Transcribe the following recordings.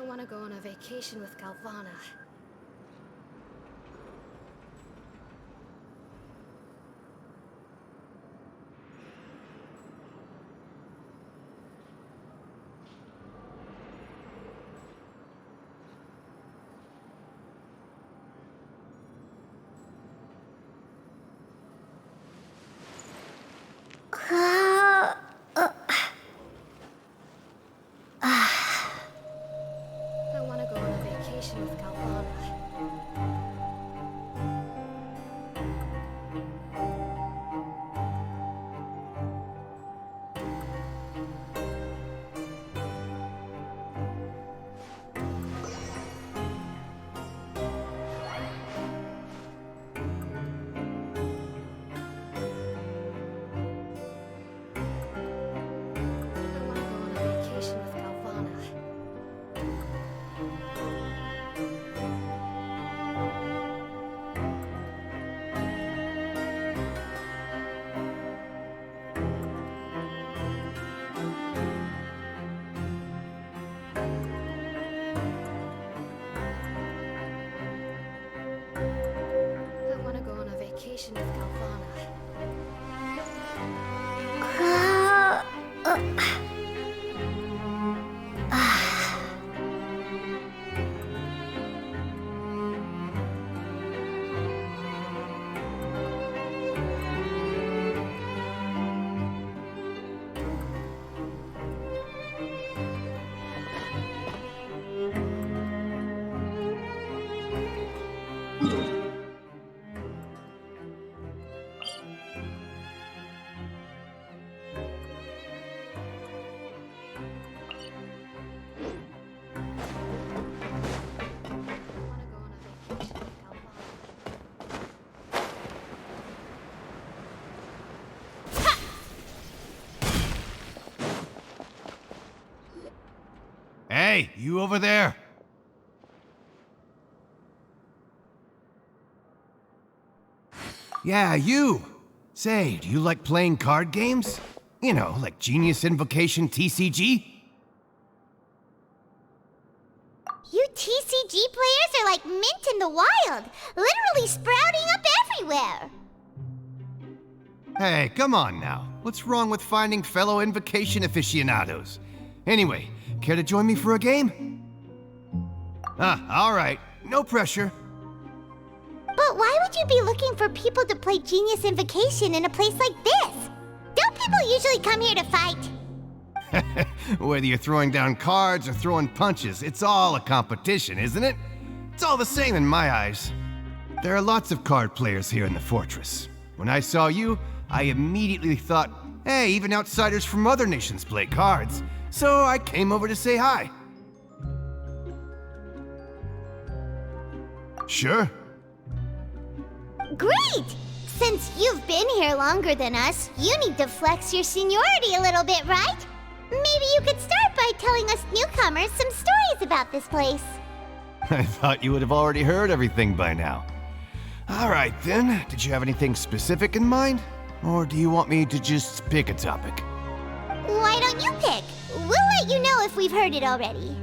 want to go on a vacation with Galvana. I want to go on a vacation with Galvana. With Galvana. Hey, you over there! Yeah, you! Say, do you like playing card games? You know, like Genius Invocation TCG? You TCG players are like mint in the wild, literally sprouting up everywhere. Hey, come on now. What's wrong with finding fellow Invocation aficionados? Anyway, care to join me for a game? Alright. No pressure. But why would you be looking for people to play Genius Invocation in a place like this? Don't people usually come here to fight? Whether you're throwing down cards or throwing punches, it's all a competition, isn't it? It's all the same in my eyes. There are lots of card players here in the fortress. When I saw you, I immediately thought, hey, even outsiders from other nations play cards. So I came over to say hi. Sure. Great! Since you've been here longer than us, you need to flex your seniority a little bit, right? Maybe you could start by telling us newcomers some stories about this place. I thought you would have already heard everything by now. All right then, did you have anything specific in mind? Or do you want me to just pick a topic? Why don't you pick? We'll let you know if we've heard it already.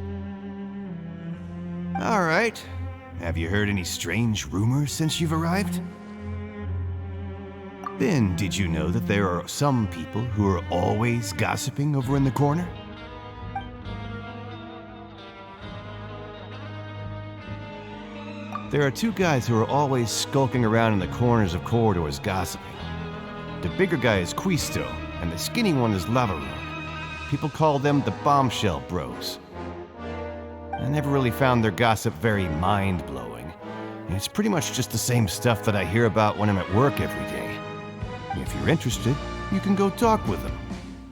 All right. Have you heard any strange rumors since you've arrived? Then, did you know that there are some people who are always gossiping over in the corner? There are two guys who are always skulking around in the corners of corridors gossiping. The bigger guy is Cuistot, and the skinny one is Laverune. People call them the Bombshell Bros. I never really found their gossip very mind-blowing. It's pretty much just the same stuff that I hear about when I'm at work every day. If you're interested, you can go talk with them.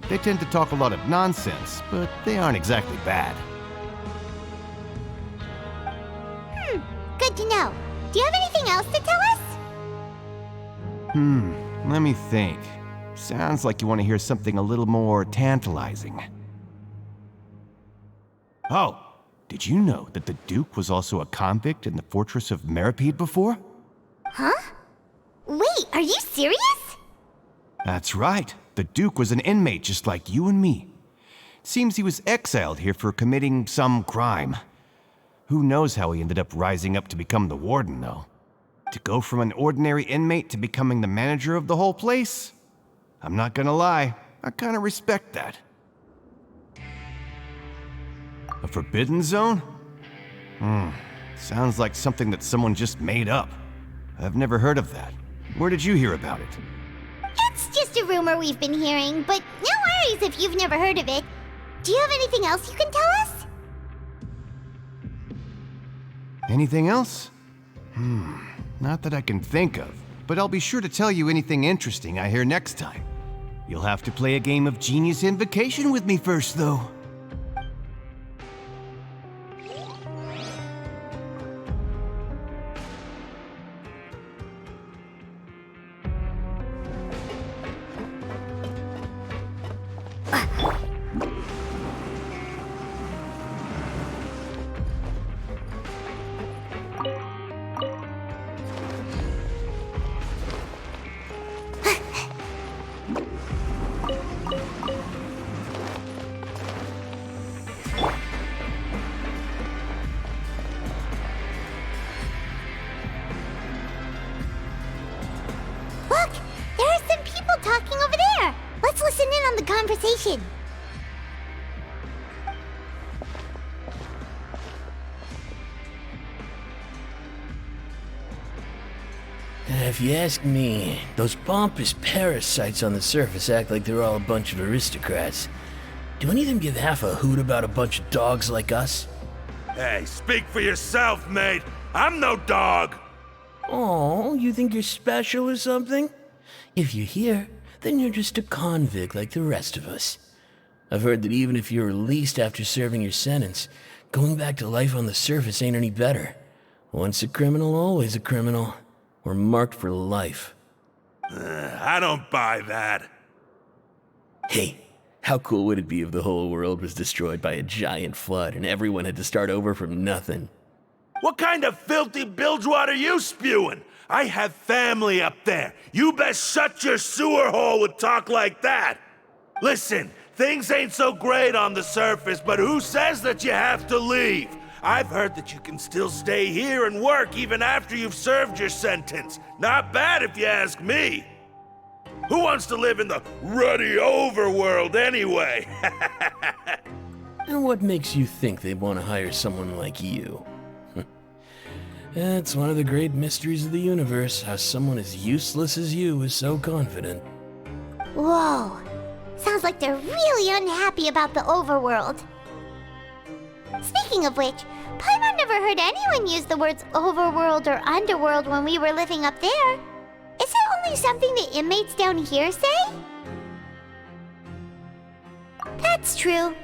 They tend to talk a lot of nonsense, but they aren't exactly bad. Good to know. Do you have anything else to tell us? Let me think. Sounds like you want to hear something a little more tantalizing. Oh, did you know that the Duke was also a convict in the Fortress of Meropide before? Huh? Wait, are you serious? That's right. The Duke was an inmate just like you and me. Seems he was exiled here for committing some crime. Who knows how he ended up rising up to become the warden, though? To go from an ordinary inmate to becoming the manager of the whole place? I'm not gonna lie, I kinda respect that. A forbidden zone? Sounds like something that someone just made up. I've never heard of that. Where did you hear about it? It's just a rumor we've been hearing, but no worries if you've never heard of it. Do you have anything else you can tell us? Anything else? Not that I can think of, but I'll be sure to tell you anything interesting I hear next time. You'll have to play a game of Genius Invocation with me first, though. Look! There are some people talking over there! Let's listen in on the conversation. If you ask me, those pompous parasites on the surface act like they're all a bunch of aristocrats. Do any of them give half a hoot about a bunch of dogs like us? Hey, speak for yourself, mate. I'm no dog. Oh, you think you're special or something? If you're here, then you're just a convict like the rest of us. I've heard that even if you're released after serving your sentence, going back to life on the surface ain't any better. Once a criminal, always a criminal. We're marked for life. I don't buy that. Hey, how cool would it be if the whole world was destroyed by a giant flood and everyone had to start over from nothing? What kind of filthy bilgewater are you spewing? I have family up there. You best shut your sewer hole with talk like that. Listen, things ain't so great on the surface, but who says that you have to leave? I've heard that you can still stay here and work even after you've served your sentence. Not bad if you ask me. Who wants to live in the ruddy overworld anyway? And what makes you think they want to hire someone like you? It's one of the great mysteries of the universe, how someone as useless as you is so confident. Whoa. Sounds like they're really unhappy about the overworld. Speaking of which, Paimon never heard anyone use the words overworld or underworld when we were living up there. Is it only something the inmates down here say? That's true.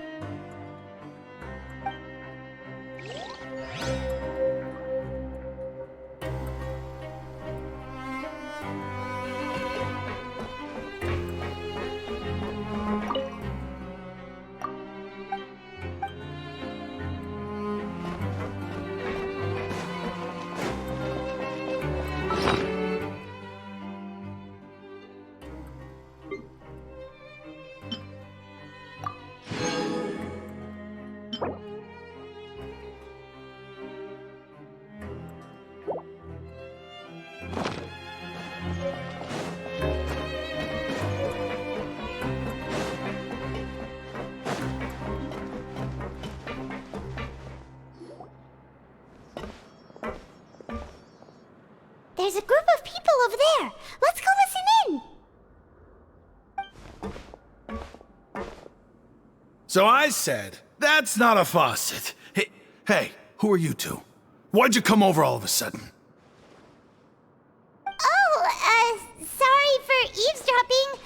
There's a group of people over there. Let's go listen in. So I said, that's not a faucet. Hey, who are you two? Why'd you come over all of a sudden? Oh, sorry for eavesdropping.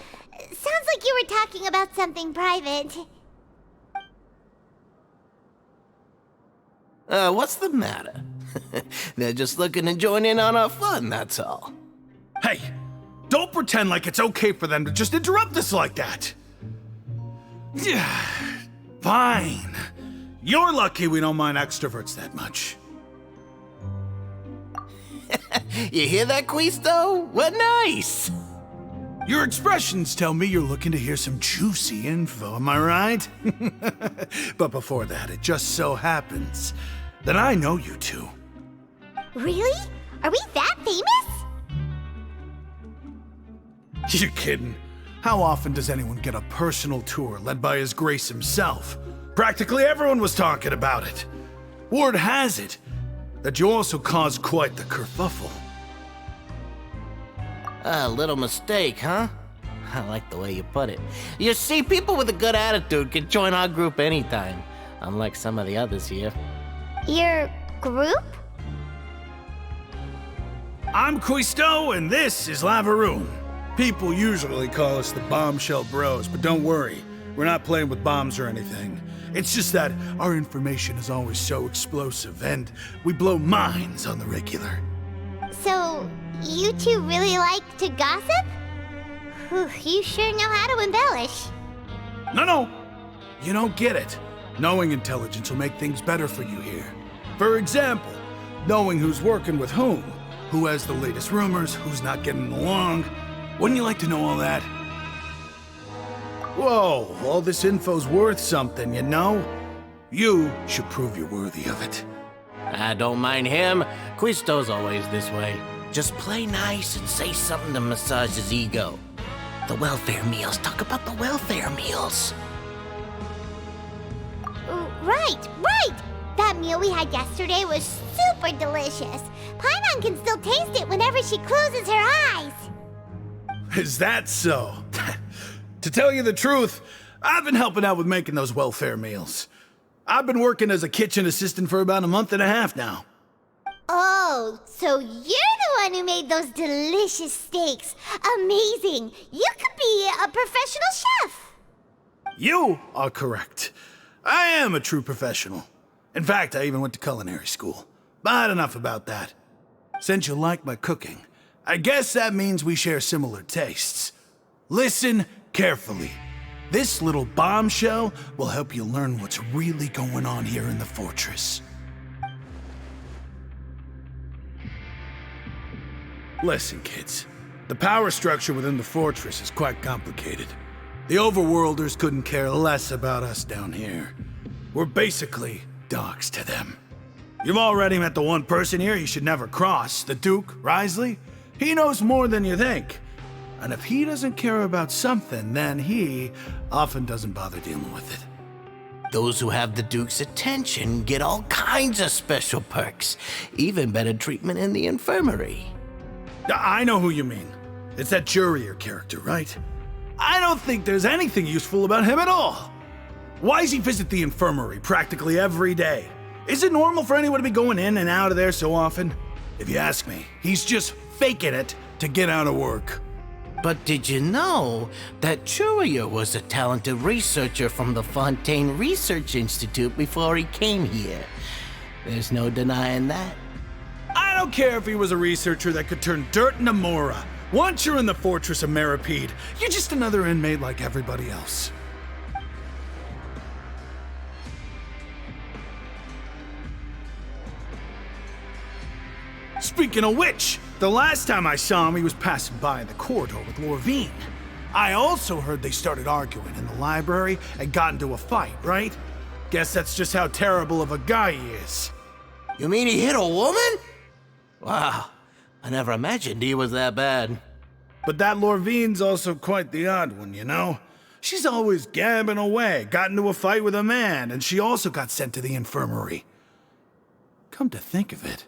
Sounds like you were talking about something private. What's the matter? They're just looking to join in on our fun, that's all. Hey, don't pretend like it's okay for them to just interrupt us like that. Yeah, fine. You're lucky we don't mind extroverts that much. You hear that, Cuistot? What nice! Your expressions tell me you're looking to hear some juicy info, am I right? But before that, it just so happens then I know you two. Really? Are we that famous? You're kidding. How often does anyone get a personal tour led by His Grace himself? Practically everyone was talking about it. Word has it that you also caused quite the kerfuffle. A little mistake, huh? I like the way you put it. You see, people with a good attitude can join our group anytime, unlike some of the others here. Your group? I'm Cuistot, and this is Laverune. People usually call us the Bombshell Bros, but don't worry, we're not playing with bombs or anything. It's just that our information is always so explosive, and we blow minds on the regular. So, you two really like to gossip? Whew, you sure know how to embellish. No, you don't get it. Knowing intelligence will make things better for you here. For example, knowing who's working with whom, who has the latest rumors, who's not getting along. Wouldn't you like to know all that? Whoa, all this info's worth something, you know? You should prove you're worthy of it. I don't mind him. Quistot's always this way. Just play nice and say something to massage his ego. The welfare meals. Talk about the welfare meals. Right. That meal we had yesterday was super delicious. Paimon can still taste it whenever she closes her eyes. Is that so? To tell you the truth, I've been helping out with making those welfare meals. I've been working as a kitchen assistant for about a month and a half now. Oh, so you're the one who made those delicious steaks. Amazing. You could be a professional chef. You are correct. I am a true professional. In fact, I even went to culinary school. But enough about that. Since you like my cooking, I guess that means we share similar tastes. Listen carefully. This little bombshell will help you learn what's really going on here in the fortress. Listen, kids. The power structure within the fortress is quite complicated. The overworlders couldn't care less about us down here. We're basically dogs to them. You've already met the one person here you should never cross, the Duke, Wriothesley. He knows more than you think. And if he doesn't care about something, then he often doesn't bother dealing with it. Those who have the Duke's attention get all kinds of special perks, even better treatment in the infirmary. I know who you mean. It's that Jurier character, right? I don't think there's anything useful about him at all. Why does he visit the infirmary practically every day? Is it normal for anyone to be going in and out of there so often? If you ask me, he's just faking it to get out of work. But did you know that Jurier was a talented researcher from the Fontaine Research Institute before he came here? There's no denying that. I don't care if he was a researcher that could turn dirt into Mora. Once you're in the Fortress of Meropide, you're just another inmate like everybody else. Speaking of which, the last time I saw him, he was passing by in the corridor with Laverune. I also heard they started arguing in the library and got into a fight, right? Guess that's just how terrible of a guy he is. You mean he hit a woman? Wow, I never imagined he was that bad. But that Laverune's also quite the odd one, you know? She's always gabbing away, got into a fight with a man, and she also got sent to the infirmary. Come to think of it,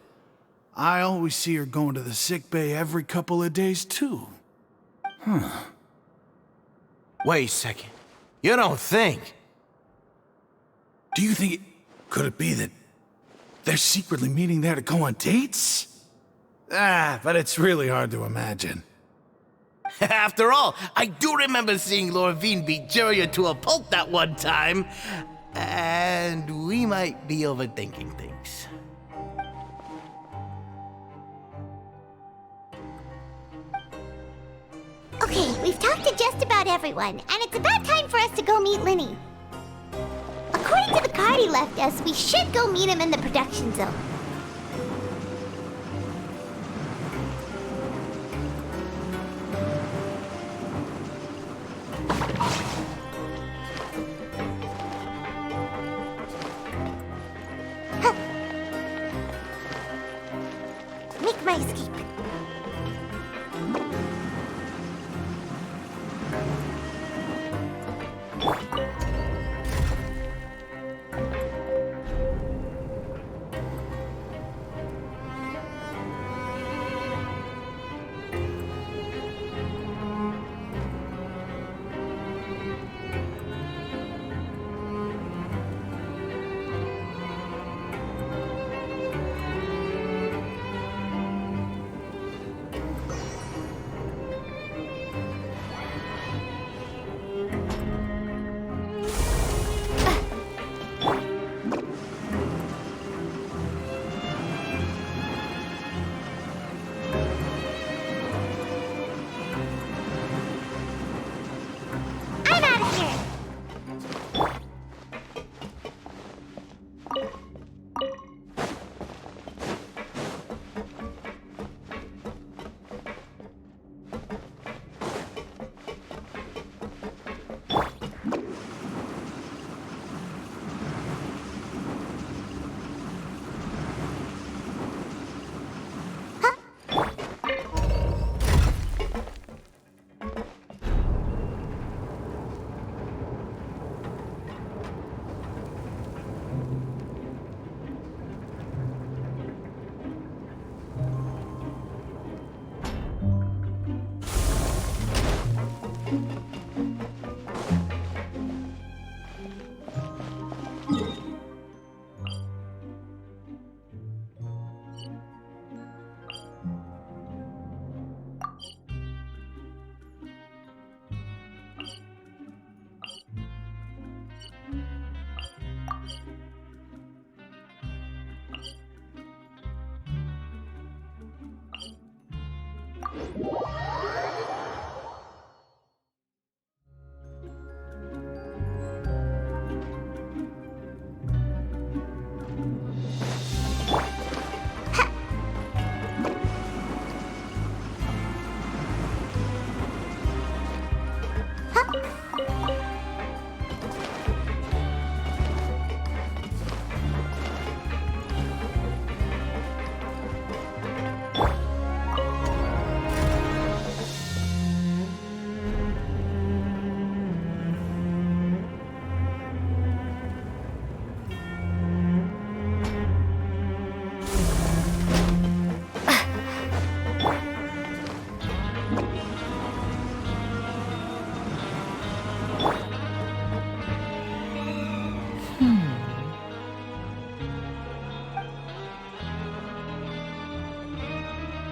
I always see her going to the sick bay every couple of days, too. Wait a second. You don't think? Do you think could it be that they're secretly meeting there to go on dates? But it's really hard to imagine. After all, I do remember seeing Laverune beat Jurier to a pulp that one time. And we might be overthinking things. Okay, we've talked to just about everyone, and it's about time for us to go meet Lyney. According to the card he left us, we should go meet him in the production zone. make my escape.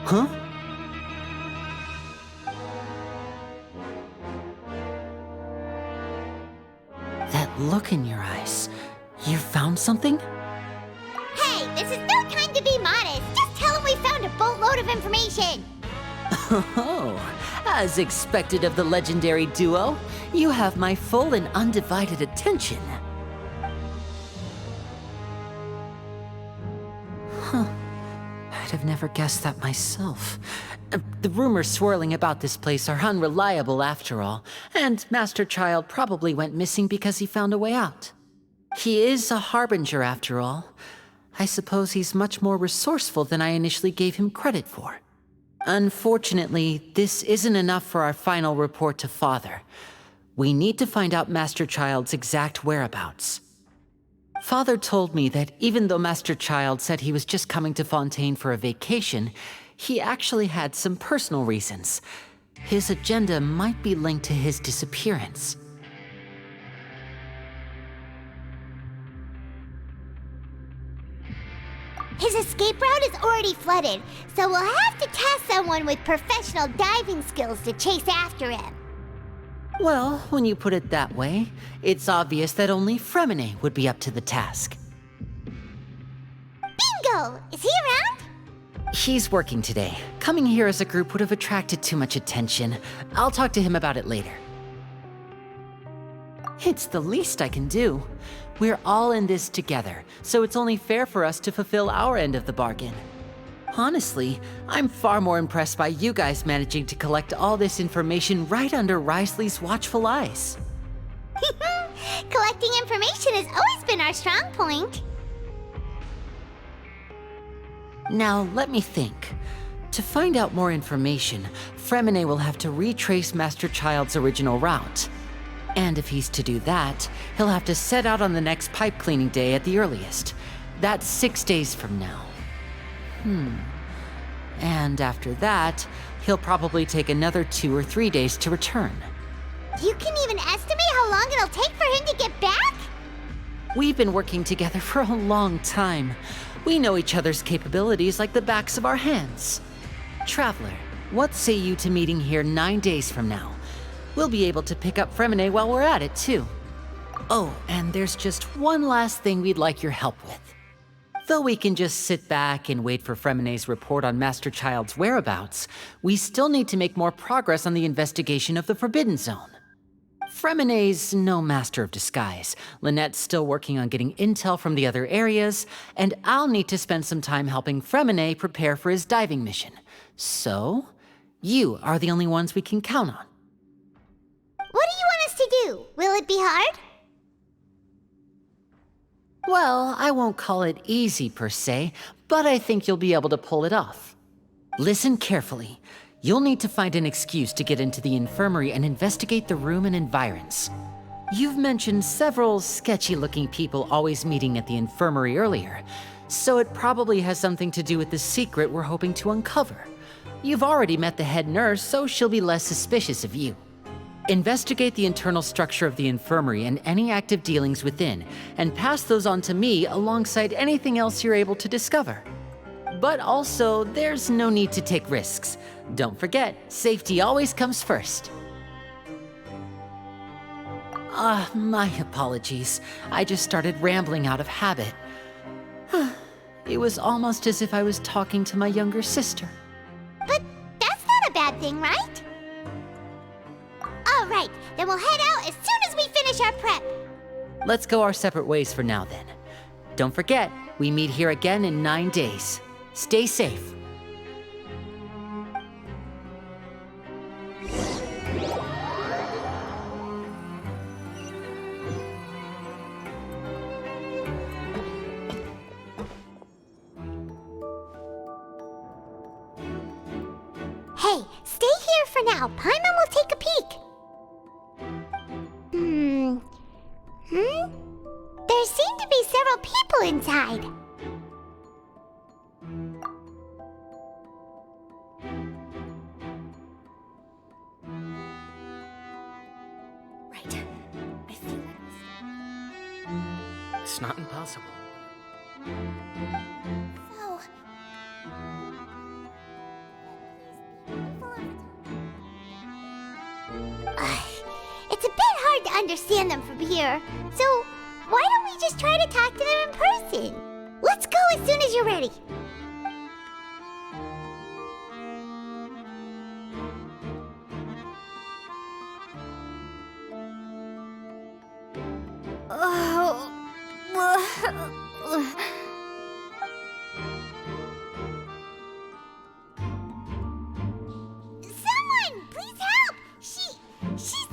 Huh? That look in your eyes. You found something? Hey, this is no time to be modest. Just tell him we found a boatload of information. Oh, as expected of the legendary duo, you have my full and undivided attention. Huh. I'd have never guessed that myself. The rumors swirling about this place are unreliable after all, and Master Childe probably went missing because he found a way out. He is a harbinger after all. I suppose he's much more resourceful than I initially gave him credit for. Unfortunately, this isn't enough for our final report to Father. We need to find out Master Childe's exact whereabouts. Father told me that even though Master Childe said he was just coming to Fontaine for a vacation, he actually had some personal reasons. His agenda might be linked to his disappearance. His escape route is already flooded, so we'll have to task someone with professional diving skills to chase after him. Well, when you put it that way, it's obvious that only Freminet would be up to the task. Bingo! Is he around? He's working today. Coming here as a group would have attracted too much attention. I'll talk to him about it later. It's the least I can do. We're all in this together, so it's only fair for us to fulfill our end of the bargain. Honestly, I'm far more impressed by you guys managing to collect all this information right under Wriothesley's watchful eyes. Collecting information has always been our strong point. Now, let me think. To find out more information, Freminet will have to retrace Master Childe's original route. And if he's to do that, he'll have to set out on the next pipe cleaning day at the earliest. That's 6 days from now. And after that, he'll probably take another 2 or 3 days to return. You can even estimate how long it'll take for him to get back? We've been working together for a long time. We know each other's capabilities like the backs of our hands. Traveler, what say you to meeting here 9 days from now? We'll be able to pick up Freminet while we're at it, too. Oh, and there's just one last thing we'd like your help with. Though we can just sit back and wait for Freminet's report on Master Childe's whereabouts, we still need to make more progress on the investigation of the Forbidden Zone. Freminet's no master of disguise, Lynette's still working on getting intel from the other areas, and I'll need to spend some time helping Freminet prepare for his diving mission. So, you are the only ones we can count on. What do you want us to do? Will it be hard? Well, I won't call it easy per se, but I think you'll be able to pull it off. Listen carefully. You'll need to find an excuse to get into the infirmary and investigate the room and environs. You've mentioned several sketchy-looking people always meeting at the infirmary earlier, so it probably has something to do with the secret we're hoping to uncover. You've already met the head nurse, so she'll be less suspicious of you. Investigate the internal structure of the infirmary and any active dealings within, and pass those on to me alongside anything else you're able to discover. But also, there's no need to take risks. Don't forget, safety always comes first. My apologies. I just started rambling out of habit. It was almost as if I was talking to my younger sister. But that's not a bad thing, right? All right, then we'll head out as soon as we finish our prep. Let's go our separate ways for now then. Don't forget, we meet here again in 9 days. Stay safe. Hey, stay here for now. Paimon will take a peek. There seem to be several people inside. Right. I feel like It's not impossible. So... It's a bit hard to understand them from here, so why don't we just try to talk to them in person? Let's go as soon as you're ready. Someone, please help! She's sick!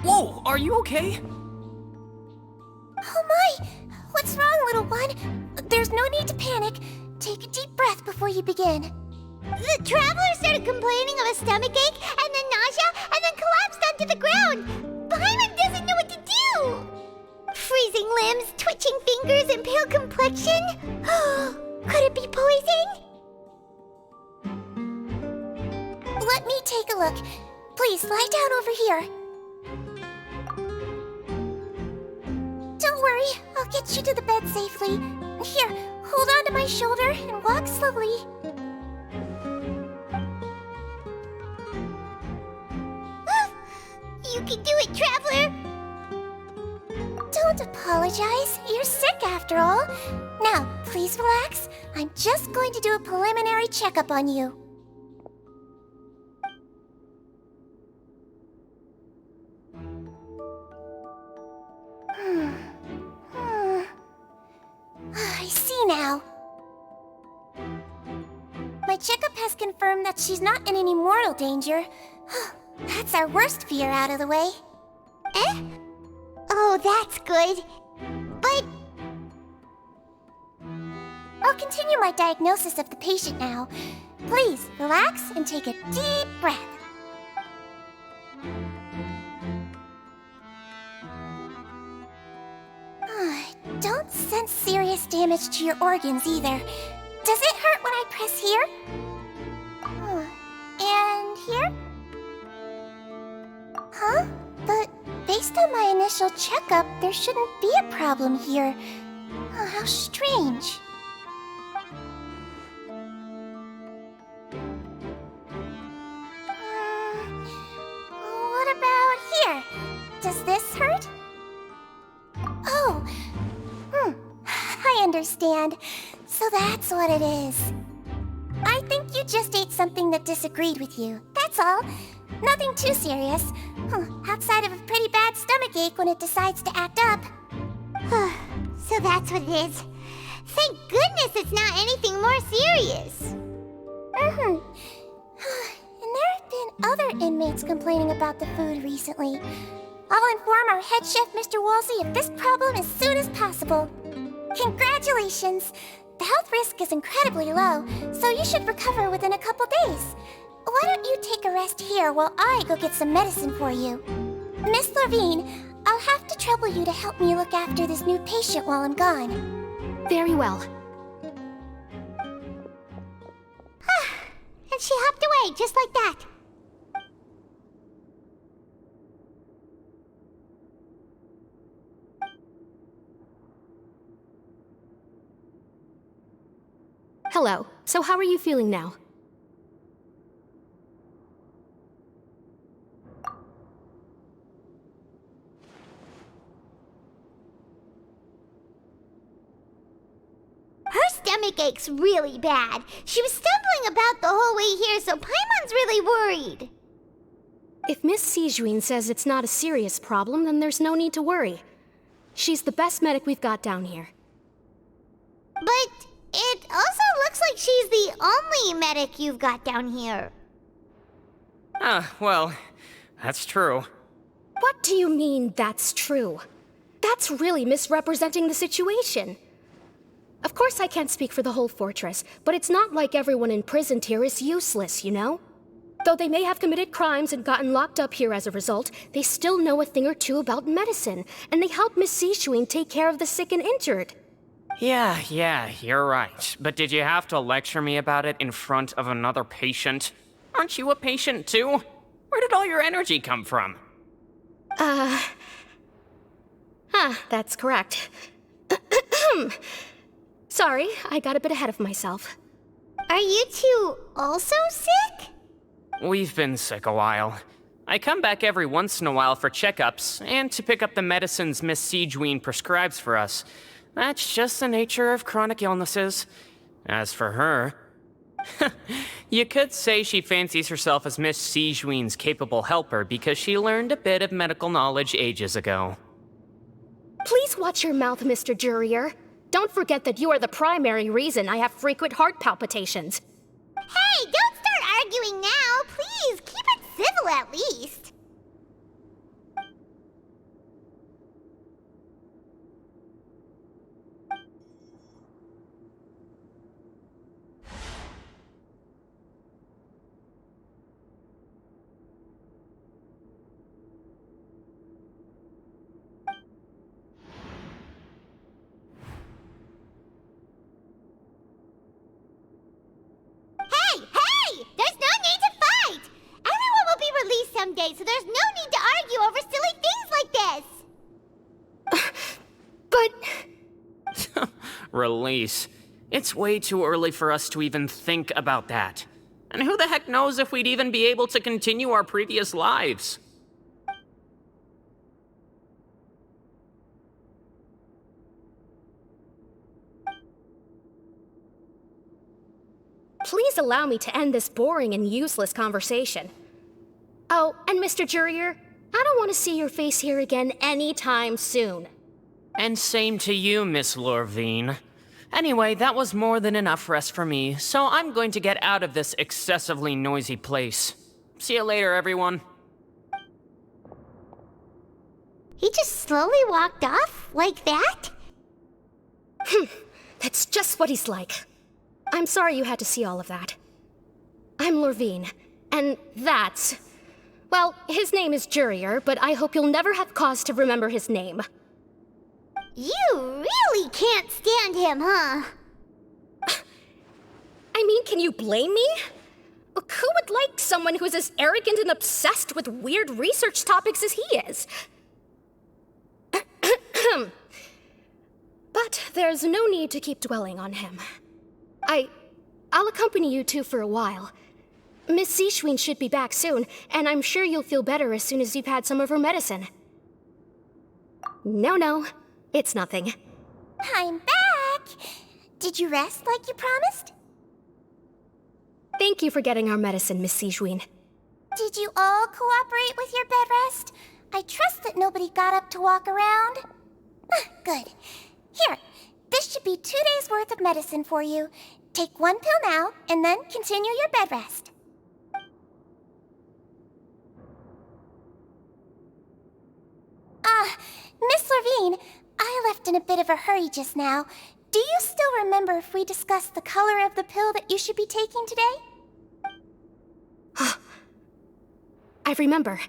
Whoa, are you okay? Oh my! What's wrong, little one? There's no need to panic. Take a deep breath before you begin. The traveler started complaining of a stomachache, and then nausea, and then collapsed onto the ground. Paimon doesn't know what to do! Freezing limbs, twitching fingers, and pale complexion? Could it be poison? Let me take a look. Please, lie down over here. Don't worry, I'll get you to the bed safely. Here, hold on to my shoulder and walk slowly. You can do it, Traveler! Don't apologize. You're sick after all. Now, please relax. I'm just going to do a preliminary checkup on you. I see now. My checkup has confirmed that she's not in any mortal danger. That's our worst fear out of the way. Eh? Oh, that's good. I'll continue my diagnosis of the patient now. Please, relax and take a deep breath. Don't sense serious damage to your organs either. Does it hurt when I press here? And here? Huh? But based on my initial checkup, there shouldn't be a problem here. Oh, how strange. What about here? Does this hurt? Oh, I understand. So that's what it is. I think you just ate something that disagreed with you. That's all. Nothing too serious. Outside of a pretty bad stomachache when it decides to act up. So that's what it is. Thank goodness it's not anything more serious. And there have been other inmates complaining about the food recently. I'll inform our head chef, Mr. Woolsey, of this problem as soon as possible. Congratulations! The health risk is incredibly low, so you should recover within a couple days. Why don't you take a rest here while I go get some medicine for you? Miss Laverune, I'll have to trouble you to help me look after this new patient while I'm gone. Very well. And she hopped away just like that. Hello. So how are you feeling now? Her stomach aches really bad. She was stumbling about the whole way here, so Paimon's really worried. If Miss Sejuin says it's not a serious problem, then there's no need to worry. She's the best medic we've got down here. But it also looks like she's the only medic you've got down here. Well, that's true. What do you mean, that's true? That's really misrepresenting the situation. Of course I can't speak for the whole fortress, but it's not like everyone imprisoned here is useless, you know? Though they may have committed crimes and gotten locked up here as a result, they still know a thing or two about medicine, and they help Miss Sejuin take care of the sick and injured. Yeah, you're right. But did you have to lecture me about it in front of another patient? Aren't you a patient too? Where did all your energy come from? That's correct. Sorry, I got a bit ahead of myself. Are you two also sick? We've been sick a while. I come back every once in a while for checkups, and to pick up the medicines Miss Sejuin prescribes for us. That's just the nature of chronic illnesses. As for her... you could say she fancies herself as Miss Sejuin's capable helper because she learned a bit of medical knowledge ages ago. Please watch your mouth, Mr. Jurier. Don't forget that you are the primary reason I have frequent heart palpitations. Hey, don't start arguing now. Please, keep it civil at least. Someday, so there's no need to argue over silly things like this. But... Release. It's way too early for us to even think about that. And who the heck knows if we'd even be able to continue our previous lives? Please allow me to end this boring and useless conversation. Oh, and Mr. Jurier, I don't want to see your face here again anytime soon. And same to you, Miss Laverune. Anyway, that was more than enough rest for me, so I'm going to get out of this excessively noisy place. See you later, everyone. He just slowly walked off like that? That's just what he's like. I'm sorry you had to see all of that. I'm Laverune, and that's... Well, his name is Jurier, but I hope you'll never have cause to remember his name. You really can't stand him, huh? I mean, can you blame me? Who would like someone who's as arrogant and obsessed with weird research topics as he is? But there's no need to keep dwelling on him. I'll accompany you two for a while. Miss Seashween should be back soon, and I'm sure you'll feel better as soon as you've had some of her medicine. No, it's nothing. I'm back! Did you rest like you promised? Thank you for getting our medicine, Miss Seashween. Did you all cooperate with your bed rest? I trust that nobody got up to walk around. Good. Here, this should be 2 days' worth of medicine for you. Take 1 pill now, and then continue your bed rest. Miss Laverune, I left in a bit of a hurry just now. Do you still remember if we discussed the color of the pill that you should be taking today? I remember.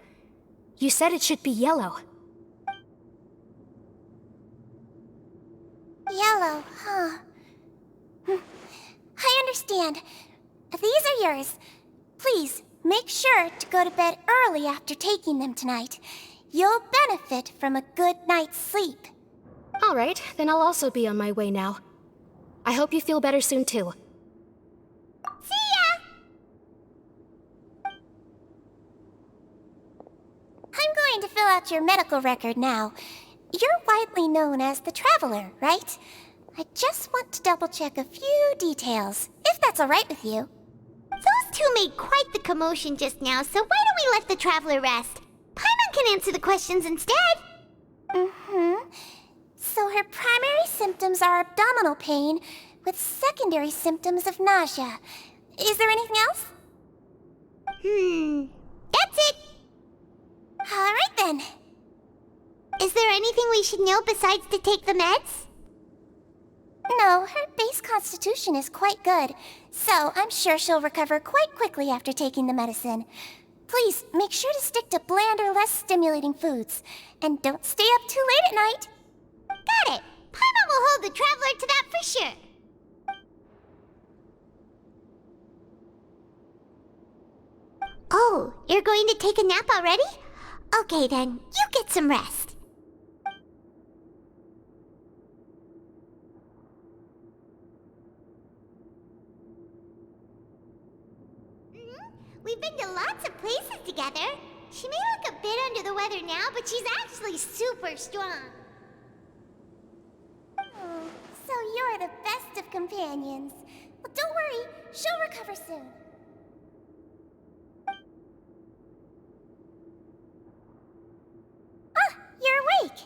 You said it should be yellow. Yellow, huh? I understand. These are yours. Please, make sure to go to bed early after taking them tonight. You'll benefit from a good night's sleep. All right, then I'll also be on my way now. I hope you feel better soon, too. See ya! I'm going to fill out your medical record now. You're widely known as the Traveler, right? I just want to double-check a few details, if that's all right with you. Those two made quite the commotion just now, so why don't we let the Traveler rest? Paimon can answer the questions instead. So her primary symptoms are abdominal pain, with secondary symptoms of nausea. Is there anything else? That's it. All right then. Is there anything we should know besides to take the meds? No, her base constitution is quite good, so I'm sure she'll recover quite quickly after taking the medicine. Please, make sure to stick to bland or less stimulating foods. And don't stay up too late at night. Got it. Paimon will hold the Traveler to that for sure. Oh, you're going to take a nap already? Okay then, you get some rest. We've been to lots of places together. She may look a bit under the weather now, but she's actually super strong. So you're the best of companions. Well, don't worry, she'll recover soon. Ah, you're awake.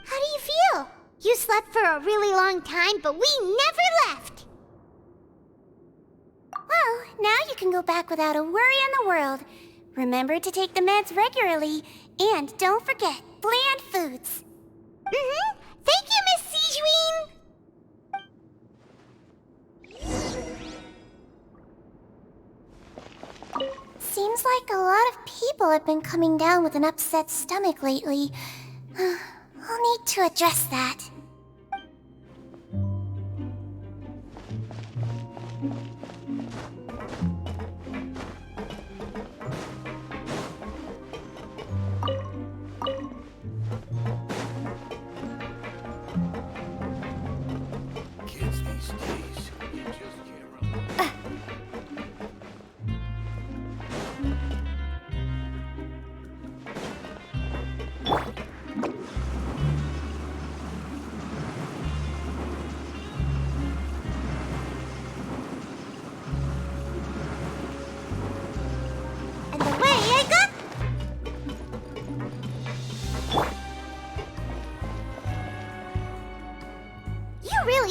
How do you feel? You slept for a really long time, but we never left. Well, now you can go back without a worry in the world. Remember to take the meds regularly, and don't forget bland foods. Thank you, Miss Seashween. Seems like a lot of people have been coming down with an upset stomach lately. I'll need to address that.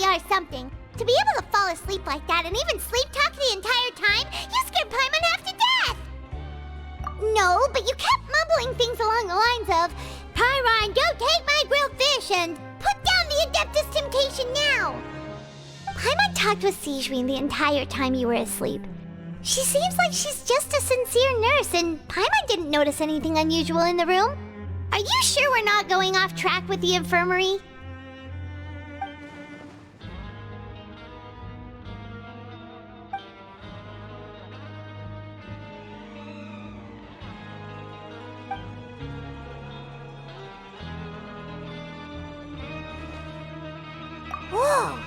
Are something. To be able to fall asleep like that and even sleep talk the entire time, you scared Paimon half to death! No, but you kept mumbling things along the lines of, Pyron, don't take my grilled fish, and put down confrontation now! Paimon talked with Sigewinne the entire time you were asleep. She seems like she's just a sincere nurse, and Paimon didn't notice anything unusual in the room. Are you sure we're not going off track with the infirmary? Whoa!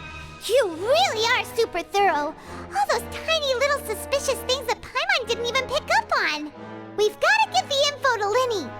You really are super thorough! All those tiny little suspicious things that Paimon didn't even pick up on! We've gotta give the info to Lyney!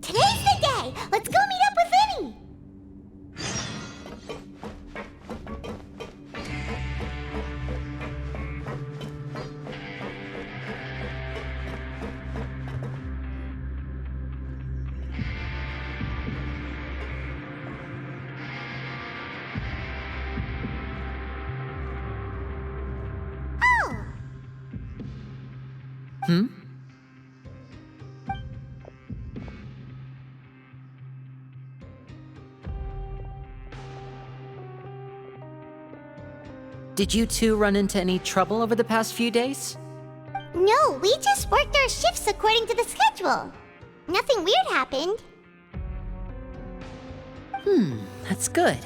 Today's the day! Let's go meet up with Lyney! Oh! Hmm? Did you two run into any trouble over the past few days? No, we just worked our shifts according to the schedule. Nothing weird happened. That's good.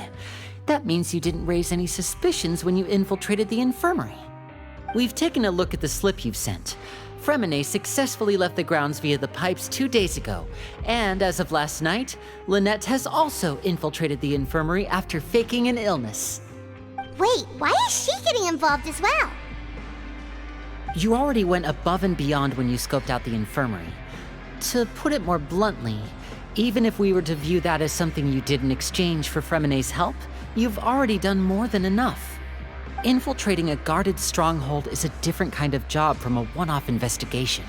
That means you didn't raise any suspicions when you infiltrated the infirmary. We've taken a look at the slip you've sent. Freminet successfully left the grounds via the pipes 2 days ago, and as of last night, Lynette has also infiltrated the infirmary after faking an illness. Wait, why is she getting involved as well? You already went above and beyond when you scoped out the infirmary. To put it more bluntly, even if we were to view that as something you did in exchange for Freminet's help, you've already done more than enough. Infiltrating a guarded stronghold is a different kind of job from a one-off investigation.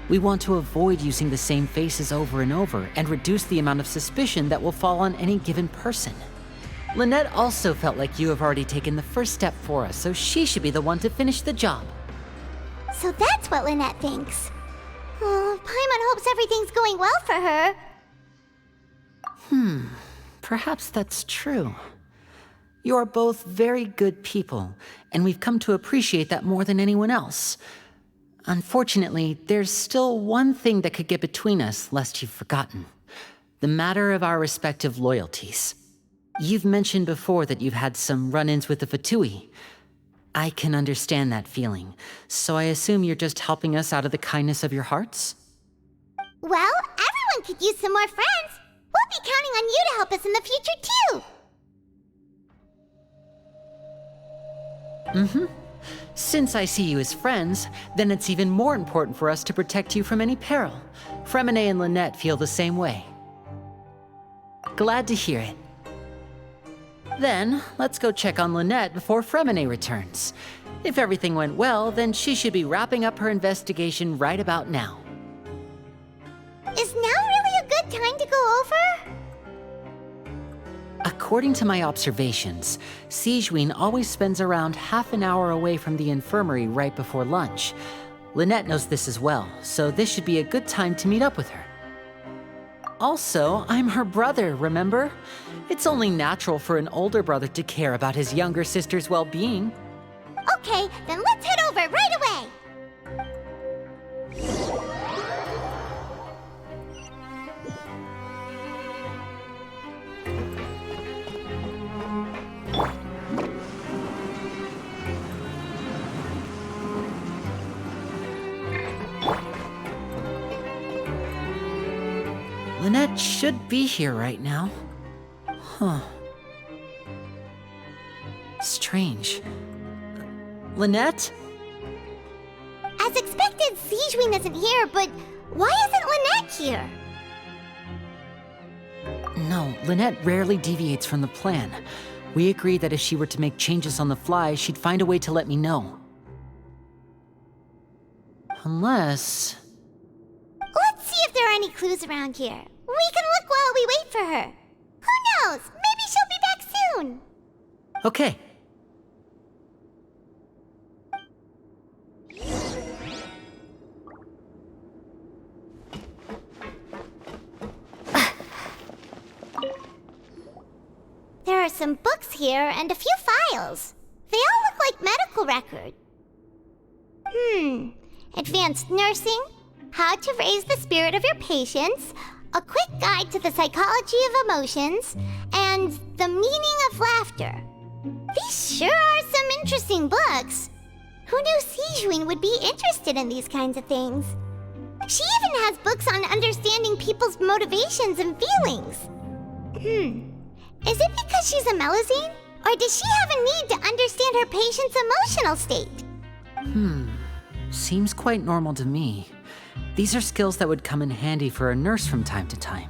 We want to avoid using the same faces over and over and reduce the amount of suspicion that will fall on any given person. Lynette also felt like you have already taken the first step for us, so she should be the one to finish the job. So that's what Lynette thinks. Oh, Paimon hopes everything's going well for her. Perhaps that's true. You are both very good people, and we've come to appreciate that more than anyone else. Unfortunately, there's still one thing that could get between us, lest you've forgotten. The matter of our respective loyalties. You've mentioned before that you've had some run-ins with the Fatui. I can understand that feeling, so I assume you're just helping us out of the kindness of your hearts? Well, everyone could use some more friends. We'll be counting on you to help us in the future, too. Since I see you as friends, then it's even more important for us to protect you from any peril. Freminet and Lynette feel the same way. Glad to hear it. Then, let's go check on Lynette before Freminet returns. If everything went well, then she should be wrapping up her investigation right about now. Is now really a good time to go over? According to my observations, Sigewinne always spends around half an hour away from the infirmary right before lunch. Lynette knows this as well, so this should be a good time to meet up with her. Also, I'm her brother, remember? It's only natural for an older brother to care about his younger sister's well-being. Okay, then let's head over right away. Lynette should be here right now. Huh. Strange. Lynette? As expected, Sigewinne isn't here, but why isn't Lynette here? No, Lynette rarely deviates from the plan. We agreed that if she were to make changes on the fly, she'd find a way to let me know. Unless... Let's see if there are any clues around here. We can look while we wait for her. Who knows? Maybe she'll be back soon. Okay. There are some books here and a few files. They all look like medical records. Advanced nursing, how to raise the spirit of your patients, a quick guide to the psychology of emotions, and the meaning of laughter. These sure are some interesting books. Who knew Sigewinne would be interested in these kinds of things? She even has books on understanding people's motivations and feelings. Is it because she's a Melusine? Or does she have a need to understand her patient's emotional state? Seems quite normal to me. These are skills that would come in handy for a nurse from time to time.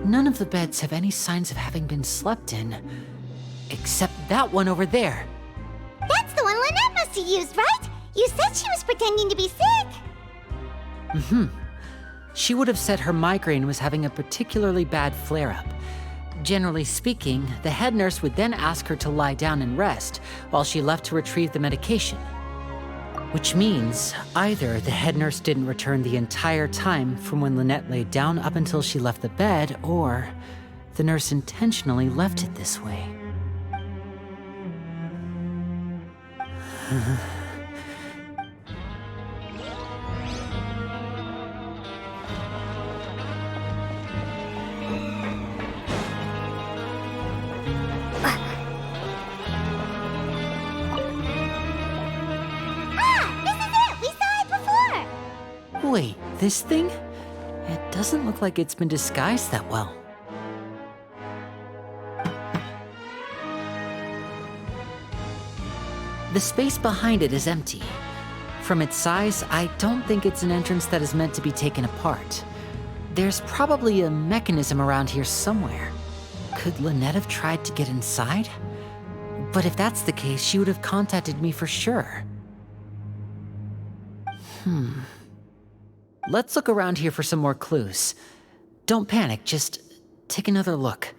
None of the beds have any signs of having been slept in, except that one over there. That's the one Lynette must have used, right? You said she was pretending to be sick. She would have said her migraine was having a particularly bad flare-up. Generally speaking, the head nurse would then ask her to lie down and rest while she left to retrieve the medication. Which means either the head nurse didn't return the entire time from when Lynette laid down up until she left the bed, or the nurse intentionally left it this way. Wait, this thing? It doesn't look like it's been disguised that well. The space behind it is empty. From its size, I don't think it's an entrance that is meant to be taken apart. There's probably a mechanism around here somewhere. Could Lynette have tried to get inside? But if that's the case, she would have contacted me for sure. Let's look around here for some more clues. Don't panic, just take another look.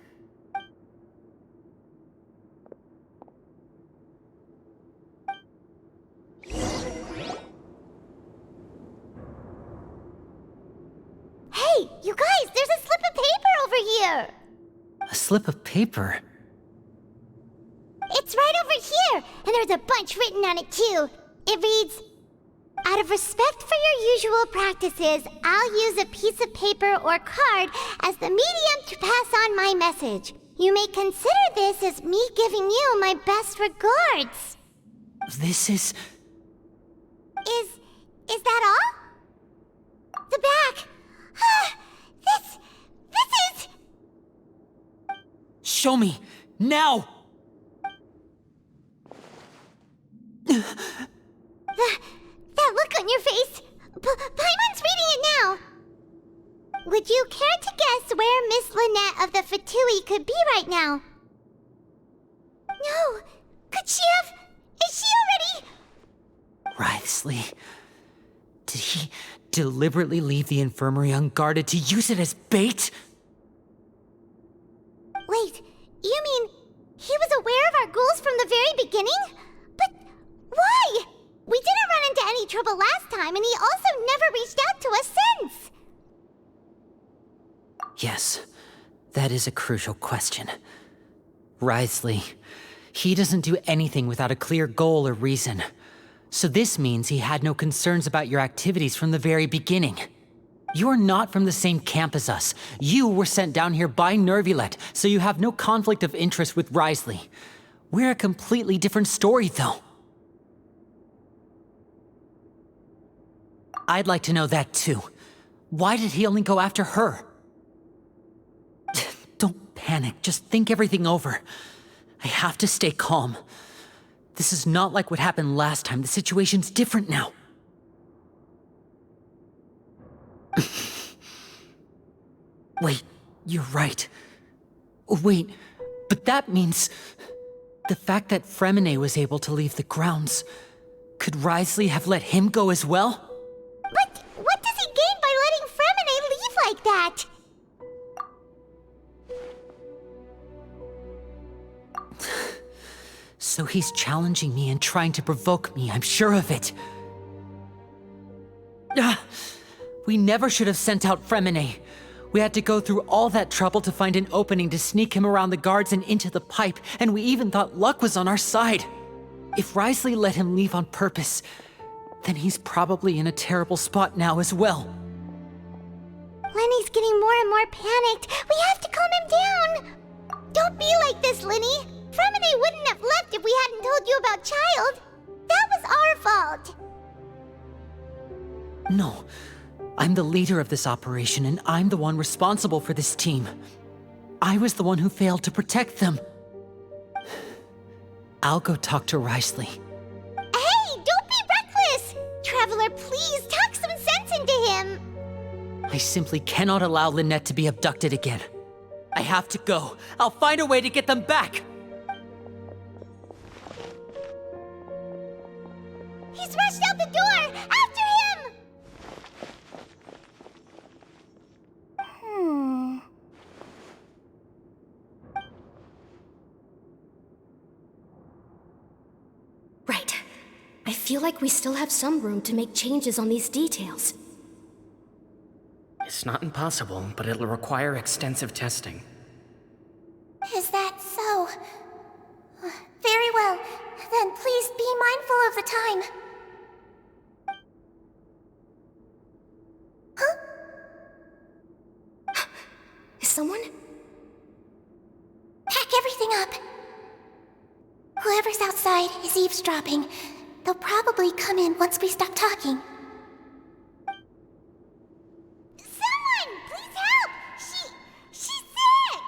Hey, you guys, there's a slip of paper over here! A slip of paper? It's right over here, and there's a bunch written on it too. It reads, "Out of respect for your usual practices, I'll use a piece of paper or card as the medium to pass on my message. You may consider this as me giving you my best regards." This is... Is that all? The back. This is... Show me! Now! That look on your face! Paimon's reading it now! Would you care to guess where Miss Lynette of the Fatui could be right now? No! Could she have... Is she already... Wriothesley. Did he deliberately leave the infirmary unguarded to use it as bait? Wait, you mean he was aware of our goals from the very beginning? But why? We didn't run into any trouble last time, and he also never reached out to us since. Yes, that is a crucial question. Wriothesley, he doesn't do anything without a clear goal or reason. So this means he had no concerns about your activities from the very beginning. You're not from the same camp as us. You were sent down here by Neuvillette, so you have no conflict of interest with Wriothesley. We're a completely different story, though. I'd like to know that too. Why did he only go after her? Don't panic, just think everything over. I have to stay calm. This is not like what happened last time. The situation's different now. Wait, you're right. Wait, but that means... the fact that Freminet was able to leave the grounds... could Wriothesley have let him go as well? But what does he gain by letting Freminet leave like that? So he's challenging me and trying to provoke me, I'm sure of it. We never should have sent out Freminet. We had to go through all that trouble to find an opening to sneak him around the guards and into the pipe, and we even thought luck was on our side. If Wriothesley let him leave on purpose, then he's probably in a terrible spot now as well. Lyney's getting more and more panicked. We have to calm him down. Don't be like this, Lyney. Freminet wouldn't have left if we hadn't told you about Childe. That was our fault. No. I'm the leader of this operation, and I'm the one responsible for this team. I was the one who failed to protect them. I'll go talk to Wriothesley. Hey, don't be reckless! Traveler, please talk some sense into him. I simply cannot allow Lynette to be abducted again. I have to go. I'll find a way to get them back! He's rushed out the door! After him! Right. I feel like we still have some room to make changes on these details. It's not impossible, but it'll require extensive testing. Is that so? Very well. Then please be mindful of the time. Huh? Is someone? Pack everything up. Whoever's outside is eavesdropping. They'll probably come in once we stop talking. Someone! Please help! She's sick!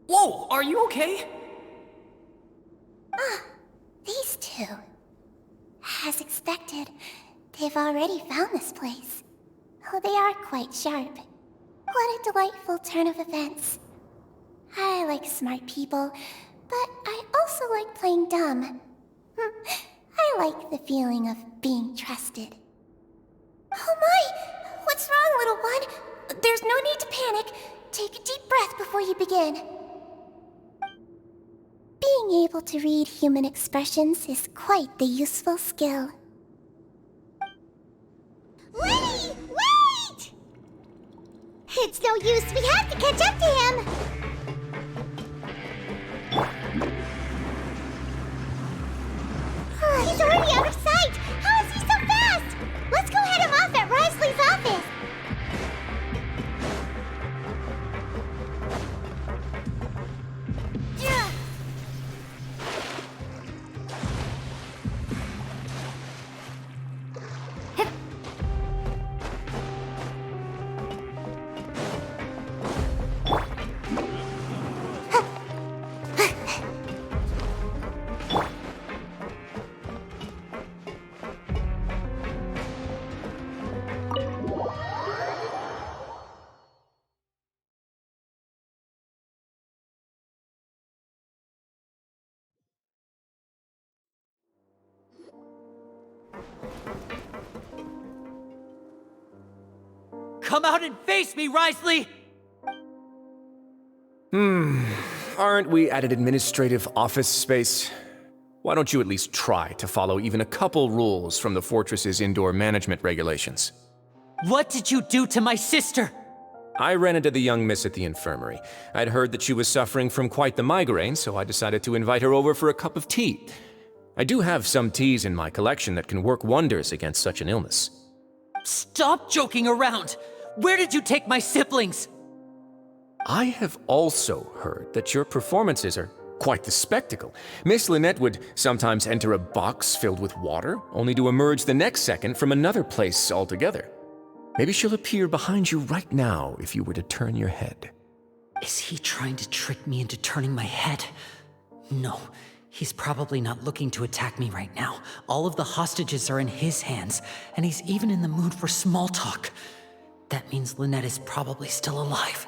Whoa, are you okay? These two. As expected, they've already found this place. Oh, they are quite sharp. What a delightful turn of events. I like smart people, but I also like playing dumb. I like the feeling of being trusted. Oh my! What's wrong, little one? There's no need to panic. Take a deep breath before you begin. Being able to read human expressions is quite the useful skill. Lyney! Wait! It's no use, we have to catch up to him! He's already out of sight! How is he so fast? Let's go head him off at Wriothesley's office! Come out and face me, Wriothesley! Aren't we at an administrative office space? Why don't you at least try to follow even a couple rules from the Fortress's indoor management regulations? What did you do to my sister? I ran into the young miss at the infirmary. I'd heard that she was suffering from quite the migraine, so I decided to invite her over for a cup of tea. I do have some teas in my collection that can work wonders against such an illness. Stop joking around! Where did you take my siblings? I have also heard that your performances are quite the spectacle. Miss Lynette would sometimes enter a box filled with water, only to emerge the next second from another place altogether. Maybe she'll appear behind you right now if you were to turn your head. Is he trying to trick me into turning my head? No, he's probably not looking to attack me right now. All of the hostages are in his hands, and he's even in the mood for small talk. That means Lynette is probably still alive.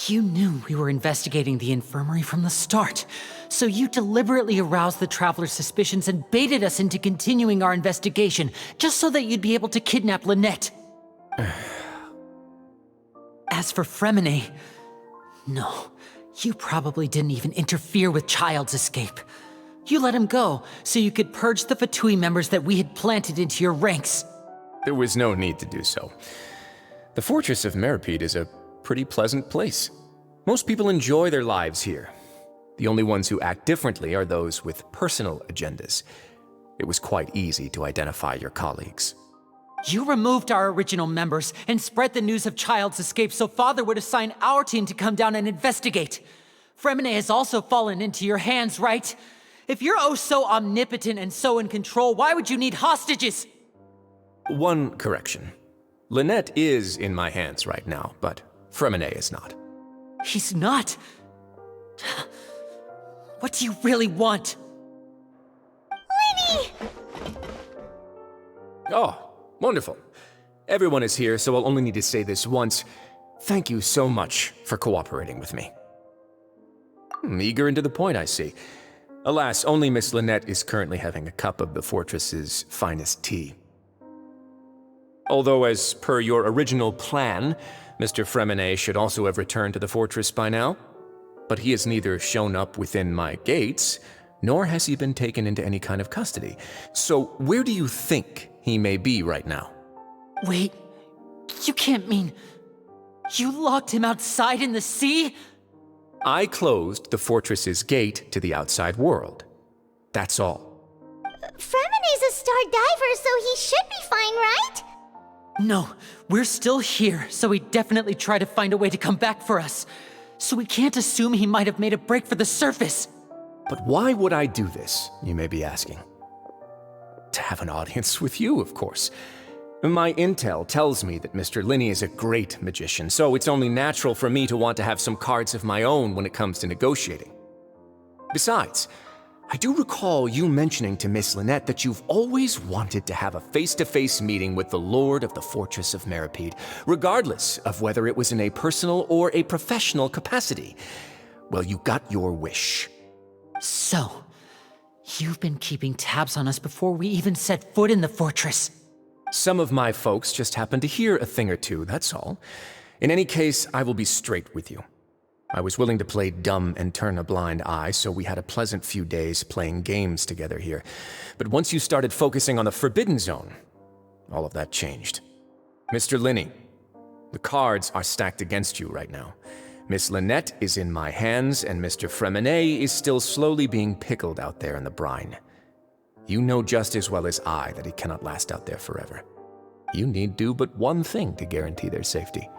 You knew we were investigating the infirmary from the start, so you deliberately aroused the Traveler's suspicions and baited us into continuing our investigation, just so that you'd be able to kidnap Lynette. As for Freminet, no, you probably didn't even interfere with Childe's escape. You let him go, so you could purge the Fatui members that we had planted into your ranks. There was no need to do so. The Fortress of Meropide is a pretty pleasant place. Most people enjoy their lives here. The only ones who act differently are those with personal agendas. It was quite easy to identify your colleagues. You removed our original members and spread the news of Childe's escape so Father would assign our team to come down and investigate. Freminet has also fallen into your hands, right? If you're oh so omnipotent and so in control, why would you need hostages? One correction. Lynette is in my hands right now, but Freminet is not. He's not? What do you really want? Lyney! Oh, wonderful. Everyone is here, so I'll only need to say this once. Thank you so much for cooperating with me. Eager and to the point, I see. Alas, only Miss Lynette is currently having a cup of the Fortress's finest tea. Although, as per your original plan, Mr. Freminet should also have returned to the Fortress by now. But he has neither shown up within my gates, nor has he been taken into any kind of custody. So where do you think he may be right now? Wait, you can't mean... you locked him outside in the sea? I closed the Fortress's gate to the outside world. That's all. Freminet's a star diver, so he should be fine, right? No, we're still here, so he definitely tried to find a way to come back for us. So we can't assume he might have made a break for the surface. But why would I do this, you may be asking? To have an audience with you, of course. My intel tells me that Mr. Lyney is a great magician, so it's only natural for me to want to have some cards of my own when it comes to negotiating. Besides, I do recall you mentioning to Miss Lynette that you've always wanted to have a face-to-face meeting with the Lord of the Fortress of Meropide, regardless of whether it was in a personal or a professional capacity. Well, you got your wish. So, you've been keeping tabs on us before we even set foot in the fortress. Some of my folks just happened to hear a thing or two, that's all. In any case, I will be straight with you. I was willing to play dumb and turn a blind eye, so we had a pleasant few days playing games together here. But once you started focusing on the Forbidden Zone, all of that changed. Mr. Lyney, the cards are stacked against you right now. Miss Lynette is in my hands, and Mr. Freminet is still slowly being pickled out there in the brine. You know just as well as I that he cannot last out there forever. You need do but one thing to guarantee their safety.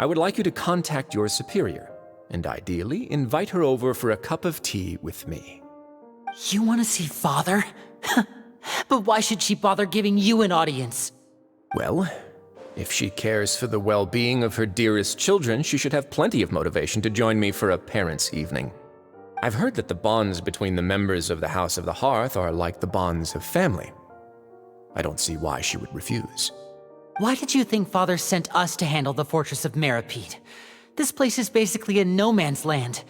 I would like you to contact your superior, and ideally invite her over for a cup of tea with me. You want to see Father? But why should she bother giving you an audience? Well, if she cares for the well-being of her dearest children, she should have plenty of motivation to join me for a parents' evening. I've heard that the bonds between the members of the House of the Hearth are like the bonds of family. I don't see why she would refuse. Why did you think Father sent us to handle the Fortress of Meropide? This place is basically a no-man's land.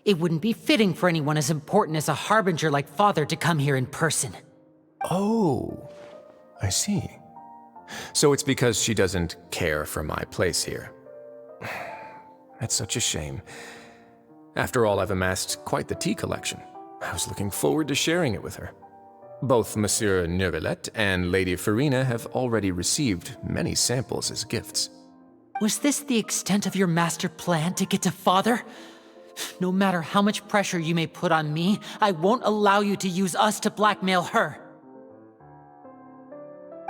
It wouldn't be fitting for anyone as important as a harbinger like Father to come here in person. Oh, I see. So it's because she doesn't care for my place here. That's such a shame. After all, I've amassed quite the tea collection. I was looking forward to sharing it with her. Both Monsieur Neuvillette and Lady Furina have already received many samples as gifts. Was this the extent of your master plan to get to Father? No matter how much pressure you may put on me, I won't allow you to use us to blackmail her.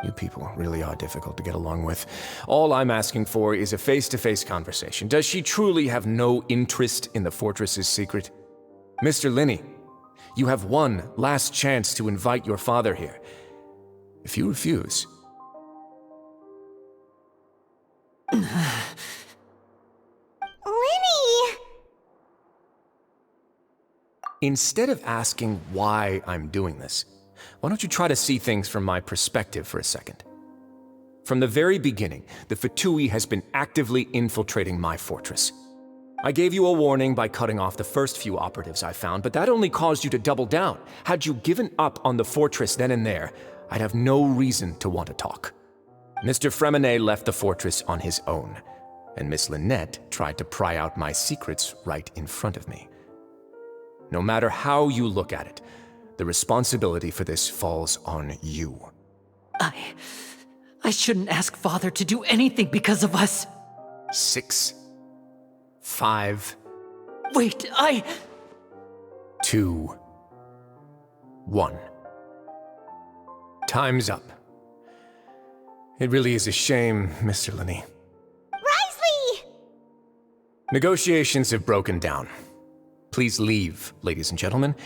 You people really are difficult to get along with. All I'm asking for is a face-to-face conversation. Does she truly have no interest in the Fortress's secret? Mr. Lyney, you have one last chance to invite your father here. If you refuse... Lyney! Instead of asking why I'm doing this, why don't you try to see things from my perspective for a second? From the very beginning, the Fatui has been actively infiltrating my fortress. I gave you a warning by cutting off the first few operatives I found, but that only caused you to double down. Had you given up on the fortress then and there, I'd have no reason to want to talk. Mr. Freminet left the fortress on his own, and Miss Lynette tried to pry out my secrets right in front of me. No matter how you look at it, the responsibility for this falls on you. I shouldn't ask Father to do anything because of us. 6, 5... Wait, 2, 1. Time's up. It really is a shame, Mr. Lyney. Wriothesley! Negotiations have broken down. Please leave, ladies and gentlemen.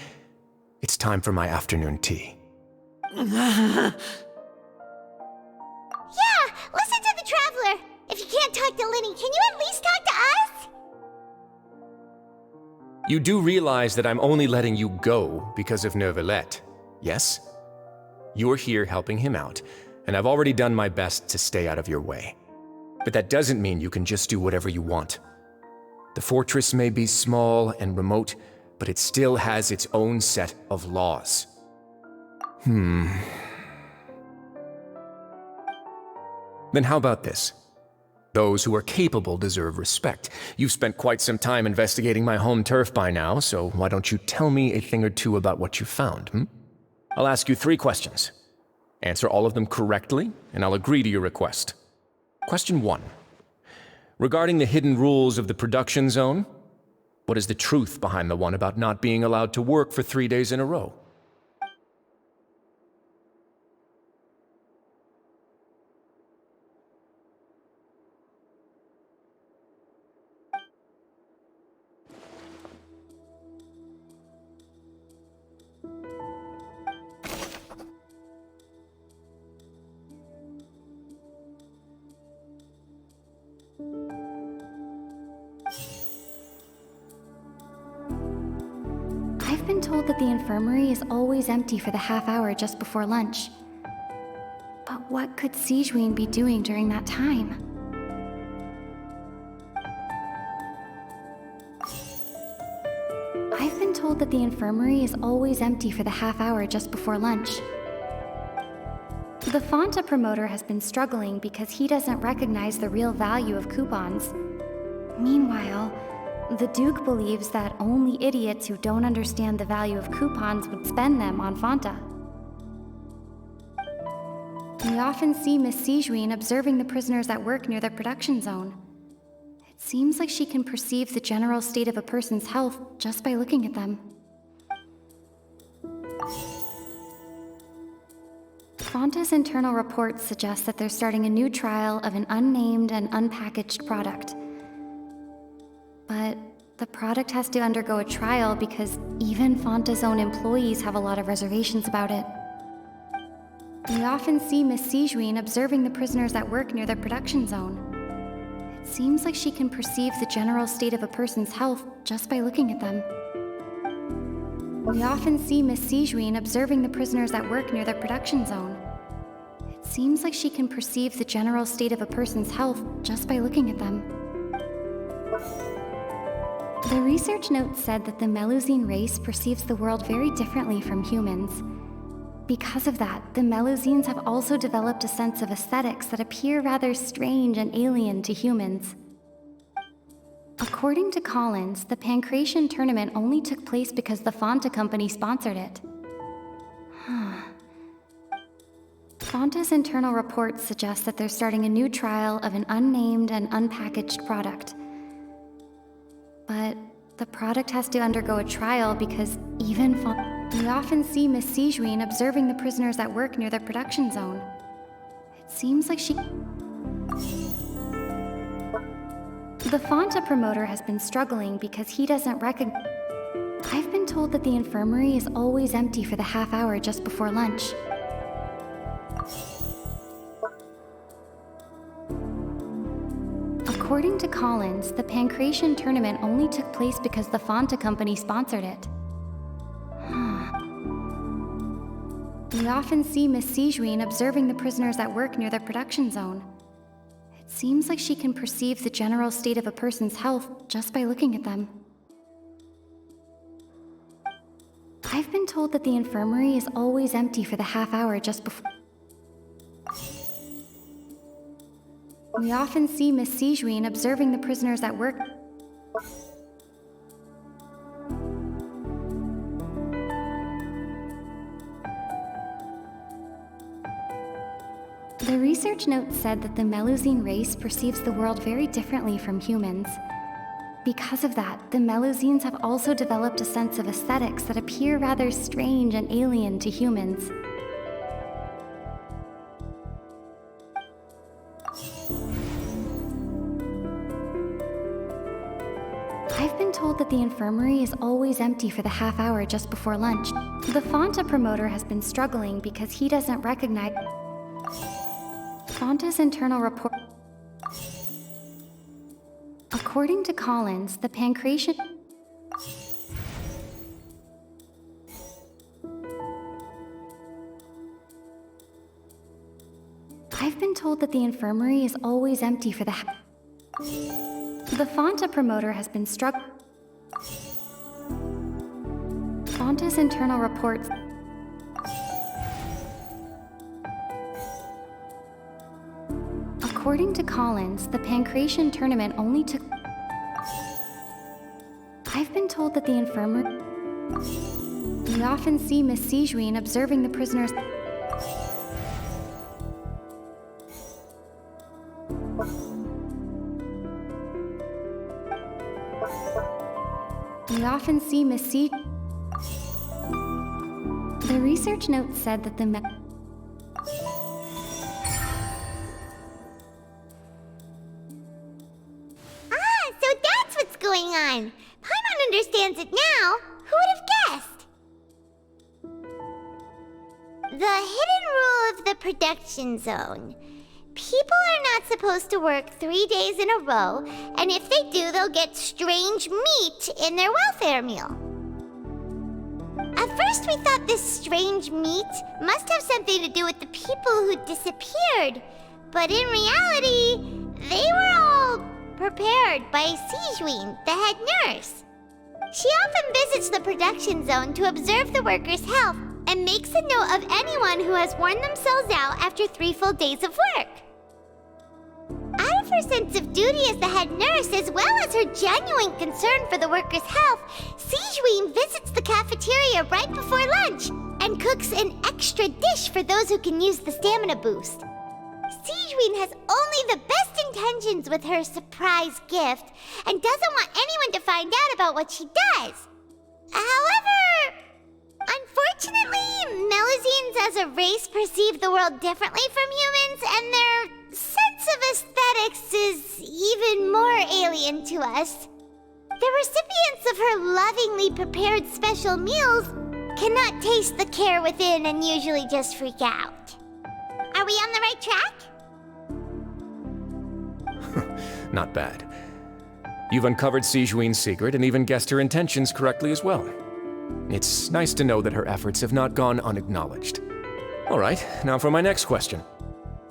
It's time for my afternoon tea. Yeah, listen to the Traveler! If you can't talk to Lyney, can you at least talk to us? You do realize that I'm only letting you go because of Neuvillette, yes? You're here helping him out, and I've already done my best to stay out of your way. But that doesn't mean you can just do whatever you want. The fortress may be small and remote, but it still has its own set of laws. Then how about this? Those who are capable deserve respect. You've spent quite some time investigating my home turf by now, so why don't you tell me a thing or two about what you found, I'll ask you 3 questions. Answer all of them correctly, and I'll agree to your request. Question 1. Regarding the hidden rules of the production zone, what is the truth behind the one about not being allowed to work for 3 days in a row? I've been told that the infirmary is always empty for the half hour just before lunch. But what could Sigewinne be doing during that time? I've been told that the infirmary is always empty for the half hour just before lunch. The Fonta promoter has been struggling because he doesn't recognize the real value of coupons. Meanwhile, the Duke believes that only idiots who don't understand the value of coupons would spend them on Fonta. We often see Miss Sigewinne observing the prisoners at work near the production zone. It seems like she can perceive the general state of a person's health just by looking at them. Fonta's internal reports suggest that they're starting a new trial of an unnamed and unpackaged product. But the product has to undergo a trial because even Fonta's own employees have a lot of reservations about it. We often see Miss Sigewinne observing the prisoners at work near the production zone. It seems like she can perceive the general state of a person's health just by looking at them. We often see Miss Sigewinne observing the prisoners at work near the production zone. It seems like she can perceive the general state of a person's health just by looking at them. The research notes said that the Melusine race perceives the world very differently from humans. Because of that, the Melusines have also developed a sense of aesthetics that appear rather strange and alien to humans. According to Collins, the Pancration tournament only took place because the Fonta company sponsored it. Fonta's internal reports suggest that they're starting a new trial of an unnamed and unpackaged product. But the product has to undergo a trial because even we often see Miss Sigewinne observing the prisoners at work near the production zone. It seems like she... The Fonta promoter has been struggling because he doesn't recognize... I've been told that the infirmary is always empty for the half hour just before lunch. According to Collins, the Pancration tournament only took place because the Fanta company sponsored it. We often see Miss Sigewinne observing the prisoners at work near the production zone. It seems like she can perceive the general state of a person's health just by looking at them. I've been told that the infirmary is always empty for the half hour just before. We often see Miss Sigewinne observing the prisoners at work. The research note said that the Melusine race perceives the world very differently from humans. Because of that, the Melusines have also developed a sense of aesthetics that appear rather strange and alien to humans. I've been told that the infirmary is always empty for the half hour just before lunch. The Fanta promoter has been struggling because he doesn't recognize Fanta's internal report. According to Collins, the Pancration... I've been told that the infirmary is always empty for the The Fanta promoter has been struggling. Fanta's internal reports... According to Collins, the Pancration tournament only took... I've been told that the infirmary... We often see Miss Sigewinne observing the prisoners... We often see Miss C. The research note said that the So that's what's going on. Paimon understands it now. Who would have guessed? The hidden rule of the production zone. People are not supposed to work 3 days in a row, and if they do, they'll get strange meat in their welfare meal. At first, we thought this strange meat must have something to do with the people who disappeared, but in reality, they were all prepared by Sigewinne, the head nurse. She often visits the production zone to observe the workers' health and makes a note of anyone who has worn themselves out after 3 full days of work. Out of her sense of duty as the head nurse, as well as her genuine concern for the workers' health, Sigewinne visits the cafeteria right before lunch and cooks an extra dish for those who can use the stamina boost. Sigewinne has only the best intentions with her surprise gift and doesn't want anyone to find out about what she does. However, unfortunately, Melusines as a race perceive the world differently from humans, and their sense of aesthetics is even more alien to us. The recipients of her lovingly prepared special meals cannot taste the care within and usually just freak out. Are we on the right track? Not bad. You've uncovered Sigewinne's secret and even guessed her intentions correctly as well. It's nice to know that her efforts have not gone unacknowledged. All right, now for my next question.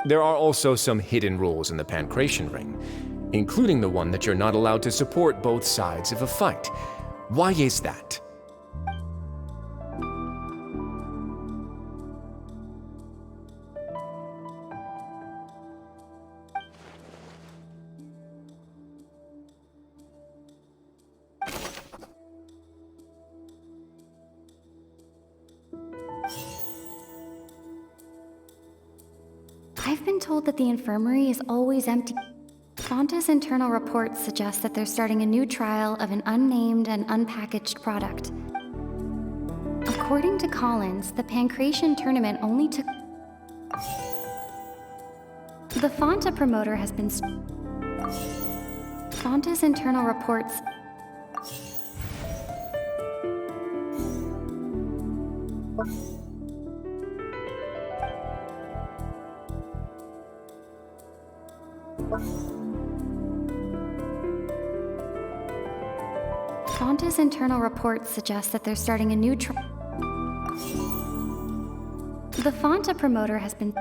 There are also some hidden rules in the Pancration ring, including the one that you're not allowed to support both sides of a fight. Why is that? I've been told that the infirmary is always empty. Fanta's internal reports suggest that they're starting a new trial of an unnamed and unpackaged product. According to Collins, the Pancration tournament only took... The Fanta promoter has been... Fanta's internal reports... Fonta's internal reports suggest that they're starting a new The Fonta promoter has been...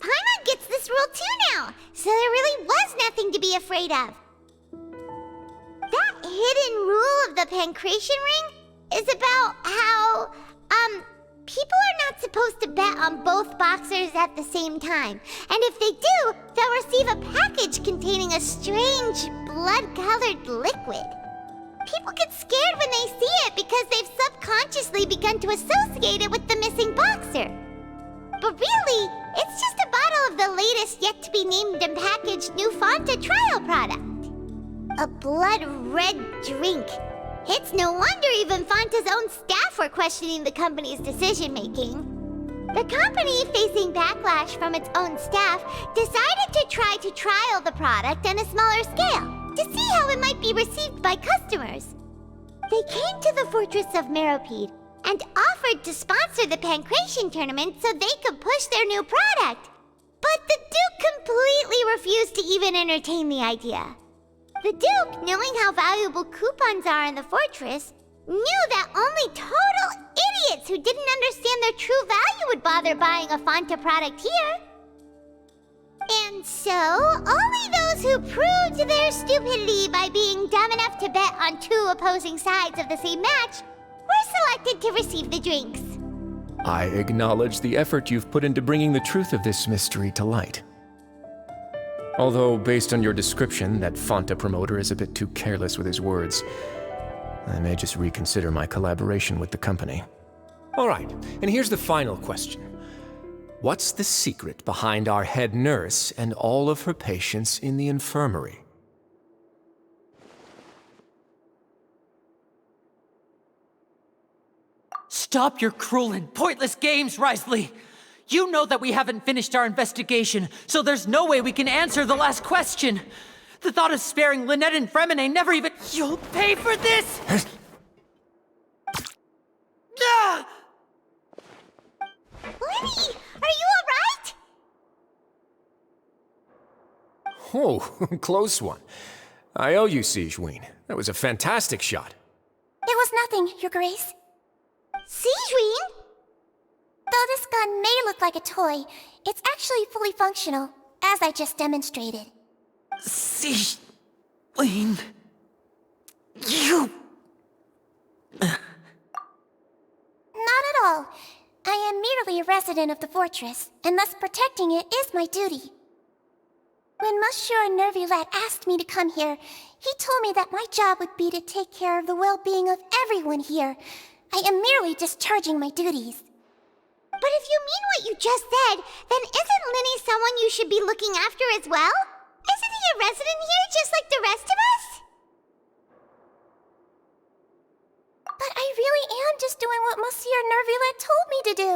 Paimon gets this rule too now, so there really was nothing to be afraid of. That hidden rule of the pancreation ring is about how, people are not supposed to bet on both boxers at the same time. And if they do, they'll receive a package containing a strange, blood-colored liquid. People get scared when they see it because they've subconsciously begun to associate it with the missing boxer. But really, it's just a bottle of the latest yet-to-be-named and packaged new Fonta trial product. A blood-red drink. It's no wonder even Fonta's own staff were questioning the company's decision-making. The company, facing backlash from its own staff, decided to try to trial the product on a smaller scale, to see how it might be received by customers. They came to the Fortress of Meropide and offered to sponsor the pancreation tournament so they could push their new product. But the Duke completely refused to even entertain the idea. The Duke, knowing how valuable coupons are in the fortress, knew that only total idiots who didn't understand their true value would bother buying a Fonta product here. And so, only those who proved their stupidity by being dumb enough to bet on two opposing sides of the same match were selected to receive the drinks. I acknowledge the effort you've put into bringing the truth of this mystery to light. Although, based on your description, that Fonta promoter is a bit too careless with his words. I may just reconsider my collaboration with the company. All right, and here's the final question. What's the secret behind our head nurse and all of her patients in the infirmary? Stop your cruel and pointless games, Wriothesley! You know that we haven't finished our investigation, so there's no way we can answer the last question. The thought of sparing Lynette and Freminet never even... You'll pay for this! Ah! Lyney, are you alright? Oh, close one. I owe you, Sigewinne. That was a fantastic shot. It was nothing, Your Grace. Sigewinne? Though this gun may look like a toy, it's actually fully functional, as I just demonstrated. Sigewinne... You... Not at all. I am merely a resident of the fortress, and thus protecting it is my duty. When Monsieur Neuvillette asked me to come here, he told me that my job would be to take care of the well-being of everyone here. I am merely discharging my duties. But if you mean what you just said, then isn't Lyney someone you should be looking after as well? Isn't he a resident here just like the rest of us? But I really am just doing what Monsieur Neuvillette told me to do.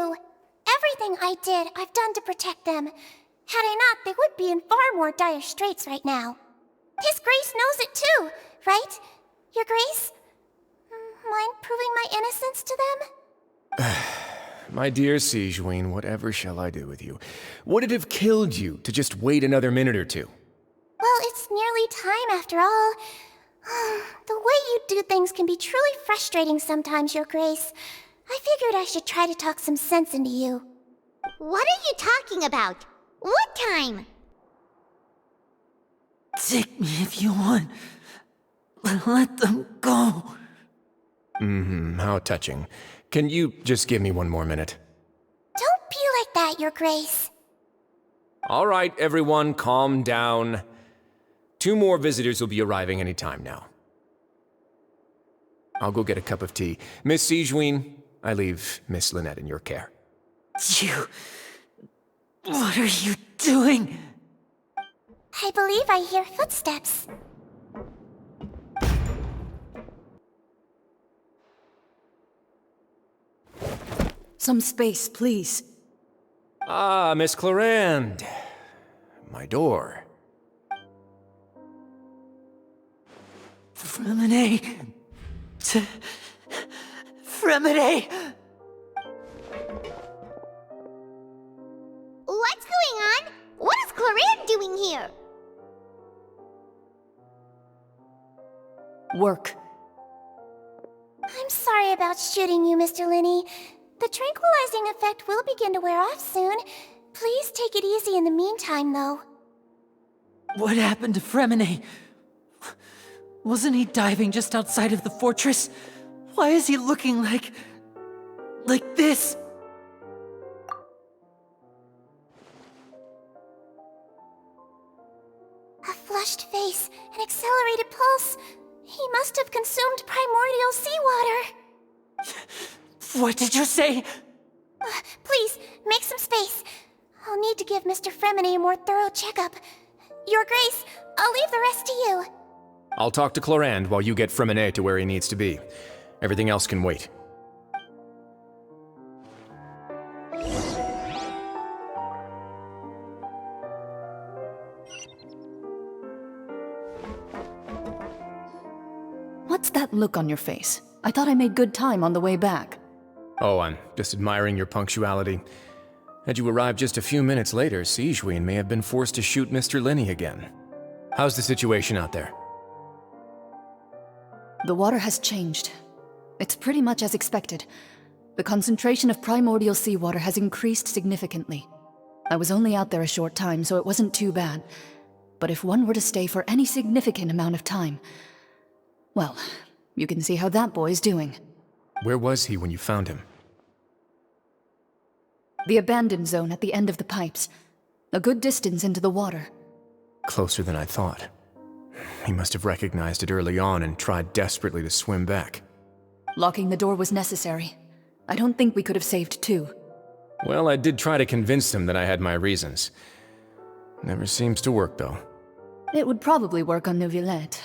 Everything I did, I've done to protect them. Had I not, they would be in far more dire straits right now. His Grace knows it too, right? Your Grace? Mind proving my innocence to them? My dear Sigewinne, whatever shall I do with you? Would it have killed you to just wait another minute or two? Well, it's nearly time after all. The way you do things can be truly frustrating sometimes, Your Grace. I figured I should try to talk some sense into you. What are you talking about? What time? Take me if you want. Let them go. How touching. Can you just give me one more minute? Don't be like that, Your Grace. All right, everyone, calm down. 2 more visitors will be arriving any time now. I'll go get a cup of tea. Miss Sigewinne, I leave Miss Lynette in your care. You... What are you doing? I believe I hear footsteps. Some space, please. Ah, Miss Clarande. My door. Freminet. Freminet. What's going on? What is Clarande Work. I'm sorry about shooting you, Mr. Lyney. The tranquilizing effect will begin to wear off soon. Please take it easy in the meantime, though. What happened to Freminet? Wasn't he diving just outside of the fortress? Why is he looking like this? A flushed face, an accelerated pulse. He must have consumed primordial seawater. What did you say? Please, make some space. I'll need to give Mr. Freminet a more thorough checkup. Your Grace, I'll leave the rest to you. I'll talk to Clorand while you get Freminet to where he needs to be. Everything else can wait. What's that look on your face? I thought I made good time on the way back. Oh, I'm just admiring your punctuality. Had you arrived just a few minutes later, Sigewinne may have been forced to shoot Mr. Lyney again. How's the situation out there? The water has changed. It's pretty much as expected. The concentration of primordial seawater has increased significantly. I was only out there a short time, so it wasn't too bad. But if one were to stay for any significant amount of time, well, you can see how that boy's doing. Where was he when you found him? The abandoned zone at the end of the pipes. A good distance into the water. Closer than I thought. He must have recognized it early on and tried desperately to swim back. Locking the door was necessary. I don't think we could have saved two. Well, I did try to convince him that I had my reasons. Never seems to work, though. It would probably work on Neuvillette.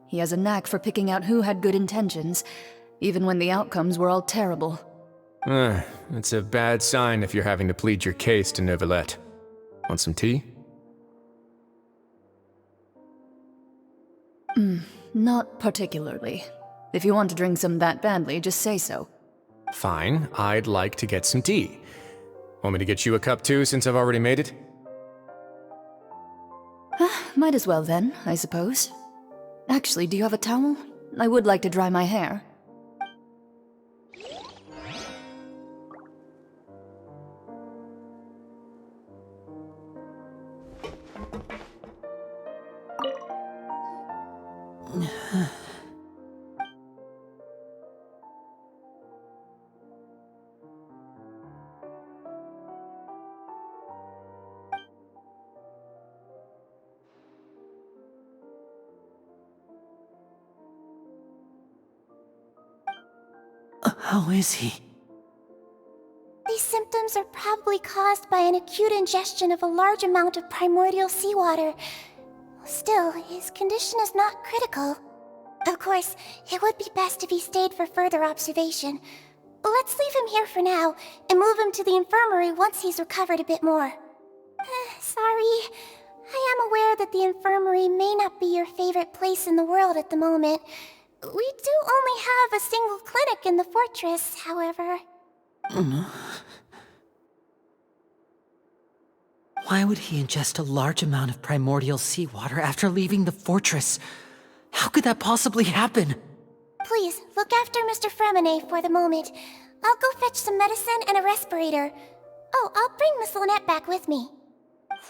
He has a knack for picking out who had good intentions, even when the outcomes were all terrible. It's a bad sign if you're having to plead your case to Neuvillette. Want some tea? Not particularly. If you want to drink some that badly, just say so. Fine, I'd like to get some tea. Want me to get you a cup too, since I've already made it? Might as well then, I suppose. Actually, do you have a towel? I would like to dry my hair. How is he? These symptoms are probably caused by an acute ingestion of a large amount of primordial seawater. Still, his condition is not critical. Of course, it would be best if he stayed for further observation. Let's leave him here for now, and move him to the infirmary once he's recovered a bit more. Sorry. I am aware that the infirmary may not be your favorite place in the world at the moment. We do only have a single clinic in the fortress, however. Why would he ingest a large amount of primordial seawater after leaving the fortress? How could that possibly happen? Please, look after Mr. Freminet for the moment. I'll go fetch some medicine and a respirator. Oh, I'll bring Miss Lynette back with me.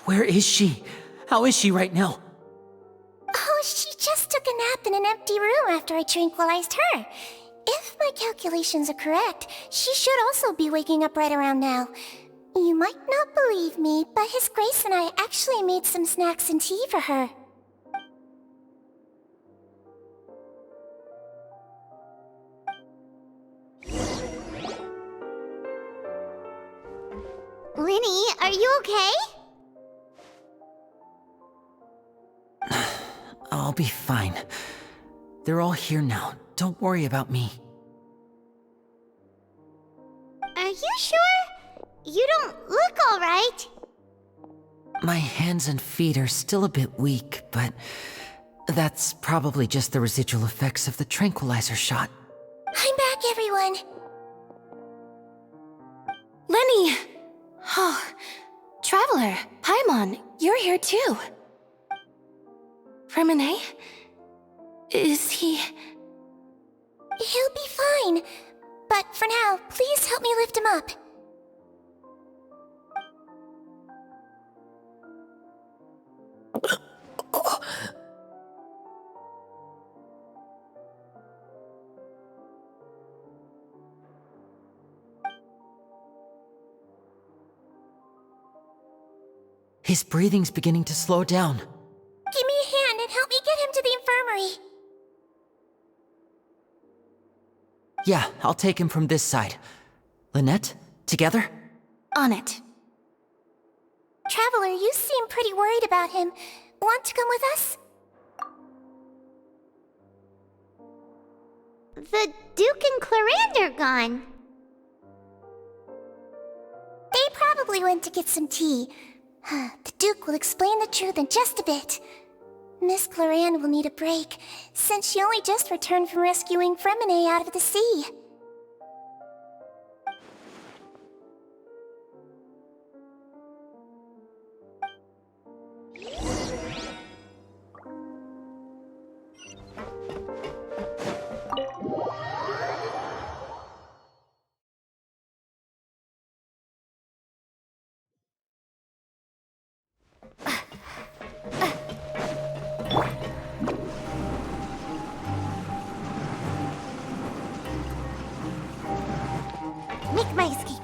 Where is she? How is she right now? Oh, she just took a nap in an empty room after I tranquilized her. If my calculations are correct, she should also be waking up right around now. You might not believe me, but His Grace and I actually made some snacks and tea for her. Lyney, are you okay? I'll be fine. They're all here now. Don't worry about me. Are you sure? You don't look all right. My hands and feet are still a bit weak, but that's probably just the residual effects of the tranquilizer shot. I'm back, everyone. Lyney! Oh, Traveler, Paimon, you're here too. Freminet? Is he... He'll be fine. But for now, please help me lift him up. His breathing's beginning to slow down. Give me a hand and help me get him to the infirmary. Yeah, I'll take him from this side. Lynette, together? On it. Traveler, you seem pretty worried about him. Want to come with us? The Duke and Clarande are gone. They probably went to get some tea. The Duke will explain the truth in just a bit. Miss Clarande will need a break, since she only just returned from rescuing Freminet out of the sea. Make my escape.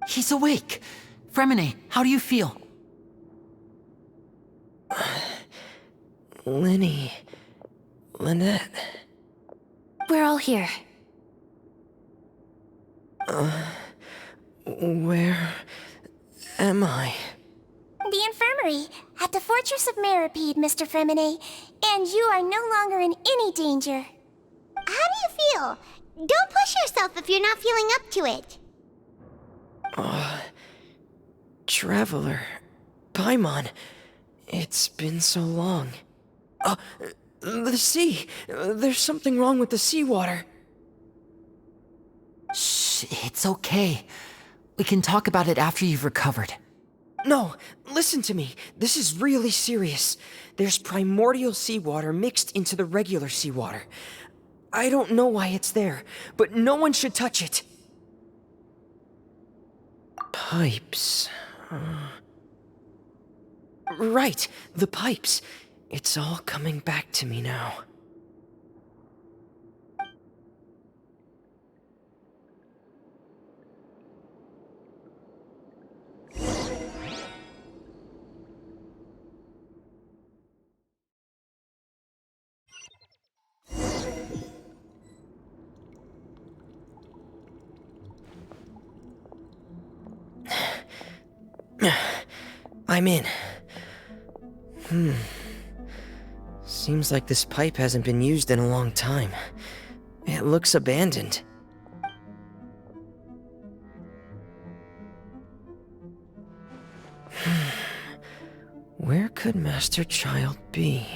He's awake. Freminet, how do you feel? Lyney. Lynette. We're all here. Where am I? The infirmary, at the Fortress of Meropide, Mr. Freminet, and you are no longer in any danger. How do you feel? Don't push yourself if you're not feeling up to it. Traveler. Paimon. It's been so long. The sea. There's something wrong with the seawater. Shh, it's okay. We can talk about it after you've recovered. No, listen to me. This is really serious. There's primordial seawater mixed into the regular seawater. I don't know why it's there, but no one should touch it. Pipes. Right, the pipes. It's all coming back to me now. I'm in. Seems like this pipe hasn't been used in a long time. It looks abandoned. Where could Master Childe be?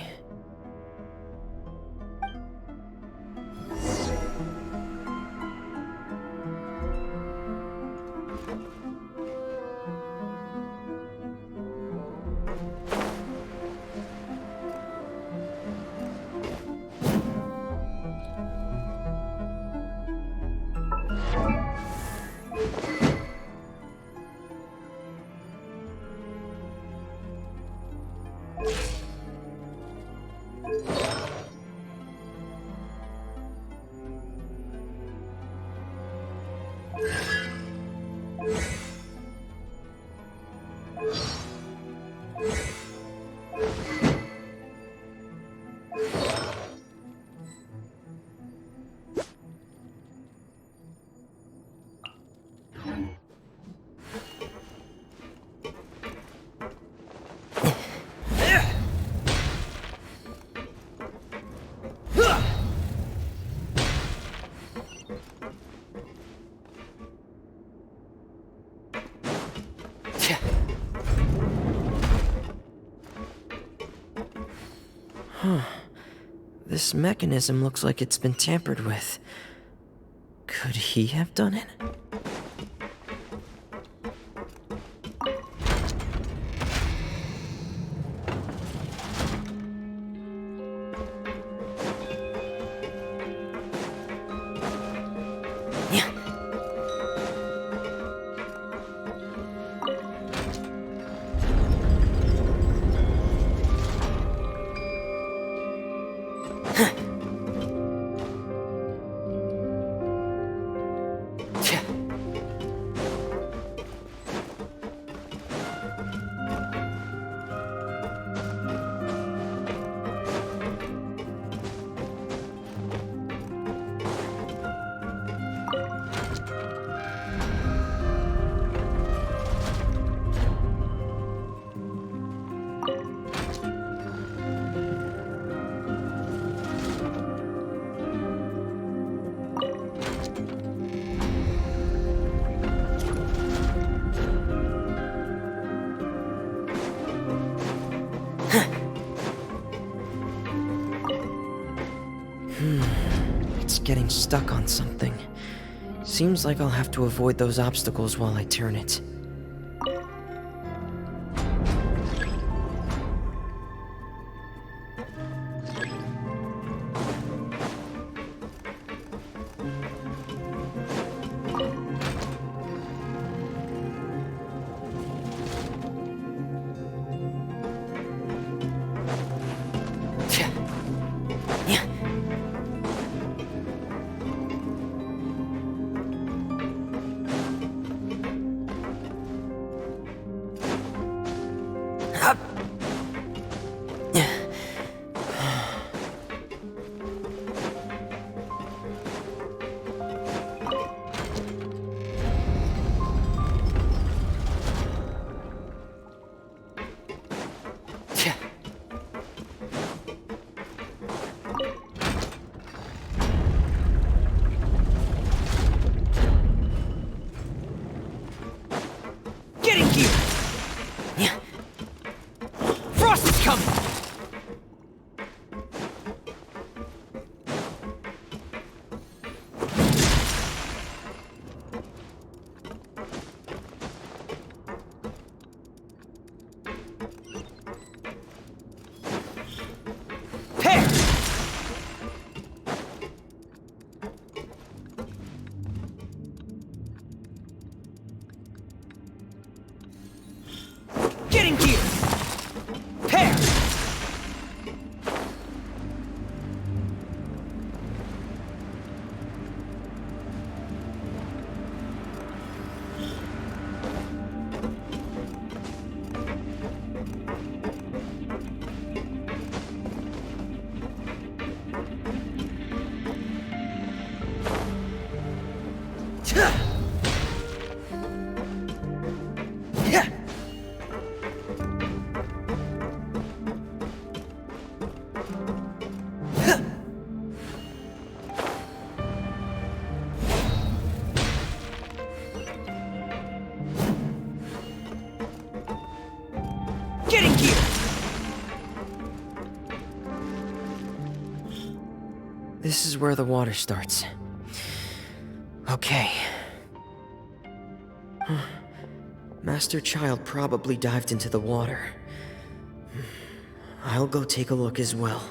This mechanism looks like it's been tampered with. Could he have done it? It's getting stuck on something. Seems like I'll have to avoid those obstacles while I turn it. This is where the water starts. Okay. Master Childe probably dived into the water. I'll go take a look as well.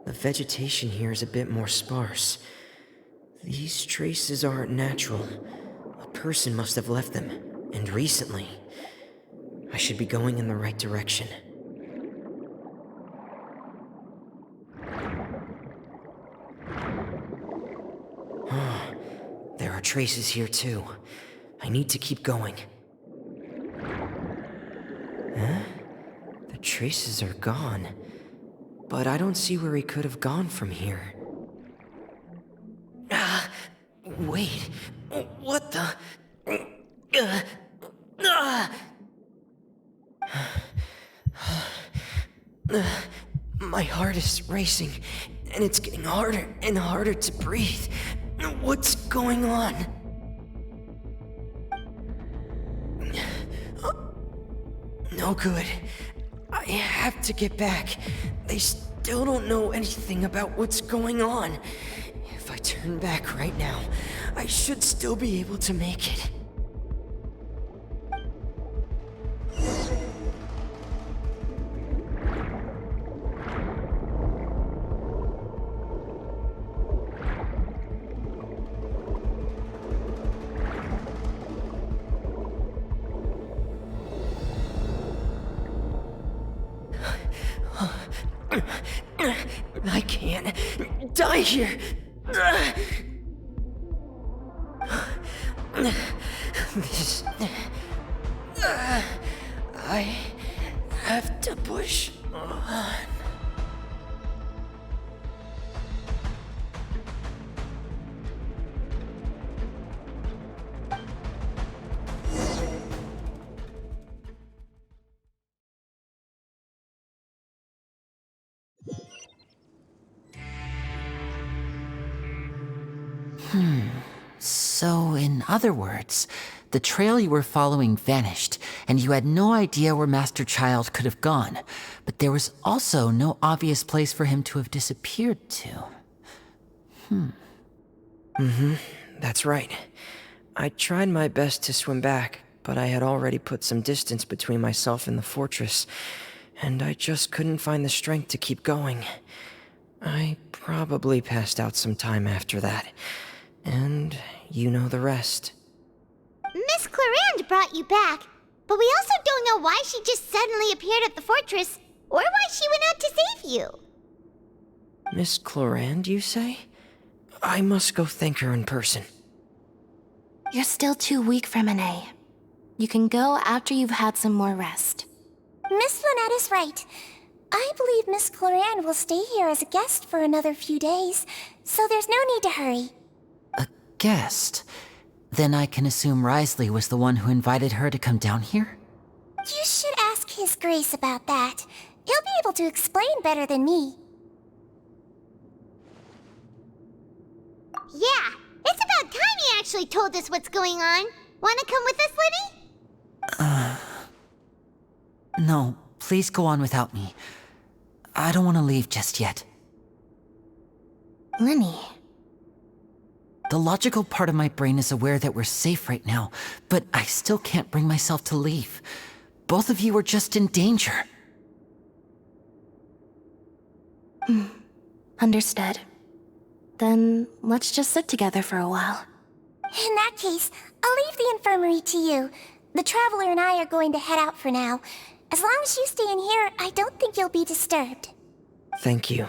The vegetation here is a bit more sparse. These traces aren't natural. A person must have left them, and recently. I should be going in the right direction. There are traces here too. I need to keep going. Huh? The traces are gone. But I don't see where he could have gone from here. Wait. What the? My heart is racing, and it's getting harder and harder to breathe. What's going on? No good. I have to get back. They still don't know anything about what's going on. If I turn back right now, I should still be able to make it. I can't die here. This... I have to push on. So, in other words, the trail you were following vanished, and you had no idea where Master Childe could have gone, but there was also no obvious place for him to have disappeared to. That's right. I tried my best to swim back, but I had already put some distance between myself and the fortress, and I just couldn't find the strength to keep going. I probably passed out some time after that. And you know the rest. Miss Clarande brought you back, but we also don't know why she just suddenly appeared at the fortress, or why she went out to save you. Miss Clarande, you say? I must go thank her in person. You're still too weak, Freminet. You can go after you've had some more rest. Miss Lynette is right. I believe Miss Clarande will stay here as a guest for another few days, so there's no need to hurry. A guest? Then I can assume Wriothesley was the one who invited her to come down here? You should ask His Grace about that. He'll be able to explain better than me. Yeah, it's about time he actually told us what's going on. Wanna come with us, Lyney? No, please go on without me. I don't want to leave just yet. Lyney. The logical part of my brain is aware that we're safe right now, but I still can't bring myself to leave. Both of you are just in danger. Understood. Then let's just sit together for a while. In that case, I'll leave the infirmary to you. The Traveler and I are going to head out for now. As long as you stay in here, I don't think you'll be disturbed. Thank you.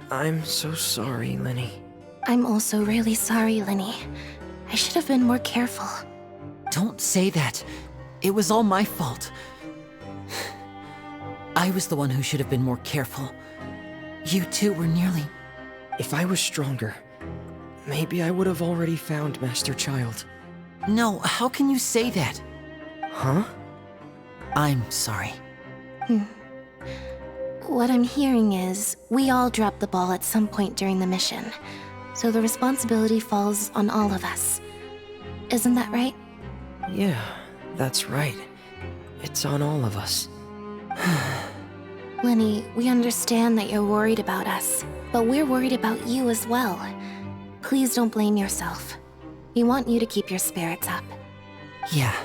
I'm so sorry, Lyney. I'm also really sorry, Lyney. I should have been more careful. Don't say that. It was all my fault. I was the one who should have been more careful. You two were nearly... If I was stronger, maybe I would have already found Master Childe. No, how can you say that? Huh? I'm sorry. What I'm hearing is, we all dropped the ball at some point during the mission, so the responsibility falls on all of us. Isn't that right? Yeah, that's right. It's on all of us. Lyney, we understand that you're worried about us, but we're worried about you as well. Please don't blame yourself. We want you to keep your spirits up. Yeah.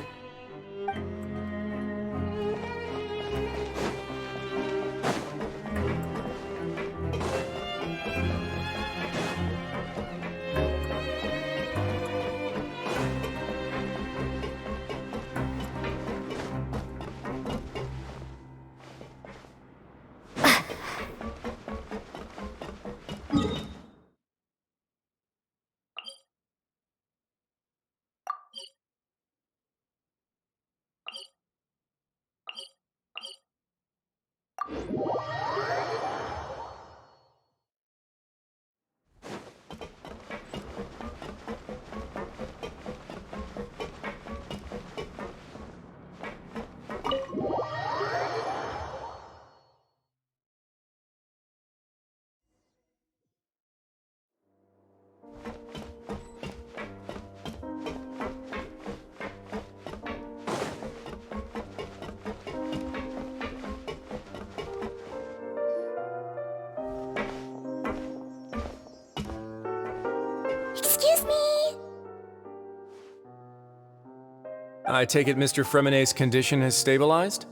I take it Mr. Freminet's condition has stabilized?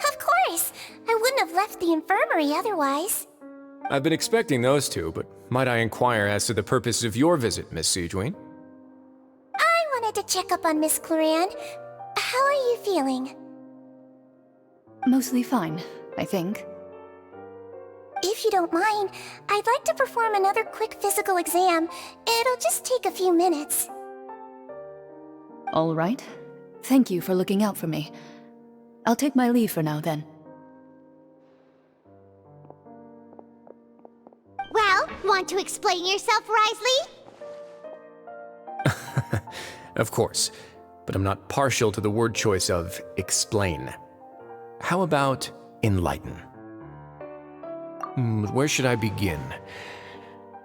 Of course! I wouldn't have left the infirmary otherwise. I've been expecting those two, but might I inquire as to the purpose of your visit, Miss Sidgeween? I wanted to check up on Miss Cloran. How are you feeling? Mostly fine, I think. If you don't mind, I'd like to perform another quick physical exam. It'll just take a few minutes. All right. Thank you for looking out for me. I'll take my leave for now, then. Well, want to explain yourself, Wriothesley? Of course, but I'm not partial to the word choice of explain. How about enlighten? Where should I begin?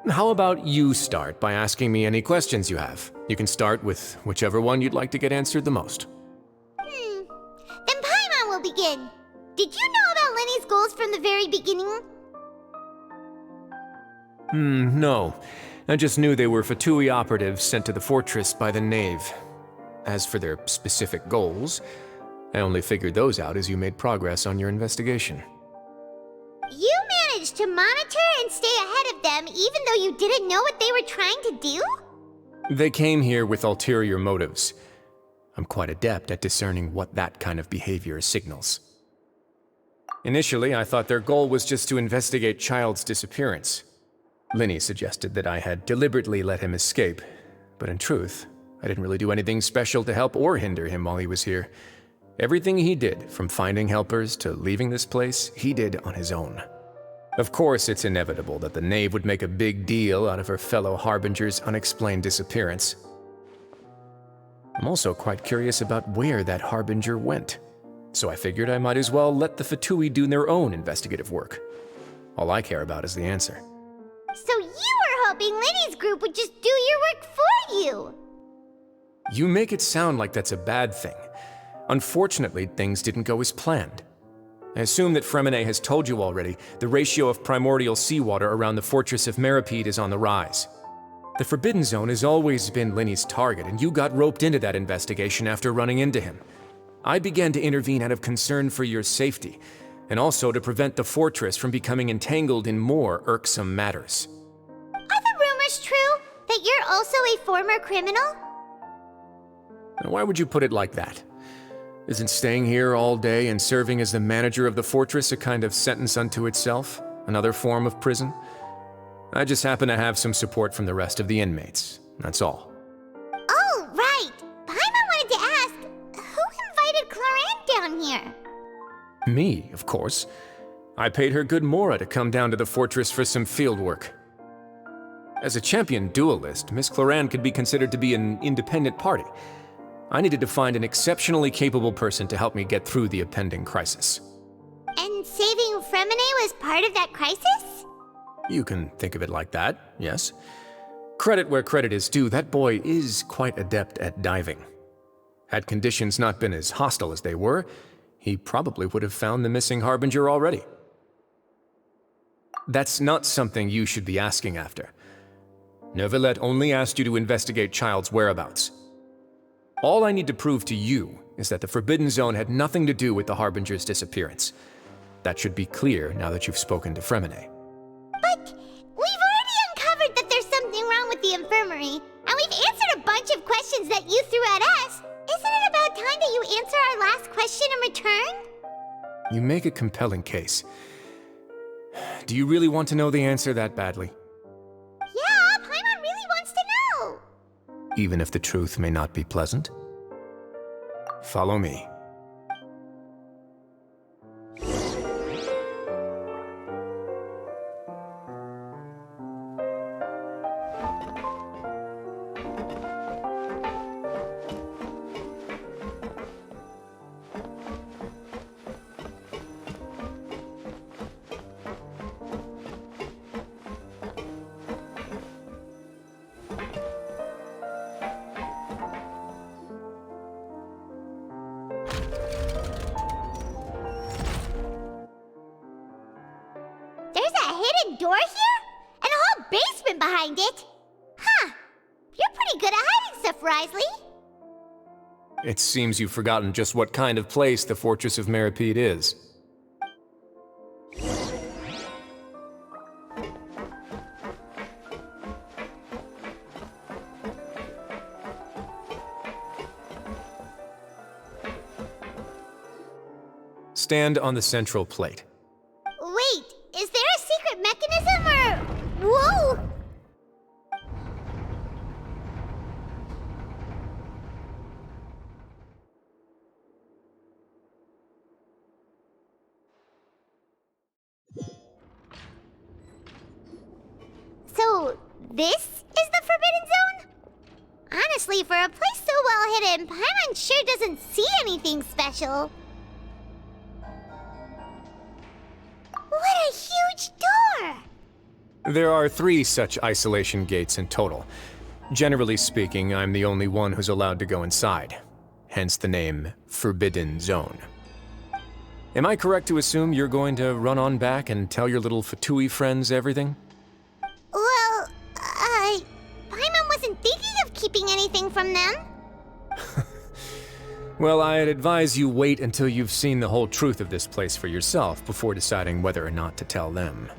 How about you start by asking me any questions you have? You can start with whichever one you'd like to get answered the most. Then Paimon will begin. Did you know about Lyney's goals from the very beginning? No. I just knew they were Fatui operatives sent to the fortress by the Knave. As for their specific goals, I only figured those out as you made progress on your investigation. You managed to monitor and stay ahead of them even though you didn't know what they were trying to do? They came here with ulterior motives. I'm quite adept at discerning what that kind of behavior signals. Initially, I thought their goal was just to investigate Childe's disappearance. Lyney suggested that I had deliberately let him escape, but in truth, I didn't really do anything special to help or hinder him while he was here. Everything he did, from finding helpers to leaving this place, he did on his own. Of course, it's inevitable that the Knave would make a big deal out of her fellow Harbinger's unexplained disappearance. I'm also quite curious about where that Harbinger went, so I figured I might as well let the Fatui do their own investigative work. All I care about is the answer. So you were hoping Lyney's group would just do your work for you! You make it sound like that's a bad thing. Unfortunately, things didn't go as planned. I assume that Freminet has told you already, the ratio of primordial seawater around the Fortress of Meropide is on the rise. The Forbidden Zone has always been Lyney's target, and you got roped into that investigation after running into him. I began to intervene out of concern for your safety, and also to prevent the fortress from becoming entangled in more irksome matters. Are the rumors true? That you're also a former criminal? Why would you put it like that? Isn't staying here all day and serving as the manager of the fortress a kind of sentence unto itself? Another form of prison? I just happen to have some support from the rest of the inmates, that's all. Oh, right! Paimon wanted to ask, who invited Cloran down here? Me, of course. I paid her good mora to come down to the fortress for some field work. As a champion duelist, Miss Cloran could be considered to be an independent party. I needed to find an exceptionally capable person to help me get through the impending crisis. And saving Freminet was part of that crisis? You can think of it like that, yes. Credit where credit is due, that boy is quite adept at diving. Had conditions not been as hostile as they were, he probably would have found the missing Harbinger already. That's not something you should be asking after. Neuvillette only asked you to investigate Childe's whereabouts. All I need to prove to you is that the Forbidden Zone had nothing to do with the Harbinger's disappearance. That should be clear now that you've spoken to Freminet. But we've already uncovered that there's something wrong with the infirmary, and we've answered a bunch of questions that you threw at us. Isn't it about time that you answer our last question in return? You make a compelling case. Do you really want to know the answer that badly? Yeah, Paimon really wants to know! Even if the truth may not be pleasant? Follow me. Door here? And a whole basement behind it? Huh. You're pretty good at hiding stuff, Wriothesley. It seems you've forgotten just what kind of place the Fortress of Meropide is. Stand on the central plate. Wait, is there a secret mechanism or... Whoa! So, this is the Forbidden Zone? Honestly, for a place so well hidden, Paimon sure doesn't see anything special. What a huge door! There are 3 such isolation gates in total. Generally speaking, I'm the only one who's allowed to go inside. Hence the name Forbidden Zone. Am I correct to assume you're going to run on back and tell your little Fatui friends everything? Well, Paimon wasn't thinking of keeping anything from them. Well, I'd advise you wait until you've seen the whole truth of this place for yourself before deciding whether or not to tell them.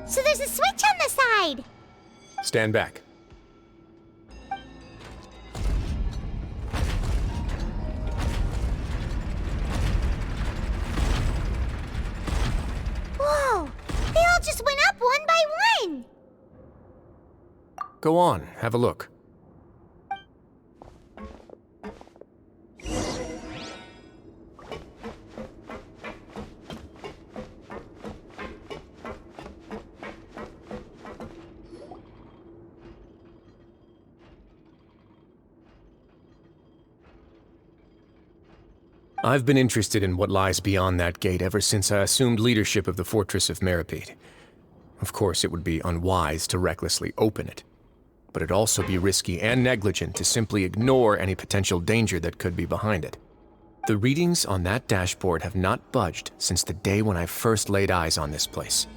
So there's a switch on the side. Stand back. Whoa! They all just went up one by one! Go on, have a look. I've been interested in what lies beyond that gate ever since I assumed leadership of the Fortress of Meropide. Of course, it would be unwise to recklessly open it, but it'd also be risky and negligent to simply ignore any potential danger that could be behind it. The readings on that dashboard have not budged since the day when I first laid eyes on this place.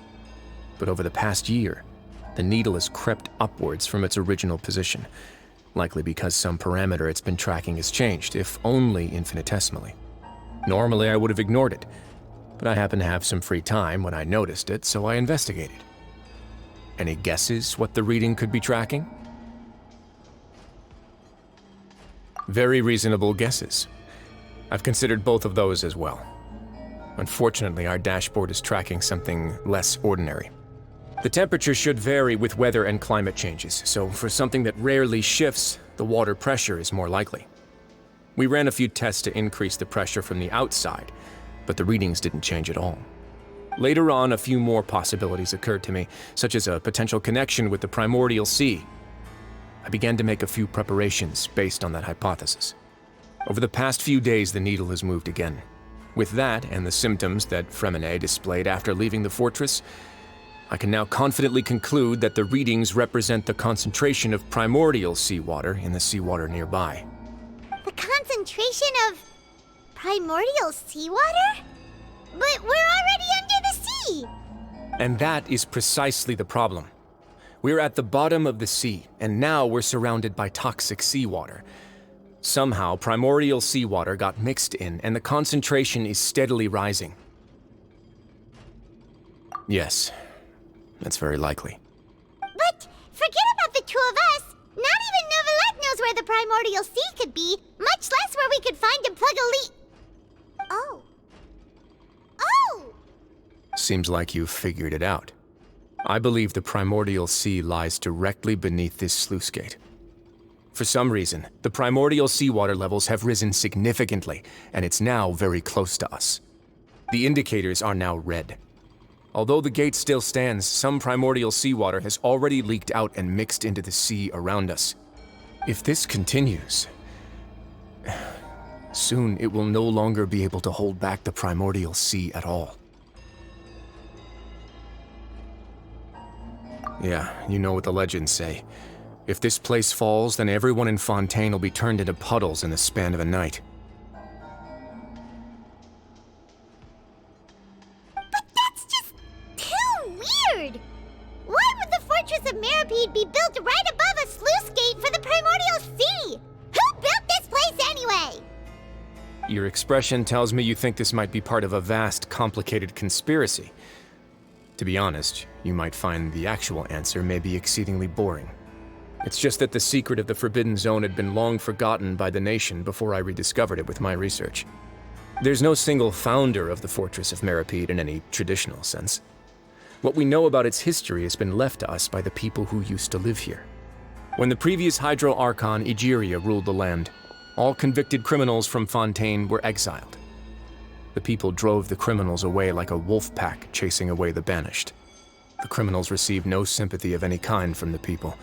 But over the past year, the needle has crept upwards from its original position, likely because some parameter it's been tracking has changed, if only infinitesimally. Normally, I would have ignored it, but I happened to have some free time when I noticed it, so I investigated. Any guesses what the reading could be tracking? Very reasonable guesses. I've considered both of those as well. Unfortunately, our dashboard is tracking something less ordinary. The temperature should vary with weather and climate changes, so for something that rarely shifts, the water pressure is more likely. We ran a few tests to increase the pressure from the outside, but the readings didn't change at all. Later on, a few more possibilities occurred to me, such as a potential connection with the primordial sea. I began to make a few preparations based on that hypothesis. Over the past few days, the needle has moved again. With that, and the symptoms that Freminet displayed after leaving the fortress, I can now confidently conclude that the readings represent the concentration of primordial seawater in the seawater nearby. The concentration of primordial seawater? But we're already under the sea! And that is precisely the problem. We're at the bottom of the sea, and now we're surrounded by toxic seawater. Somehow, primordial seawater got mixed in, and the concentration is steadily rising. Yes, that's very likely. But forget about the two of us! Not even Neuvillette knows where the primordial sea could be, much less where we could find and plug a leak. Oh. Oh! Seems like you've figured it out. I believe the primordial sea lies directly beneath this sluice gate. For some reason, the primordial seawater levels have risen significantly, and it's now very close to us. The indicators are now red. Although the gate still stands, some primordial seawater has already leaked out and mixed into the sea around us. If this continues, Soon it will no longer be able to hold back the primordial sea at all. Yeah, you know what the legends say. If this place falls, then everyone in Fontaine will be turned into puddles in the span of a night. But that's just too weird! Why would the Fortress of Meropide be built right above a sluice gate for the Primordial Sea? Who built this place anyway? Your expression tells me you think this might be part of a vast, complicated conspiracy. To be honest, you might find the actual answer may be exceedingly boring. It's just that the secret of the Forbidden Zone had been long forgotten by the nation before I rediscovered it with my research. There's no single founder of the Fortress of Meropide in any traditional sense. What we know about its history has been left to us by the people who used to live here. When the previous Hydro Archon Egeria ruled the land, all convicted criminals from Fontaine were exiled. The people drove the criminals away like a wolf pack chasing away the banished. The criminals received no sympathy of any kind from the people.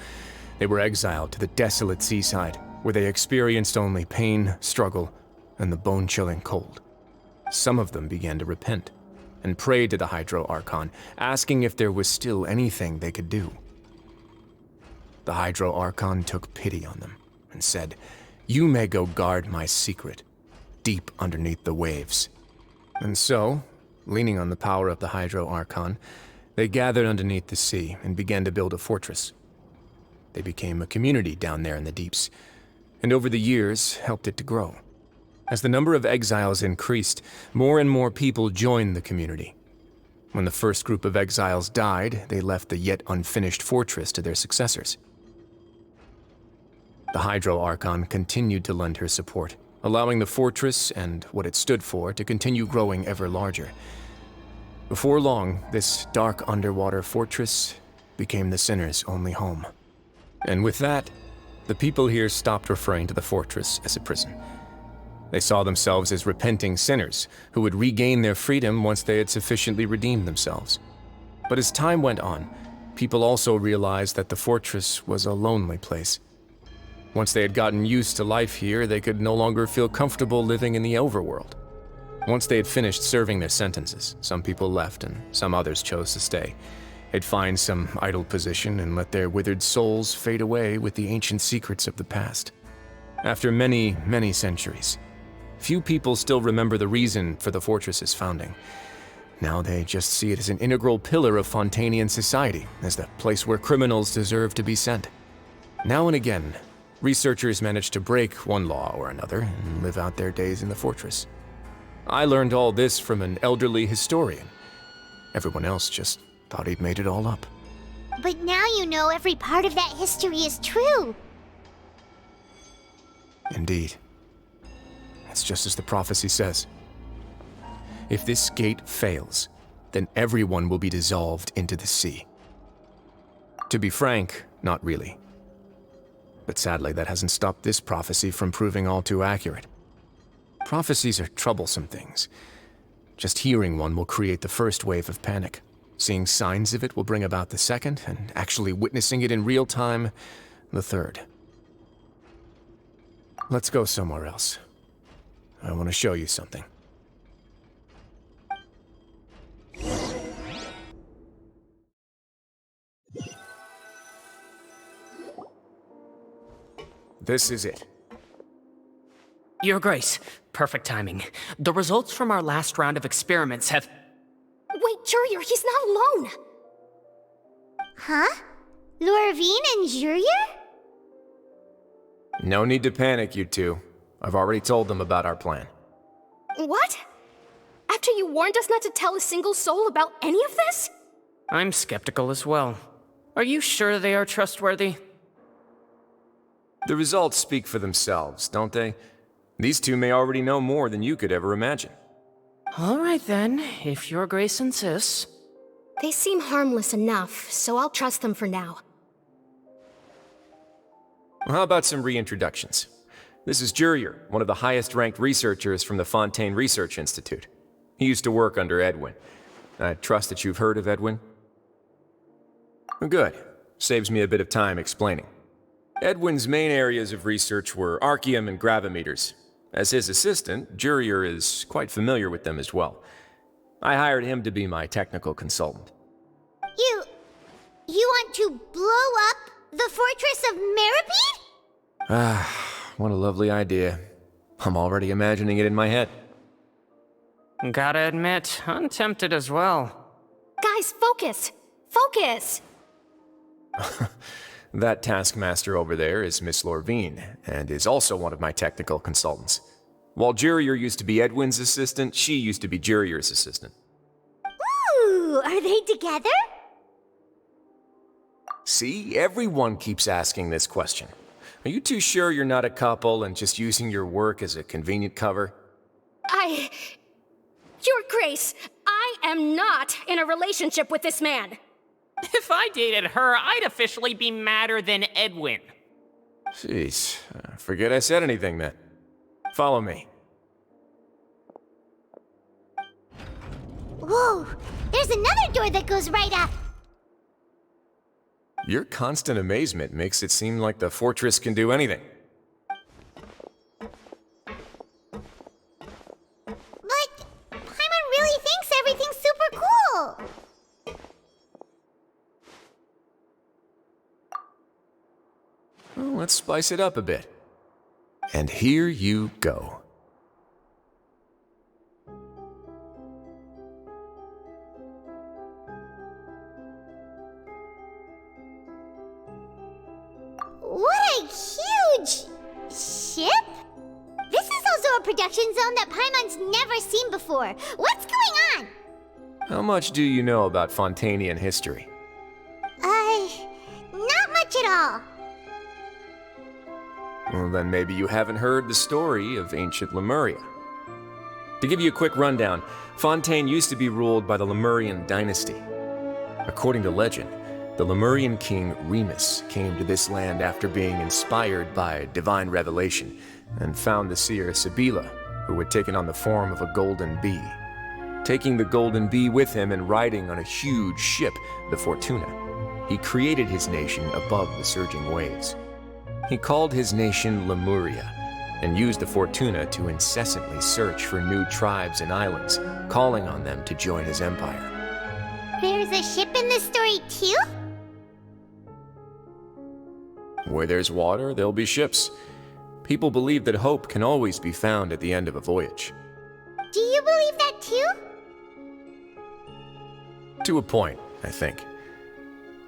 They were exiled to the desolate seaside, where they experienced only pain, struggle, and the bone-chilling cold. Some of them began to repent, and prayed to the Hydro Archon, asking if there was still anything they could do. The Hydro Archon took pity on them, and said, "You may go guard my secret, deep underneath the waves." And so, leaning on the power of the Hydro Archon, they gathered underneath the sea and began to build a fortress. They became a community down there in the deeps, and over the years helped it to grow. As the number of exiles increased, more and more people joined the community. When the first group of exiles died, they left the yet unfinished fortress to their successors. The Hydro Archon continued to lend her support, allowing the fortress and what it stood for to continue growing ever larger. Before long, this dark underwater fortress became the sinner's only home. And with that, the people here stopped referring to the fortress as a prison. They saw themselves as repenting sinners who would regain their freedom once they had sufficiently redeemed themselves. But as time went on, people also realized that the fortress was a lonely place. Once they had gotten used to life here, they could no longer feel comfortable living in the overworld. Once they had finished serving their sentences, some people left and some others chose to stay. They'd find some idle position and let their withered souls fade away with the ancient secrets of the past. After many, many centuries, few people still remember the reason for the fortress's founding. Now they just see it as an integral pillar of Fontainian society, as the place where criminals deserve to be sent. Now and again, researchers manage to break one law or another and live out their days in the fortress. I learned all this from an elderly historian. Everyone else just thought he'd made it all up. But now you know every part of that history is true. Indeed. It's just as the prophecy says. If this gate fails, then everyone will be dissolved into the sea. To be frank, not really. But sadly, that hasn't stopped this prophecy from proving all too accurate. Prophecies are troublesome things. Just hearing one will create the first wave of panic. Seeing signs of it will bring about the second, and actually witnessing it in real time, the third. Let's go somewhere else. I want to show you something. This is it. Your Grace, perfect timing. The results from our last round of experiments have... Wait, Jurier, he's not alone! Huh? Laverune and Jurier? No need to panic, you two. I've already told them about our plan. What? After you warned us not to tell a single soul about any of this? I'm skeptical as well. Are you sure they are trustworthy? The results speak for themselves, don't they? These two may already know more than you could ever imagine. All right then, if Your Grace insists. They seem harmless enough, so I'll trust them for now. Well, how about some reintroductions? This is Jurier, one of the highest-ranked researchers from the Fontaine Research Institute. He used to work under Edwin. I trust that you've heard of Edwin? Good. Saves me a bit of time explaining. Edwin's main areas of research were archaeum and gravimeters. As his assistant, Jurier is quite familiar with them as well. I hired him to be my technical consultant. You want to blow up the Fortress of Meropide? Ah, what a lovely idea. I'm already imagining it in my head. Gotta admit, I'm tempted as well. Guys, focus! Focus! That taskmaster over there is Miss Lorvine, and is also one of my technical consultants. While Jurier used to be Edwin's assistant, she used to be Jurier's assistant. Ooh, are they together? See, everyone keeps asking this question. Are you too sure you're not a couple and just using your work as a convenient cover? Your Grace, I am not in a relationship with this man. If I dated her, I'd officially be madder than Edwin. Jeez, forget I said anything then. Follow me. Whoa, there's another door that goes right up. Your constant amazement makes it seem like the fortress can do anything. But Paimon really thinks everything's super cool. Well, let's spice it up a bit. And here you go. What a huge ship! This is also a production zone that Paimon's never seen before. What's going on? How much do you know about Fontanian history? Not much at all. Well, then maybe you haven't heard the story of ancient Lemuria. To give you a quick rundown, Fontaine used to be ruled by the Lemurian dynasty. According to legend, the Lemurian king Remus came to this land after being inspired by divine revelation and found the seer Sibila, who had taken on the form of a golden bee. Taking the golden bee with him and riding on a huge ship, the Fortuna, he created his nation above the surging waves. He called his nation Lemuria and used the Fortuna to incessantly search for new tribes and islands, calling on them to join his empire. There's a ship in this story too? Where there's water, there'll be ships. People believe that hope can always be found at the end of a voyage. Do you believe that too? To a point, I think.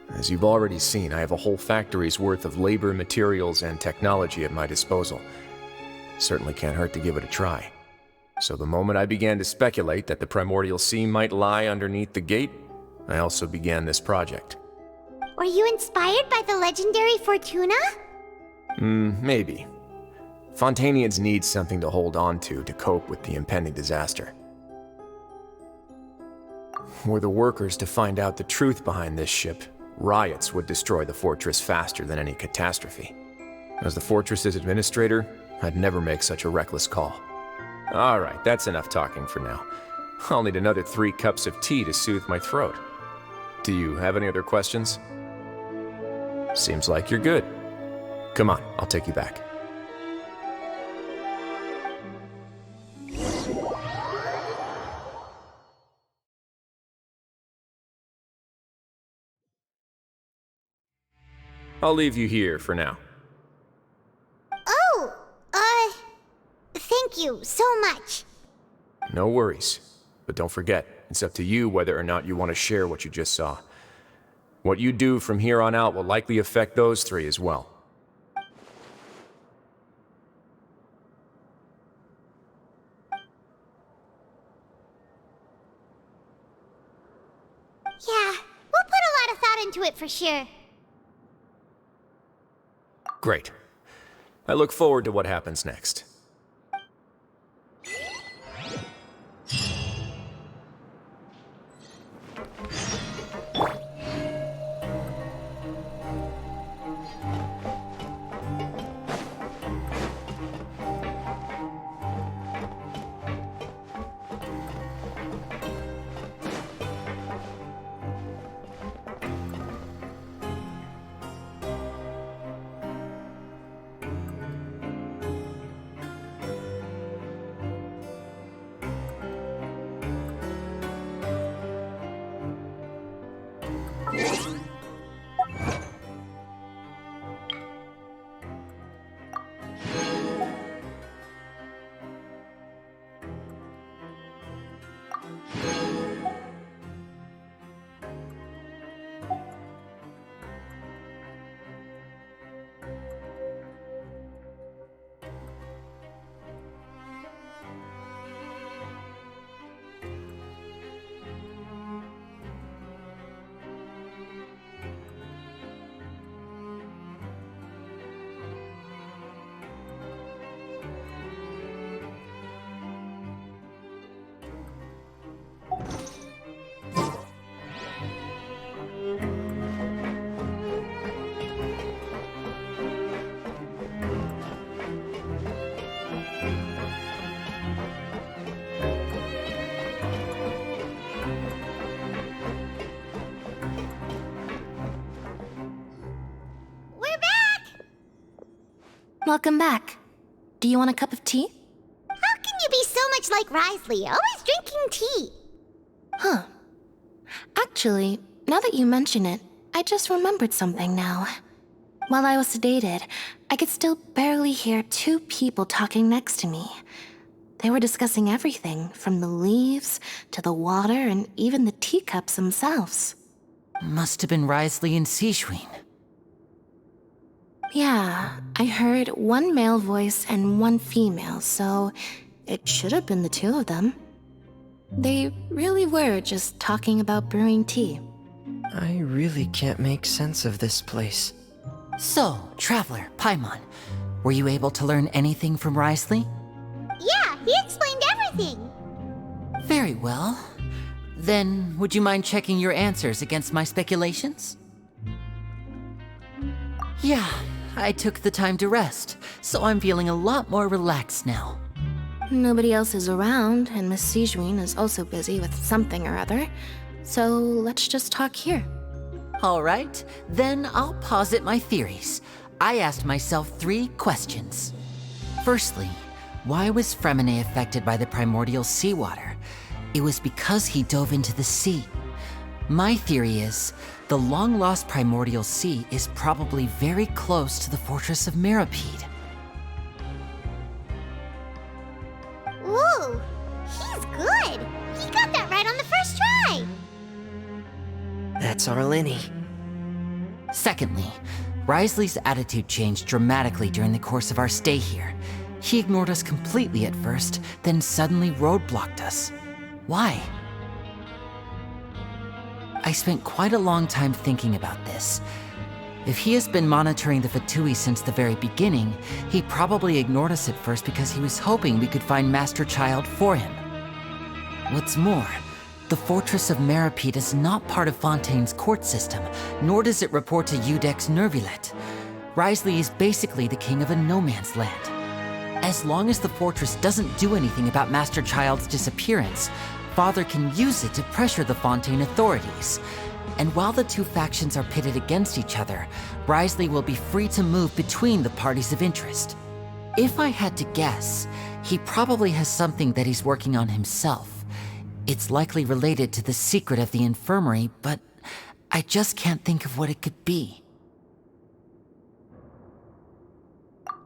As you've already seen, I have a whole factory's worth of labor, materials, and technology at my disposal. Certainly can't hurt to give it a try. So the moment I began to speculate that the primordial sea might lie underneath the gate, I also began this project. Were you inspired by the legendary Fortuna? Maybe. Fontanians need something to hold on to cope with the impending disaster. Were the workers to find out the truth behind this ship, riots would destroy the fortress faster than any catastrophe. As the fortress's administrator, I'd never make such a reckless call. All right, that's enough talking for now. I'll need another 3 cups of tea to soothe my throat. Do you have any other questions? Seems like you're good. Come on, I'll take you back. I'll leave you here for now. Oh, thank you so much. No worries. But don't forget, it's up to you whether or not you want to share what you just saw. What you do from here on out will likely affect those 3 as well. Yeah, we'll put a lot of thought into it for sure. Great. I look forward to what happens next. Welcome back. Do you want a cup of tea? How can you be so much like Wriothesley, always drinking tea? Huh. Actually, now that you mention it, I just remembered something now. While I was sedated, I could still barely hear two people talking next to me. They were discussing everything, from the leaves to the water and even the teacups themselves. Must have been Wriothesley and Sigewinne. Yeah, I heard one male voice and one female, so it should have been the two of them. They really were just talking about brewing tea. I really can't make sense of this place. So, Traveler, Paimon, were you able to learn anything from Wriothesley? Yeah, he explained everything. Very well. Then, would you mind checking your answers against my speculations? Yeah, I took the time to rest, so I'm feeling a lot more relaxed now. Nobody else is around, and Miss Sigewinne is also busy with something or other, so let's just talk here. All right, then I'll posit my theories. I asked myself 3 questions. Firstly, why was Freminet affected by the primordial seawater? It was because he dove into the sea. My theory is, the long-lost primordial sea is probably very close to the Fortress of Meropide. Ooh, he's good. He got that right on the first try. That's our Lyney. Secondly, Wriothesley's attitude changed dramatically during the course of our stay here. He ignored us completely at first, then suddenly roadblocked us. Why? I spent quite a long time thinking about this. If he has been monitoring the Fatui since the very beginning, he probably ignored us at first because he was hoping we could find Master Childe for him. What's more, the Fortress of Meropide is not part of Fontaine's court system, nor does it report to Iudex Neuvillette. Wriothesley is basically the king of a no-man's land. As long as the fortress doesn't do anything about Master Childe's disappearance, Father can use it to pressure the Fontaine authorities. And while the two factions are pitted against each other, Wriothesley will be free to move between the parties of interest. If I had to guess, he probably has something that he's working on himself. It's likely related to the secret of the Infirmary, but I just can't think of what it could be.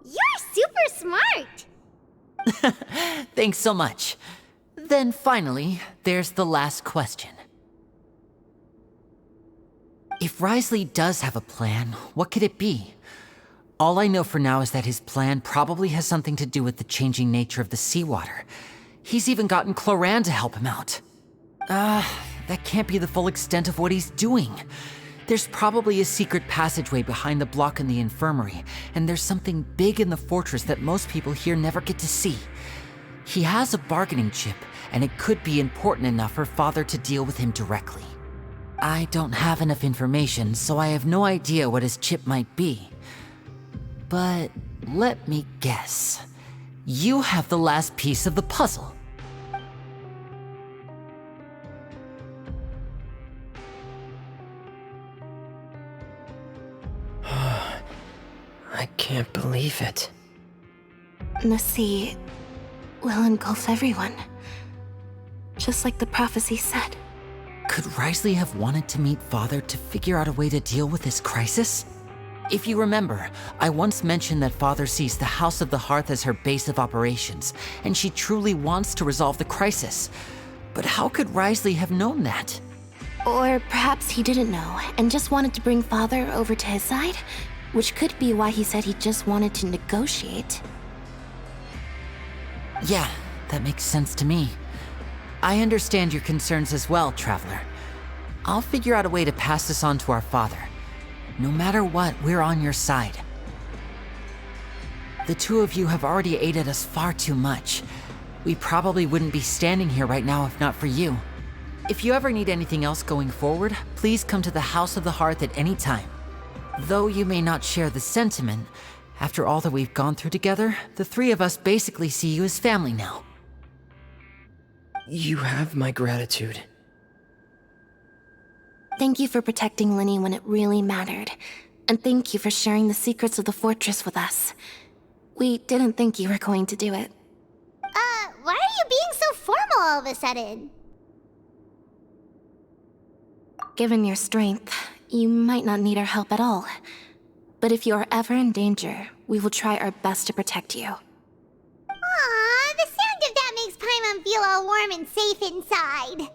You're super smart. Thanks so much. Then finally, there's the last question. If Wriothesley does have a plan, what could it be? All I know for now is that his plan probably has something to do with the changing nature of the seawater. He's even gotten Cloran to help him out. That can't be the full extent of what he's doing. There's probably a secret passageway behind the block in the infirmary, and there's something big in the fortress that most people here never get to see. He has a bargaining chip, and it could be important enough for Father to deal with him directly. I don't have enough information, so I have no idea what his chip might be. But let me guess. You have the last piece of the puzzle. I can't believe it. The sea will engulf everyone. Just like the prophecy said. Could Wriothesley have wanted to meet Father to figure out a way to deal with this crisis? If you remember, I once mentioned that Father sees the House of the Hearth as her base of operations, and she truly wants to resolve the crisis. But how could Wriothesley have known that? Or perhaps he didn't know, and just wanted to bring Father over to his side? Which could be why he said he just wanted to negotiate. Yeah, that makes sense to me. I understand your concerns as well, Traveler. I'll figure out a way to pass this on to our father. No matter what, we're on your side. The two of you have already aided us far too much. We probably wouldn't be standing here right now if not for you. If you ever need anything else going forward, please come to the House of the Hearth at any time. Though you may not share the sentiment, after all that we've gone through together, the three of us basically see you as family now. You have my gratitude. Thank you for protecting Lyney when it really mattered. And thank you for sharing the secrets of the fortress with us. We didn't think you were going to do it. Why are you being so formal all of a sudden? Given your strength, you might not need our help at all. But if you are ever in danger, we will try our best to protect you. Aww, the sound of that makes Paimon feel all warm and safe inside.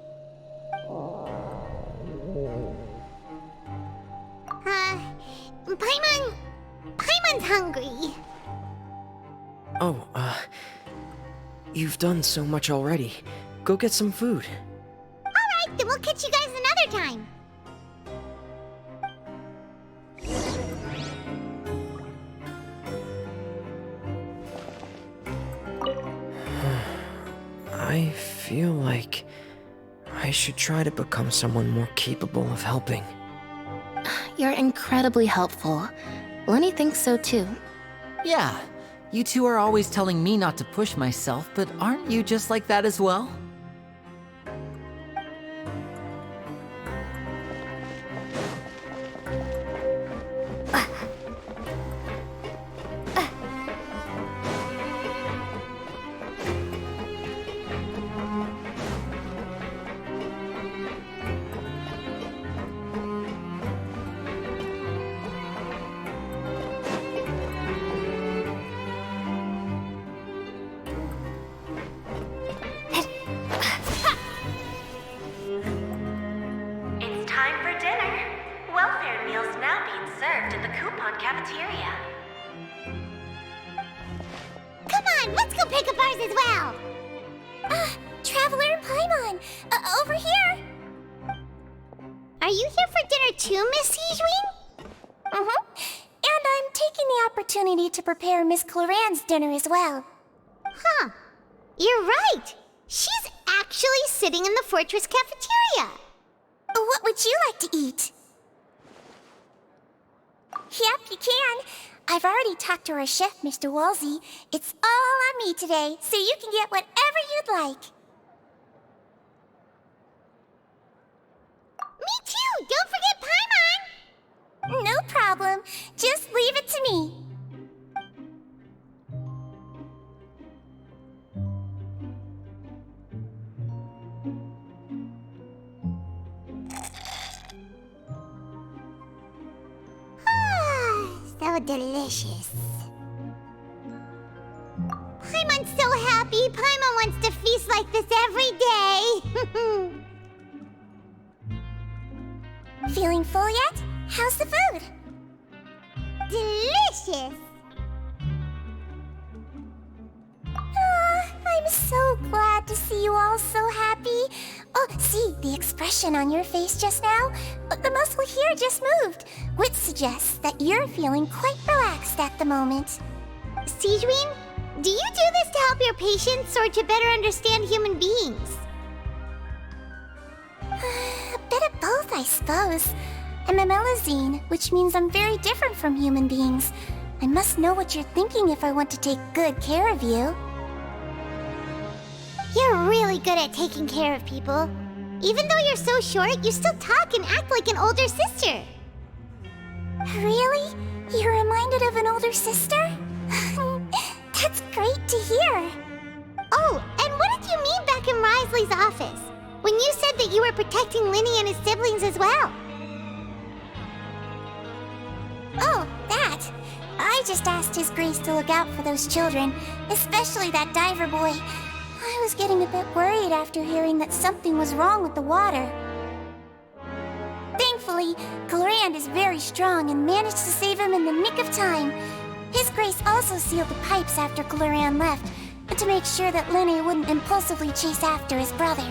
Paimon's hungry. Oh, you've done so much already. Go get some food. Alright, then we'll catch you guys another time. I feel like I should try to become someone more capable of helping. You're incredibly helpful. Lyney thinks so too. Yeah, you two are always telling me not to push myself, but aren't you just like that as well? Traveler Paimon, over here! Are you here for dinner too, Miss Sijween? Mm-hmm. And I'm taking the opportunity to prepare Miss Cloran's dinner as well. Huh. You're right. She's actually sitting in the Fortress cafeteria. What would you like to eat? Yep, you can. I've already talked to our chef, Mr. Wolsey. It's all on me today, so you can get whatever you'd like. Me too! Don't forget Paimon! No problem. Just leave it to me. So delicious. Paimon's so happy. Paimon wants to feast like this every day. Feeling full yet? How's the food? Delicious. I'm so glad to see you all so happy. Oh, see, the expression on your face just now? The muscle here just moved, which suggests that you're feeling quite relaxed at the moment. Sijween, do you do this to help your patients or to better understand human beings? A bit of both, I suppose. I'm a Melazine, which means I'm very different from human beings. I must know what you're thinking if I want to take good care of you. You're really good at taking care of people. Even though you're so short, you still talk and act like an older sister. Really? You're reminded of an older sister? That's great to hear. Oh, and what did you mean back in Wriothesley's office? When you said that you were protecting Lyney and his siblings as well? Oh, that. I just asked His Grace to look out for those children, especially that diver boy. I was getting a bit worried after hearing that something was wrong with the water. Thankfully, Cloran is very strong and managed to save him in the nick of time. His Grace also sealed the pipes after Cloran left, to make sure that Lyney wouldn't impulsively chase after his brother.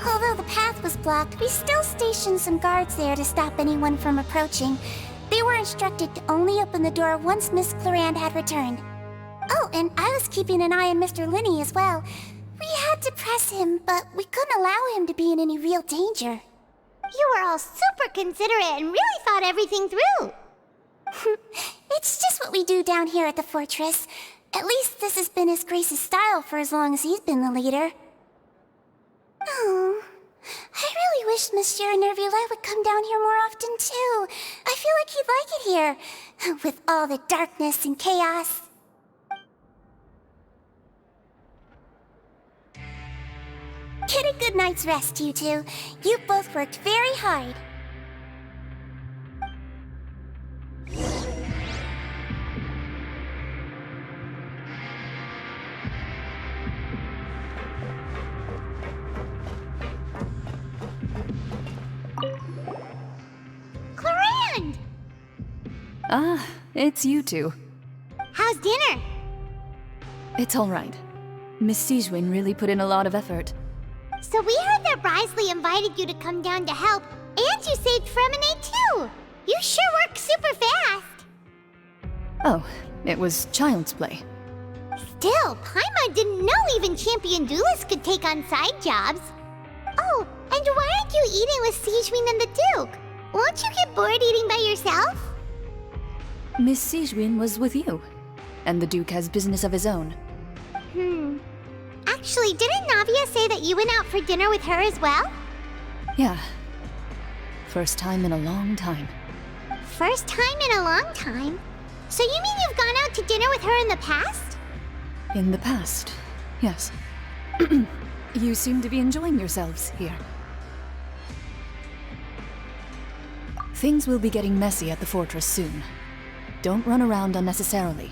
Although the path was blocked, we still stationed some guards there to stop anyone from approaching. They were instructed to only open the door once Miss Cloran had returned. Oh, and I was keeping an eye on Mr. Lyney as well. We had to press him, but we couldn't allow him to be in any real danger. You were all super considerate and really thought everything through. It's just what we do down here at the fortress. At least this has been His Grace's style for as long as he's been the leader. Oh, I really wish Monsieur Neuvillette would come down here more often too. I feel like he'd like it here, with all the darkness and chaos. very good night's rest, you two. You've both worked very hard. Clarand! Ah, it's you two. How's dinner? It's all right. Miss Sigewin really put in a lot of effort. So we heard that Wriothesley invited you to come down to help, and you saved Freminet too! You sure work super fast! Oh, it was child's play. Still, Paimon didn't know even champion duelists could take on side jobs. Oh, and why aren't you eating with Sigewin and the Duke? Won't you get bored eating by yourself? Miss Sigewin was with you, and the Duke has business of his own. Actually, didn't Navia say that you went out for dinner with her as well? Yeah. First time in a long time. First time in a long time? So you mean you've gone out to dinner with her in the past? In the past, yes. You seem to be enjoying yourselves here. Things will be getting messy at the fortress soon. Don't run around unnecessarily.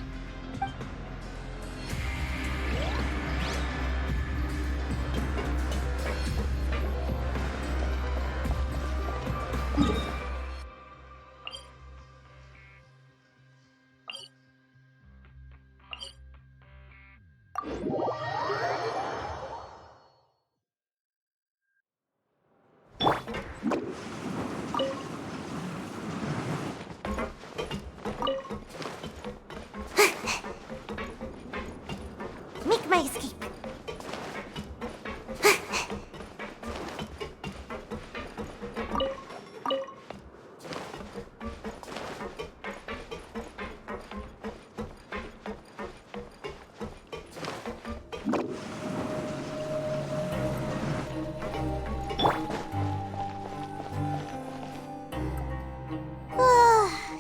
Make my escape.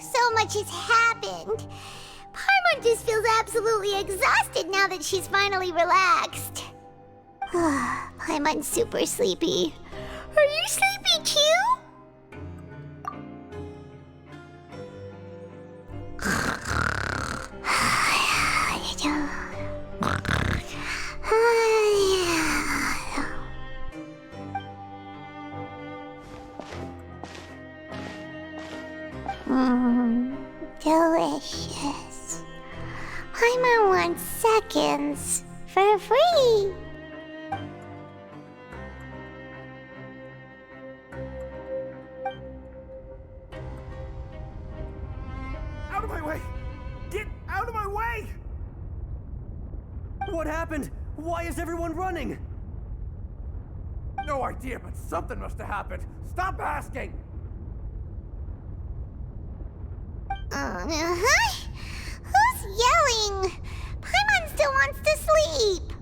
So much has happened. Paimon just feels absolutely exhausted now that she's finally relaxed. Paimon's super sleepy. Are you sleepy too? Delicious. Paimon wants seconds for free. Out of my way! Get out of my way! What happened? Why is everyone running? No idea, but something must have happened. Stop asking! Who's yelling? Paimon still wants to sleep.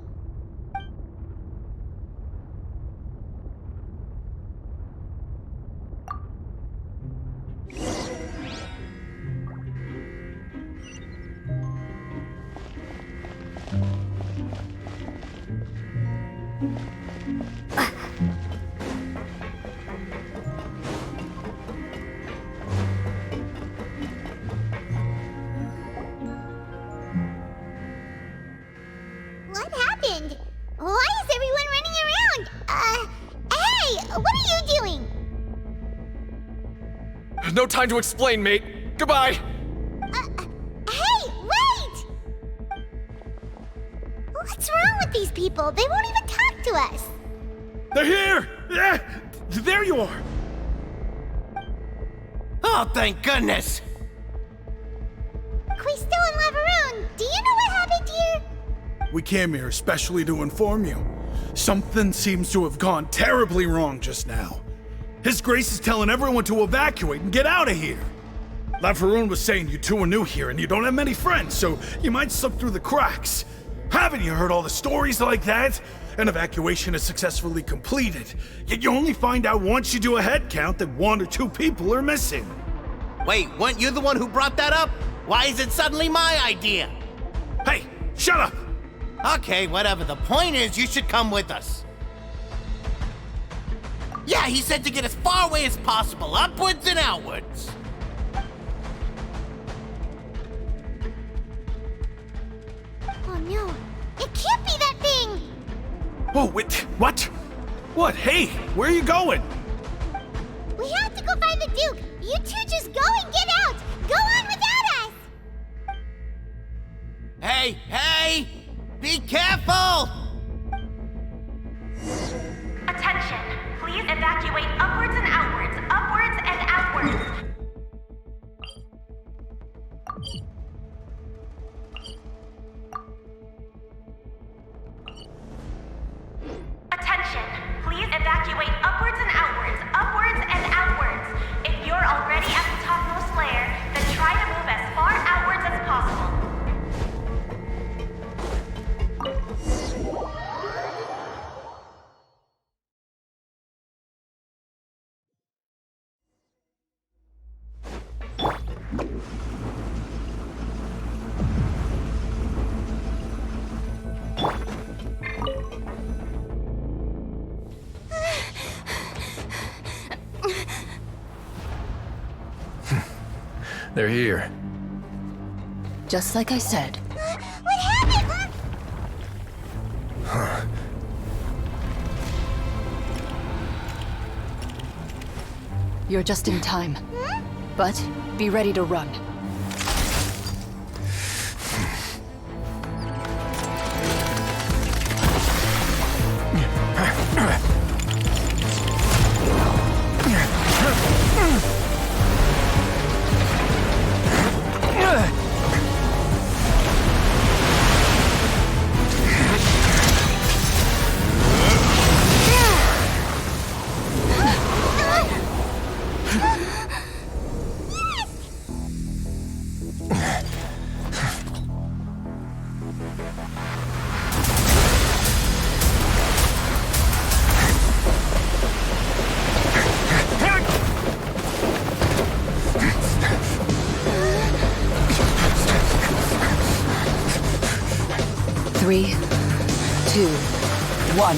What happened? Why is everyone running around? Hey, what are you doing? No time to explain, mate. Goodbye! Hey, wait! What's wrong with these people? They won't even talk to us. They're here! Yeah, there you are! Oh, thank goodness! Cuistot and Laverune, do you know what happened here? We came here especially to inform you. Something seems to have gone terribly wrong just now. His Grace is telling everyone to evacuate and get out of here. Laverune was saying you two are new here and you don't have many friends, so you might slip through the cracks. Haven't you heard all the stories like that? An evacuation is successfully completed, yet you only find out once you do a head count that 1 or 2 people are missing. Wait, weren't you the one who brought that up? Why is it suddenly my idea? Hey, shut up! Okay, whatever. The point is, you should come with us. Yeah, he said to get as far away as possible, upwards and outwards. Oh no, it can't be that thing! Whoa, wait, what? What? Hey, where are you going? We have to go find the Duke! You two just go and get out! Go on without us! Hey! Be careful! Attention! Please evacuate upwards and outwards, upwards and outwards. Attention! Please evacuate upwards and outwards, upwards and outwards. If you're already at the topmost layer, then try to move as far outwards as possible. They're here. Just like I said. What happened? Huh. You're just in time. But be ready to run. Three, 2, 1.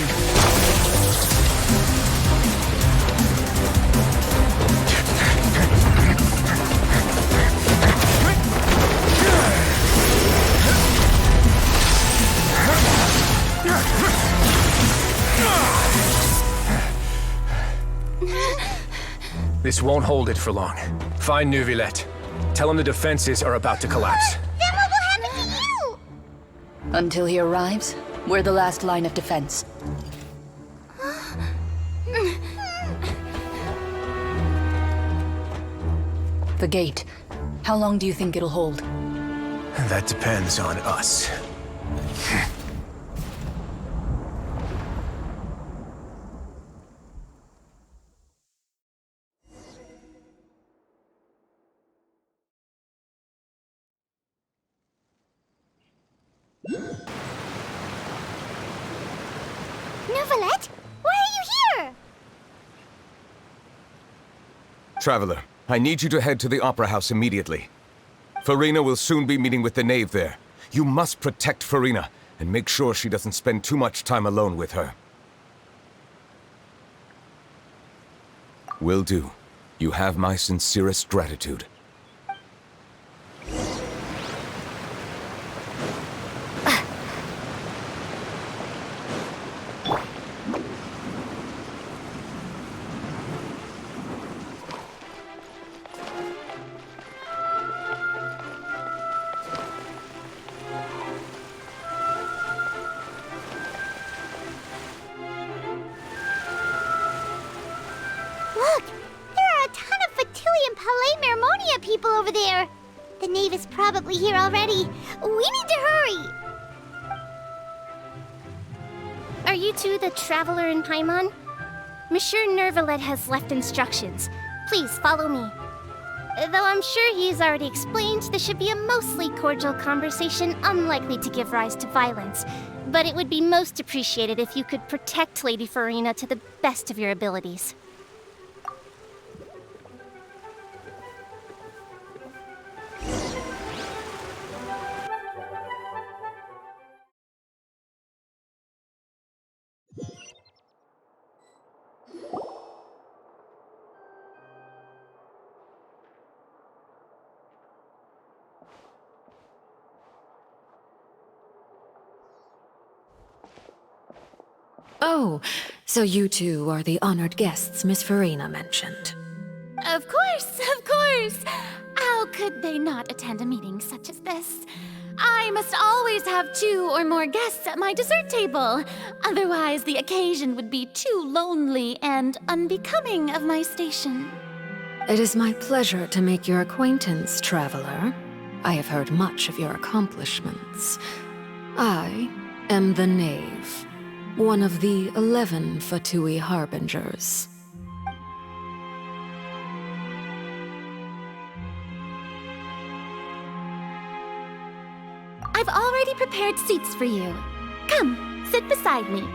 This won't hold it for long. Find Neuvillette. Tell him the defenses are about to collapse. Then what will happen to you? Until he arrives, we're the last line of defense. The gate. How long do you think it'll hold? That depends on us. Neuvillette? Why are you here? Traveler, I need you to head to the Opera House immediately. Furina will soon be meeting with the knave there. You must protect Furina, and make sure she doesn't spend too much time alone with her. Will do. You have my sincerest gratitude. Look! There are a ton of Fatili and Palais Mermonia people over there! The knave is probably here already. We need to hurry! Are you two the Traveler and Paimon? Monsieur Neuvillette has left instructions. Please follow me. Though I'm sure he's already explained, this should be a mostly cordial conversation, unlikely to give rise to violence. But it would be most appreciated if you could protect Lady Furina to the best of your abilities. Oh, so you two are the honored guests Miss Furina mentioned. Of course, of course. How could they not attend a meeting such as this? I must always have 2 or more guests at my dessert table. Otherwise, the occasion would be too lonely and unbecoming of my station. It is my pleasure to make your acquaintance, traveler. I have heard much of your accomplishments. I am the Knave, one of the 11 Fatui Harbingers. I've already prepared seats for you. Come, sit beside me.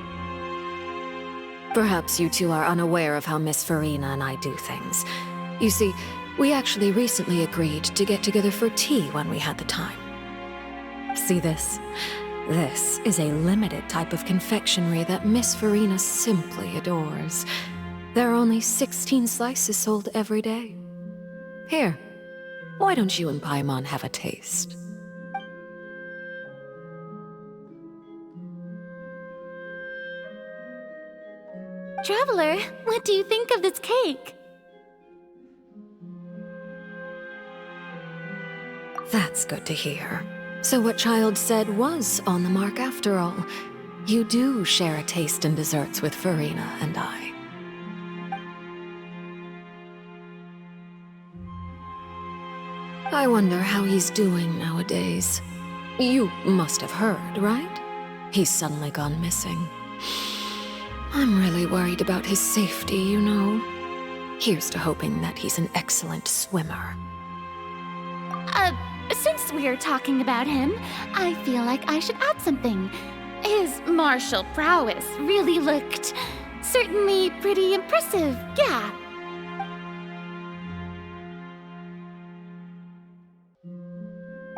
Perhaps you two are unaware of how Miss Furina and I do things. You see, we actually recently agreed to get together for tea when we had the time. See this? This is a limited type of confectionery that Miss Furina simply adores. There are only 16 slices sold every day. Here, why don't you and Paimon have a taste? Traveler, what do you think of this cake? That's good to hear. So what Childe said was on the mark after all. You do share a taste in desserts with Furina and I. I wonder how he's doing nowadays. You must have heard, right? He's suddenly gone missing. I'm really worried about his safety, you know. Here's to hoping that he's an excellent swimmer. Since we're talking about him, I feel like I should add something. His martial prowess really looked certainly pretty impressive, yeah.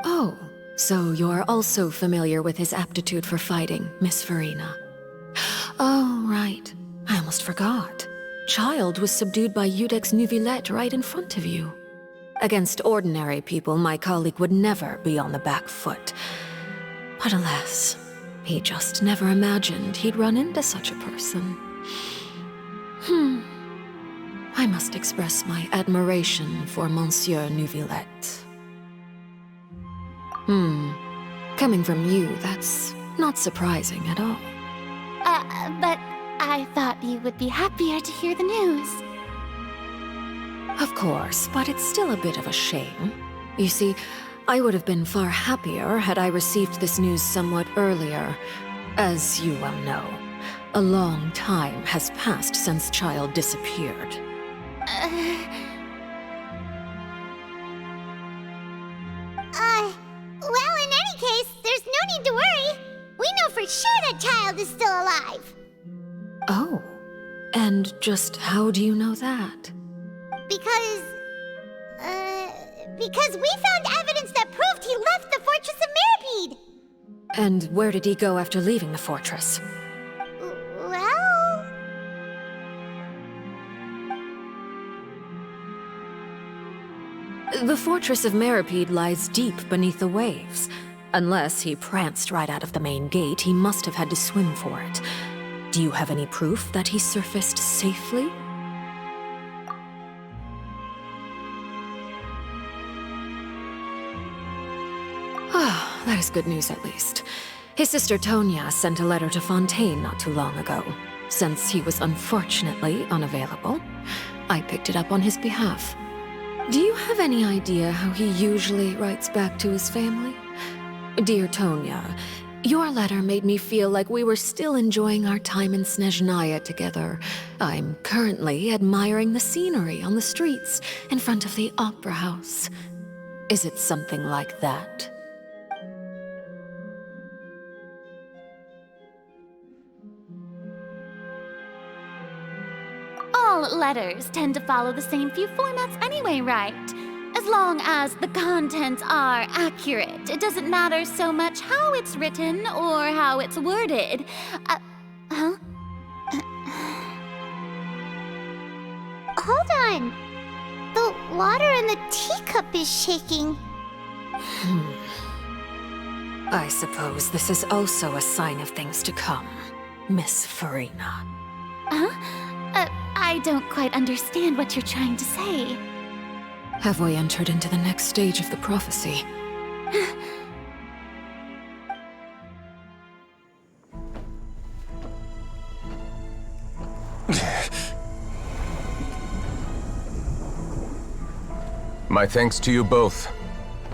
Oh, so you're also familiar with his aptitude for fighting, Miss Furina. Oh, right. I almost forgot. Childe was subdued by Eudex's Neuvillette right in front of you. Against ordinary people, my colleague would never be on the back foot. But alas, he just never imagined he'd run into such a person. I must express my admiration for Monsieur Neuvillette. Coming from you, that's not surprising at all. But I thought you would be happier to hear the news. Of course, but it's still a bit of a shame. You see, I would have been far happier had I received this news somewhat earlier. As you well know, a long time has passed since Childe disappeared. Well, in any case, there's no need to worry. We know for sure that Childe is still alive. Oh, and just how do you know that? Because we found evidence that proved he left the Fortress of Meropide. And where did he go after leaving the fortress? Well... The Fortress of Meropide lies deep beneath the waves. Unless he pranced right out of the main gate, he must have had to swim for it. Do you have any proof that he surfaced safely? Ah, that is good news at least. His sister Tonya sent a letter to Fontaine not too long ago. Since he was unfortunately unavailable, I picked it up on his behalf. Do you have any idea how he usually writes back to his family? Dear Tonya, your letter made me feel like we were still enjoying our time in Snezhnaya together. I'm currently admiring the scenery on the streets in front of the opera house. Is it something like that? All letters tend to follow the same few formats anyway, right? As long as the contents are accurate, it doesn't matter so much how it's written or how it's worded. Huh? Hold on. The water in the teacup is shaking. I suppose this is also a sign of things to come. Miss Furina. Huh? I don't quite understand what you're trying to say. Have we entered into the next stage of the prophecy? My thanks to you both.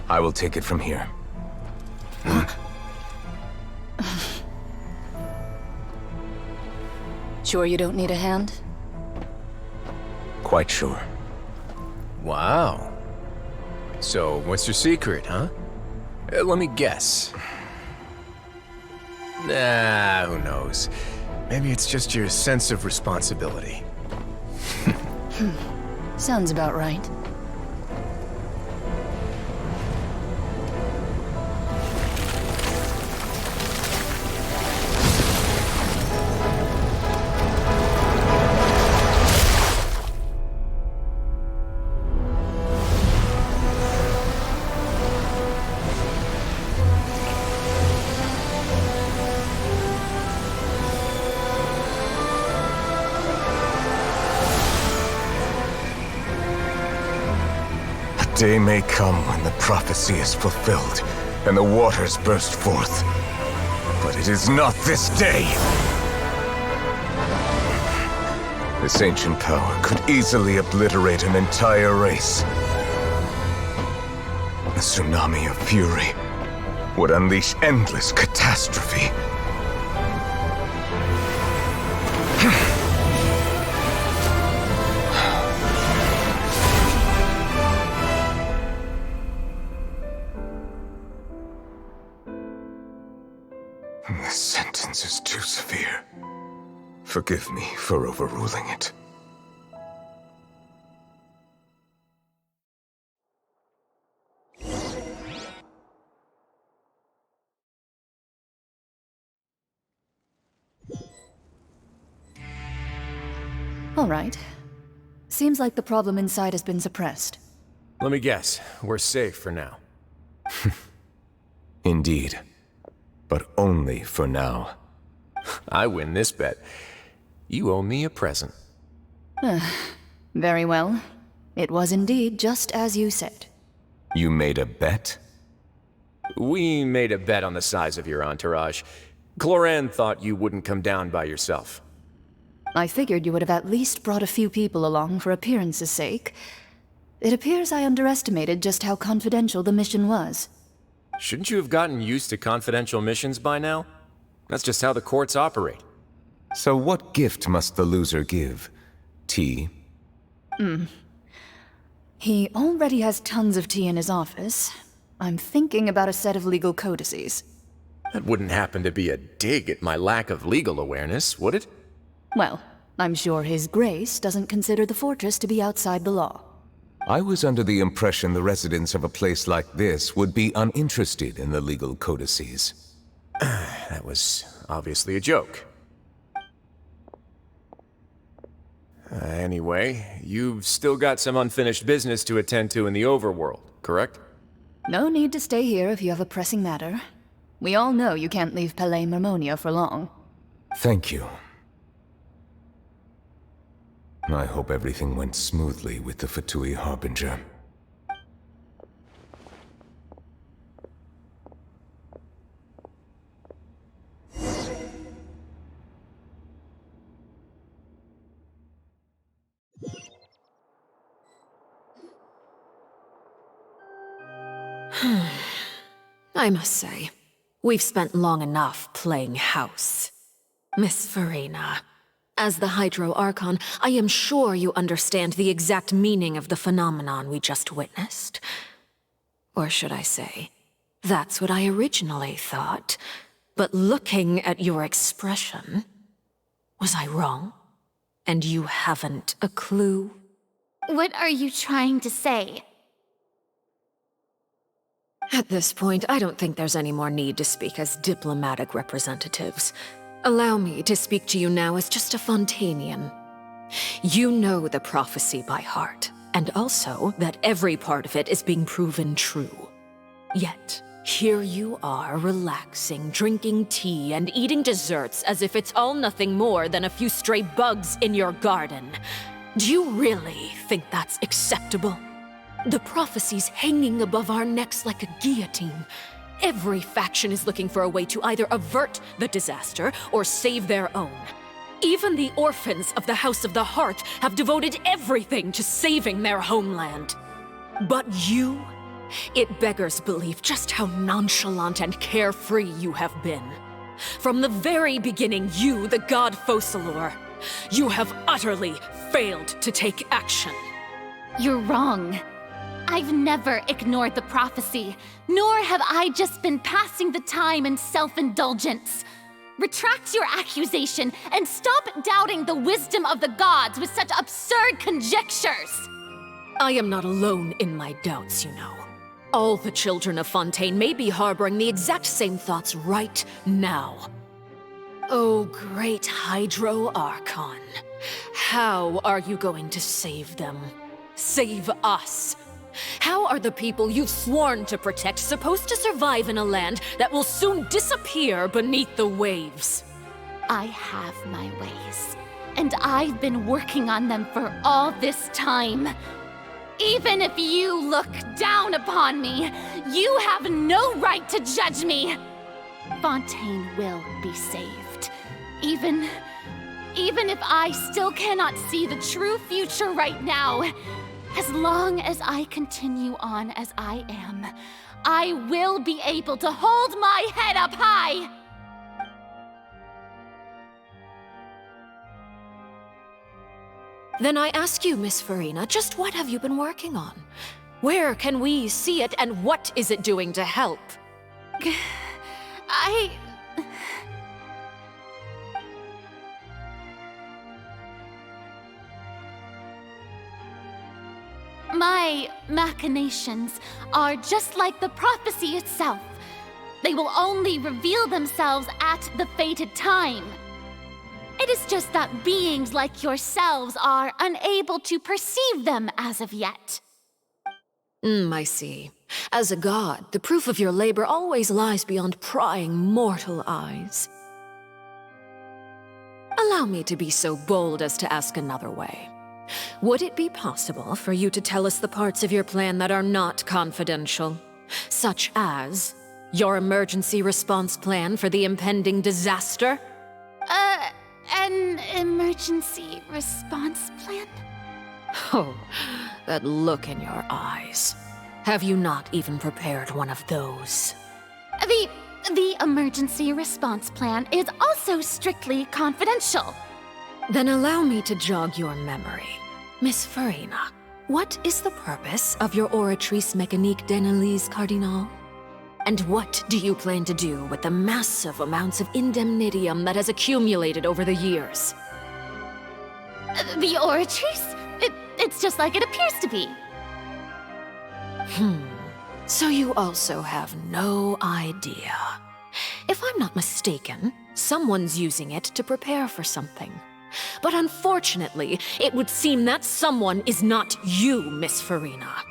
I will take it from here. Sure you don't need a hand? Quite sure. Wow. So, what's your secret, huh? Let me guess. Nah, who knows? Maybe it's just your sense of responsibility. Sounds about right. Day may come when the prophecy is fulfilled, and the waters burst forth. But it is not this day! This ancient power could easily obliterate an entire race. A tsunami of fury would unleash endless catastrophe. This sentence is too severe. Forgive me for overruling it. All right. Seems like the problem inside has been suppressed. Let me guess, we're safe for now. Indeed. But only for now. I win this bet. You owe me a present. Very well. It was indeed just as you said. You made a bet? We made a bet on the size of your entourage. Cloran thought you wouldn't come down by yourself. I figured you would have at least brought a few people along for appearance's sake. It appears I underestimated just how confidential the mission was. Shouldn't you have gotten used to confidential missions by now? That's just how the courts operate. So what gift must the loser give? Tea? He already has tons of tea in his office. I'm thinking about a set of legal codices. That wouldn't happen to be a dig at my lack of legal awareness, would it? Well, I'm sure His Grace doesn't consider the fortress to be outside the law. I was under the impression the residents of a place like this would be uninterested in the legal codices. That was obviously a joke. Anyway, you've still got some unfinished business to attend to in the overworld, correct? No need to stay here if you have a pressing matter. We all know you can't leave Palais Mermonia for long. Thank you. I hope everything went smoothly with the Fatui Harbinger. I must say, we've spent long enough playing house. Miss Furina, as the Hydro Archon, I am sure you understand the exact meaning of the phenomenon we just witnessed. Or should I say, that's what I originally thought. But looking at your expression, was I wrong? And you haven't a clue? What are you trying to say? At this point, I don't think there's any more need to speak as diplomatic representatives. Allow me to speak to you now as just a Fontanian. You know the prophecy by heart, and also that every part of it is being proven true. Yet, Here you are, relaxing, drinking tea, and eating desserts as if it's all nothing more than a few stray bugs in your garden. Do you really think that's acceptable? The prophecy's hanging above our necks like a guillotine. Every faction is looking for a way to either avert the disaster or save their own. Even the orphans of the House of the Hearth have devoted everything to saving their homeland. But you? It beggars belief just how nonchalant and carefree you have been. From the very beginning, you, the god Focalor, you have utterly failed to take action. You're wrong. I've never ignored the prophecy, nor have I just been passing the time in self-indulgence. Retract your accusation and stop doubting the wisdom of the gods with such absurd conjectures. I am not alone in my doubts, you know. All the children of Fontaine may be harboring the exact same thoughts right now. Oh, great Hydro Archon. How are you going to save them? Save us? How are the people you've sworn to protect supposed to survive in a land that will soon disappear beneath the waves? I have my ways, and I've been working on them for all this time. Even if you look down upon me, you have no right to judge me. Fontaine will be saved. Even if I still cannot see the true future right now, as long as I continue on as I am, I will be able to hold my head up high. Then I ask you, Miss Furina, just what have you been working on? Where can we see it, and what is it doing to help? My machinations are just like the prophecy itself. They will only reveal themselves at the fated time. It is just that beings like yourselves are unable to perceive them as of yet. I see. As a god, the proof of your labor always lies beyond prying mortal eyes. Allow me to be so bold as to ask another way. Would it be possible for you to tell us the parts of your plan that are not confidential? Such as your emergency response plan for the impending disaster? An emergency response plan? Oh, that look in your eyes. Have you not even prepared one of those? The emergency response plan is also strictly confidential. Then allow me to jog your memory. Miss Furina, what is the purpose of your Oratrice Mécanique d'Analyse Cardinal? And what do you plan to do with the massive amounts of indemnitium that has accumulated over the years? The Oratrice? It's just like it appears to be. So you also have no idea. If I'm not mistaken, someone's using it to prepare for something. But unfortunately, it would seem that someone is not you, Miss Furina.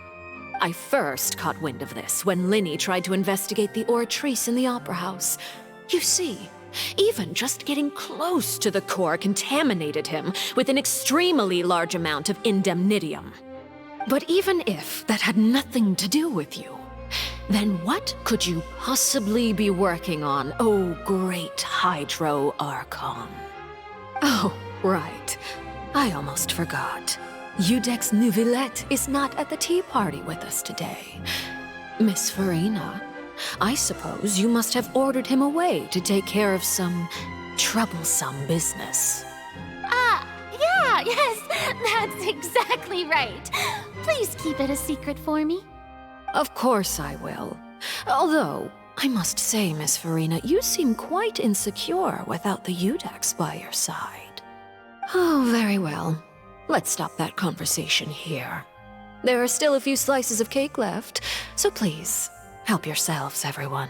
I first caught wind of this when Lyney tried to investigate the Oratrice in the Opera House. You see, even just getting close to the core contaminated him with an extremely large amount of indemnitium. But even if that had nothing to do with you, then what could you possibly be working on, oh great Hydro Archon? Oh, right. I almost forgot. Udex Neuvillette is not at the tea party with us today. Miss Furina, I suppose you must have ordered him away to take care of some troublesome business. Yes, that's exactly right. Please keep it a secret for me. Of course I will. Although, I must say, Miss Furina, you seem quite insecure without the Udex by your side. Oh, very well. Let's stop that conversation here. There are still a few slices of cake left, so please, help yourselves, everyone.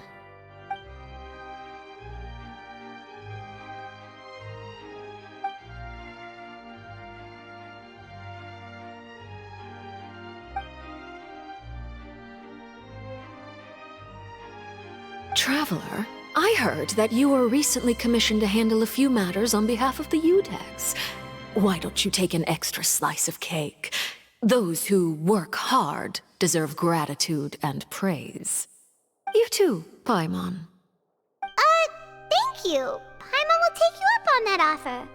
Traveler, I heard that you were recently commissioned to handle a few matters on behalf of the Udex. Why don't you take an extra slice of cake? Those who work hard deserve gratitude and praise. You too, Paimon. Thank you. Paimon will take you up on that offer.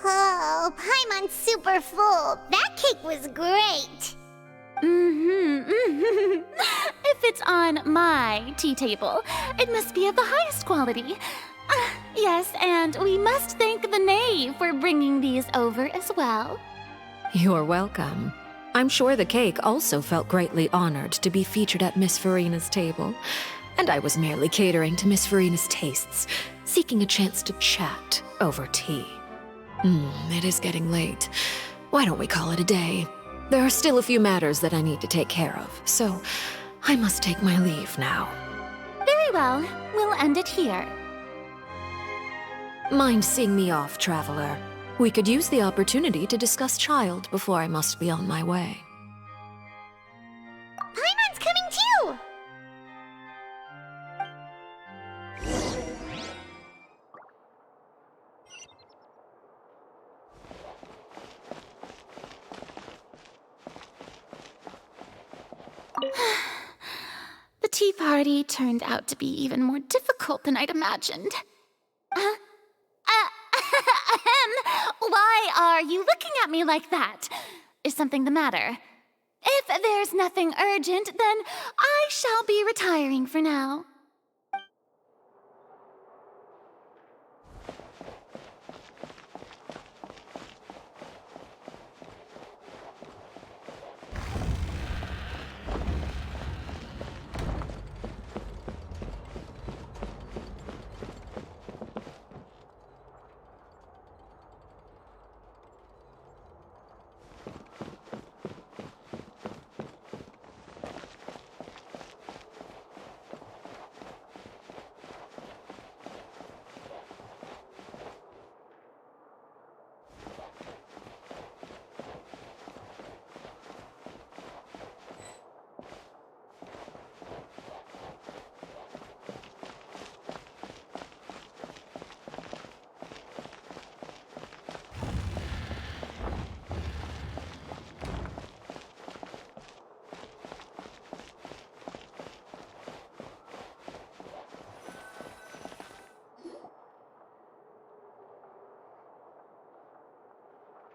Oh, Paimon's super full. That cake was great. If it's on my tea table, it must be of the highest quality. Yes, and we must thank the knave for bringing these over as well. You're welcome. I'm sure the cake also felt greatly honored to be featured at Miss Furina's table. And I was merely catering to Miss Furina's tastes, seeking a chance to chat over tea. It is getting late. Why don't we call it a day? There are still a few matters that I need to take care of, so I must take my leave now. Very well. We'll end it here. Mind seeing me off, Traveler? We could use the opportunity to discuss Childe before I must be on my way. Paimon's coming too! The tea party turned out to be even more difficult than I'd imagined. Why are you looking at me like that? Is something the matter? If there's nothing urgent, then I shall be retiring for now.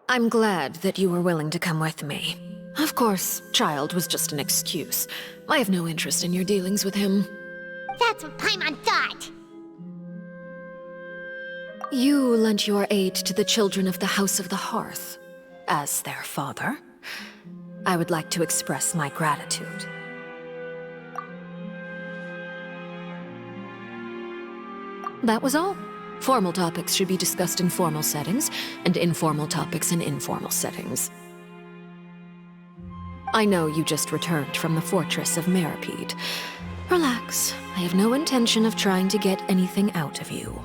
I'm glad that you were willing to come with me. Of course, Childe was just an excuse. I have no interest in your dealings with him. That's what Paimon thought. You lent your aid to the children of the House of the Hearth. As their father, I would like to express my gratitude. That was all. Formal topics should be discussed in formal settings, and informal topics in informal settings. I know you just returned from the Fortress of Meropide. Relax. I have no intention of trying to get anything out of you.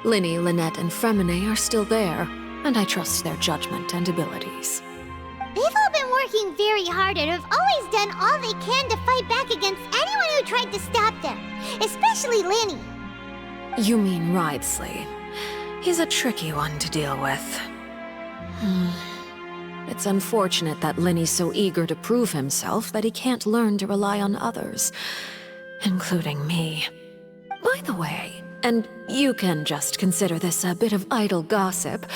Lyney, Lynette, and Freminet are still there, and I trust their judgment and abilities. They've all been working very hard and have always done all they can to fight back against anyone who tried to stop them, especially Lyney. You mean Wriothesley. He's a tricky one to deal with. It's unfortunate that Lyney's so eager to prove himself that he can't learn to rely on others, including me. By the way, and you can just consider this a bit of idle gossip,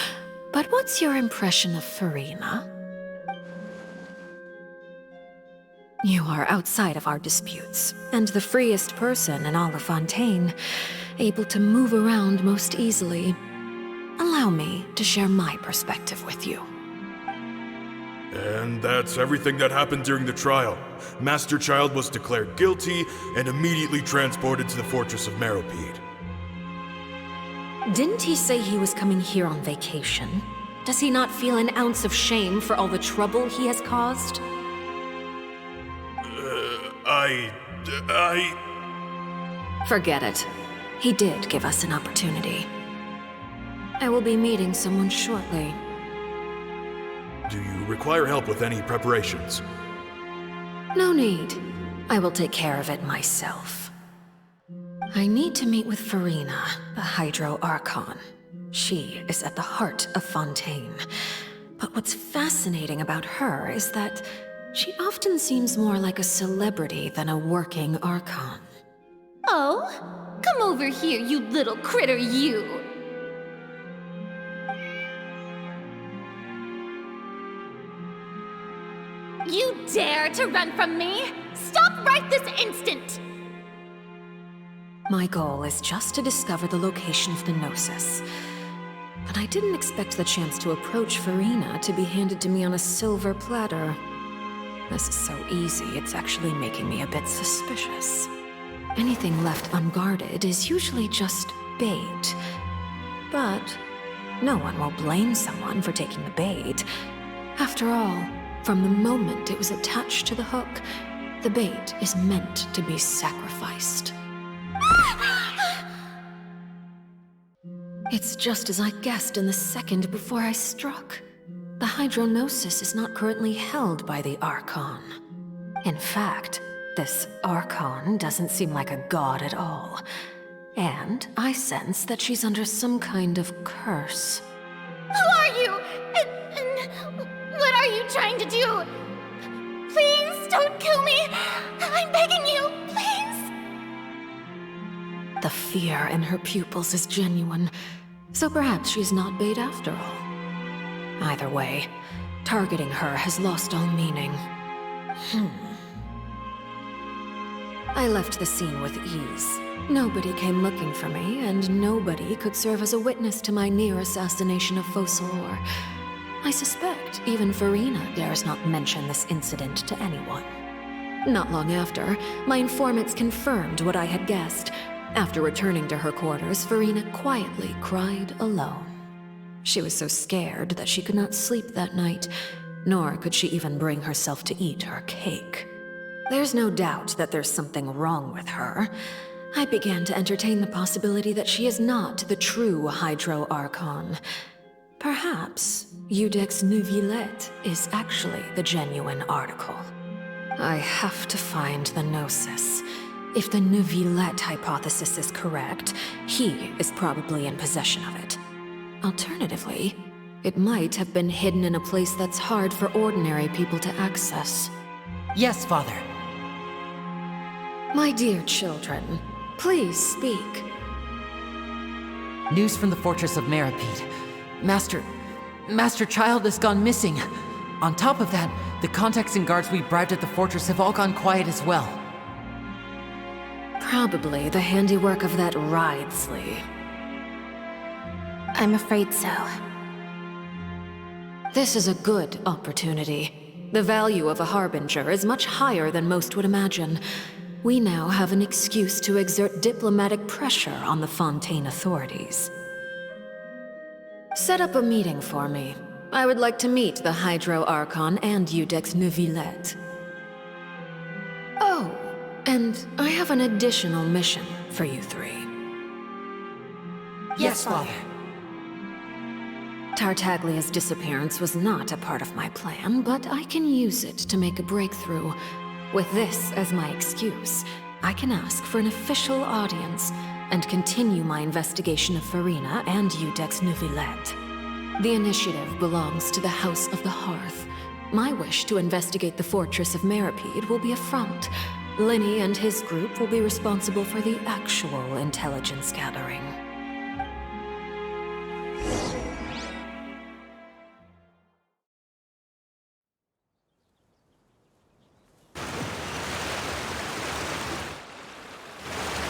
but what's your impression of Furina? You are outside of our disputes, and the freest person in all of Fontaine, able to move around most easily. Allow me to share my perspective with you. And that's everything that happened during the trial. Master Childe was declared guilty and immediately transported to the Fortress of Meropide. Didn't he say he was coming here on vacation? Does he not feel an ounce of shame for all the trouble he has caused? Forget it. He did give us an opportunity. I will be meeting someone shortly. Do you require help with any preparations? No need. I will take care of it myself. I need to meet with Furina, the Hydro Archon. She is at the heart of Fontaine. But what's fascinating about her is that she often seems more like a celebrity than a working Archon. Oh, come over here, you little critter, you! You dare to run from me? Stop right this instant! My goal is just to discover the location of the Gnosis. But I didn't expect the chance to approach Furina to be handed to me on a silver platter. This is so easy, it's actually making me a bit suspicious. Anything left unguarded is usually just bait. But no one will blame someone for taking the bait. After all, from the moment it was attached to the hook, the bait is meant to be sacrificed. It's just as I guessed in the second before I struck. The Hydronosis is not currently held by the Archon. In fact, this Archon doesn't seem like a god at all. And I sense that she's under some kind of curse. Who are you? And what are you trying to do? Please don't kill me! I'm begging you, please! The fear in her pupils is genuine, so perhaps she's not bait after all. Either way, targeting her has lost all meaning. I left the scene with ease. Nobody came looking for me, and nobody could serve as a witness to my near assassination of Focalor. I suspect even Furina dares not mention this incident to anyone. Not long after, my informants confirmed what I had guessed. After returning to her quarters, Furina quietly cried alone. She was so scared that she could not sleep that night, nor could she even bring herself to eat her cake. There's no doubt that there's something wrong with her. I began to entertain the possibility that she is not the true Hydro Archon. Perhaps Iudex Neuvillette is actually the genuine article. I have to find the Gnosis. If the Neuvillette hypothesis is correct, he is probably in possession of it. Alternatively, it might have been hidden in a place that's hard for ordinary people to access. Yes, Father. My dear children, please speak. News from the Fortress of Meropide. Master Childe has gone missing. On top of that, the contacts and guards we bribed at the fortress have all gone quiet as well. Probably the handiwork of that Wriothesley. I'm afraid so. This is a good opportunity. The value of a harbinger is much higher than most would imagine. We now have an excuse to exert diplomatic pressure on the Fontaine authorities. Set up a meeting for me. I would like to meet the Hydro Archon and Iudex Neuvillette. Oh, and I have an additional mission for you three. Yes, Father. Tartaglia's disappearance was not a part of my plan, but I can use it to make a breakthrough. With this as my excuse, I can ask for an official audience and continue my investigation of Furina and Iudex Neuvillette. The initiative belongs to the House of the Hearth. My wish to investigate the Fortress of Meropide will be a front. Lyney and his group will be responsible for the actual intelligence gathering.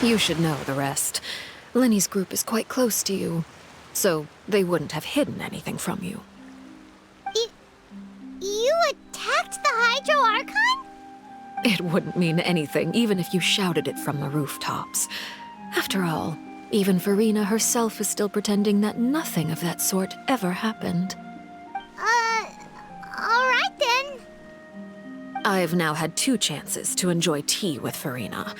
You should know the rest. Lyney's group is quite close to you, so they wouldn't have hidden anything from you. You attacked the Hydro Archon? It wouldn't mean anything, even if you shouted it from the rooftops. After all, even Furina herself is still pretending that nothing of that sort ever happened. Alright then. I've now had 2 chances to enjoy tea with Furina.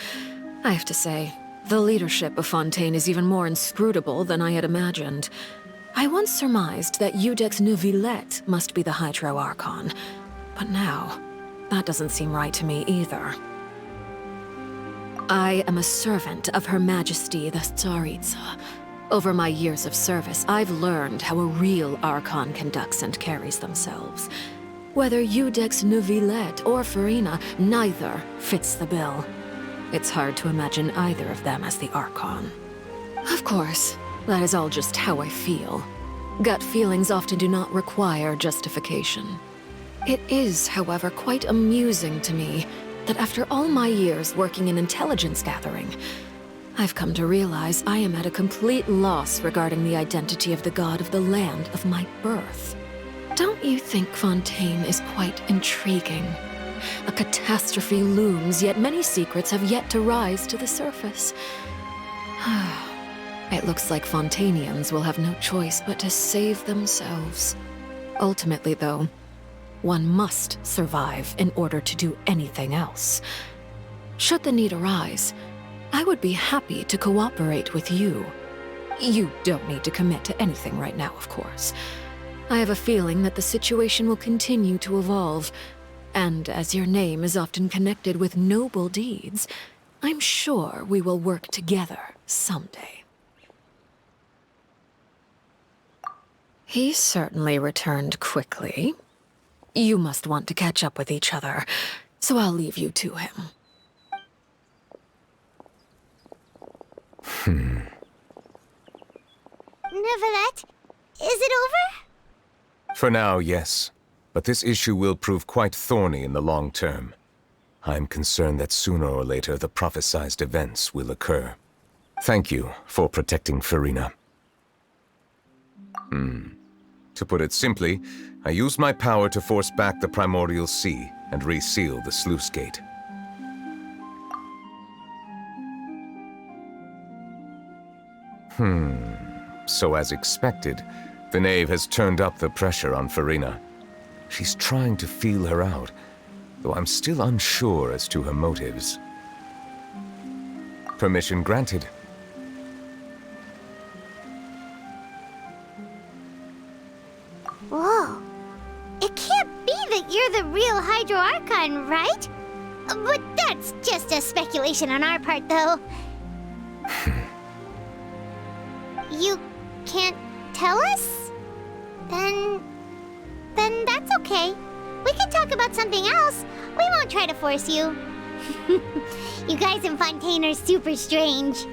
I have to say, the leadership of Fontaine is even more inscrutable than I had imagined. I once surmised that Iudex Neuvillette must be the Hydro Archon, but now, that doesn't seem right to me either. I am a servant of Her Majesty the Tsaritsa. Over my years of service, I've learned how a real Archon conducts and carries themselves. Whether Iudex Neuvillette or Furina, neither fits the bill. It's hard to imagine either of them as the Archon. Of course, that is all just how I feel. Gut feelings often do not require justification. It is, however, quite amusing to me that after all my years working in intelligence gathering, I've come to realize I am at a complete loss regarding the identity of the god of the land of my birth. Don't you think Fontaine is quite intriguing? A catastrophe looms, yet many secrets have yet to rise to the surface. It looks like Fontainians will have no choice but to save themselves. Ultimately, though, one must survive in order to do anything else. Should the need arise, I would be happy to cooperate with you. You don't need to commit to anything right now, of course. I have a feeling that the situation will continue to evolve, and as your name is often connected with noble deeds, I'm sure we will work together someday. He certainly returned quickly. You must want to catch up with each other, so I'll leave you to him. Neuvillette, is it over? For now, yes. But this issue will prove quite thorny in the long term. I'm concerned that sooner or later the prophesized events will occur. Thank you for protecting Furina. To put it simply, I used my power to force back the primordial sea and reseal the sluice gate. So as expected, the knave has turned up the pressure on Furina. She's trying to feel her out, though I'm still unsure as to her motives. Permission granted. Whoa. It can't be that you're the real Hydro Archon, right? But that's just a speculation on our part, though. You can't tell us? Then that's okay. We can talk about something else. We won't try to force you. You guys in Fontaine are super strange.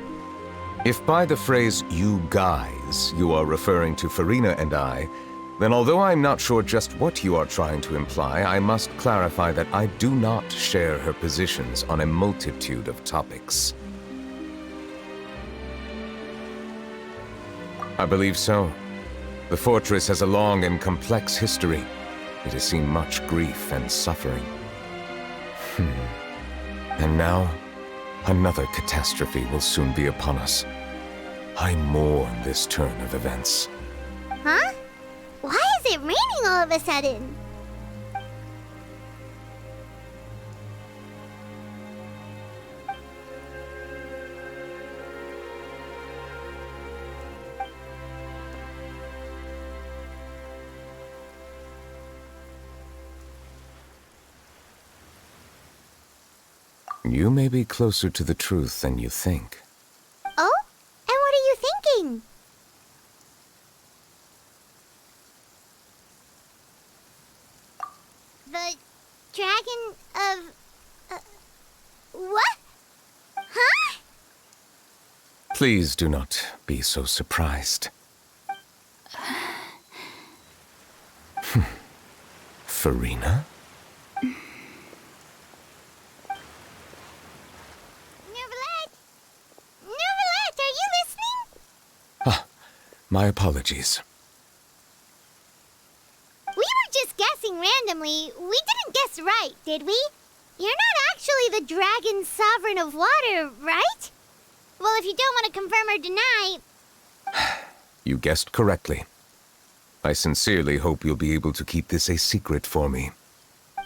If by the phrase, you guys, you are referring to Furina and I, then although I'm not sure just what you are trying to imply, I must clarify that I do not share her positions on a multitude of topics. I believe so. The fortress has a long and complex history. It has seen much grief and suffering. And now, another catastrophe will soon be upon us. I mourn this turn of events. Huh? Why is it raining all of a sudden? You may be closer to the truth than you think. Oh? And what are you thinking? The dragon of... what? Huh? Please do not be so surprised. Furina? Neuvillette, are you listening? My apologies. We were just guessing randomly. We didn't guess right, did we? You're not actually the dragon sovereign of water, right? Well, if you don't want to confirm or deny... You guessed correctly. I sincerely hope you'll be able to keep this a secret for me.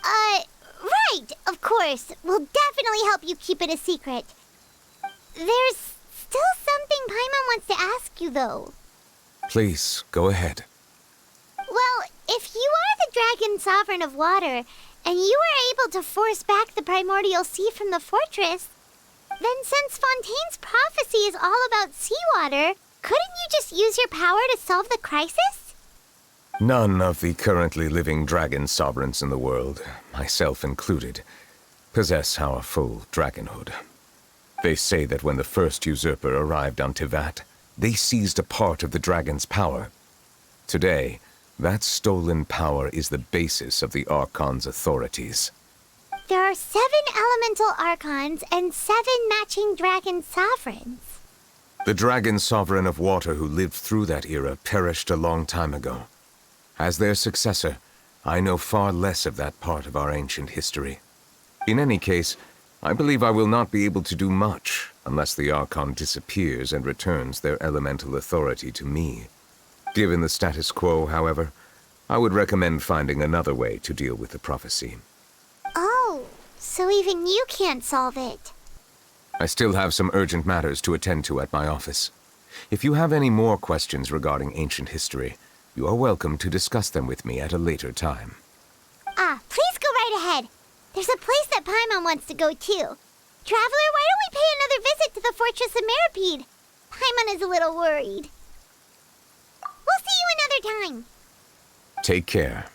Right, of course. We'll definitely help you keep it a secret. There's still something Paimon wants to ask you, though. Please, go ahead. Well, if you are the Dragon Sovereign of Water, and you were able to force back the primordial sea from the fortress, then since Fontaine's prophecy is all about seawater, couldn't you just use your power to solve the crisis? None of the currently living dragon sovereigns in the world, myself included, possess our full dragonhood. They say that when the first usurper arrived on Teyvat, they seized a part of the dragon's power. Today, that stolen power is the basis of the Archon's authorities. There are 7 elemental Archons and 7 matching dragon sovereigns. The dragon sovereign of water who lived through that era perished a long time ago. As their successor, I know far less of that part of our ancient history. In any case, I believe I will not be able to do much unless the Archon disappears and returns their elemental authority to me. Given the status quo, however, I would recommend finding another way to deal with the prophecy. Oh, so even you can't solve it. I still have some urgent matters to attend to at my office. If you have any more questions regarding ancient history, you are welcome to discuss them with me at a later time. Please go right ahead. There's a place that Paimon wants to go too. Traveler, why don't we pay another visit to the Fortress of Meropide? Paimon is a little worried. We'll see you another time. Take care.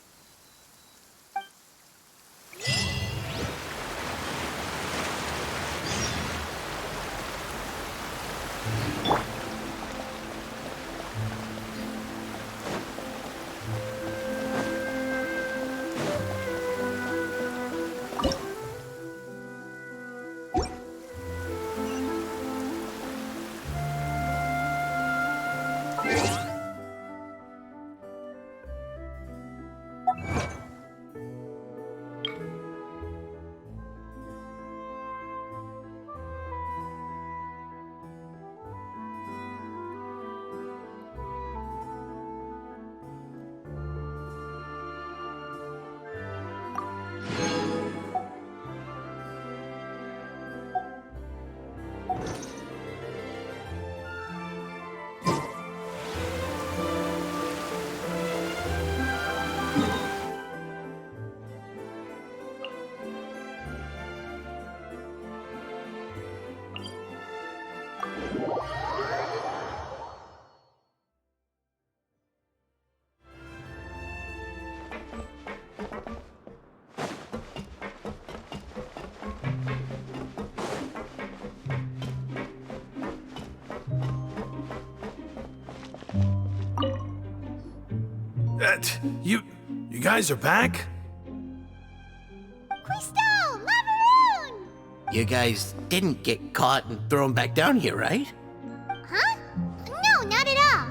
You guys are back? Cuistot! Laverune! You guys didn't get caught and thrown back down here, right? Huh? No, not at all.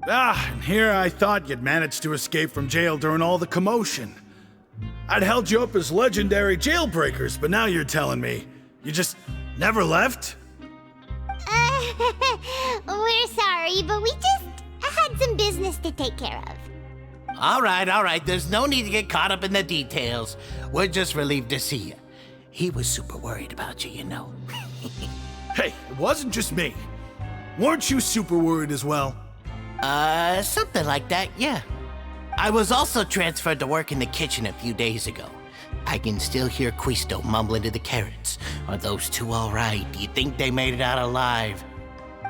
And here I thought you'd managed to escape from jail during all the commotion. I'd held you up as legendary jailbreakers, but now you're telling me you just never left? We're sorry, but we just had some business to take care of. All right. There's no need to get caught up in the details. We're just relieved to see you. He was super worried about you, you know. Hey, it wasn't just me. Weren't you super worried as well? Something like that, yeah. I was also transferred to work in the kitchen a few days ago. I can still hear Cuistot mumbling to the carrots. Are those two all right? Do you think they made it out alive?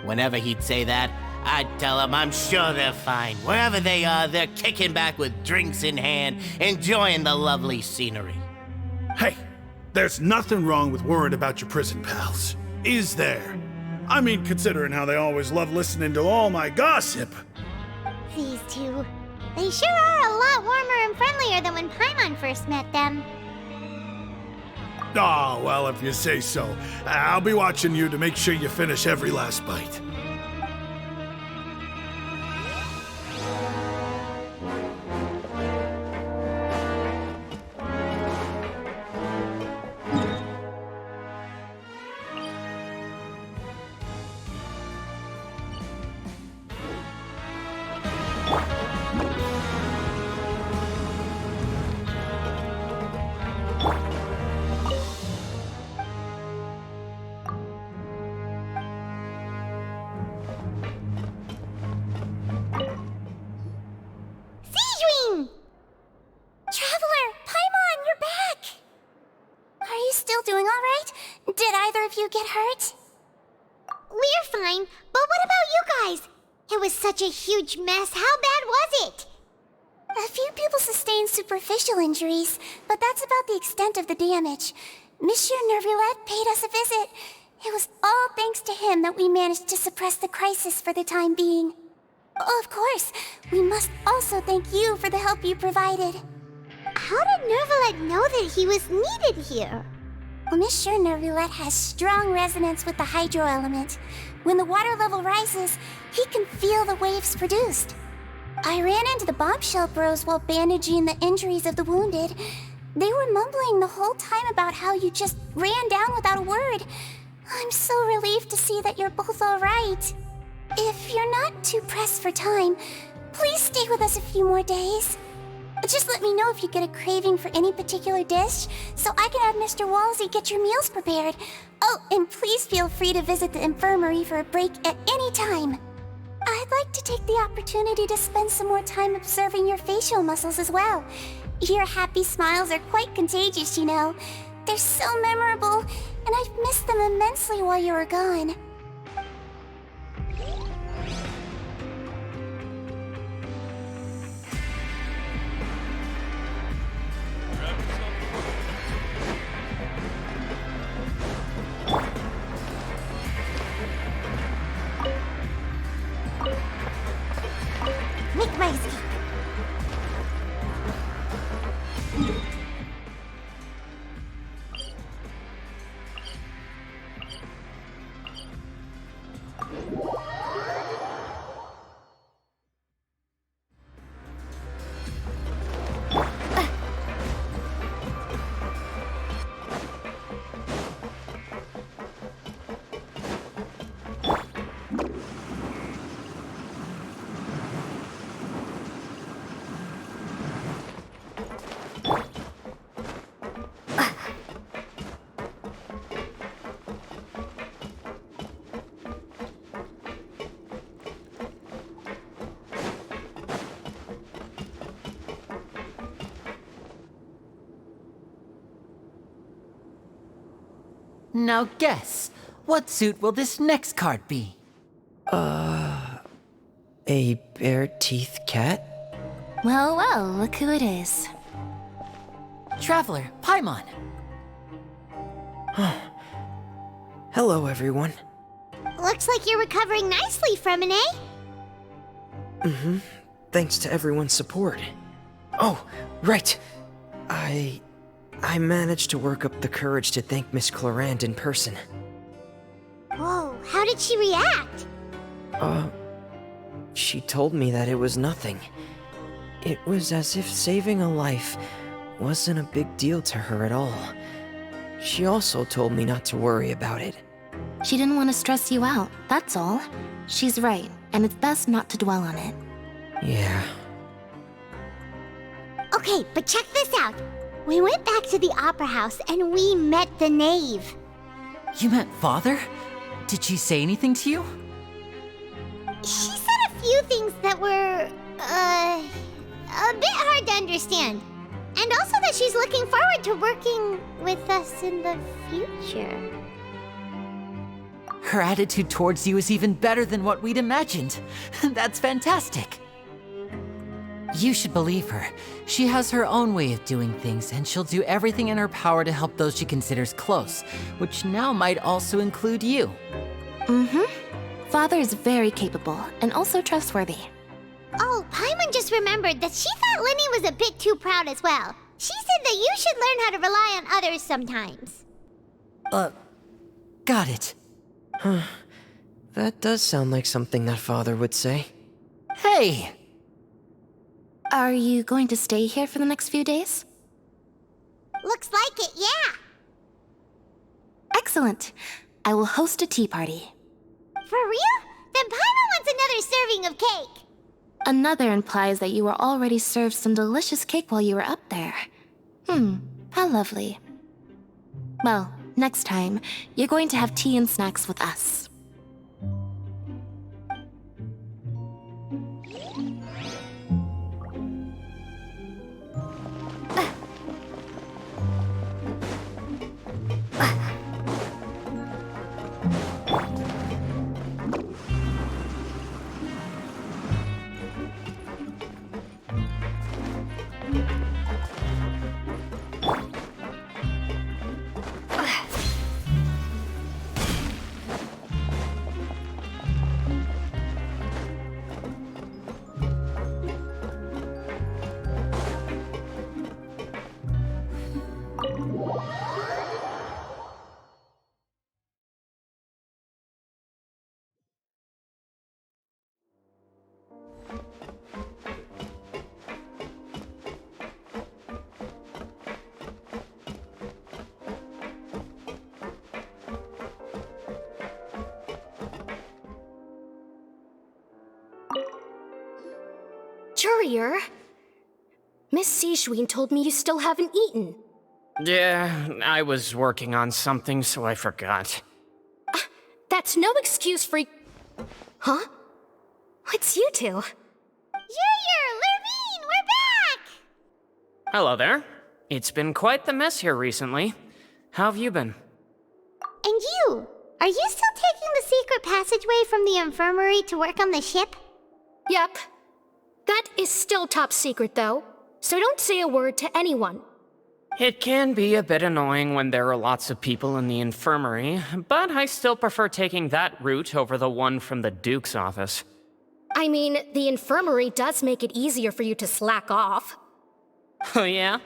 Whenever he'd say that, I'd tell him I'm sure they're fine. Wherever they are, they're kicking back with drinks in hand, enjoying the lovely scenery. Hey, there's nothing wrong with worrying about your prison pals, is there? I mean, considering how they always love listening to all my gossip. These two. They sure are a lot warmer and friendlier than when Paimon first met them. Oh, well, if you say so. I'll be watching you to make sure you finish every last bite. you get hurt? We're fine, but what about you guys? It was such a huge mess. How bad was it? A few people sustained superficial injuries, but that's about the extent of the damage. Monsieur Neuvillette paid us a visit. It was all thanks to him that we managed to suppress the crisis for the time being. Of course, we must also thank you for the help you provided. How did Neuvillette know that he was needed here? Well, Monsieur Neuvillette has strong resonance with the hydro element. When the water level rises, he can feel the waves produced. I ran into the Bombshell bros while bandaging the injuries of the wounded. They were mumbling the whole time about how you just ran down without a word. I'm so relieved to see that you're both all right. If you're not too pressed for time, please stay with us a few more days. Just let me know if you get a craving for any particular dish, so I can have Mr. Wolsey get your meals prepared. Oh, and please feel free to visit the infirmary for a break at any time. I'd like to take the opportunity to spend some more time observing your facial muscles as well. Your happy smiles are quite contagious, you know. They're so memorable, and I've missed them immensely while you were gone. Make my escape. Now guess, what suit will this next card be? A bare-teethed cat? Well, well, look who it is. Traveler, Paimon. Hello, everyone. Looks like you're recovering nicely, Freminet. Mm-hmm. Thanks to everyone's support. Oh, right. I managed to work up the courage to thank Miss Clorand in person. Whoa, how did she react? She told me that it was nothing. It was as if saving a life wasn't a big deal to her at all. She also told me not to worry about it. She didn't want to stress you out, that's all. She's right, and it's best not to dwell on it. Yeah. Okay, but check this out. We went back to the opera house and we met the knave. You met Father? Did she say anything to you? She said a few things that were, a bit hard to understand. And also that she's looking forward to working with us in the future. Her attitude towards you is even better than what we'd imagined. That's fantastic. You should believe her. She has her own way of doing things, and she'll do everything in her power to help those she considers close, which now might also include you. Mm-hmm. Father is very capable, and also trustworthy. Oh, Paimon just remembered that she thought Lyney was a bit too proud as well. She said that you should learn how to rely on others sometimes. Got it. Huh. That does sound like something that Father would say. Hey! Are you going to stay here for the next few days? Looks like it, yeah. Excellent. I will host a tea party. For real? Then Paimon wants another serving of cake. Another implies that you were already served some delicious cake while you were up there. How lovely. Well, next time, you're going to have tea and snacks with us. Jurier, Miss Sijween told me you still haven't eaten. Yeah, I was working on something, so I forgot. That's no excuse for... Huh? It's you two. Jurier, Laverune, we're back! Hello there. It's been quite the mess here recently. How have you been? And you? Are you still taking the secret passageway from the infirmary to work on the ship? Yep. That is still top secret, though, so don't say a word to anyone. It can be a bit annoying when there are lots of people in the infirmary, but I still prefer taking that route over the one from the Duke's office. I mean, the infirmary does make it easier for you to slack off. Oh yeah?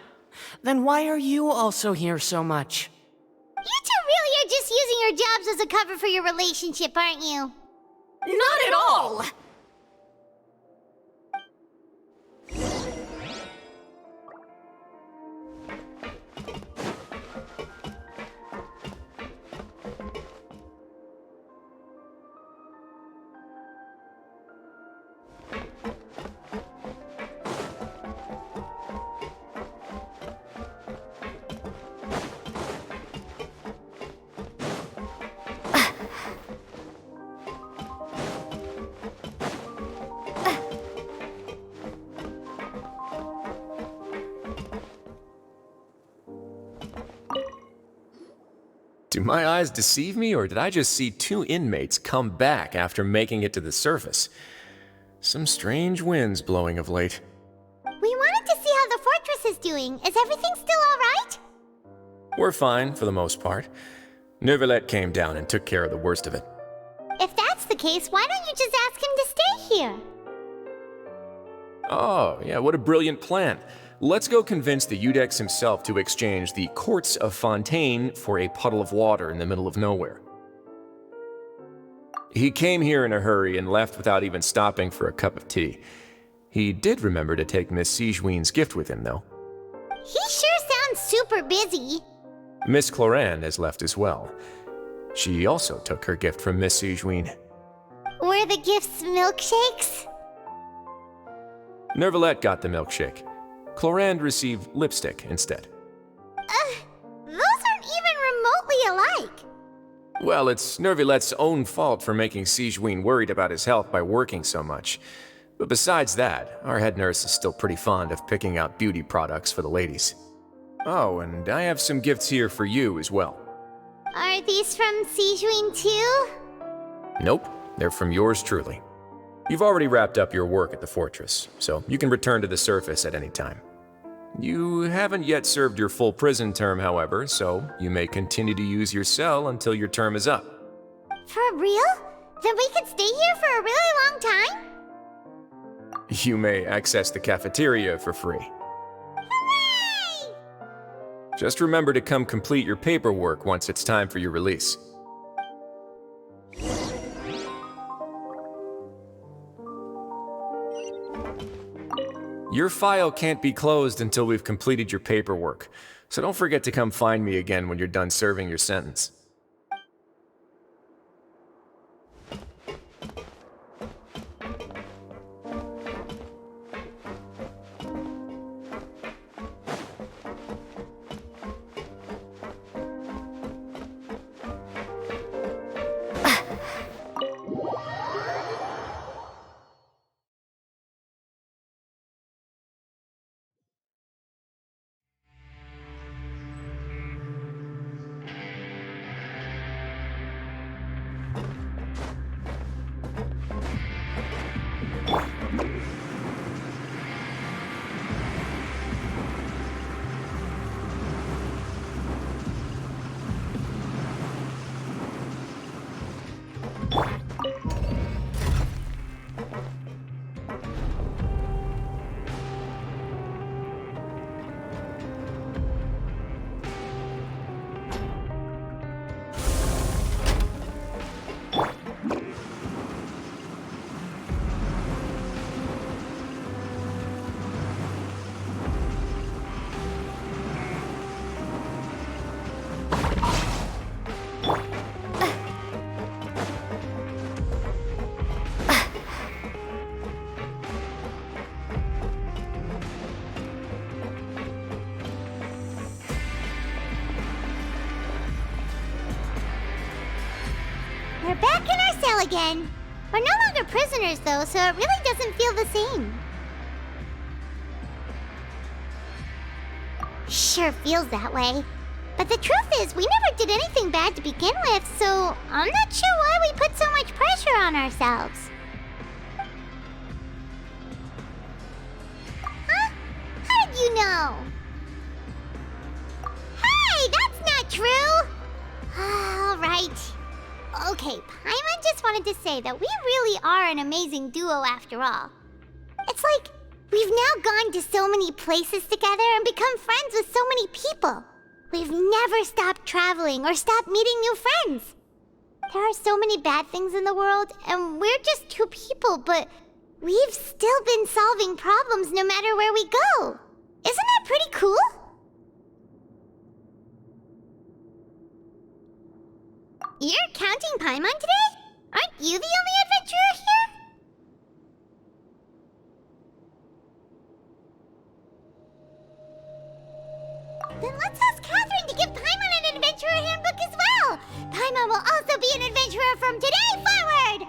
Then why are you also here so much? You two really are just using your jobs as a cover for your relationship, aren't you? Not at all! Do my eyes deceive me, or did I just see two inmates come back after making it to the surface? Some strange winds blowing of late. We wanted to see how the fortress is doing. Is everything still alright? We're fine, for the most part. Neuvillette came down and took care of the worst of it. If that's the case, why don't you just ask him to stay here? Oh, yeah, what a brilliant plan. Let's go convince the Udex himself to exchange the Courts of Fontaine for a puddle of water in the middle of nowhere. He came here in a hurry and left without even stopping for a cup of tea. He did remember to take Miss Sijween's gift with him, though. He sure sounds super busy. Miss Cloran has left as well. She also took her gift from Miss Sijween. Were the gifts milkshakes? Neuvillette got the milkshake. Cloran received lipstick instead. Those aren't even remotely alike. Well, it's Neuvillette's own fault for making Sijween worried about his health by working so much. But besides that, our head nurse is still pretty fond of picking out beauty products for the ladies. Oh, and I have some gifts here for you as well. Are these from Sijween too? Nope, they're from yours truly. You've already wrapped up your work at the fortress, so you can return to the surface at any time. You haven't yet served your full prison term, however, so you may continue to use your cell until your term is up. For real? Then we could stay here for a really long time? You may access the cafeteria for free. Hooray! Just remember to come complete your paperwork once it's time for your release. Your file can't be closed until we've completed your paperwork, so don't forget to come find me again when you're done serving your sentence. normal again. We're no longer prisoners, though, so it really doesn't feel the same. Sure feels that way. But the truth is, we never did anything bad to begin with, so I'm not sure why we put so much pressure on ourselves. Huh? How did you know? Hey, that's not true! Alright. Okay, Paimon just wanted to say that we really are an amazing duo after all. It's like we've now gone to so many places together and become friends with so many people. We've never stopped traveling or stopped meeting new friends. There are so many bad things in the world, and we're just two people, but we've still been solving problems no matter where we go. Isn't that pretty cool? You're counting Paimon today? Aren't you the only adventurer here? Then let's ask Catherine to give Paimon an adventurer handbook as well! Paimon will also be an adventurer from today forward!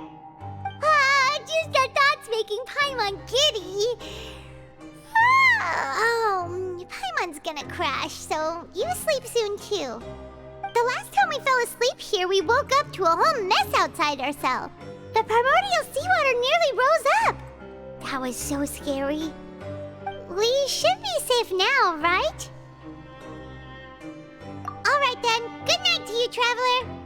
Just the thoughts making Paimon giddy. Paimon's gonna crash, so you sleep soon too. The last time we fell asleep here, we woke up to a whole mess outside ourselves. The primordial seawater nearly rose up. That was so scary. We should be safe now, right? Alright then, good night to you, traveler!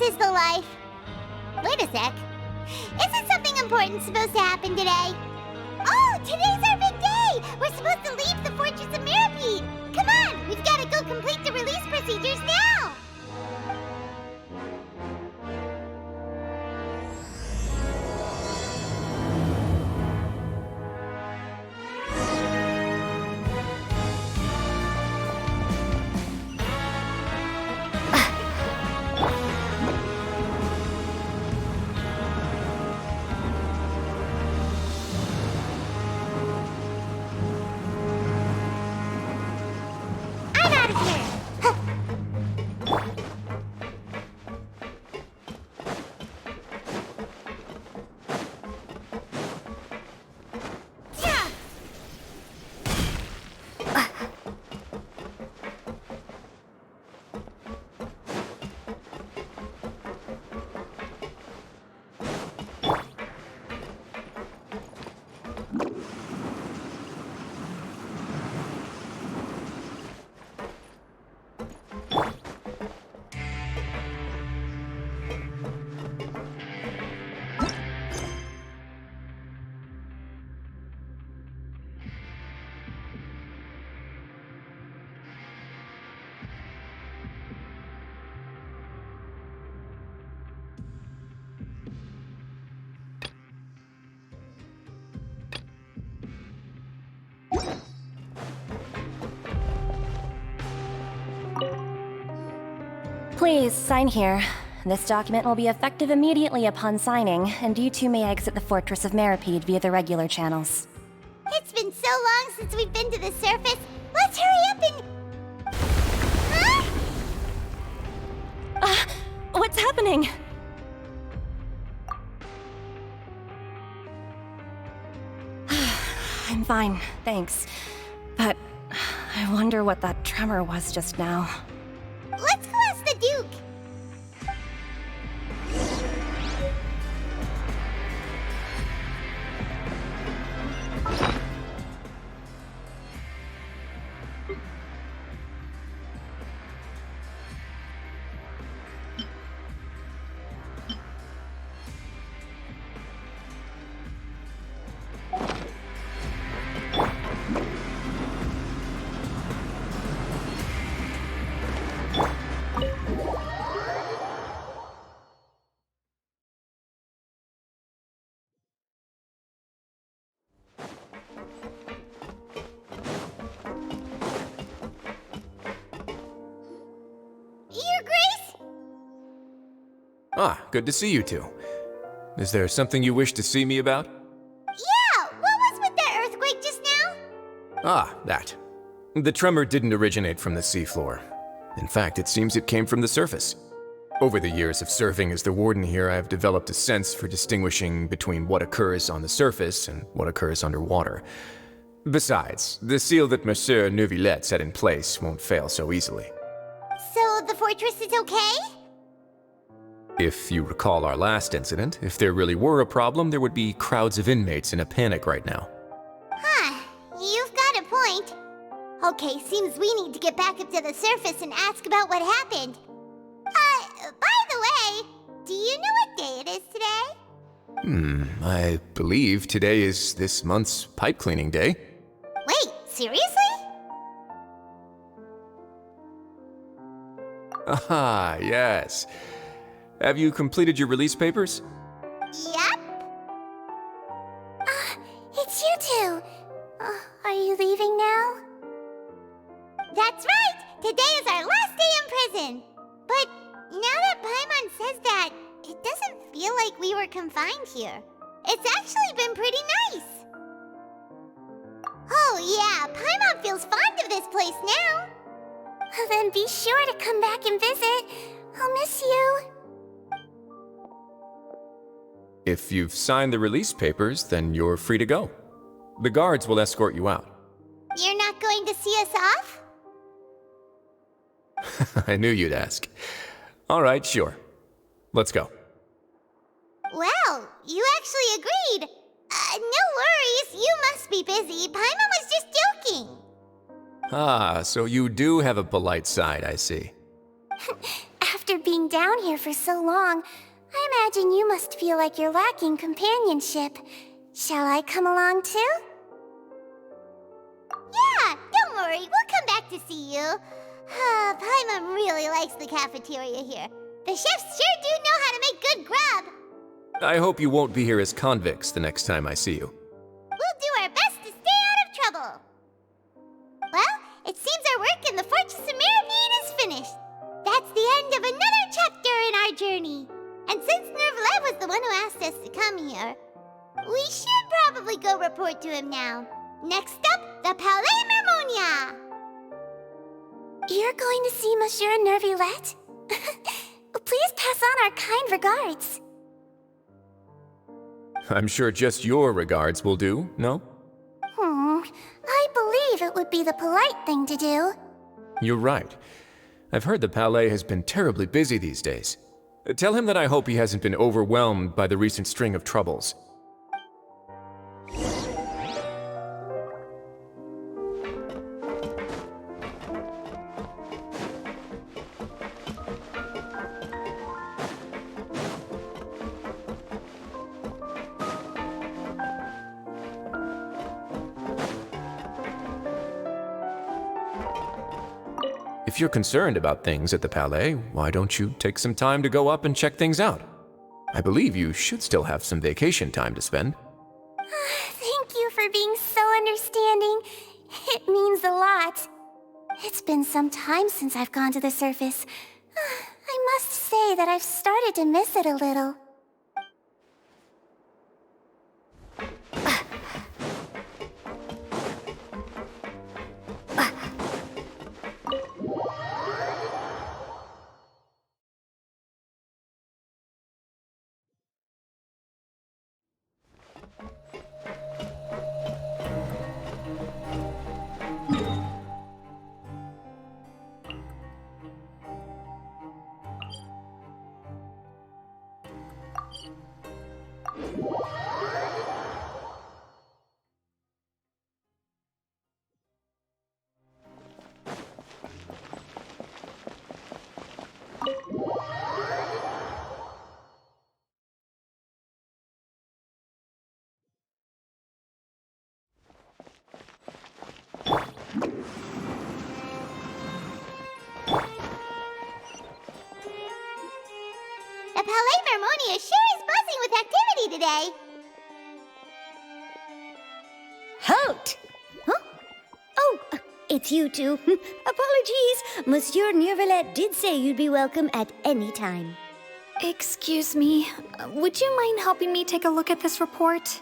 This is the life. Wait a sec. Isn't something important supposed to happen today? Oh, today's our big day! We're supposed to leave the Fortress of Meropide! Come on, we've got to go complete the release procedures now! Please, sign here. This document will be effective immediately upon signing, and you two may exit the Fortress of Meropide via the regular channels. It's been so long since we've been to the surface. Let's hurry up and... What's happening? I'm fine, thanks. But I wonder what that tremor was just now. Let's go ask the Duke. Your Grace? Ah, good to see you two. Is there something you wish to see me about? Yeah, what was with that earthquake just now? Ah, that. The tremor didn't originate from the seafloor. In fact, it seems it came from the surface. Over the years of serving as the warden here, I've developed a sense for distinguishing between what occurs on the surface and what occurs underwater. Besides, the seal that Monsieur Neuvillette set in place won't fail so easily. So the fortress is okay? If you recall our last incident, if there really were a problem, there would be crowds of inmates in a panic right now. Huh, you've got a point. Okay, seems we need to get back up to the surface and ask about what happened. By the way, do you know what day it is today? I believe today is this month's pipe cleaning day. Wait, seriously? Ah, yes. Have you completed your release papers? Yep. It's you two. Are you leaving now? That's right! Today is our last day in prison! But now that Paimon says that, it doesn't feel like we were confined here. It's actually been pretty nice. Oh yeah, Paimon feels fond of this place now. Then be sure to come back and visit. I'll miss you. If you've signed the release papers, then you're free to go. The guards will escort you out. You're not going to see us off? I knew you'd ask. All right, sure. Let's go. Well, you actually agreed. No worries, you must be busy. Paimon was just joking. Ah, so you do have a polite side, I see. After being down here for so long, I imagine you must feel like you're lacking companionship. Shall I come along too? Yeah, don't worry, we'll come back to see you. Paimon really likes the cafeteria here. The chefs sure do know how to make good grub. I hope you won't be here as convicts the next time I see you. We'll do our best to stay out of trouble. Well, it seems our work in the Fortress of Meropide is finished. That's the end of another chapter in our journey. And since Neuvillette was the one who asked us to come here, we should probably go report to him now. Next up, the Palais Mermonia. You're going to see Monsieur Neuvillette? Please pass on our kind regards. I'm sure just your regards will do, no? I believe it would be the polite thing to do. You're right. I've heard the Palais has been terribly busy these days. Tell him that I hope he hasn't been overwhelmed by the recent string of troubles. If you're concerned about things at the Palais, why don't you take some time to go up and check things out? I believe you should still have some vacation time to spend. Thank you for being so understanding. It means a lot. It's been some time since I've gone to the surface. I must say that I've started to miss it a little. The Palais Mermonia sure is buzzing with activity today. Halt! Huh? Oh, it's you two. Apologies. Monsieur Neuvillette did say you'd be welcome at any time. Excuse me, would you mind helping me take a look at this report?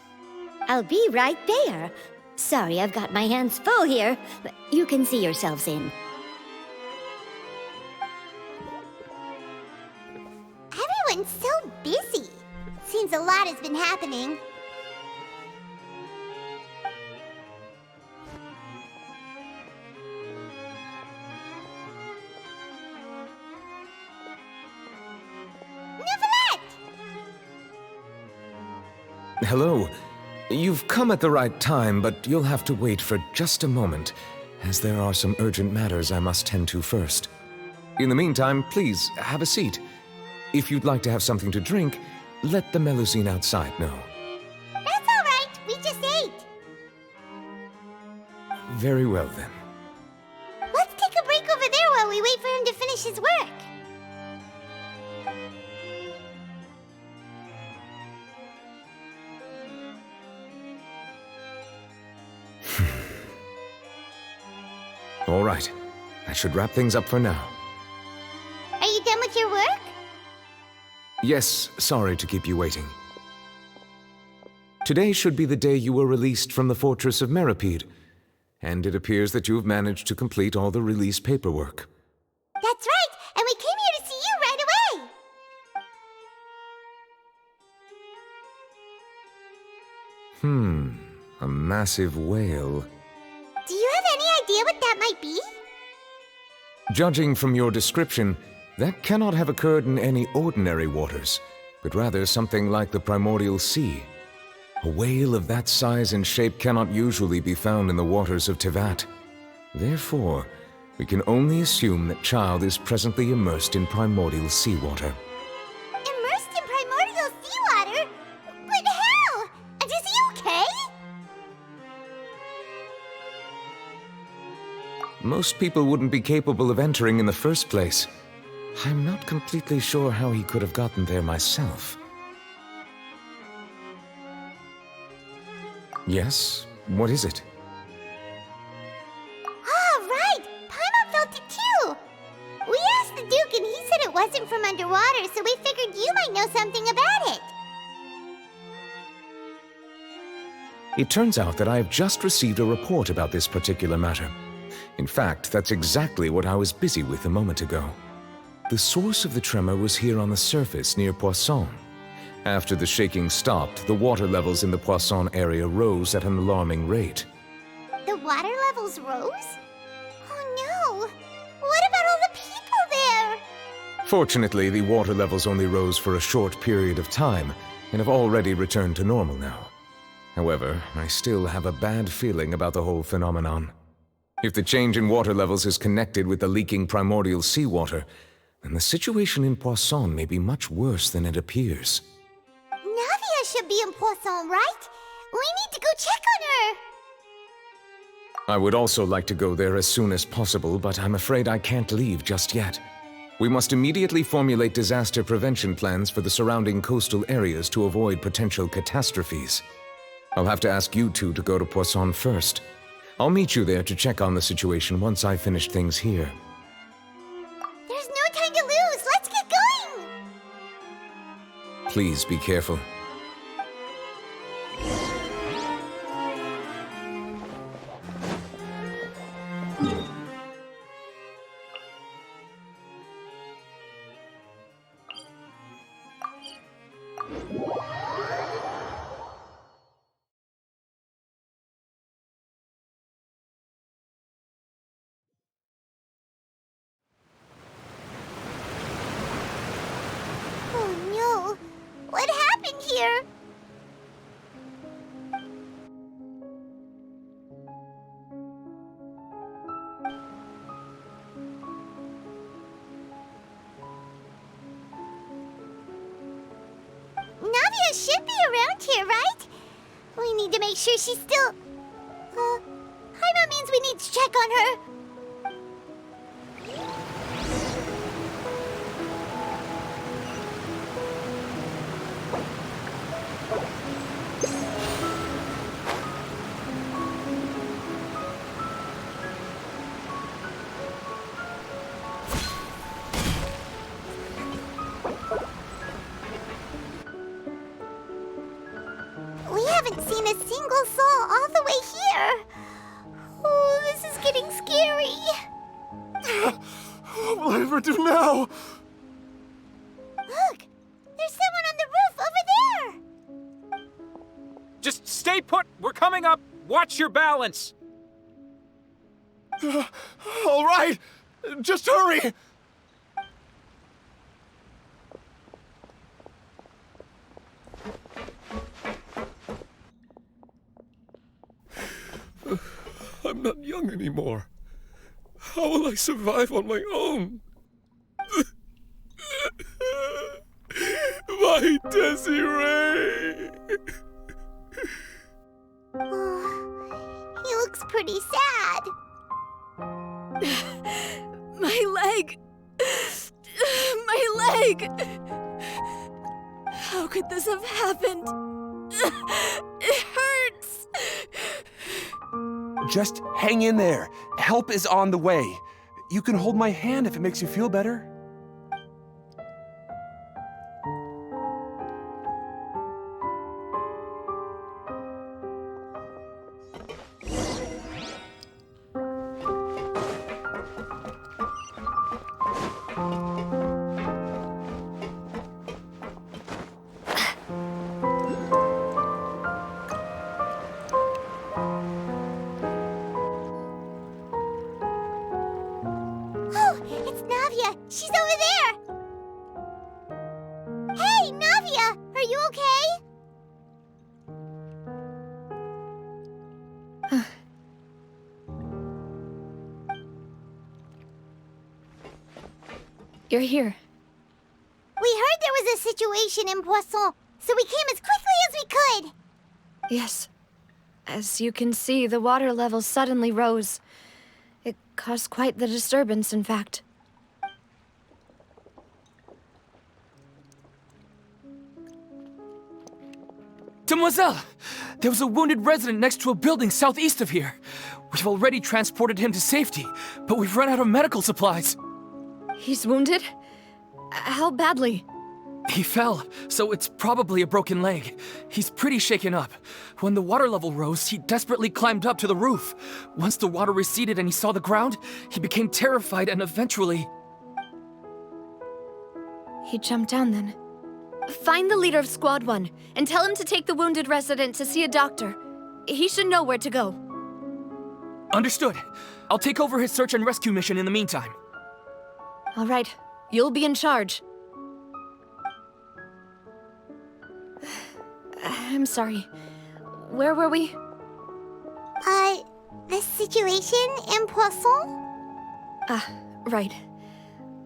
I'll be right there. Sorry, I've got my hands full here. You can see yourselves in. Everyone's so busy. Seems a lot has been happening. Neuvillette! Hello. You've come at the right time, but you'll have to wait for just a moment, as there are some urgent matters I must tend to first. In the meantime, please, have a seat. If you'd like to have something to drink, let the Melusine outside know. That's all right. We just ate. Very well, then. Let's take a break over there while we wait for him to finish his work. All right. I should wrap things up for now. Are you done with your work? Yes, sorry to keep you waiting. Today should be the day you were released from the Fortress of Meropide, and it appears that you've managed to complete all the release paperwork. That's right, and we came here to see you right away. A massive whale. Do you have any idea what that might be? Judging from your description, that cannot have occurred in any ordinary waters, but rather something like the primordial sea. A whale of that size and shape cannot usually be found in the waters of Tevat. Therefore, we can only assume that Childe is presently immersed in primordial seawater. Immersed in primordial seawater? But how? And is he okay? Most people wouldn't be capable of entering in the first place. I'm not completely sure how he could have gotten there myself. Yes? What is it? Ah, right! Paimon felt it too! We asked the Duke and he said it wasn't from underwater, so we figured you might know something about it. It turns out that I have just received a report about this particular matter. In fact, that's exactly what I was busy with a moment ago. The source of the tremor was here on the surface near Poisson. After the shaking stopped, the water levels in the Poisson area rose at an alarming rate. The water levels rose? Oh no! What about all the people there? Fortunately, the water levels only rose for a short period of time and have already returned to normal now. However, I still have a bad feeling about the whole phenomenon. If the change in water levels is connected with the leaking primordial seawater, then the situation in Poisson may be much worse than it appears. Navia should be in Poisson, right? We need to go check on her! I would also like to go there as soon as possible, but I'm afraid I can't leave just yet. We must immediately formulate disaster prevention plans for the surrounding coastal areas to avoid potential catastrophes. I'll have to ask you two to go to Poisson first. I'll meet you there to check on the situation once I've finished things here. There's no time to lose! Let's get Please be careful. Oh no! What happened here? Navia should be around here, right? We need to make sure she's still... Paimon means we need to check on her. We haven't seen a single soul all the way here. Oh, this is getting scary. What will I ever do now? Look! There's someone on the roof over there! Just stay put! We're coming up! Watch your balance! All right! Just hurry! I'm not young anymore. How will I survive on my own? My Desiree! Oh, he looks pretty sad. My leg! My leg! How could this have happened? It hurts! Just hang in there. Help is on the way. You can hold my hand if it makes you feel better. Oh, it's Navia! She's over there! Hey, Navia! Are you okay? You're here. We heard there was a situation in Poisson, so we came as quickly as we could! Yes. As you can see, the water level suddenly rose. It caused quite the disturbance, in fact. Demoiselle! There was a wounded resident next to a building southeast of here. We've already transported him to safety, but we've run out of medical supplies. He's wounded? How badly? He fell, so it's probably a broken leg. He's pretty shaken up. When the water level rose, he desperately climbed up to the roof. Once the water receded and he saw the ground, he became terrified and eventually... He jumped down then. Find the leader of Squad 1 and tell him to take the wounded resident to see a doctor. He should know where to go. Understood. I'll take over his search and rescue mission in the meantime. All right. You'll be in charge. I'm sorry. Where were we? The situation in Poisson? Ah, right.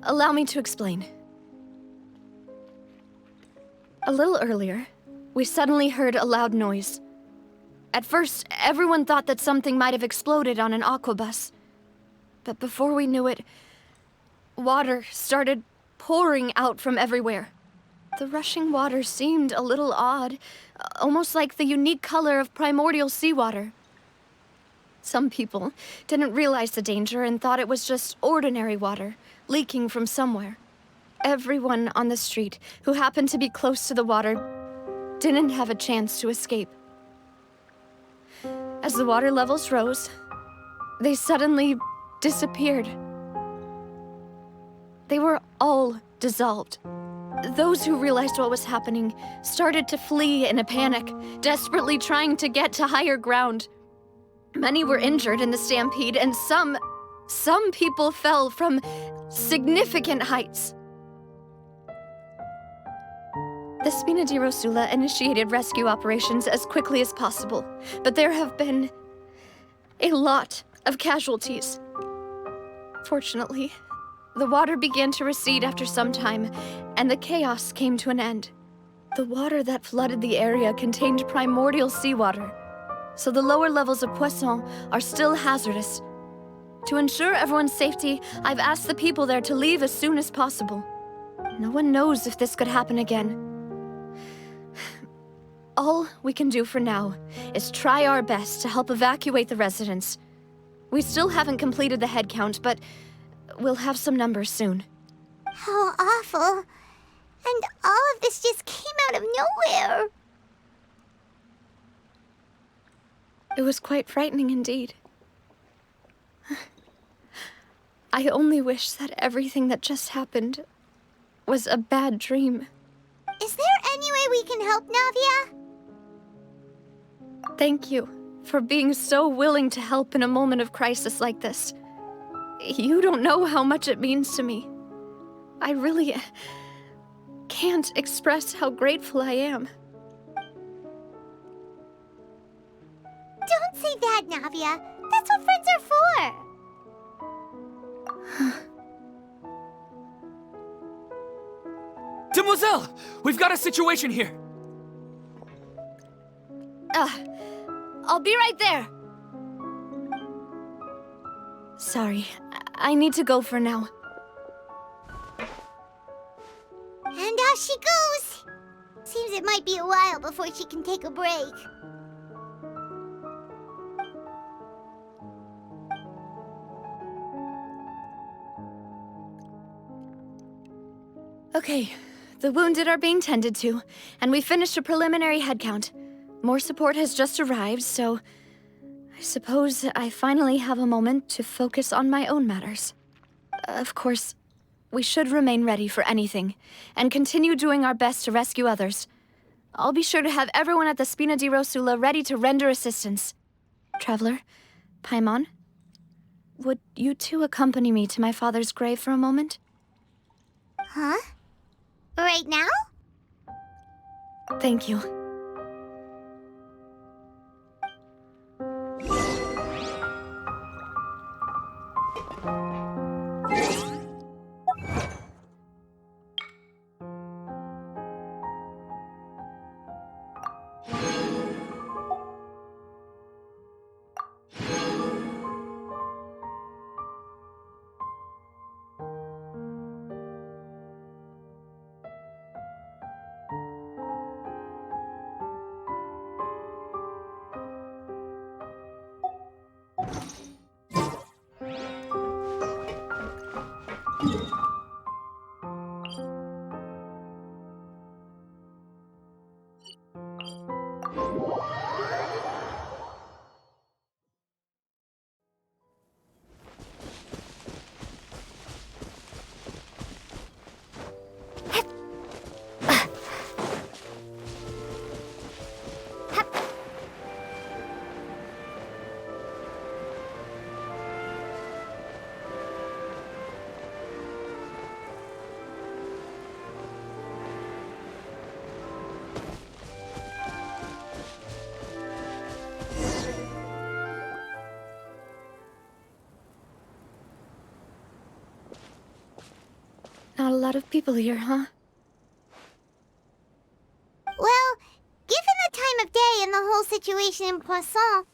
Allow me to explain. A little earlier, we suddenly heard a loud noise. At first, everyone thought that something might have exploded on an aquabus. But before we knew it, water started pouring out from everywhere. The rushing water seemed a little odd, almost like the unique color of primordial seawater. Some people didn't realize the danger and thought it was just ordinary water, leaking from somewhere. Everyone on the street who happened to be close to the water didn't have a chance to escape. As the water levels rose, they suddenly disappeared. They were all dissolved. Those who realized what was happening started to flee in a panic, desperately trying to get to higher ground. Many were injured in the stampede, and some people fell from significant heights. The Spina di Rosula initiated rescue operations as quickly as possible, but there have been a lot of casualties. Fortunately, the water began to recede after some time, and the chaos came to an end. The water that flooded the area contained primordial seawater, so the lower levels of Poisson are still hazardous. To ensure everyone's safety, I've asked the people there to leave as soon as possible. No one knows if this could happen again. All we can do for now is try our best to help evacuate the residents. We still haven't completed the head count, but we'll have some numbers soon. How awful. And all of this just came out of nowhere. It was quite frightening indeed. I only wish that everything that just happened was a bad dream. Is there any way we can help, Navia? Thank you for being so willing to help in a moment of crisis like this. You don't know how much it means to me. I really can't express how grateful I am. Don't say that, Navia. That's what friends are for. Demoiselle! We've got a situation here! I'll be right there. Sorry, I need to go for now. And off she goes. Seems it might be a while before she can take a break. Okay, the wounded are being tended to, and we finished a preliminary head count. More support has just arrived, so I suppose I finally have a moment to focus on my own matters. Of course, we should remain ready for anything, and continue doing our best to rescue others. I'll be sure to have everyone at the Spina di Rosula ready to render assistance. Traveler, Paimon, would you two accompany me to my father's grave for a moment? Huh? Right now? Thank you. Not a lot of people here, huh? Well, given the time of day and the whole situation in Poisson,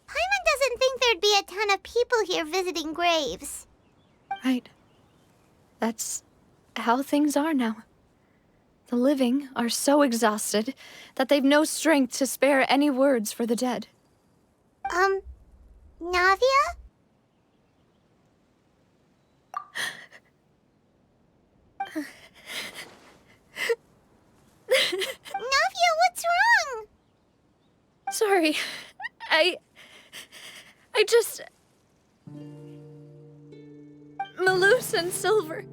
Paimon doesn't think there'd be a ton of people here visiting graves. Right. That's how things are now. The living are so exhausted that they've no strength to spare any words for the dead. Navia? sorry. I just... Malus and Silver,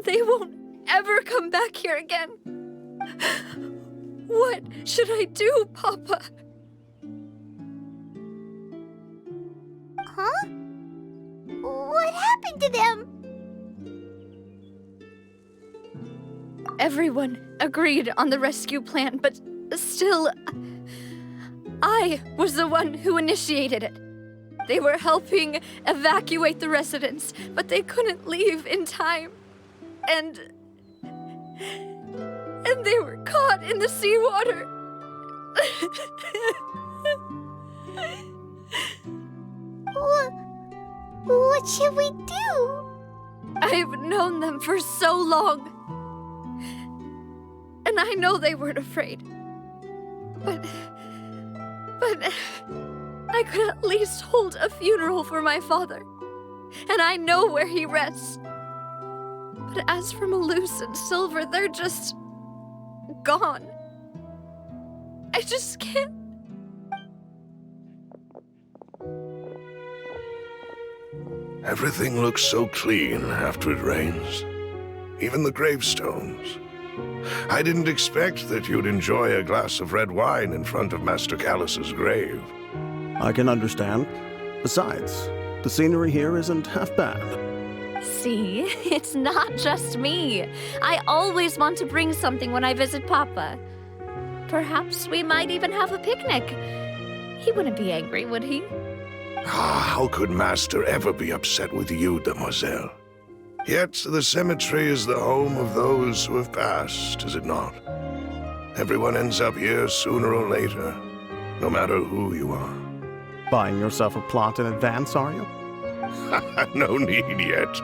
they won't ever come back here again. What should I do, Papa? Huh? What happened to them? Everyone agreed on the rescue plan, but still, I was the one who initiated it. They were helping evacuate the residents, but they couldn't leave in time. And they were caught in the seawater. What should we do? I've known them for so long. And I know they weren't afraid. But I could at least hold a funeral for my father. And I know where he rests. But as for Malus and Silver, they're just... gone. I just can't... Everything looks so clean after it rains. Even the gravestones. I didn't expect that you'd enjoy a glass of red wine in front of Master Callus's grave. I can understand. Besides, the scenery here isn't half bad. See, it's not just me. I always want to bring something when I visit Papa. Perhaps we might even have a picnic. He wouldn't be angry, would he? How could Master ever be upset with you, demoiselle? Yet the cemetery is the home of those who have passed, is it not? Everyone ends up here sooner or later, no matter who you are. Buying yourself a plot in advance, are you? No need yet.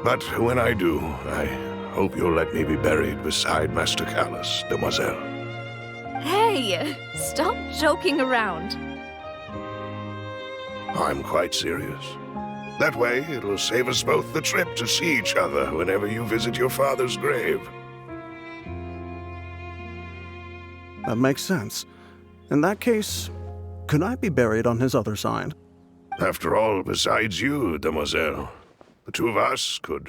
But when I do, I hope you'll let me be buried beside Master Callus, demoiselle. Hey, stop joking around. I'm quite serious. That way, it'll save us both the trip to see each other whenever you visit your father's grave. That makes sense. In that case, could I be buried on his other side? After all, besides you, demoiselle, the two of us could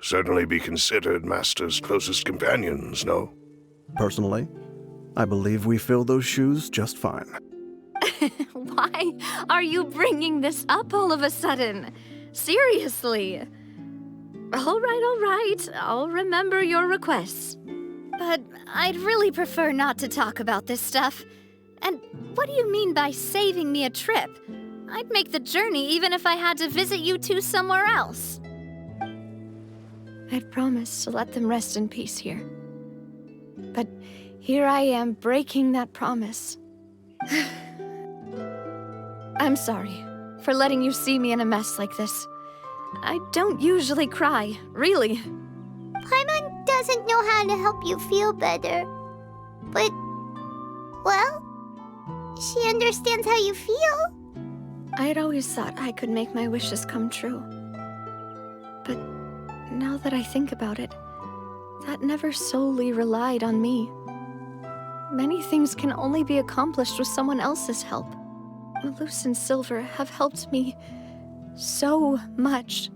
certainly be considered Master's closest companions, no? Personally, I believe we fill those shoes just fine. Why are you bringing this up all of a sudden? Seriously. All right. I'll remember your requests. But I'd really prefer not to talk about this stuff. And what do you mean by saving me a trip? I'd make the journey even if I had to visit you two somewhere else. I'd promised to let them rest in peace here. But here I am breaking that promise. I'm sorry for letting you see me in a mess like this. I don't usually cry, really. Paimon doesn't know how to help you feel better. But, well, she understands how you feel. I'd always thought I could make my wishes come true. But now that I think about it, that never solely relied on me. Many things can only be accomplished with someone else's help. Malus and Silver have helped me so much.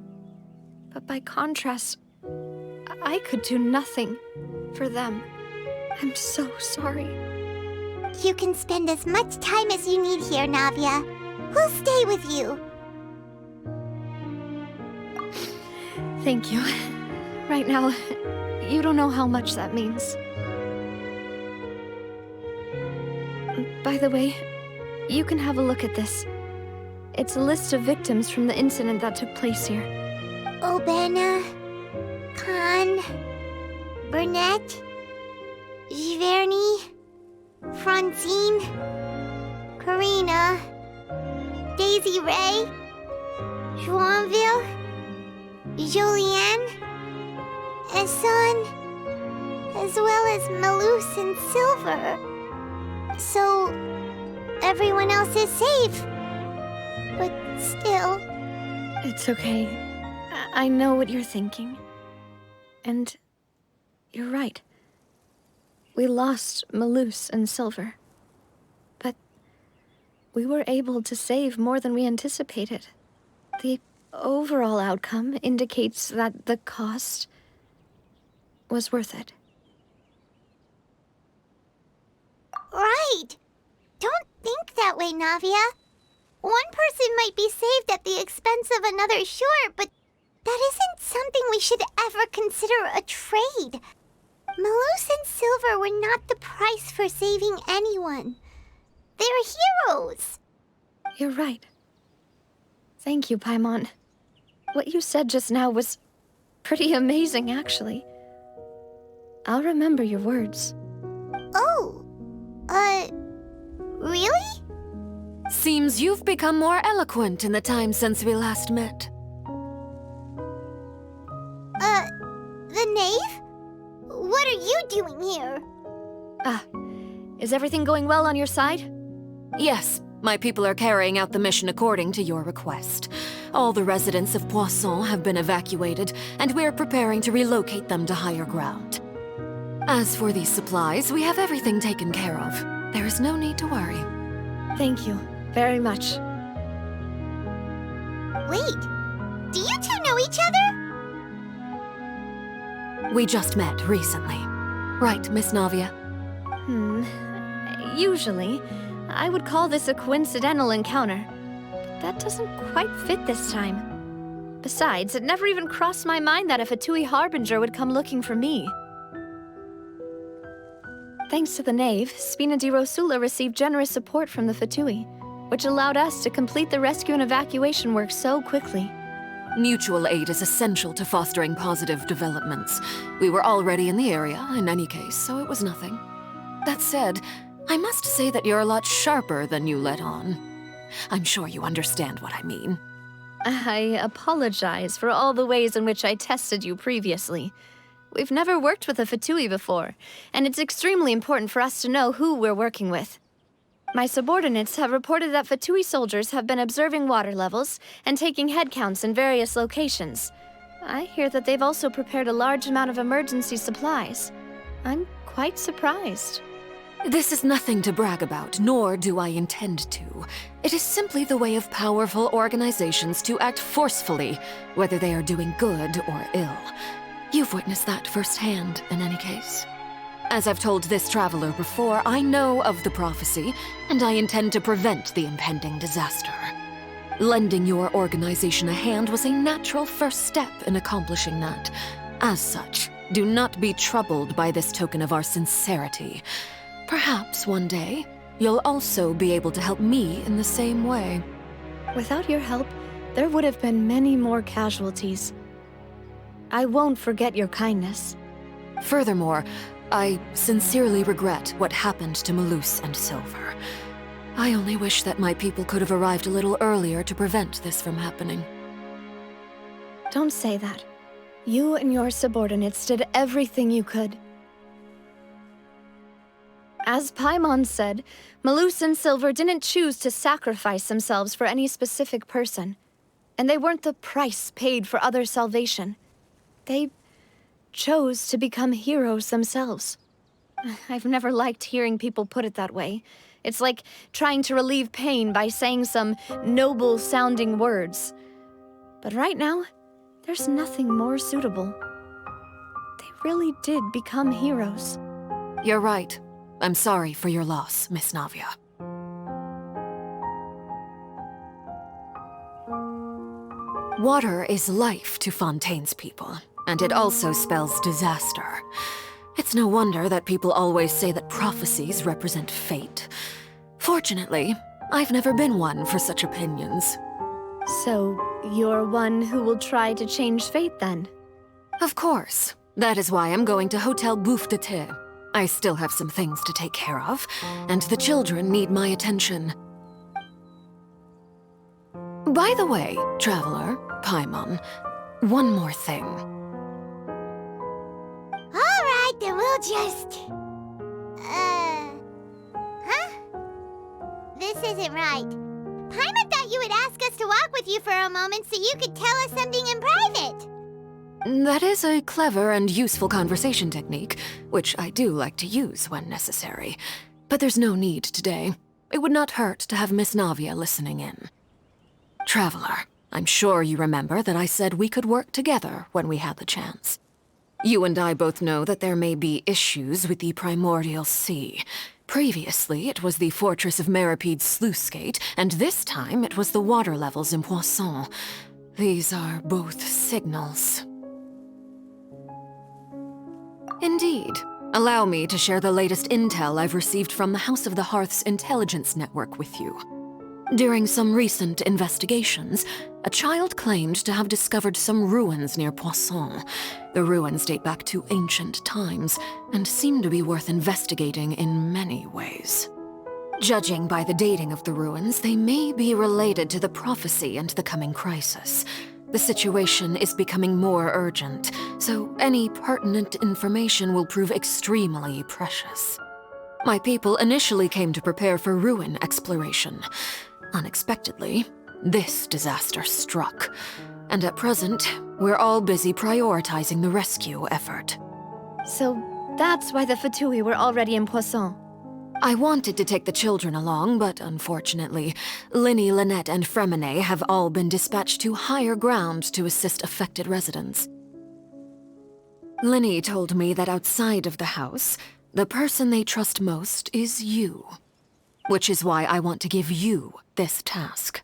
But by contrast, I could do nothing for them. I'm so sorry. You can spend as much time as you need here, Navia. We'll stay with you. Thank you. Right now, you don't know how much that means. By the way, you can have a look at this. It's a list of victims from the incident that took place here. Obena, Khan, Burnett, Giverny, Francine, Karina, Daisy Ray, Joinville, Julianne, Esson, as well as Malus and Silver. So, everyone else is safe. But still... It's okay. I know what you're thinking. And you're right. We lost Malus and Silver. But we were able to save more than we anticipated. The overall outcome indicates that the cost was worth it. Right. Don't think that way, Navia. One person might be saved at the expense of another, sure, but that isn't something we should ever consider a trade. Malus and Silver were not the price for saving anyone. They're heroes. You're right. Thank you, Paimon. What you said just now was pretty amazing, actually. I'll remember your words. Oh, really? Seems you've become more eloquent in the time since we last met. The knave? What are you doing here? Is everything going well on your side? Yes, my people are carrying out the mission according to your request. All the residents of Poisson have been evacuated, and we're preparing to relocate them to higher ground. As for these supplies, we have everything taken care of. There is no need to worry. Thank you very much. Wait, do you two know each other? We just met recently. Right, Miss Navia? Usually, I would call this a coincidental encounter. But that doesn't quite fit this time. Besides, it never even crossed my mind that a Fatui Harbinger would come looking for me. Thanks to the Knave, Spina di Rosula received generous support from the Fatui, which allowed us to complete the rescue and evacuation work so quickly. Mutual aid is essential to fostering positive developments. We were already in the area, in any case, so it was nothing. That said, I must say that you're a lot sharper than you let on. I'm sure you understand what I mean. I apologize for all the ways in which I tested you previously. We've never worked with a Fatui before, and it's extremely important for us to know who we're working with. My subordinates have reported that Fatui soldiers have been observing water levels and taking head counts in various locations. I hear that they've also prepared a large amount of emergency supplies. I'm quite surprised. This is nothing to brag about, nor do I intend to. It is simply the way of powerful organizations to act forcefully, whether they are doing good or ill. You've witnessed that firsthand, in any case. As I've told this traveler before, I know of the prophecy, and I intend to prevent the impending disaster. Lending your organization a hand was a natural first step in accomplishing that. As such, do not be troubled by this token of our sincerity. Perhaps one day, you'll also be able to help me in the same way. Without your help, there would have been many more casualties. I won't forget your kindness. Furthermore, I sincerely regret what happened to Malus and Silver. I only wish that my people could have arrived a little earlier to prevent this from happening. Don't say that. You and your subordinates did everything you could. As Paimon said, Malus and Silver didn't choose to sacrifice themselves for any specific person. And they weren't the price paid for other salvation. They chose to become heroes themselves. I've never liked hearing people put it that way. It's like trying to relieve pain by saying some noble-sounding words. But right now, there's nothing more suitable. They really did become heroes. You're right. I'm sorry for your loss, Miss Navia. Water is life to Fontaine's people, and it also spells disaster. It's no wonder that people always say that prophecies represent fate. Fortunately, I've never been one for such opinions. So, you're one who will try to change fate, then? Of course. That is why I'm going to Hotel Bouffe de Thé. I still have some things to take care of, and the children need my attention. By the way, Traveler, Paimon, one more thing. Alright, then we'll just... Huh? This isn't right. Paimon thought you would ask us to walk with you for a moment so you could tell us something in private. That is a clever and useful conversation technique, which I do like to use when necessary. But there's no need today. it would not hurt to have Miss Navia listening in. Traveler, I'm sure you remember that I said we could work together when we had the chance. You and I both know that there may be issues with the Primordial Sea. Previously, it was the Fortress of Meropide's sluice gate, and this time it was the water levels in Poisson. These are both signals. Indeed. Allow me to share the latest intel I've received from the House of the Hearth's intelligence network with you. During some recent investigations, a child claimed to have discovered some ruins near Poisson. The ruins date back to ancient times and seem to be worth investigating in many ways. Judging by the dating of the ruins, they may be related to the prophecy and the coming crisis. The situation is becoming more urgent, so any pertinent information will prove extremely precious. My people initially came to prepare for ruin exploration. Unexpectedly, this disaster struck, and at present, we're all busy prioritizing the rescue effort. So that's why the Fatui were already in Poisson. I wanted to take the children along, but unfortunately, Lyney, Lynette, and Freminet have all been dispatched to higher ground to assist affected residents. Lyney told me that outside of the house, the person they trust most is you. Which is why I want to give you this task.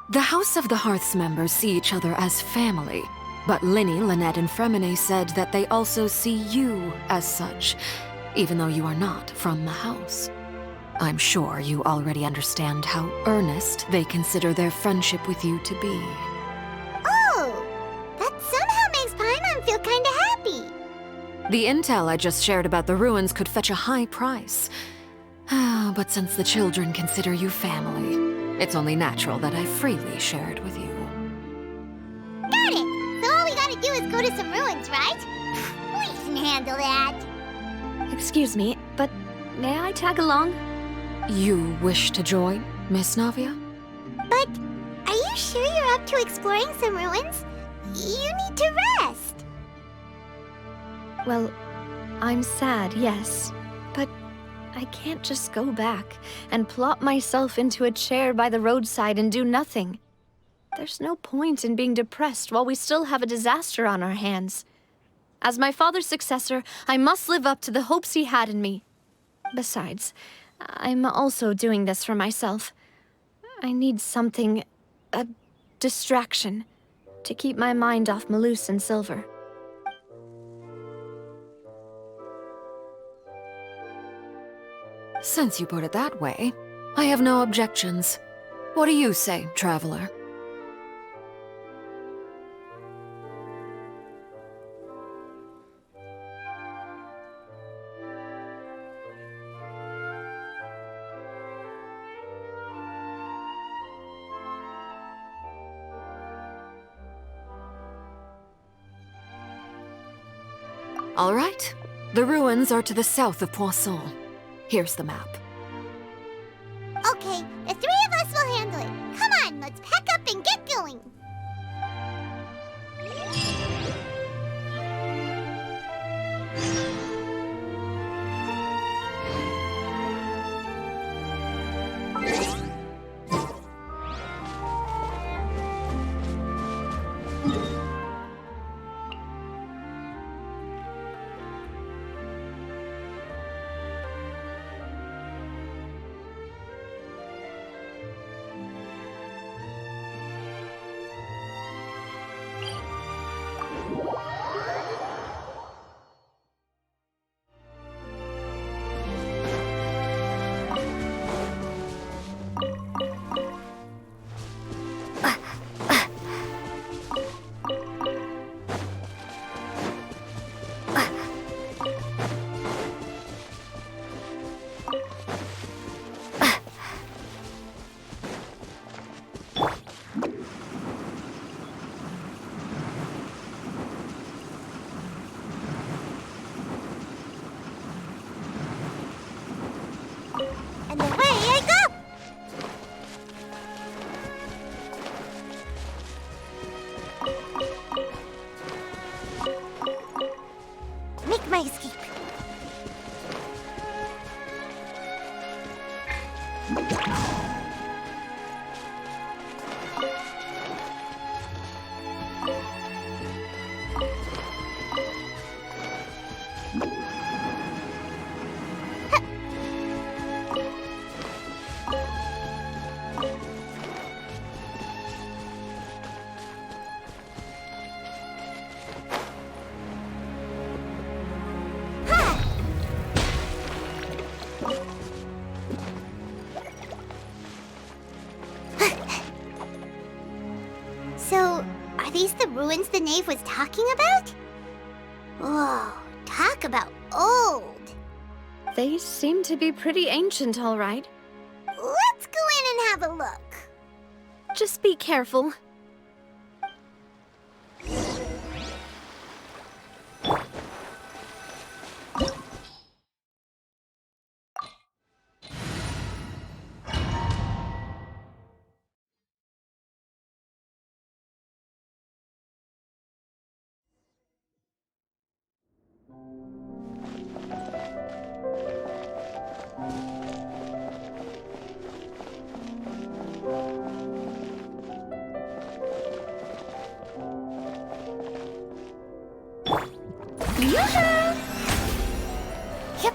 The House of the Hearth's members see each other as family, but Lyney, Lynette, and Freminet said that they also see you as such, even though you are not from the house. I'm sure you already understand how earnest they consider their friendship with you to be. Oh, that somehow makes Paimon feel kinda happy. The intel I just shared about the ruins could fetch a high price. But since the children consider you family, it's only natural that I freely share it with you. Got it! So all we gotta do is go to some ruins, right? We can handle that. Excuse me, but may I tag along? You wish to join, Miss Navia? But are you sure you're up to exploring some ruins? You need to rest. Well, I'm sad, yes, but I can't just go back and plop myself into a chair by the roadside and do nothing. There's no point in being depressed while we still have a disaster on our hands. As my father's successor, I must live up to the hopes he had in me. Besides, I'm also doing this for myself. I need something, a distraction, to keep my mind off Malus and Silver. Since you put it that way, I have no objections. What do you say, traveler? All right. The ruins are to the south of Poisson. Here's the map. Okay, the three of us will handle it. Come on, let's pack up and get going. And away I go! Make my escape. So, are these the ruins the knave was talking about? Whoa, talk about old. They seem to be pretty ancient, all right. Let's go in and have a look. Just be careful. Yep.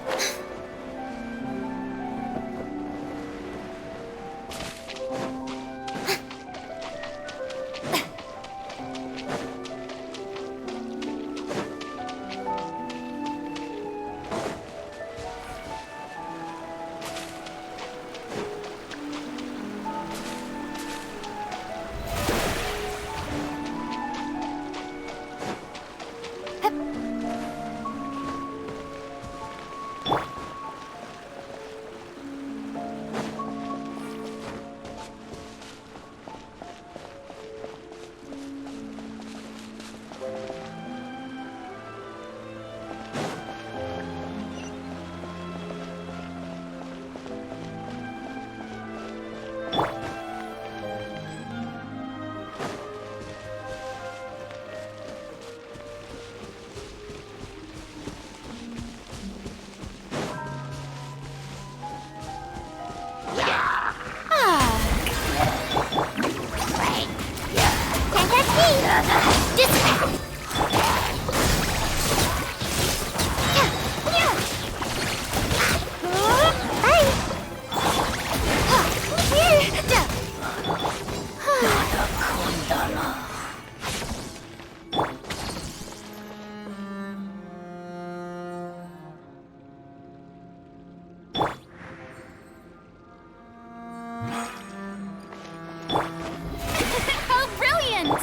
How brilliant!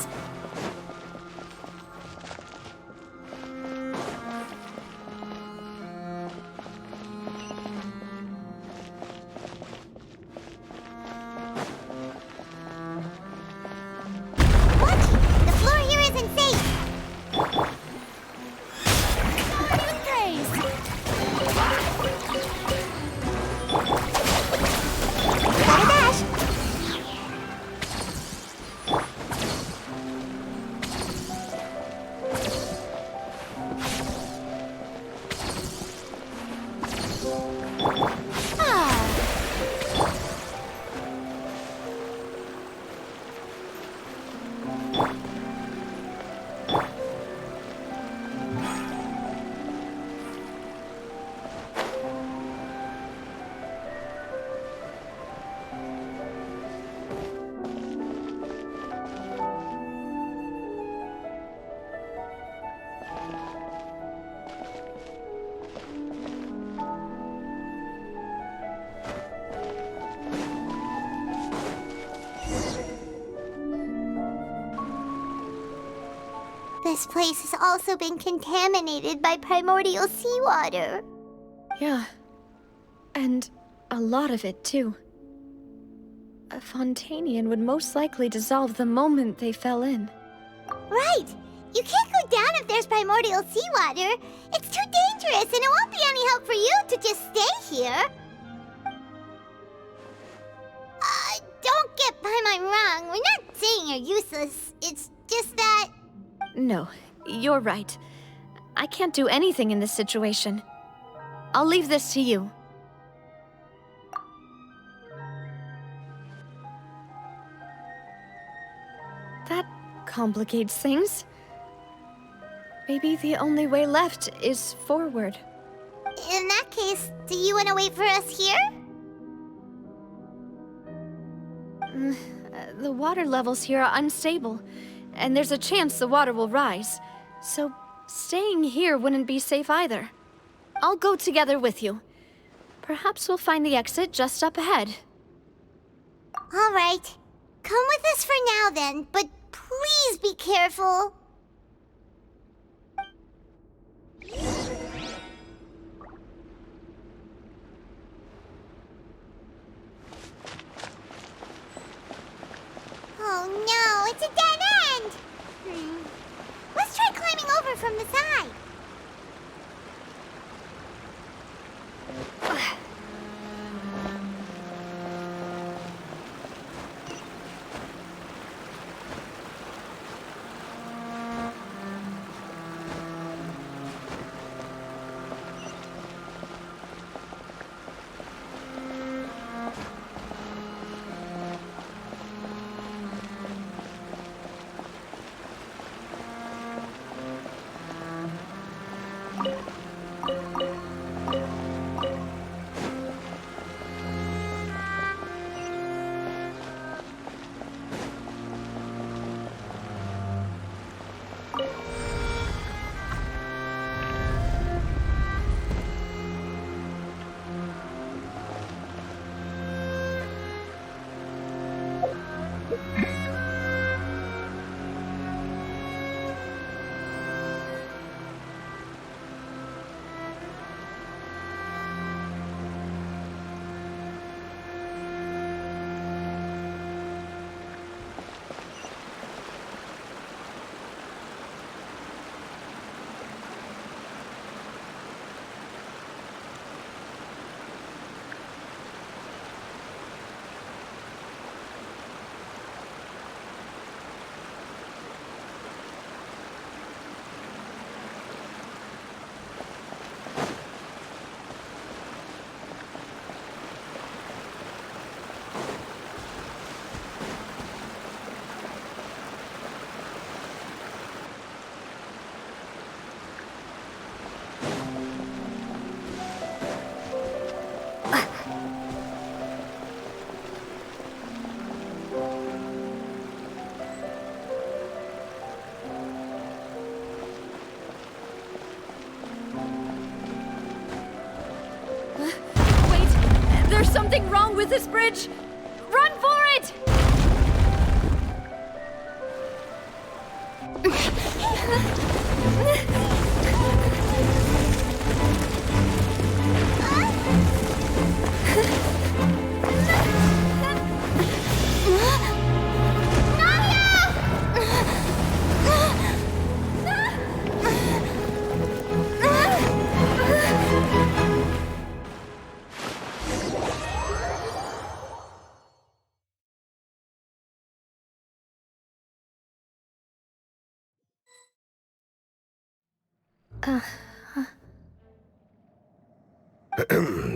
The floor here isn't safe. Gotta dash. This place has also been contaminated by primordial seawater. Yeah. And a lot of it, too. A Fontanian would most likely dissolve the moment they fell in. Right! You can't go down if there's primordial seawater. It's too dangerous, and it won't be any help for you to just stay here. you're useless. It's just that... No, you're right. I can't do anything in this situation. I'll leave this to you. That complicates things. Maybe the only way left is forward. In that case, do you want to wait for us here? The water levels here are unstable, and there's a chance the water will rise. So staying here wouldn't be safe either. I'll go together with you. Perhaps we'll find the exit just up ahead. All right. Come with us for now then, but please be careful. Oh no, it's a dead end! Let's try climbing over from the side. There's something wrong with this bridge! Run for it!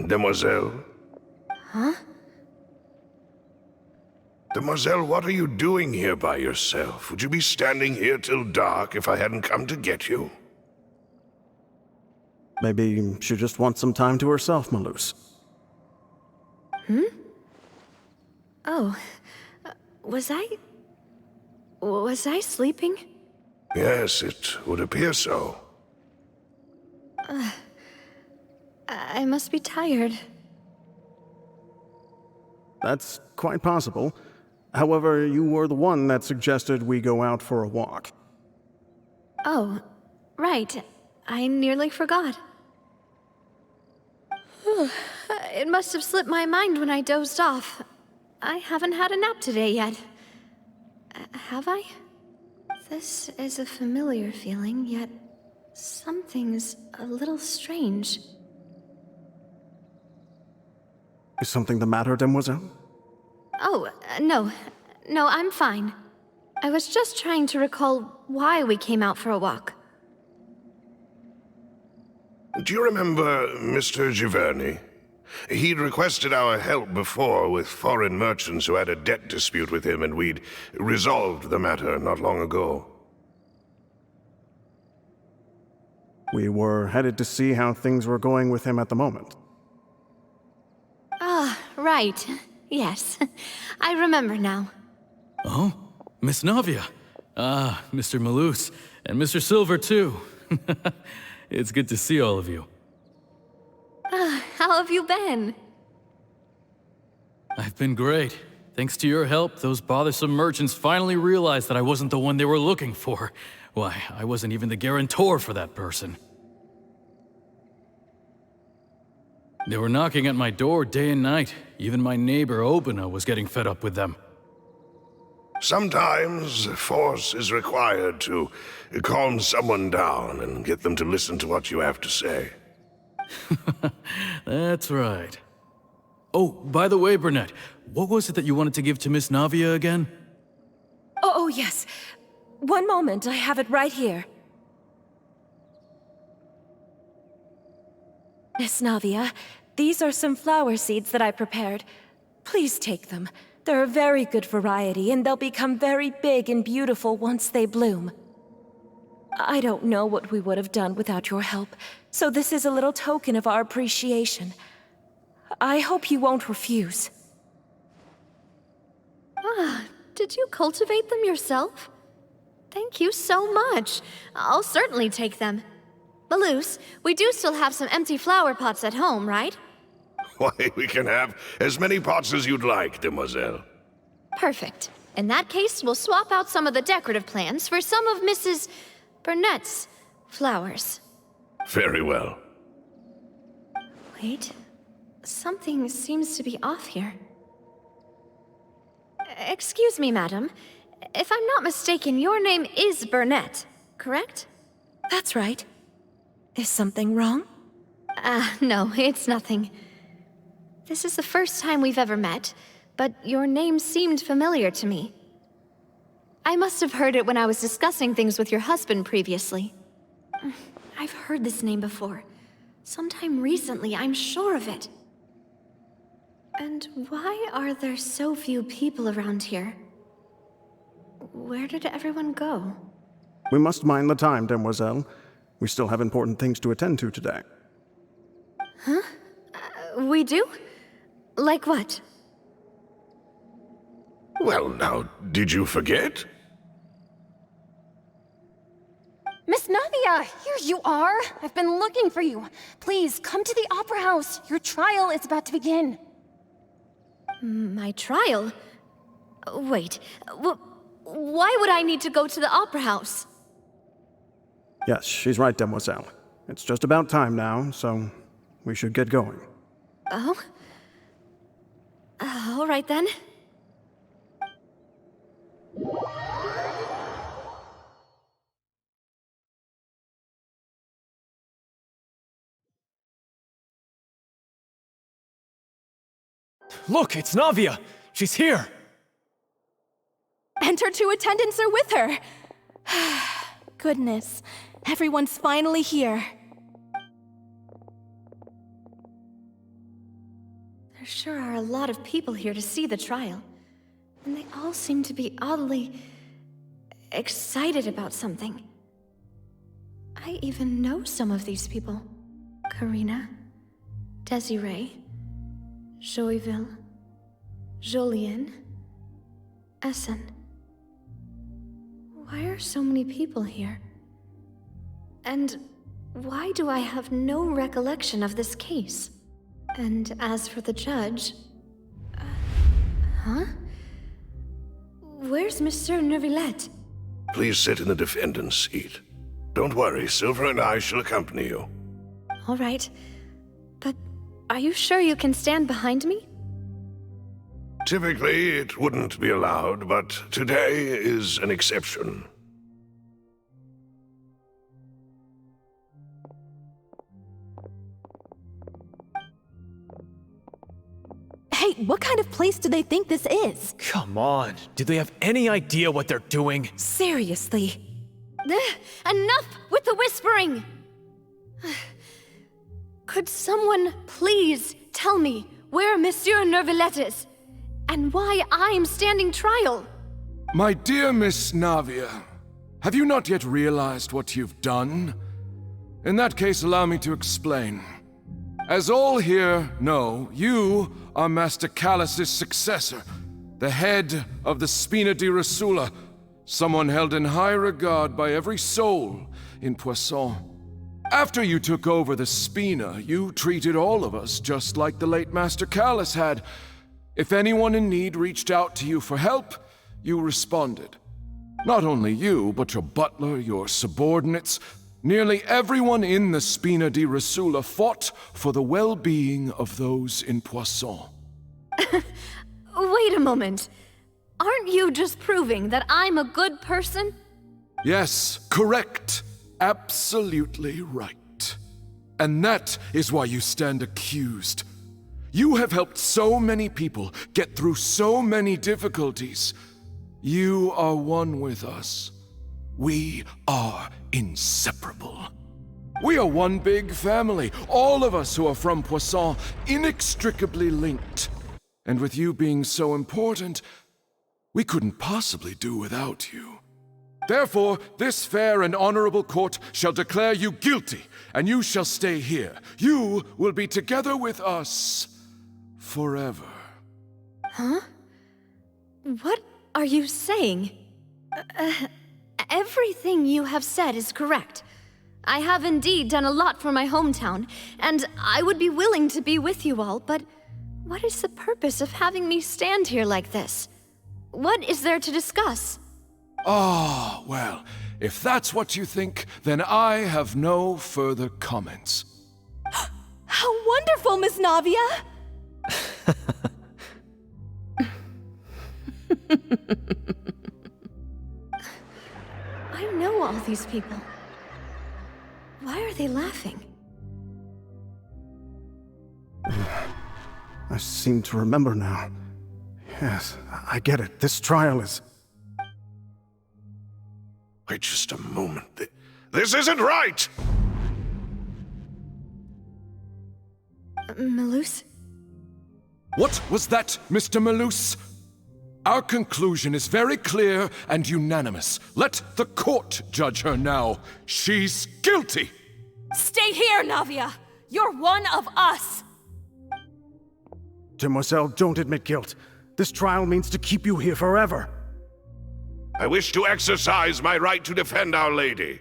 Demoiselle? Huh? Demoiselle, what are you doing here by yourself? Would you be standing here till dark if I hadn't come to get you? Maybe she just wants some time to herself, Maloose. Oh, was I sleeping? Yes, it would appear so. I must be tired. That's quite possible. However, you were the one that suggested we go out for a walk. Oh, right. I nearly forgot. It must have slipped my mind when I dozed off. I haven't had a nap today yet. Have I? This is a familiar feeling, yet something's a little strange. Is something the matter, Demoiselle? Oh, no. No, I'm fine. I was just trying to recall why we came out for a walk. Do you remember Mr. Giverny? He'd requested our help before with foreign merchants who had a debt dispute with him, and we'd resolved the matter not long ago. We were headed to see how things were going with him at the moment. Ah, right. Yes. I remember now. Oh, Miss Navia. Ah, Mr. Malus. And Mr. Silver, too. It's good to see all of you. How have you been? I've been great. Thanks to your help, those bothersome merchants finally realized that I wasn't the one they were looking for. Why, I wasn't even the guarantor for that person. They were knocking at my door day and night. Even my neighbor, Obina, was getting fed up with them. Sometimes force is required to calm someone down and get them to listen to what you have to say. That's right. Oh, by the way, Burnett, what was it that you wanted to give to Miss Navia again? Oh, yes. One moment, I have it right here. Miss Navia, these are some flower seeds that I prepared. Please take them. They're a very good variety, and they'll become very big and beautiful once they bloom. I don't know what we would have done without your help, so this is a little token of our appreciation. I hope you won't refuse. Ah, did you cultivate them yourself? Thank you so much. I'll certainly take them. Malus, we do still have some empty flower pots at home, right? Why, we can have as many pots as you'd like, demoiselle. Perfect. In that case, we'll swap out some of the decorative plants for some of Mrs. Burnett's flowers. Very well. Wait. Something seems to be off here. Excuse me, madam. If I'm not mistaken, your name is Burnett, correct? That's right. Is something wrong? No, it's nothing. This is the first time we've ever met, but your name seemed familiar to me. I must have heard it when I was discussing things with your husband previously. I've heard this name before. Sometime recently, I'm sure of it. And why are there so few people around here? Where did everyone go? We must mind the time, demoiselle. We still have important things to attend to today. Huh? We do? Like what? Well, now, did you forget? Miss Navia, here you are. I've been looking for you. Please, come to the Opera House. Your trial is about to begin. My trial? Wait, why would I need to go to the Opera House? Yes, she's right, demoiselle. It's just about time now, so we should get going. Oh? All right then. Look, it's Navia! She's here! And her two attendants are with her! Goodness, everyone's finally here. There sure are a lot of people here to see the trial. And they all seem to be oddly excited about something. I even know some of these people. Karina, Desiree, Joyville, Jolien, Essen. Why are so many people here? And why do I have no recollection of this case? And as for the judge... huh? Where's Monsieur Neuvillette? Please sit in the defendant's seat. Don't worry, Silver and I shall accompany you. All right. But are you sure you can stand behind me? Typically, it wouldn't be allowed, but today is an exception. Hey, what kind of place do they think this is? Come on, do they have any idea what they're doing? Seriously. Enough with the whispering! Could someone please tell me where Monsieur Neuvillette is? And why I'm standing trial? My dear Miss Navia, have you not yet realized what you've done? In that case, allow me to explain. As all here know, you are Master Callus's successor, the head of the Spina di Rosula, someone held in high regard by every soul in Poisson. After you took over the Spina, you treated all of us just like the late Master Callus had. If anyone in need reached out to you for help, you responded. Not only you, but your butler, your subordinates, nearly everyone in the Spina di Rosula fought for the well-being of those in Poisson. Wait a moment. Aren't you just proving that I'm a good person? Yes, correct. Absolutely right. And that is why you stand accused. You have helped so many people get through so many difficulties. You are one with us. We are inseparable. We are one big family, all of us who are from Poisson, inextricably linked. And with you being so important, we couldn't possibly do without you. Therefore, this fair and honorable court shall declare you guilty, and you shall stay here. You will be together with us forever. Huh? What are you saying? Everything you have said is correct. I have indeed done a lot for my hometown, and I would be willing to be with you all, but what is the purpose of having me stand here like this? What is there to discuss? Ah, well, if that's what you think, then I have no further comments. How wonderful, Miss Navia! I know all these people. Why are they laughing? I seem to remember now. Yes, I get it. This trial is... Wait just a moment. This isn't right! Malus? What was that, Mr. Malus? Our conclusion is very clear and unanimous. Let the court judge her now. She's guilty! Stay here, Navia! You're one of us! Demoiselle, don't admit guilt. This trial means to keep you here forever. I wish to exercise my right to defend Our Lady.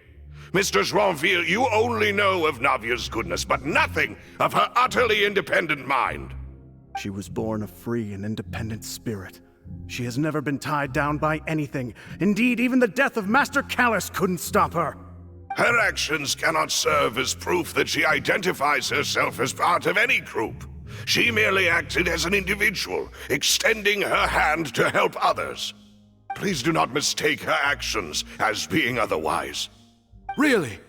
Mistress Ronville, you only know of Navia's goodness, but nothing of her utterly independent mind. She was born a free and independent spirit. She has never been tied down by anything. Indeed, even the death of Master Callus couldn't stop her. Her actions cannot serve as proof that she identifies herself as part of any group. She merely acted as an individual, extending her hand to help others. Please do not mistake her actions as being otherwise. Really?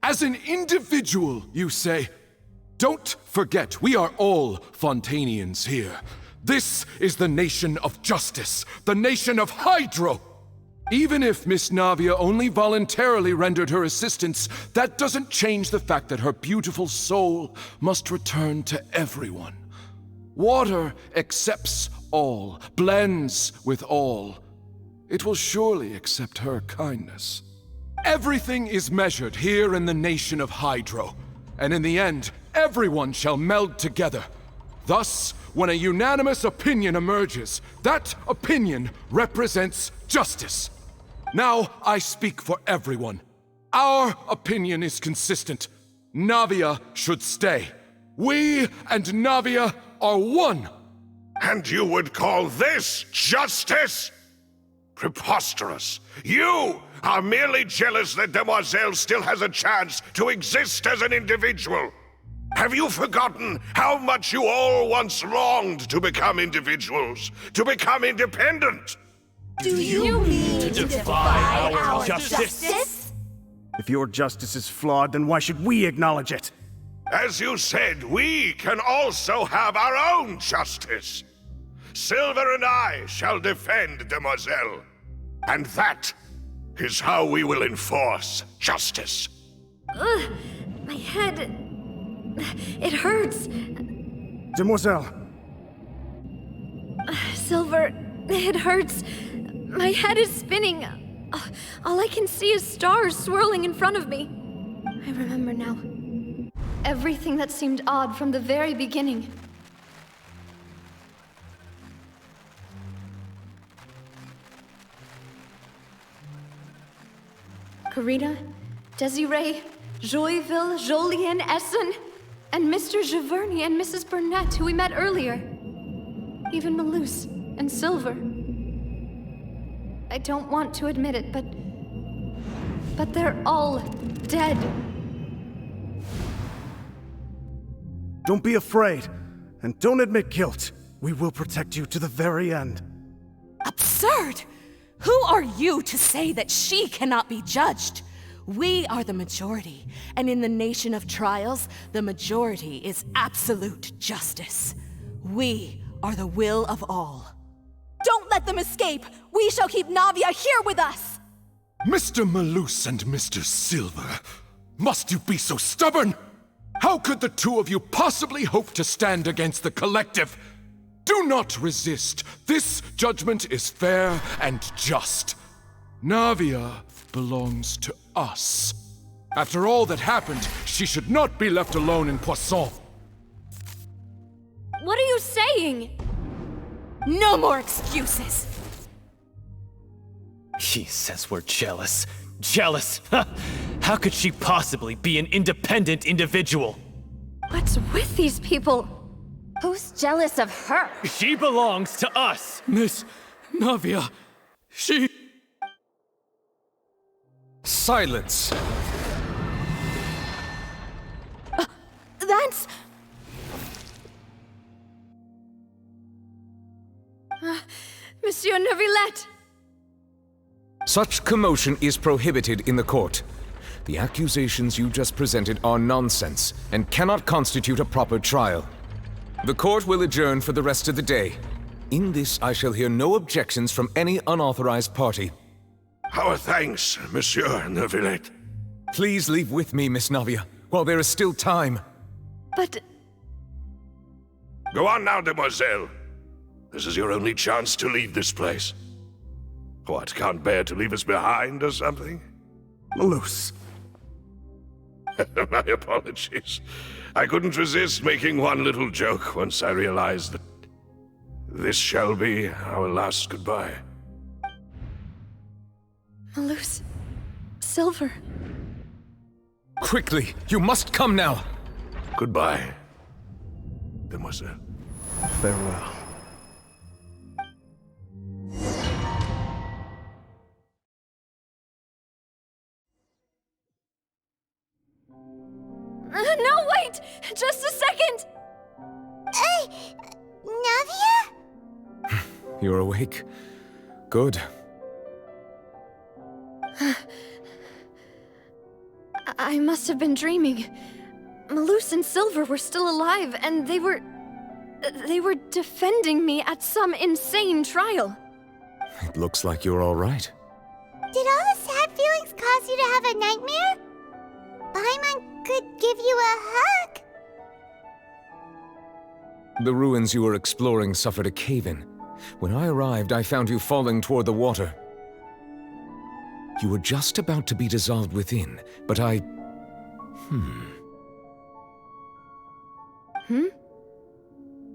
As an individual, you say? Don't forget, we are all Fontanians here. This is the nation of justice, the nation of Hydro. Even if Miss Navia only voluntarily rendered her assistance, that doesn't change the fact that her beautiful soul must return to everyone. Water accepts all, blends with all. It will surely accept her kindness. Everything is measured here in the nation of Hydro, and in the end, everyone shall meld together. Thus, when a unanimous opinion emerges, that opinion represents justice. Now I speak for everyone. Our opinion is consistent. Navia should stay. We and Navia are one. And you would call this justice? Preposterous. You are merely jealous that Demoiselle still has a chance to exist as an individual. Have you forgotten how much you all once longed to become individuals, to become independent? Do you mean to defy our justice? If your justice is flawed, then why should we acknowledge it? As you said, we can also have our own justice. Silver and I shall defend Demoiselle. And that is how we will enforce justice. Ugh, my head... It hurts. Demoiselle. Silver, it hurts. My head is spinning. All I can see is stars swirling in front of me. I remember now. Everything that seemed odd from the very beginning. Karina, Desiree, Joyville, Jolien, Essen, and Mr. Giverny and Mrs. Burnett, who we met earlier. Even Malus and Silver. I don't want to admit it, but they're all dead. Don't be afraid, and don't admit guilt. We will protect you to the very end. Absurd! Who are you to say that she cannot be judged? We are the majority, and in the nation of trials, the majority is absolute justice. We are the will of all. Don't let them escape! We shall keep Navia here with us! Mr. Malus and Mr. Silver, must you be so stubborn? How could the two of you possibly hope to stand against the collective? Do not resist. This judgment is fair and just. Navia belongs to us. After all that happened, she should not be left alone in Poisson. What are you saying? No more excuses! He says we're jealous. Jealous? How could she possibly be an independent individual? What's with these people? Who's jealous of her? She belongs to us! Miss Navia, she... Silence! That's... Monsieur Neuvillette! Such commotion is prohibited in the court. The accusations you just presented are nonsense and cannot constitute a proper trial. The court will adjourn for the rest of the day. In this, I shall hear no objections from any unauthorized party. Our thanks, Monsieur Neuvillette. Please leave with me, Miss Navia, while there is still time. But... Go on now, Demoiselle. This is your only chance to leave this place. What, can't bear to leave us behind or something? Malus. My apologies. I couldn't resist making one little joke once I realized that this shall be our last goodbye. Malus. Silver. Quickly, you must come now! Goodbye, Demoiselle. Farewell. No, wait! Just a second! Navia? You're awake? Good. I must have been dreaming. Malus and Silver were still alive, and they were defending me at some insane trial. It looks like you're all right. Did all the sad feelings cause you to have a nightmare? Paimon could give you a hug. The ruins you were exploring suffered a cave-in. When I arrived, I found you falling toward the water. You were just about to be dissolved within, but I...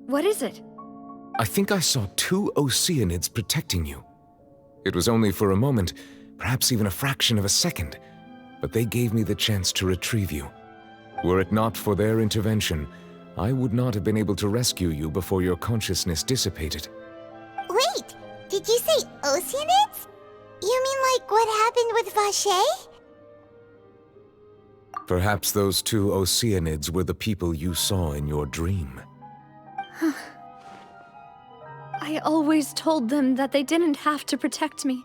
What is it? I think I saw two Oceanids protecting you. It was only for a moment, perhaps even a fraction of a second, but they gave me the chance to retrieve you. Were it not for their intervention, I would not have been able to rescue you before your consciousness dissipated. Wait, did you say Oceanids? You mean like what happened with Vacher? Perhaps those two Oceanids were the people you saw in your dream. I always told them that they didn't have to protect me.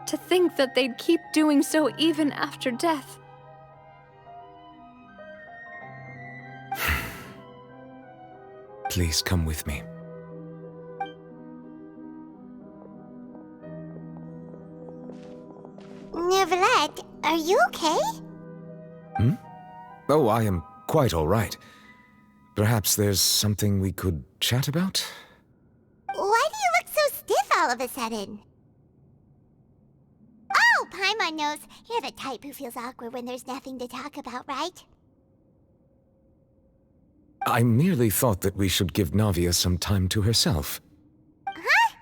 To think that they'd keep doing so even after death. Please come with me. Neuvillette, are you okay? Hmm? Oh, I am quite all right. Perhaps there's something we could chat about? Why do you look so stiff all of a sudden? Oh, Paimon knows. You're the type who feels awkward when there's nothing to talk about, right? I merely thought that we should give Navia some time to herself. Huh?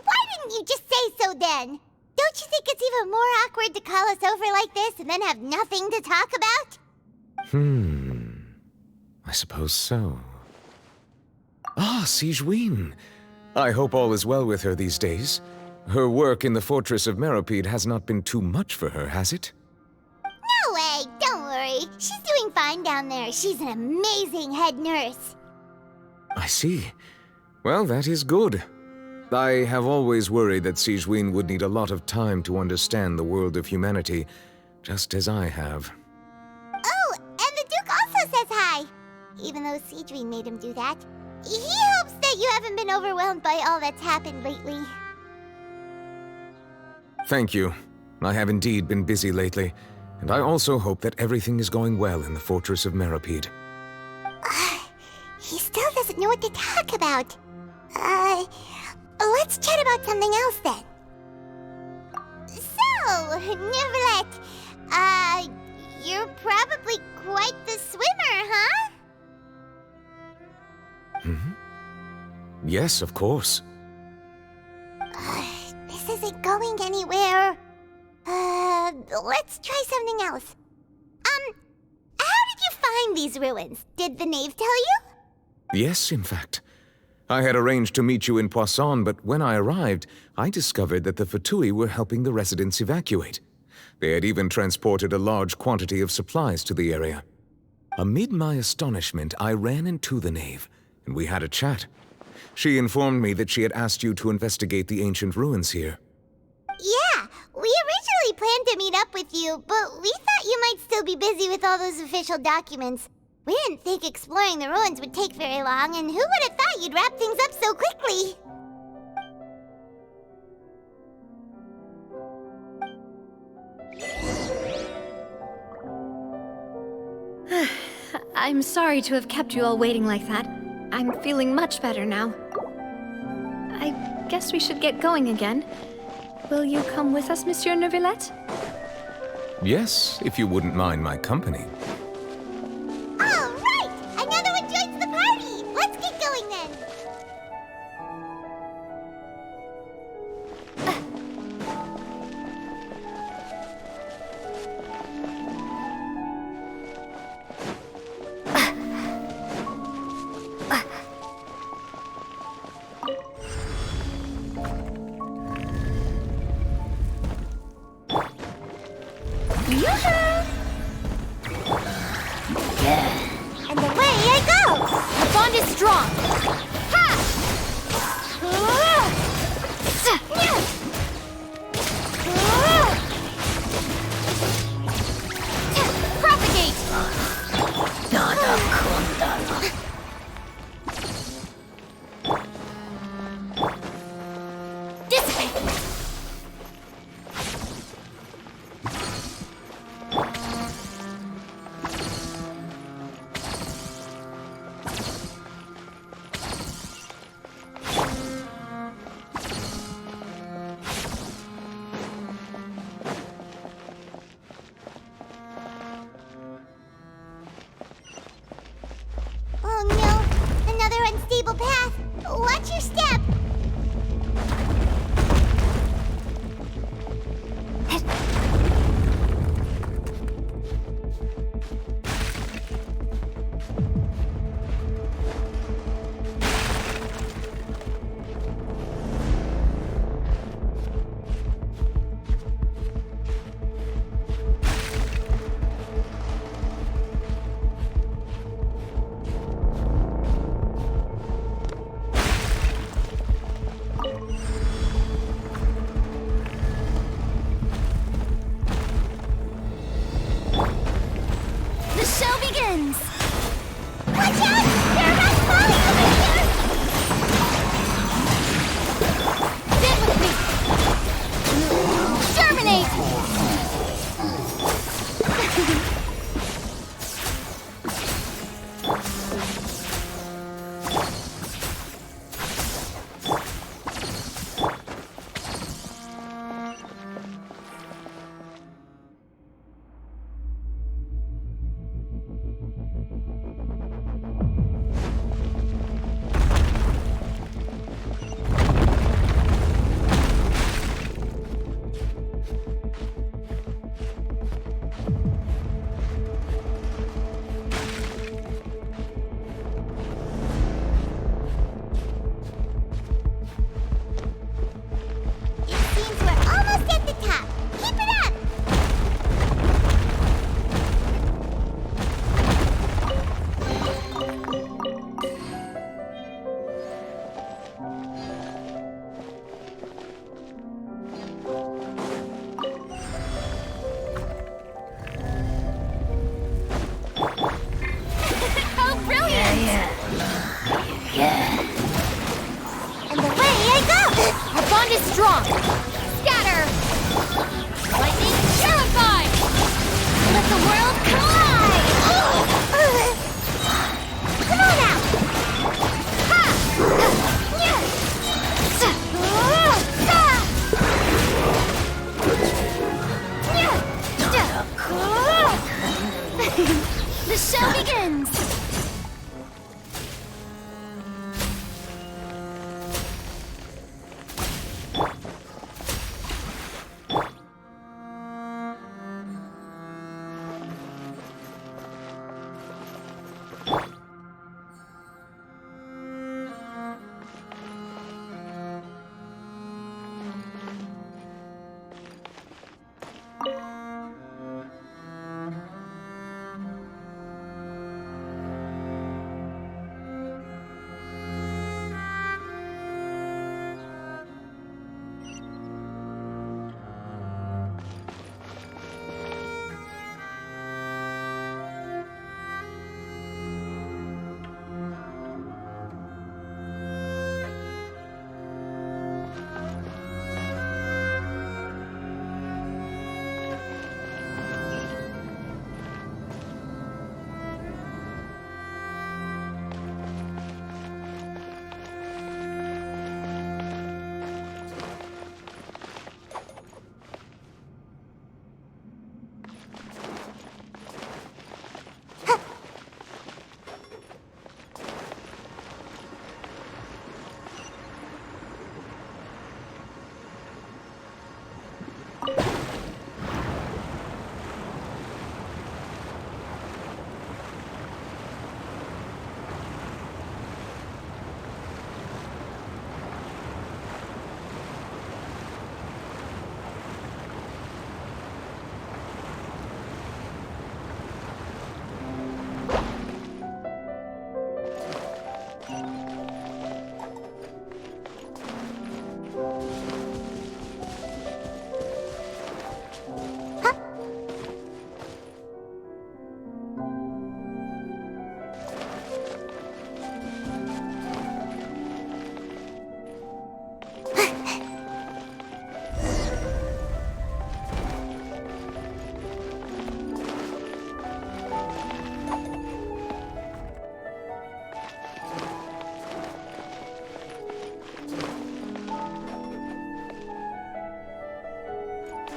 Why didn't you just say so then? Don't you think it's even more awkward to call us over like this and then have nothing to talk about? I suppose so. Ah, Sigewinne. I hope all is well with her these days. Her work in the Fortress of Meropide has not been too much for her, has it? No way, don't worry. She's doing fine down there. She's an amazing head nurse. I see. Well, that is good. I have always worried that Sigewinne would need a lot of time to understand the world of humanity, just as I have. Oh, and the Duke also says hi. Even though Sigewinne made him do that. He hopes that you haven't been overwhelmed by all that's happened lately. Thank you. I have indeed been busy lately, and I also hope that everything is going well in the Fortress of Meropide. He still doesn't know what to talk about. Let's chat about something else then. So, Neuvillette, you're probably quite the swimmer, huh? Yes, of course. This isn't going anywhere. Let's try something else. How did you find these ruins? Did the knave tell you? Yes, in fact. I had arranged to meet you in Poisson, but when I arrived, I discovered that the Fatui were helping the residents evacuate. They had even transported a large quantity of supplies to the area. Amid my astonishment, I ran into the knave, and we had a chat. She informed me that she had asked you to investigate the ancient ruins here. Yeah, we originally planned to meet up with you, but we thought you might still be busy with all those official documents. We didn't think exploring the ruins would take very long, and who would have thought you'd wrap things up so quickly? I'm sorry to have kept you all waiting like that. I'm feeling much better now. I guess we should get going again. Will you come with us, Monsieur Neuvillette? Yes, if you wouldn't mind my company. All right! Another one joins the party! Let's get going then! And away I go! The bond is strong! Ha! Propagate! Dissipate! And away I go! Our bond is strong! Scatter! Lightning terrified! Let the world collide! Come on out! Ha! The show begins!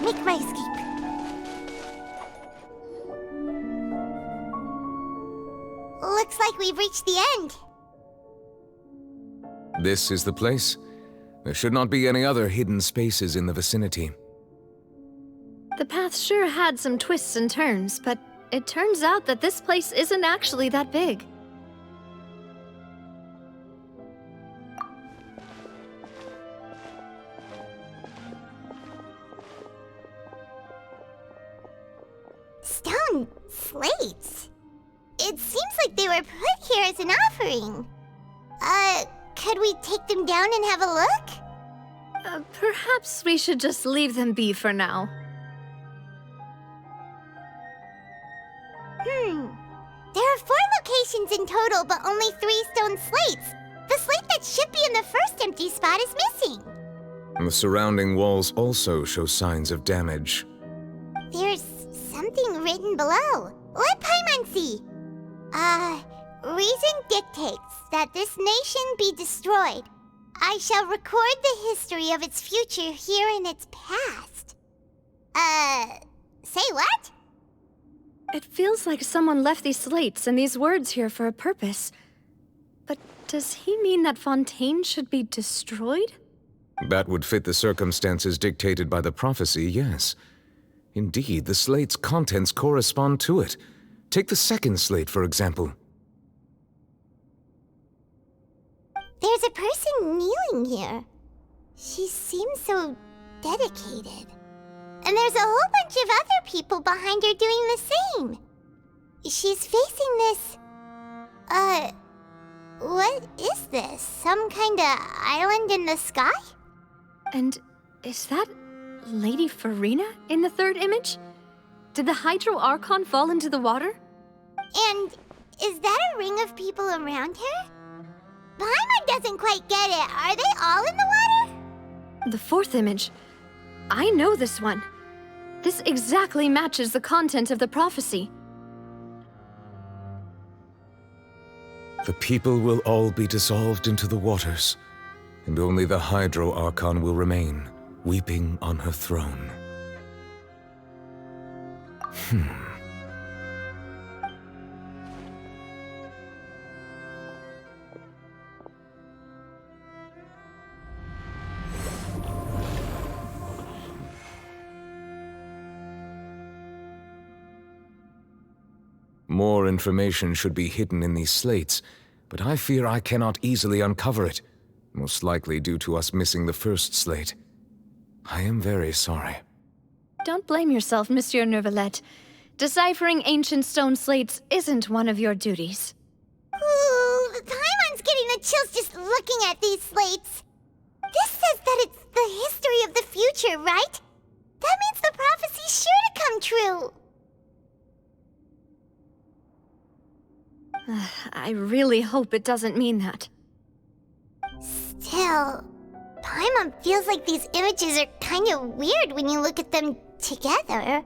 Make my escape. Looks like we've reached the end. This is the place. There should not be any other hidden spaces in the vicinity. The path sure had some twists and turns, but it turns out that this place isn't actually that big. Stone slates? It seems like they were put here as an offering. Could we take them down and have a look? Perhaps we should just leave them be for now. There are 4 locations in total, but only 3 stone slates. The slate that should be in the first empty spot is missing. The surrounding walls also show signs of damage. There's something written below. Let Paimon see. Reason dictates that this nation be destroyed. I shall record the history of its future here in its past. Say what? It feels like someone left these slates and these words here for a purpose. But does he mean that Fontaine should be destroyed? That would fit the circumstances dictated by the prophecy, yes. Indeed, the slate's contents correspond to it. Take the second slate, for example. There's a person kneeling here. She seems so dedicated. And there's a whole bunch of other people behind her doing the same. She's facing this... what is this? Some kind of island in the sky? And is that Lady Furina in the third image? Did the Hydro Archon fall into the water? And is that a ring of people around her? Behind doesn't quite get it. Are they all in the water? The fourth image. I know this one. This exactly matches the content of the prophecy. The people will all be dissolved into the waters, and only the Hydro Archon will remain, weeping on her throne. More information should be hidden in these slates, but I fear I cannot easily uncover it, most likely due to us missing the first slate. I am very sorry. Don't blame yourself, Monsieur Neuvillette. Deciphering ancient stone slates isn't one of your duties. Ooh, Paimon's getting the chills just looking at these slates. This says that it's the history of the future, right? That means the prophecy's sure to come true. I really hope it doesn't mean that. Still, Paimon feels like these images are kind of weird when you look at them together.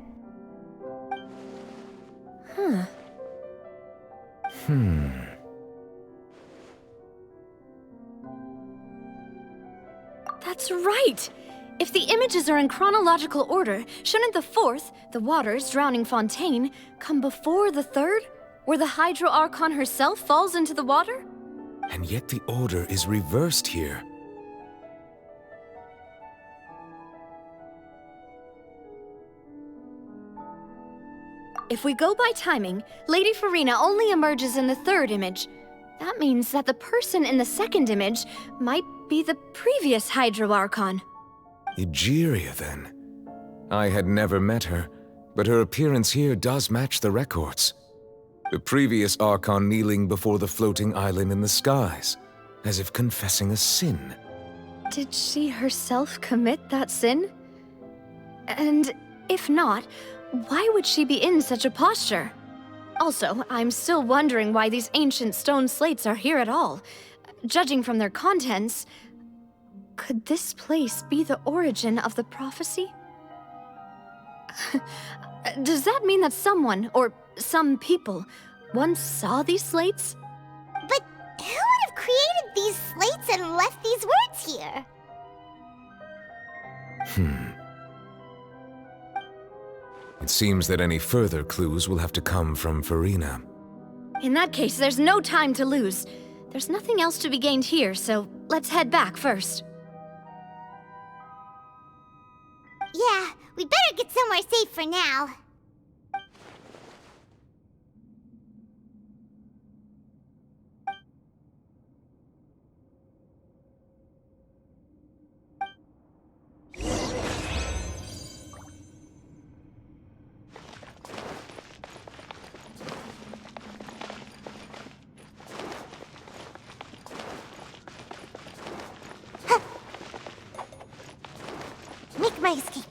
That's right! If the images are in chronological order, shouldn't the fourth, the waters drowning Fontaine, come before the third, where the Hydro Archon herself falls into the water? And yet the order is reversed here. If we go by timing, Lady Furina only emerges in the third image. That means that the person in the second image might be the previous Hydro Archon. Egeria, then. I had never met her, but her appearance here does match the records. The previous Archon kneeling before the floating island in the skies, as if confessing a sin. Did she herself commit that sin? And if not, why would she be in such a posture? Also, I'm still wondering why these ancient stone slates are here at all. Judging from their contents, could this place be the origin of the prophecy? Does that mean that someone, or some people, once saw these slates? But who would have created these slates and left these words here? It seems that any further clues will have to come from Furina. In that case, there's no time to lose. There's nothing else to be gained here, so let's head back first. Yeah, we better get somewhere safe for now. Make my escape.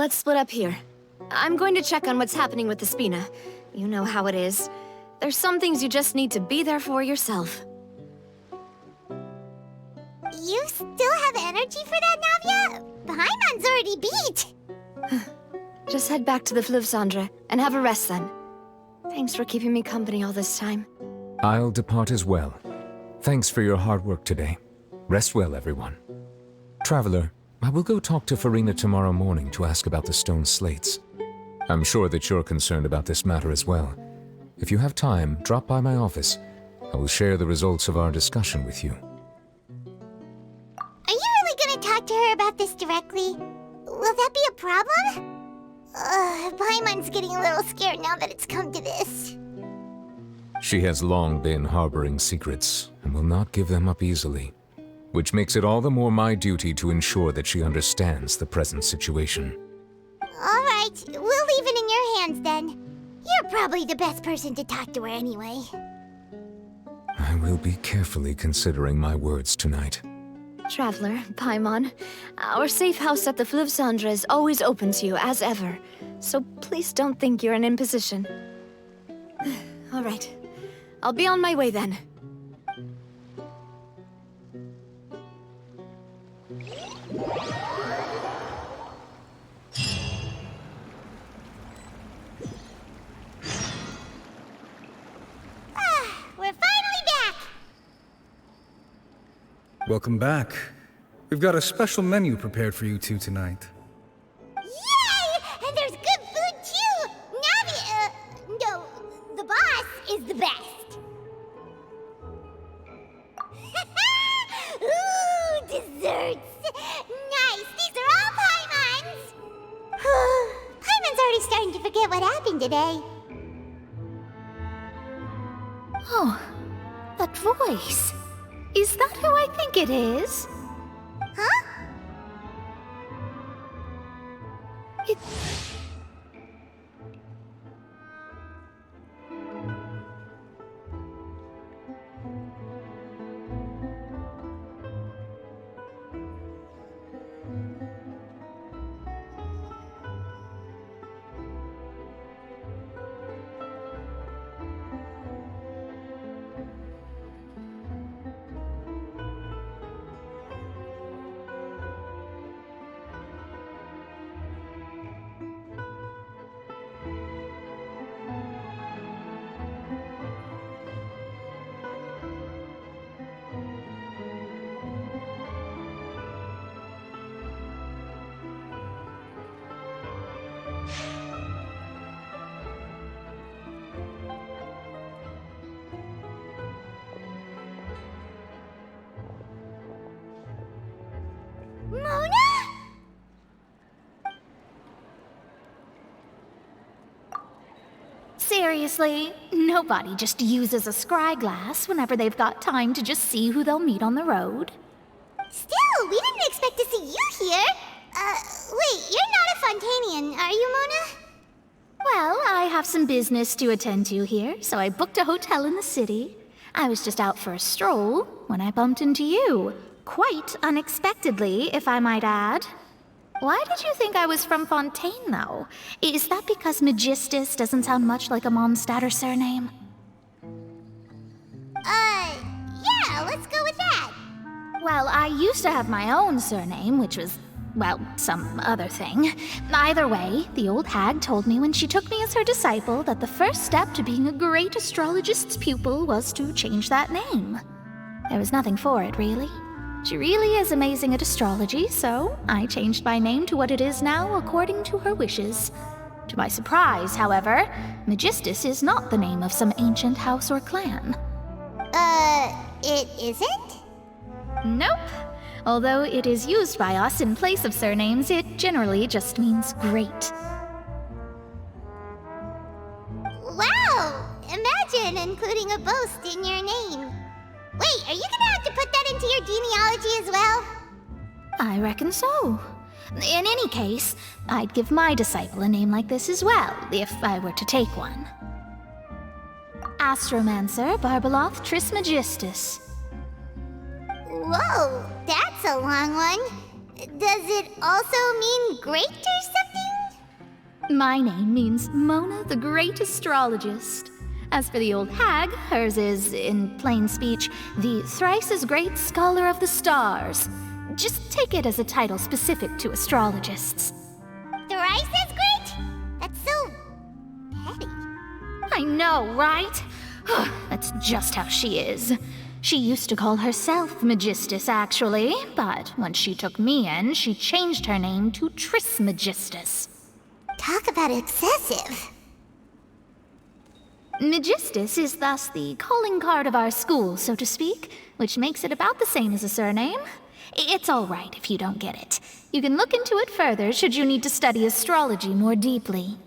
let's split up here. I'm going to check on what's happening with the Spina. You know how it is. There's some things you just need to be there for yourself. You still have energy for that, Navia? Paimon's already beat! Just head back to the Fleuve Cendre and have a rest then. Thanks for keeping me company all this time. I'll depart as well. Thanks for your hard work today. Rest well, everyone. Traveler, I will go talk to Furina tomorrow morning to ask about the stone slates. I'm sure that you're concerned about this matter as well. If you have time, drop by my office. I will share the results of our discussion with you. Are you really gonna talk to her about this directly? Will that be a problem? Paimon's getting a little scared now that it's come to this. She has long been harboring secrets and will not give them up easily, which makes it all the more my duty to ensure that she understands the present situation. All right, we'll leave it in your hands then. You're probably the best person to talk to her anyway. I will be carefully considering my words tonight. Traveler, Paimon, our safe house at the Fleuve Cendre is always open to you as ever, so please don't think you're an imposition. All right, I'll be on my way then. We're finally back! Welcome back. We've got a special menu prepared for you two tonight. Yay! And there's good food too! Navi, no, the boss is the best. Ooh, desserts! Nice, these are all Paimon's! Paimon's already starting to forget what happened today. Oh, that voice. Is that who I think it is? Huh? It... Mona? Seriously, nobody just uses a scry glass whenever they've got time to just see who they'll meet on the road. Still, we didn't expect to see you here. Wait, you're not a Fontanian, are you, Mona? Well, I have some business to attend to here, so I booked a hotel in the city. I was just out for a stroll when I bumped into you. Quite unexpectedly, if I might add. Why did you think I was from Fontaine, though? Is that because Magistus doesn't sound much like a Mondstatter surname? Yeah, let's go with that. Well, I used to have my own surname, which was, well, some other thing. Either way, the old hag told me when she took me as her disciple that the first step to being a great astrologist's pupil was to change that name. There was nothing for it, really. She really is amazing at astrology, so I changed my name to what it is now according to her wishes. To my surprise, however, Magistus is not the name of some ancient house or clan. It isn't? Nope. Although it is used by us in place of surnames, it generally just means great. Wow! Imagine including a boast in your name. Wait, are you gonna have to put that into your genealogy as well? I reckon so. In any case, I'd give my disciple a name like this as well, if I were to take one. Astromancer Barbeloth Trismegistus. Whoa, that's a long one. Does it also mean great or something? My name means Mona the Great Astrologist. As for the old hag, hers is, in plain speech, the thrice-as-great Scholar of the Stars. Just take it as a title specific to astrologists. Thrice as great? That's so petty. I know, right? That's just how she is. She used to call herself Magistus, actually, but when she took me in, she changed her name to Trismegistus. Talk about excessive. Magistus is thus the calling card of our school, so to speak, which makes it about the same as a surname. It's all right if you don't get it. You can look into it further should you need to study astrology more deeply.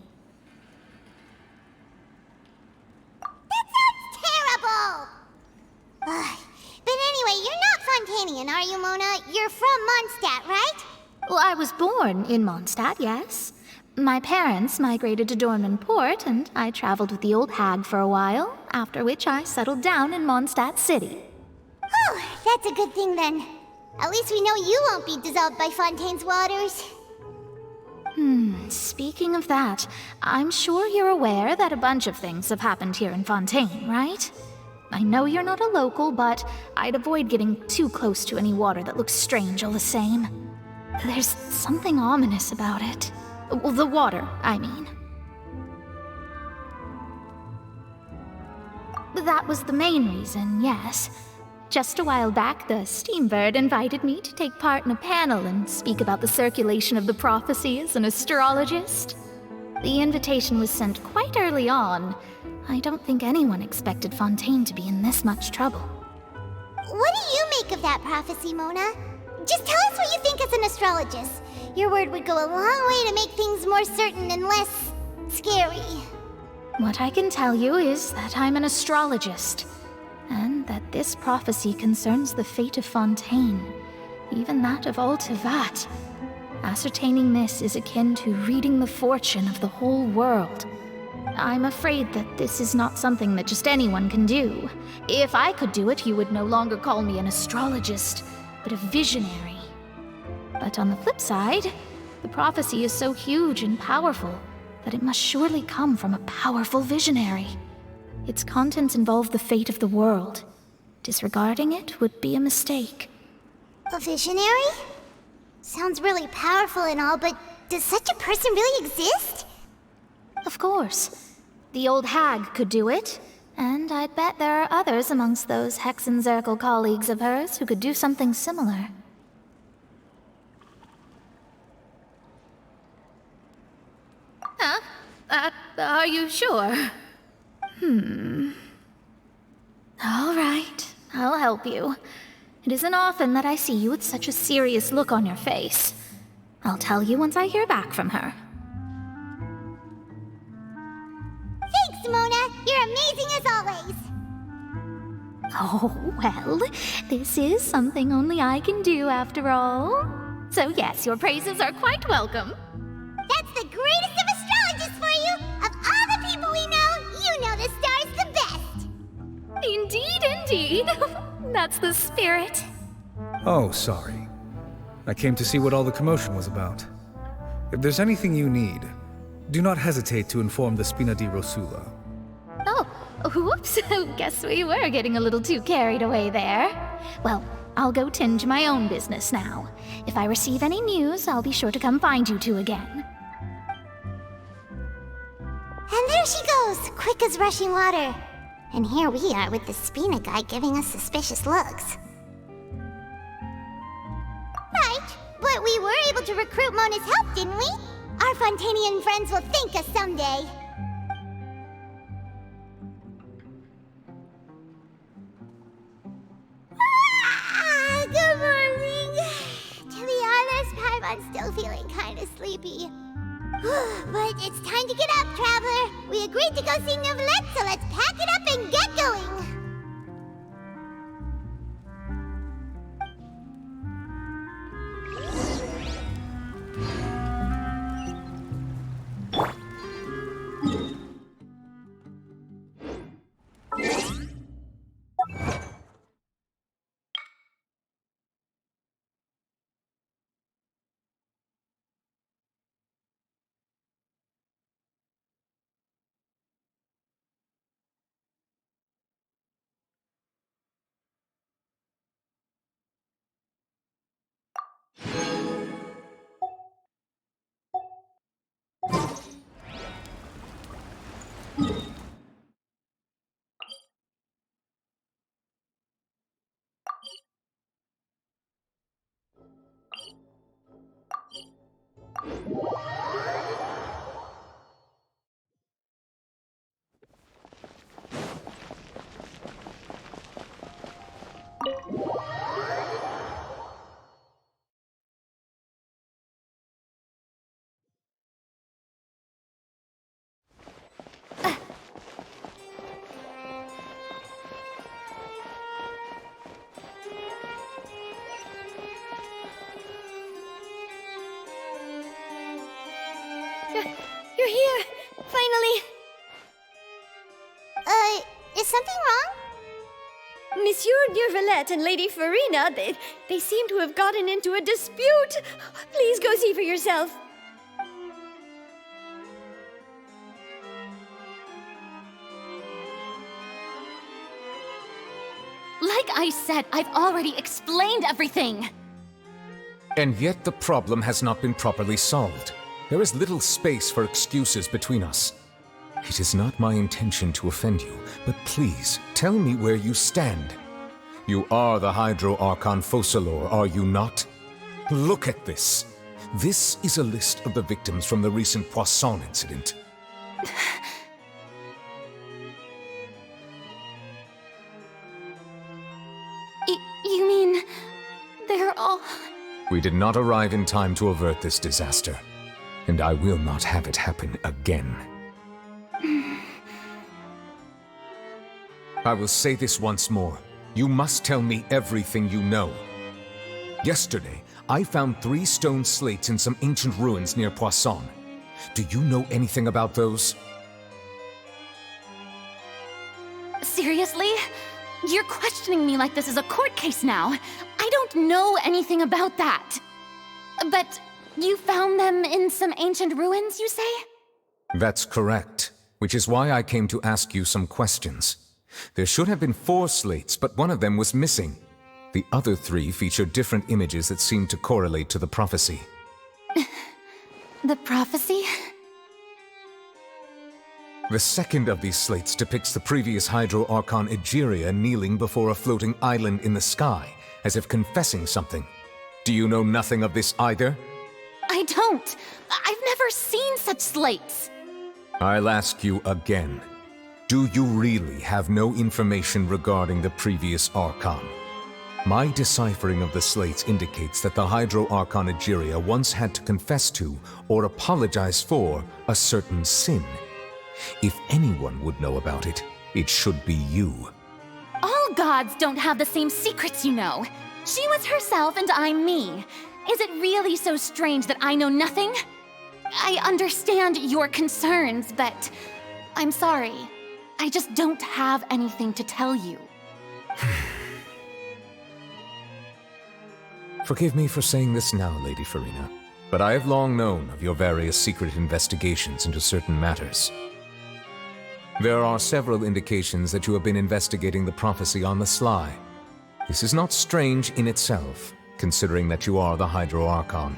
That sounds terrible! Ugh. But anyway, you're not Fontanian, are you, Mona? You're from Mondstadt, right? Well, I was born in Mondstadt, yes. My parents migrated to Dornman Port, and I traveled with the old hag for a while, after which I settled down in Mondstadt City. Oh, that's a good thing then. At least we know you won't be dissolved by Fontaine's waters. Speaking of that, I'm sure you're aware that a bunch of things have happened here in Fontaine, right? I know you're not a local, but I'd avoid getting too close to any water that looks strange all the same. There's something ominous about it. Well, the water, I mean. That was the main reason, yes. Just a while back, the Steambird invited me to take part in a panel and speak about the circulation of the prophecy as an astrologist. The invitation was sent quite early on. I don't think anyone expected Fontaine to be in this much trouble. What do you make of that prophecy, Mona? Just tell us what you think as an astrologist. Your word would go a long way to make things more certain and less scary. What I can tell you is that I'm an astrologist, and that this prophecy concerns the fate of Fontaine, even that of Ultivat. Ascertaining this is akin to reading the fortune of the whole world. I'm afraid that this is not something that just anyone can do. If I could do it, you would no longer call me an astrologist, but a visionary. But on the flip side, the prophecy is so huge and powerful that it must surely come from a powerful visionary. Its contents involve the fate of the world. Disregarding it would be a mistake. A visionary? Sounds really powerful and all, but does such a person really exist? Of course. The old hag could do it, and I'd bet there are others amongst those Hexenzirkel colleagues of hers who could do something similar. Huh? Are you sure? All right, I'll help you. It isn't often that I see you with such a serious look on your face. I'll tell you once I hear back from her. Thanks, Mona! You're amazing as always! Oh, well, this is something only I can do after all. So yes, your praises are quite welcome. That's the greatest of astrologists for you! Of all the people we know, you know the star's the best! Indeed, indeed. That's the spirit. Oh, sorry. I came to see what all the commotion was about. If there's anything you need, do not hesitate to inform the Spina di Rosula. Oh, whoops. Guess we were getting a little too carried away there. Well, I'll go tend to my own business now. If I receive any news, I'll be sure to come find you two again. And there she goes, quick as rushing water. And here we are with the Spina guy giving us suspicious looks. Right, but we were able to recruit Mona's help, didn't we? Our Fontanian friends will thank us someday. Good morning. To be honest, Paimon's still feeling kind of sleepy. But it's time to get up, Traveler. We agreed to go see Neuvillette, so let's pack it up and get going. You're here! Finally! Is something wrong? Monsieur Neuvillette and Lady Furina, they seem to have gotten into a dispute. Please go see for yourself. Like I said, I've already explained everything. And yet the problem has not been properly solved. There is little space for excuses between us. It is not my intention to offend you, but please, tell me where you stand. You are the Hydro Archon Focalor, are you not? Look at this. This is a list of the victims from the recent Poisson incident. You mean... they're all... We did not arrive in time to avert this disaster, and I will not have it happen again. I will say this once more. You must tell me everything you know. Yesterday, I found 3 stone slates in some ancient ruins near Poisson. Do you know anything about those? Seriously? You're questioning me like this is a court case now. I don't know anything about that. But you found them in some ancient ruins, you say? That's correct, which is why I came to ask you some questions. There should have been 4 slates, but one of them was missing. The other 3 feature different images that seem to correlate to the prophecy. The prophecy? The second of these slates depicts the previous Hydro Archon Egeria kneeling before a floating island in the sky, as if confessing something. Do you know nothing of this either? I don't. I've never seen such slates. I'll ask you again. Do you really have no information regarding the previous Archon? My deciphering of the slates indicates that the Hydro Archon Egeria once had to confess to, or apologize for, a certain sin. If anyone would know about it, it should be you. All gods don't have the same secrets, you know. She was herself and I'm me. Is it really so strange that I know nothing? I understand your concerns, but I'm sorry. I just don't have anything to tell you. Forgive me for saying this now, Lady Furina, but I have long known of your various secret investigations into certain matters. There are several indications that you have been investigating the prophecy on the sly. This is not strange in itself, considering that you are the Hydro Archon.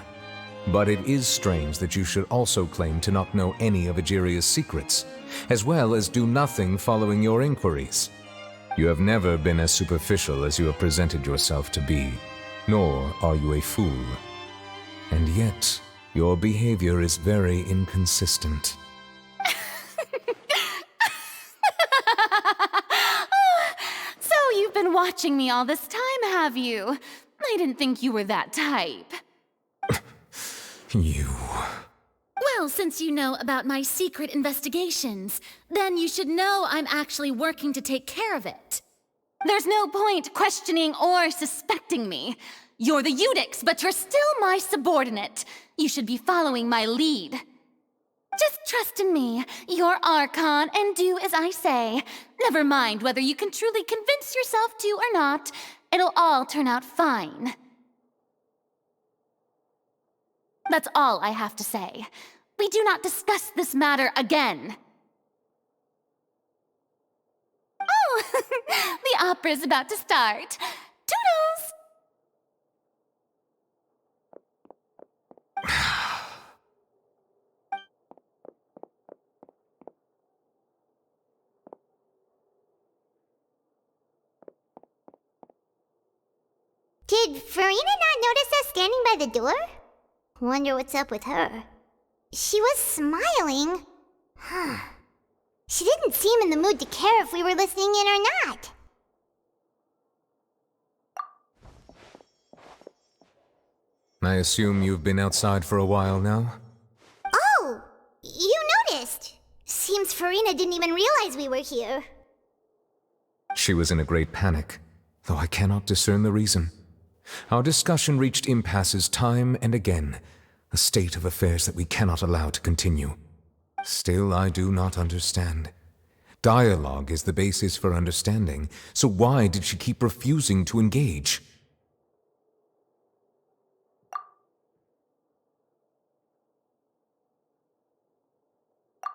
But it is strange that you should also claim to not know any of Egeria's secrets, as well as do nothing following your inquiries. You have never been as superficial as you have presented yourself to be, nor are you a fool. And yet, your behavior is very inconsistent. So you've been watching me all this time, have you? I didn't think you were that type. You... Well, since you know about my secret investigations, then you should know I'm actually working to take care of it. There's no point questioning or suspecting me. You're the Eudix, but you're still my subordinate. You should be following my lead. Just trust in me, your Archon, and do as I say. Never mind whether you can truly convince yourself to or not. It'll all turn out fine. That's all I have to say. We do not discuss this matter again. Oh, the opera's about to start. Toodles! Did Furina not notice us standing by the door? Wonder what's up with her. She was smiling. Huh. She didn't seem in the mood to care if we were listening in or not. I assume you've been outside for a while now? Oh! You noticed! Seems Furina didn't even realize we were here. She was in a great panic, though I cannot discern the reason. Our discussion reached impasses time and again, a state of affairs that we cannot allow to continue. Still, I do not understand. Dialogue is the basis for understanding, so why did she keep refusing to engage?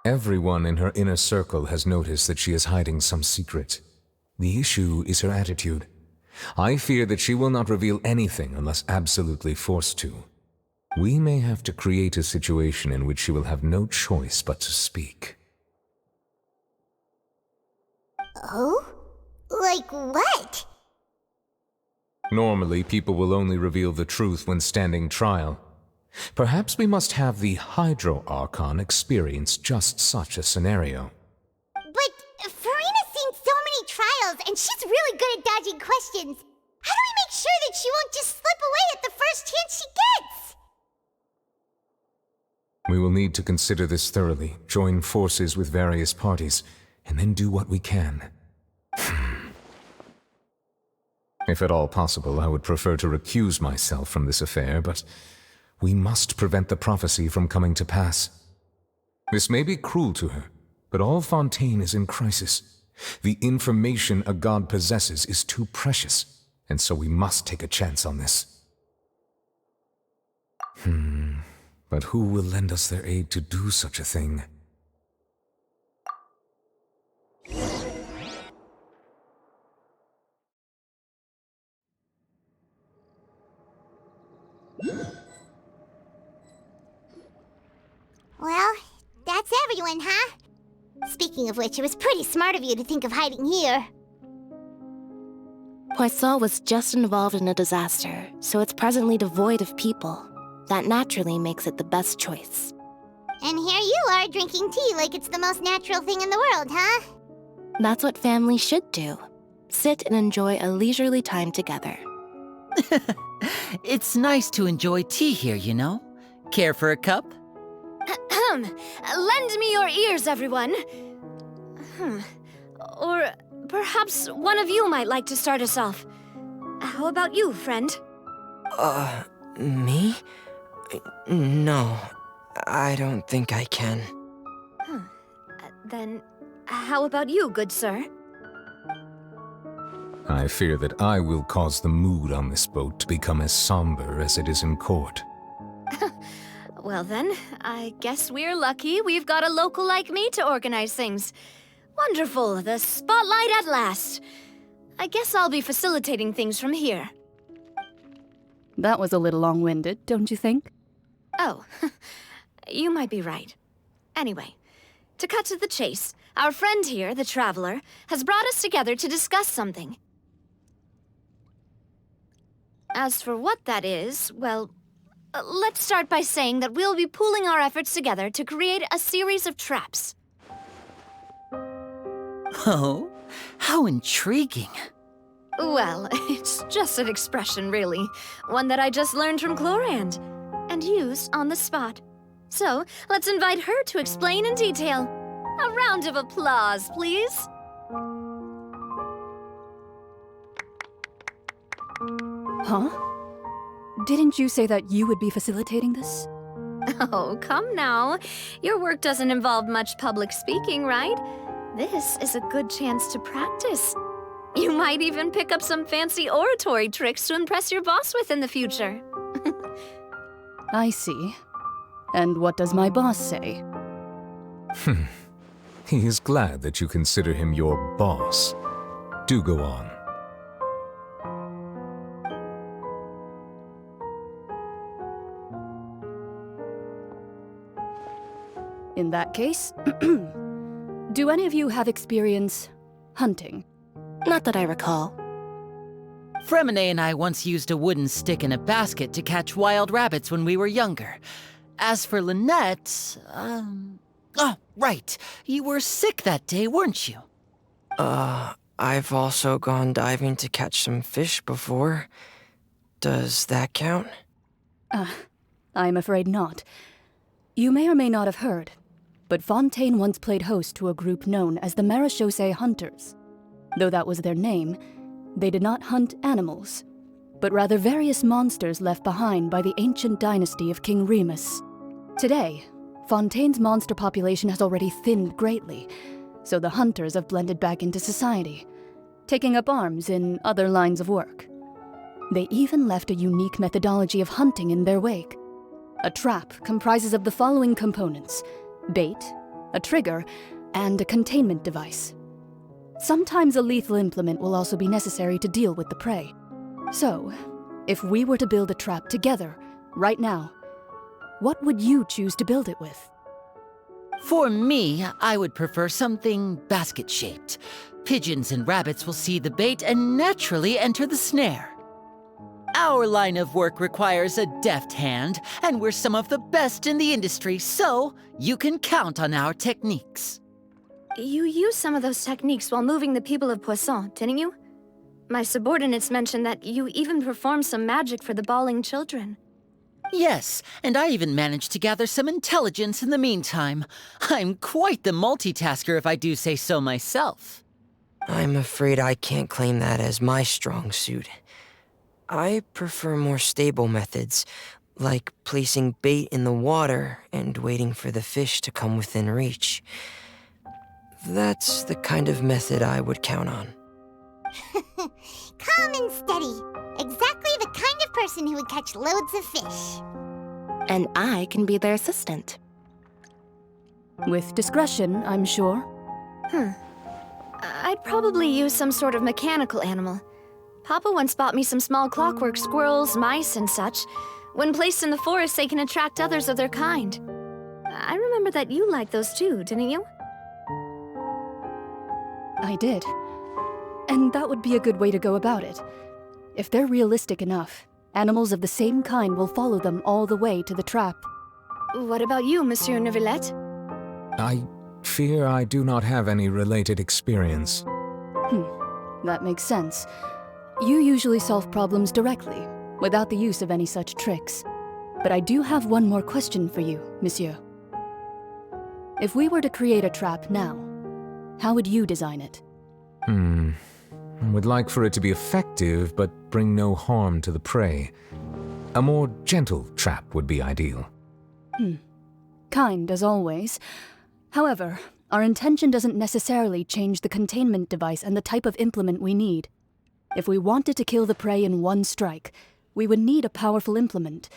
Everyone in her inner circle has noticed that she is hiding some secret. The issue is her attitude. I fear that she will not reveal anything unless absolutely forced to. We may have to create a situation in which she will have no choice but to speak. Oh? Like what? Normally, people will only reveal the truth when standing trial. Perhaps we must have the Hydro Archon experience just such a scenario. But Furina's seen so many trials, and she's really good at dodging questions. How do we make sure that she won't just slip away at the first chance she gets? We will need to consider this thoroughly, join forces with various parties, and then do what we can. If at all possible, I would prefer to recuse myself from this affair, but we must prevent the prophecy from coming to pass. This may be cruel to her, but all Fontaine is in crisis. The information a god possesses is too precious, and so we must take a chance on this. But who will lend us their aid to do such a thing? Well, that's everyone, huh? Speaking of which, it was pretty smart of you to think of hiding here. Cuistot was just involved in a disaster, so it's presently devoid of people. That naturally makes it the best choice. And here you are drinking tea like it's the most natural thing in the world, huh? That's what family should do. Sit and enjoy a leisurely time together. It's nice to enjoy tea here, you know? Care for a cup? Lend me your ears, everyone. Or perhaps one of you might like to start us off. How about you, friend? Me? No, I don't think I can. Then, how about you, good sir? I fear that I will cause the mood on this boat to become as somber as it is in court. Well then, I guess we're lucky we've got a local like me to organize things. Wonderful, the spotlight at last. I guess I'll be facilitating things from here. That was a little long-winded, don't you think? Oh, you might be right. Anyway, to cut to the chase, our friend here, the Traveler, has brought us together to discuss something. As for what that is, well, let's start by saying that we'll be pooling our efforts together to create a series of traps. Oh, how intriguing. Well, it's just an expression, really. One that I just learned from Chlorand, and used on the spot. So, let's invite her to explain in detail. A round of applause, please. Huh? Didn't you say that you would be facilitating this? Oh, come now. Your work doesn't involve much public speaking, right? This is a good chance to practice. You might even pick up some fancy oratory tricks to impress your boss with in the future. I see. And what does my boss say? He is glad that you consider him your boss. Do go on. In that case, do any of you have experience hunting? Not that I recall. Freminet and I once used a wooden stick in a basket to catch wild rabbits when we were younger. As for Lynette, oh, right. You were sick that day, weren't you? I've also gone diving to catch some fish before. Does that count? I'm afraid not. You may or may not have heard, but Fontaine once played host to a group known as the Marechaussee Hunters. Though that was their name, they did not hunt animals. but rather various monsters left behind by the ancient dynasty of King Remus. Today, Fontaine's monster population has already thinned greatly, so the hunters have blended back into society, taking up arms in other lines of work. They even left a unique methodology of hunting in their wake. A trap comprises of the following components: bait, a trigger, and a containment device. Sometimes a lethal implement will also be necessary to deal with the prey. So, if we were to build a trap together, right now, what would you choose to build it with? For me, I would prefer something basket-shaped. Pigeons and rabbits will see the bait and naturally enter the snare. Our line of work requires a deft hand, and we're some of the best in the industry, so you can count on our techniques. You used some of those techniques while moving the people of Poisson, didn't you? My subordinates mentioned that you even performed some magic for the bawling children. Yes, and I even managed to gather some intelligence in the meantime. I'm quite the multitasker if I do say so myself. I'm afraid I can't claim that as my strong suit. I prefer more stable methods, like placing bait in the water and waiting for the fish to come within reach. That's the kind of method I would count on. Calm and steady. Exactly the kind of person who would catch loads of fish. And I can be their assistant. With discretion, I'm sure. I'd probably use some sort of mechanical animal. Papa once bought me some small clockwork squirrels, mice, and such. When placed in the forest, they can attract others of their kind. I remember that you liked those too, didn't you? I did. And that would be a good way to go about it. If they're realistic enough, animals of the same kind will follow them all the way to the trap. What about you, Monsieur Neuvillette? I fear I do not have any related experience. That makes sense. You usually solve problems directly, without the use of any such tricks. But I do have one more question for you, Monsieur. If we were to create a trap now, how would you design it? I would like for it to be effective, but bring no harm to the prey. A more gentle trap would be ideal. Kind, as always. However, our intention doesn't necessarily change the containment device and the type of implement we need. If we wanted to kill the prey in one strike, we would need a powerful implement.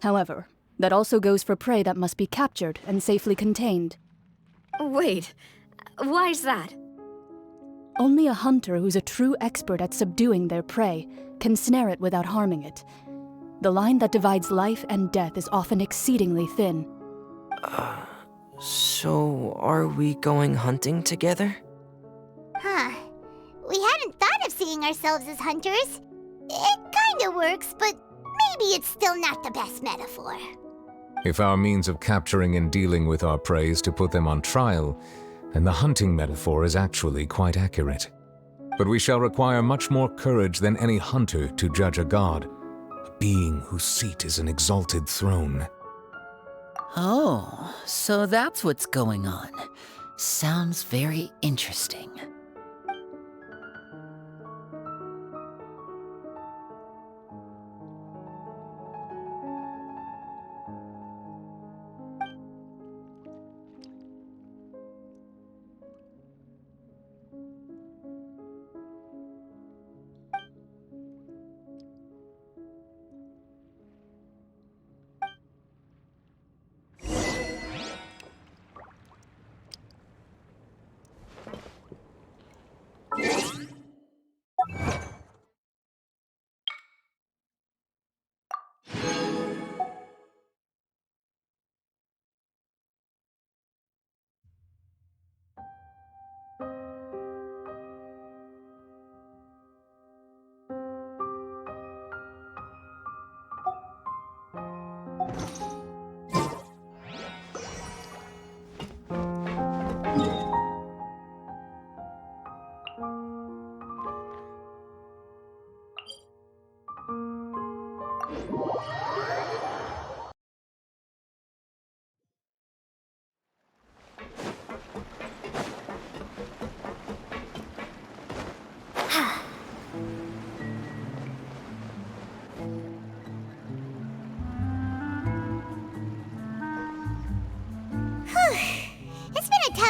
However, that also goes for prey that must be captured and safely contained. Wait, why's that? Only a hunter who's a true expert at subduing their prey can snare it without harming it. The line that divides life and death is often exceedingly thin. So are we going hunting together? We hadn't thought of seeing ourselves as hunters. It kinda works, but maybe it's still not the best metaphor. If our means of capturing and dealing with our prey is to put them on trial, then the hunting metaphor is actually quite accurate. But we shall require much more courage than any hunter to judge a god, a being whose seat is an exalted throne. Oh, so that's what's going on. Sounds very interesting.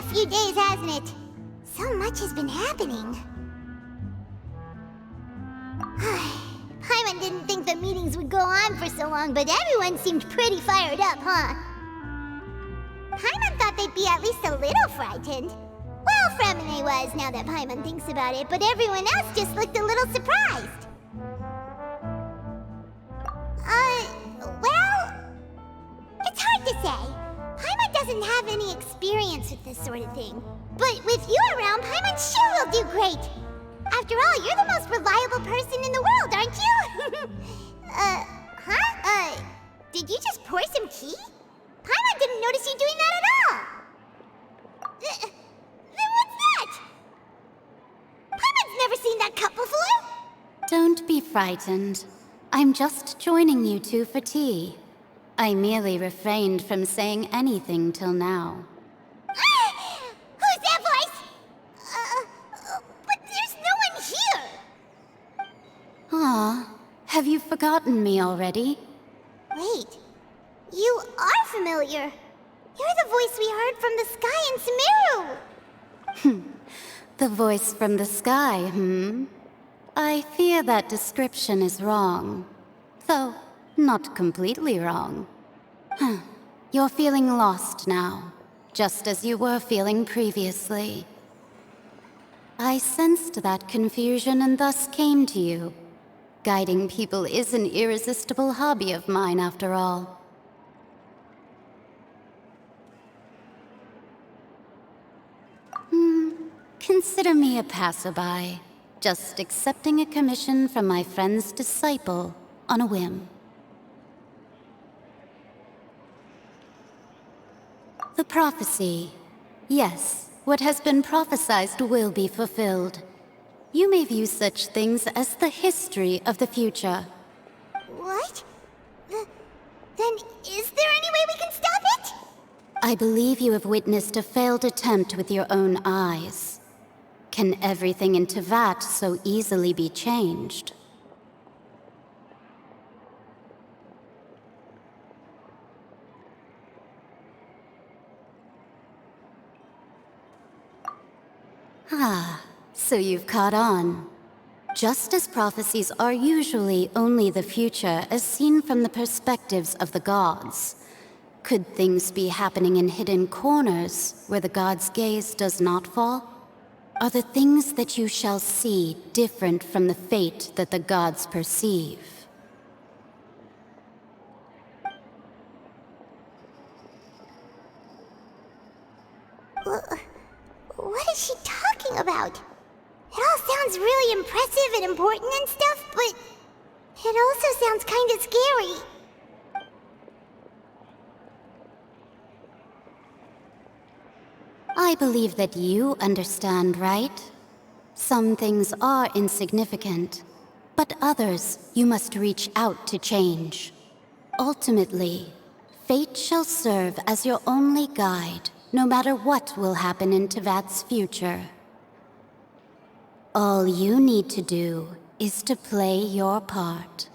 few days, hasn't it? So much has been happening. Paimon didn't think the meetings would go on for so long, but everyone seemed pretty fired up, huh? Paimon thought they'd be at least a little frightened. Well, Freminet was, now that Paimon thinks about it, but everyone else just looked a little surprised. Well, it's hard to say. Paimon doesn't have any experience with this sort of thing. But with you around, Paimon sure will do great. After all, you're the most reliable person in the world, aren't you? Did you just pour some tea? Paimon didn't notice you doing that at all. Then what's that? Paimon's never seen that cup before. Don't be frightened. I'm just joining you two for tea. I merely refrained from saying anything till now. Who's that voice? But there's no one here. Ah, have you forgotten me already? Wait, you are familiar. You're the voice we heard from the sky in Sumeru. The voice from the sky, I fear that description is wrong. Though, not completely wrong. You're feeling lost now, just as you were feeling previously. I sensed that confusion and thus came to you. Guiding people is an irresistible hobby of mine, after all. Consider me a passerby, just accepting a commission from my friend's disciple on a whim. The prophecy. Yes, what has been prophesied will be fulfilled. You may view such things as the history of the future. What? Then is there any way we can stop it? I believe you have witnessed a failed attempt with your own eyes. Can everything in Teyvat so easily be changed? Ah, so you've caught on. Just as prophecies are usually only the future as seen from the perspectives of the gods, could things be happening in hidden corners where the gods' gaze does not fall? Are the things that you shall see different from the fate that the gods perceive? What is she talking about? It all sounds really impressive and important and stuff, but it also sounds kind of scary. I believe that you understand, right? Some things are insignificant, but others you must reach out to change. Ultimately, fate shall serve as your only guide, no matter what will happen in Teyvat's future. All you need to do is to play your part.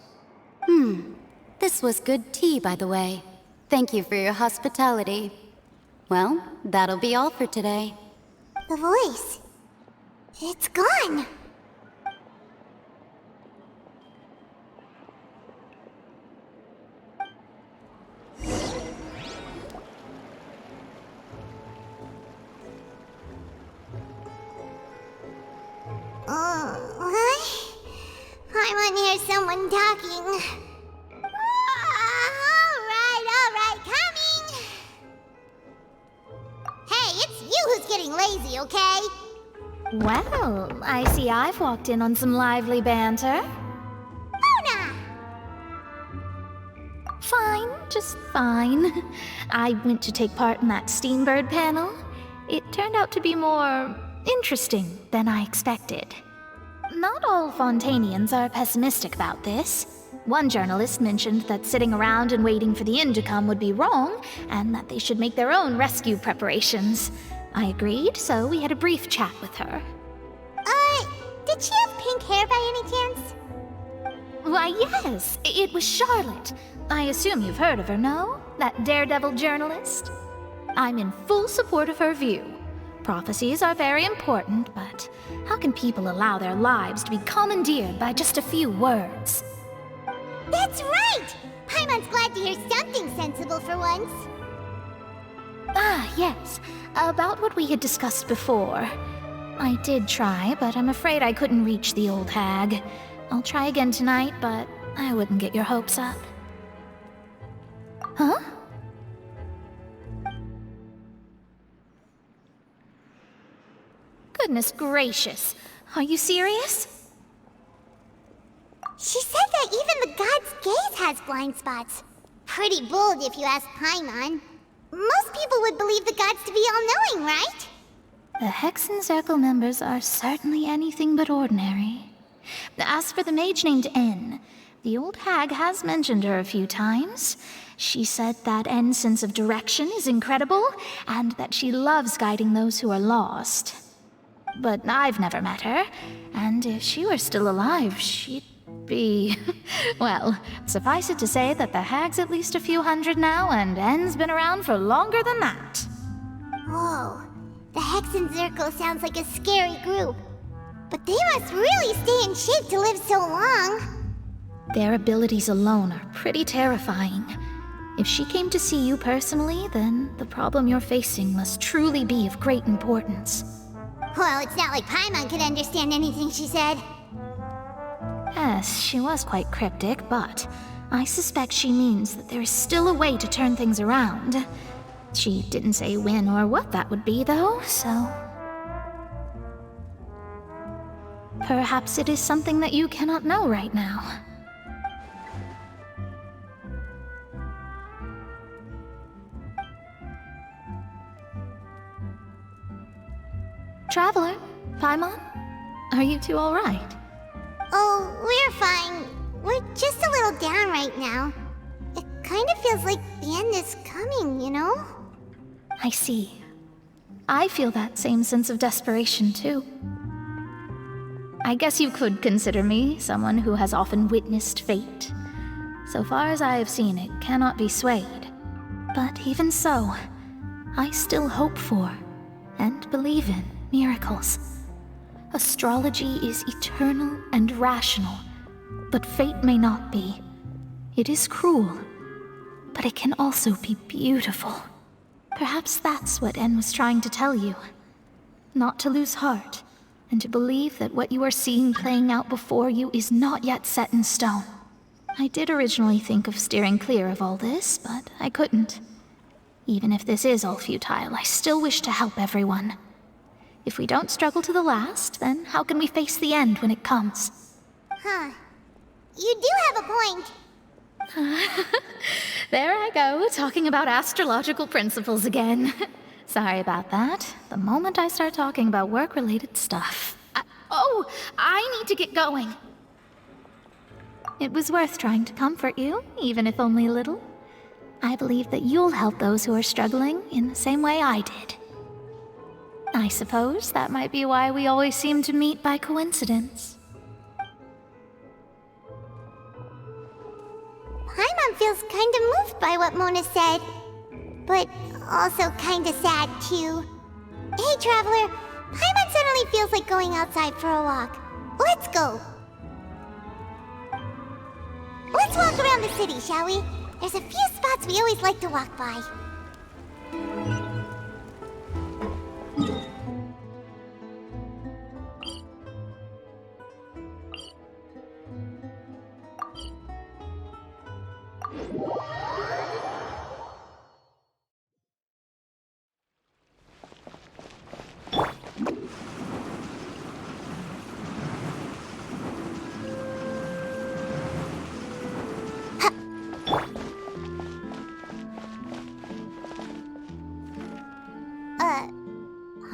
This was good tea, by the way. Thank you for your hospitality. Well, that'll be all for today. The voice. It's gone. What? Paimon hears someone talking. All right, coming. Hey, it's you who's getting lazy, okay? Well, I see I've walked in on some lively banter. Mona! Fine, just fine. I went to take part in that Steambird panel. It turned out to be more interesting than I expected. Not all Fontanians are pessimistic about this. One journalist mentioned that sitting around and waiting for the end to come would be wrong, and that they should make their own rescue preparations. I agreed, so we had a brief chat with her. Did she have pink hair by any chance? Why, yes, it was Charlotte. I assume you've heard of her, no? That daredevil journalist? I'm in full support of her view. Prophecies are very important, but how can people allow their lives to be commandeered by just a few words? That's right! Paimon's glad to hear something sensible for once. Ah, yes. About what we had discussed before. I did try, but I'm afraid I couldn't reach the old hag. I'll try again tonight, but I wouldn't get your hopes up. Huh? Goodness gracious. Are you serious? She said that even the god's gaze has blind spots. Pretty bold if you ask Paimon. Most people would believe the gods to be all-knowing, right? The Hexen Circle members are certainly anything but ordinary. As for the mage named N, the old hag has mentioned her a few times. She said that N's sense of direction is incredible, and that she loves guiding those who are lost. But I've never met her, and if she were still alive, she'd be... well, suffice it to say that the hag's at least a few hundred now, and N's been around for longer than that. Whoa, the Hexen Circle sounds like a scary group. But they must really stay in shape to live so long. Their abilities alone are pretty terrifying. If she came to see you personally, then the problem you're facing must truly be of great importance. Well, it's not like Paimon could understand anything she said. Yes, she was quite cryptic, but I suspect she means that there is still a way to turn things around. She didn't say when or what that would be, though, so... perhaps it is something that you cannot know right now. Traveler, Paimon, are you two all right? Oh, we're fine. We're just a little down right now. It kind of feels like the end is coming, you know? I see. I feel that same sense of desperation, too. I guess you could consider me someone who has often witnessed fate. So far as I have seen, it cannot be swayed. But even so, I still hope for, and believe in, miracles. Astrology is eternal and rational, but fate may not be. It is cruel, but it can also be beautiful. Perhaps that's what N was trying to tell you. Not to lose heart, and to believe that what you are seeing playing out before you is not yet set in stone. I did originally think of steering clear of all this, but I couldn't. Even if this is all futile, I still wish to help everyone. If we don't struggle to the last, then how can we face the end when it comes? Huh. You do have a point. There I go, talking about astrological principles again. Sorry about that. The moment I start talking about work-related stuff... I need to get going. It was worth trying to comfort you, even if only a little. I believe that you'll help those who are struggling in the same way I did. I suppose that might be why we always seem to meet by coincidence. Paimon feels kind of moved by what Mona said, but also kind of sad too. Hey, Traveler, Paimon suddenly feels like going outside for a walk. Let's go. Let's walk around the city, shall we? There's a few spots we always like to walk by.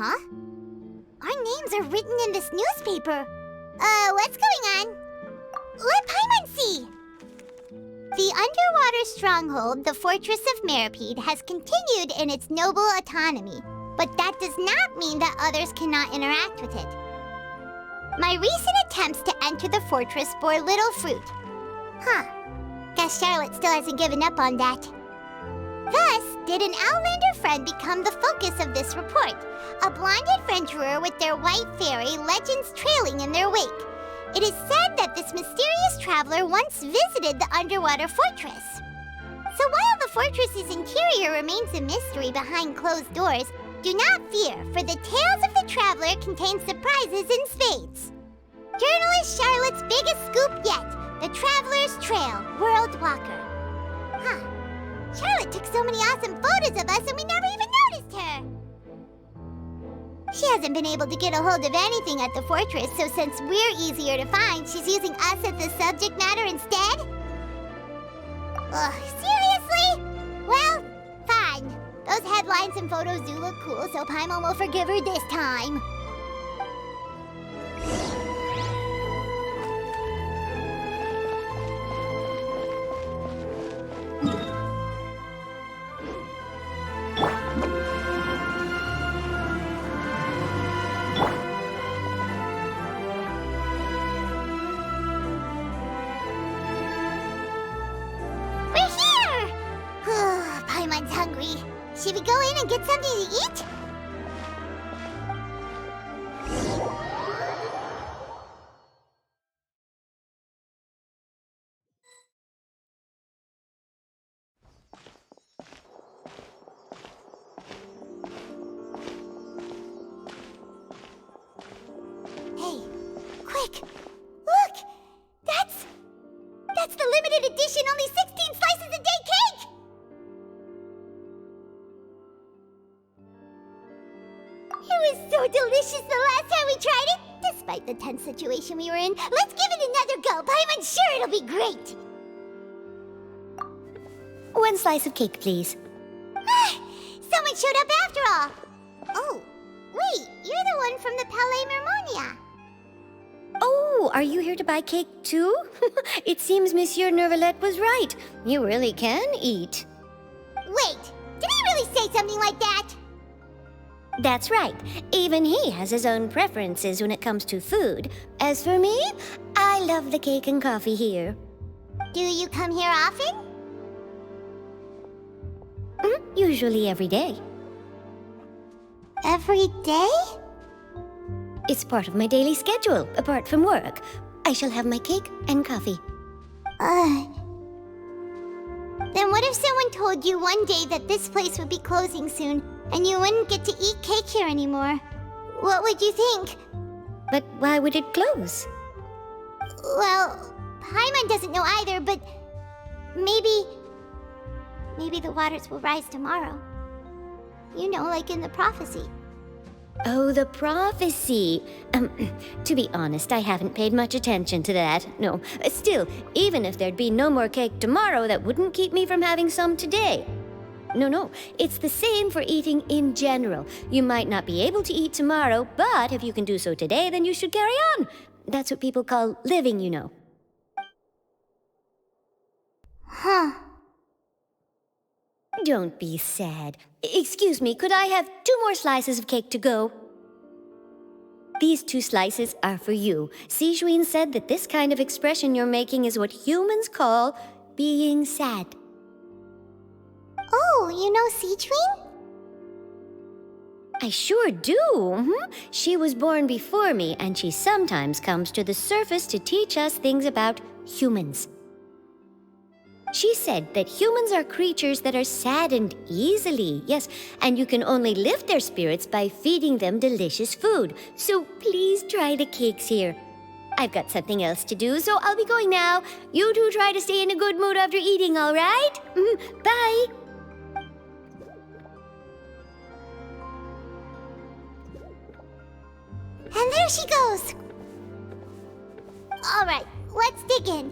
Huh? Our names are written in this newspaper. What's going on? Let Paimon see! The underwater stronghold, the Fortress of Meropide, has continued in its noble autonomy, but that does not mean that others cannot interact with it. My recent attempts to enter the fortress bore little fruit. Huh. Guess Charlotte still hasn't given up on that. Thus, did an Outlander friend become the focus of this report, a blonde adventurer with their white fairy legends trailing in their wake. It is said that this mysterious traveler once visited the underwater fortress. So while the fortress's interior remains a mystery behind closed doors, do not fear, for the tales of the traveler contain surprises in spades. Journalist Charlotte's biggest scoop yet, The Traveler's Trail, World Walker. Huh. Charlotte took so many awesome photos of us and we never even noticed her. She hasn't been able to get a hold of anything at the fortress, so since we're easier to find, she's using us as the subject matter instead? Ugh, seriously? Well, fine. Those headlines and photos do look cool, so Paimon will forgive her this time. Should we go in and get something to eat? Hey, quick! Look! That's the limited edition, only 16 slices a day cake! It was so delicious the last time we tried it! Despite the tense situation we were in, let's give it another go! Paimon's sure it'll be great! One slice of cake, please. Someone showed up after all! Oh, wait, you're the one from the Palais Mermonia. Oh, are you here to buy cake too? It seems Monsieur Neuvillette was right. You really can eat. Wait, did he really say something like that? That's right. Even he has his own preferences when it comes to food. As for me, I love the cake and coffee here. Do you come here often? Usually every day. Every day? It's part of my daily schedule, apart from work. I shall have my cake and coffee. Then what if someone told you one day that this place would be closing soon, and you wouldn't get to eat cake here anymore? What would you think? But why would it close? Well, Paimon doesn't know either, but maybe the waters will rise tomorrow. You know, like in the prophecy. Oh, the prophecy. To be honest, I haven't paid much attention to that. No, still, even if there'd be no more cake tomorrow, that wouldn't keep me from having some today. No, it's the same for eating in general. You might not be able to eat tomorrow, but if you can do so today, then you should carry on. That's what people call living, you know. Huh. Don't be sad. Excuse me, could I have 2 more slices of cake to go? These 2 slices are for you. Sijuin said that this kind of expression you're making is what humans call being sad. Oh, you know Sijuin? I sure do. She was born before me, and she sometimes comes to the surface to teach us things about humans. She said that humans are creatures that are saddened easily, yes, and you can only lift their spirits by feeding them delicious food. So please try the cakes here. I've got something else to do, so I'll be going now. You two try to stay in a good mood after eating, all right? Bye. And there she goes. All right, let's dig in.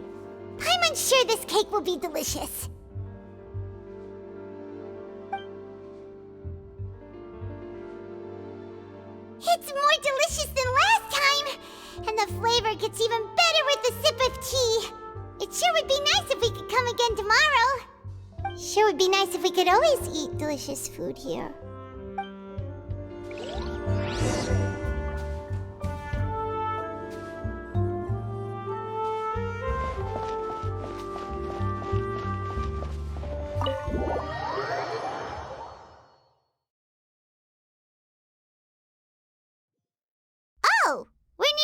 Paimon's sure this cake will be delicious. It's more delicious than last time! And the flavor gets even better with a sip of tea. It sure would be nice if we could come again tomorrow. Sure would be nice if we could always eat delicious food here.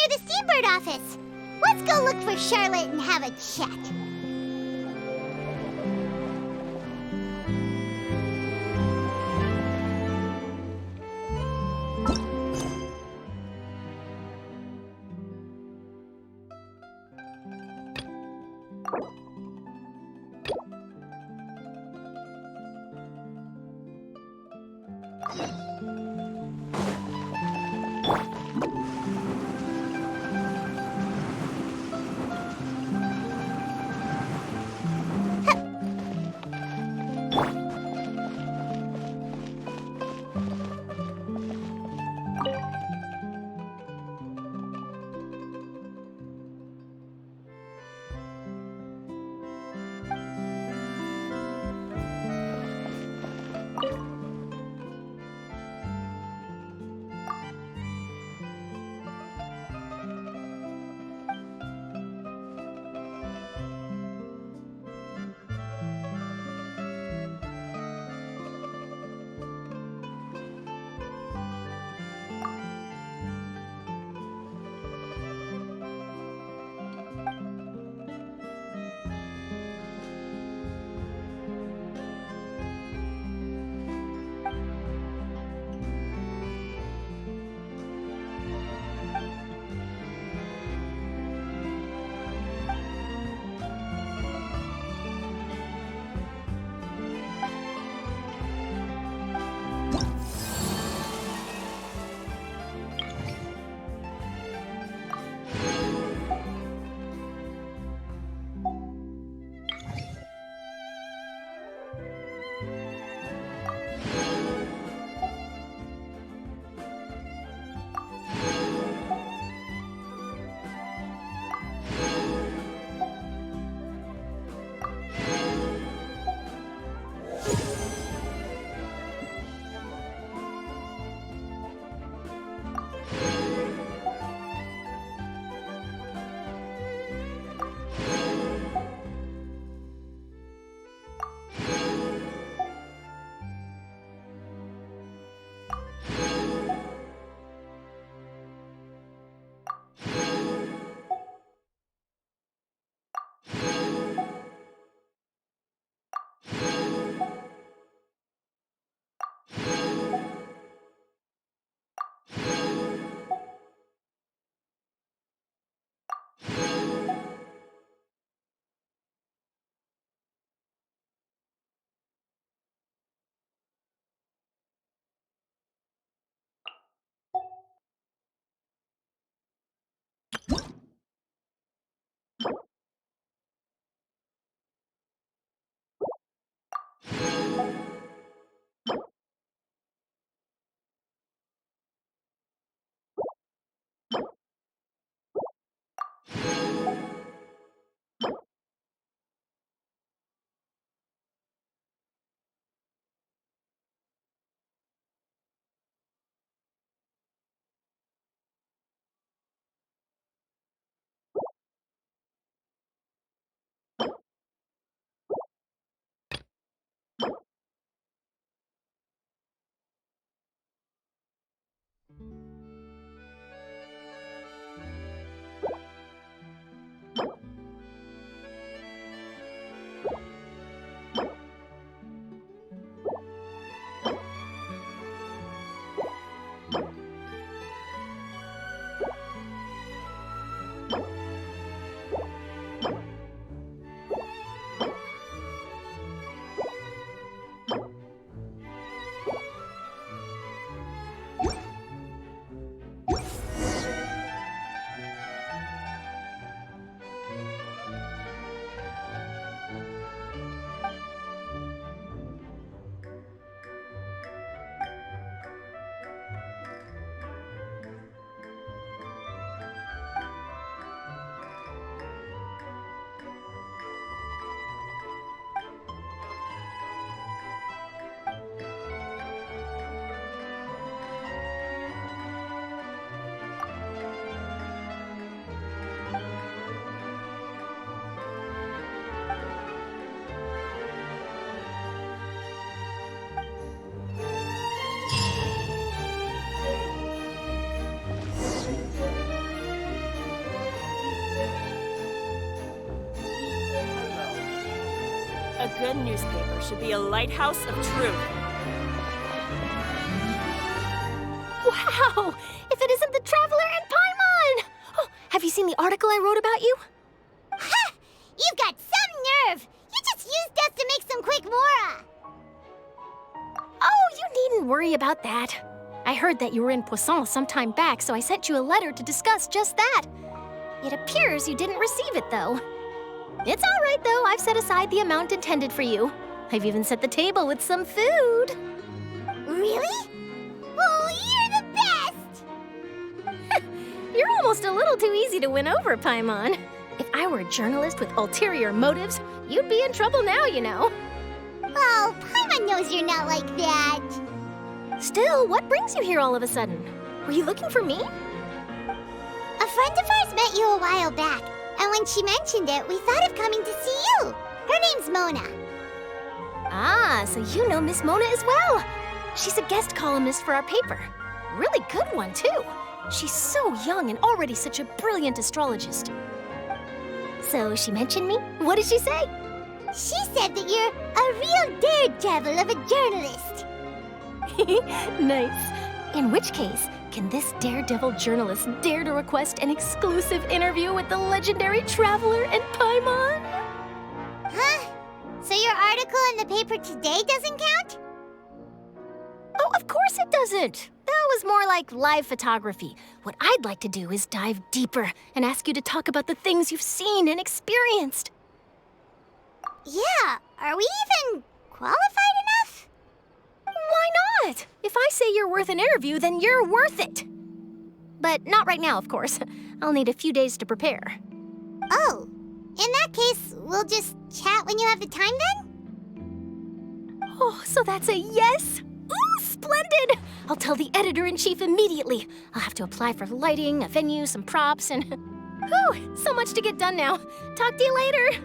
near the Steambird office. Let's go look for Charlotte and have a chat. good newspaper should be a lighthouse of truth. Wow! If it isn't the Traveler and Paimon! Oh, have you seen the article I wrote about you? Ha! You've got some nerve! You just used us to make some quick mora! Oh, you needn't worry about that. I heard that you were in Poisson some time back, so I sent you a letter to discuss just that. It appears you didn't receive it, though. It's all right, though. I've set aside the amount intended for you. I've even set the table with some food. Really? Oh, you're the best! You're almost a little too easy to win over, Paimon. If I were a journalist with ulterior motives, you'd be in trouble now, you know. Oh, Paimon knows you're not like that. Still, what brings you here all of a sudden? Were you looking for me? A friend of ours met you a while back, and when she mentioned it, we thought of coming to see you. Her name's Mona. Ah, so you know Miss Mona as well. She's a guest columnist for our paper. Really good one, too. She's so young and already such a brilliant astrologist. So she mentioned me? What did she say? She said that you're a real daredevil of a journalist. Nice. In which case, can this daredevil journalist dare to request an exclusive interview with the legendary Traveler and Paimon? Huh? So your article in the paper today doesn't count? Oh, of course it doesn't. That was more like live photography. What I'd like to do is dive deeper and ask you to talk about the things you've seen and experienced. Yeah, are we even qualified enough? Why not? If I say you're worth an interview, then you're worth it. But not right now, of course. I'll need a few days to prepare. Oh, in that case, we'll just chat when you have the time then? Oh, so that's a yes? Ooh, splendid! I'll tell the editor-in-chief immediately. I'll have to apply for lighting, a venue, some props, and... Whew, so much to get done now. Talk to you later.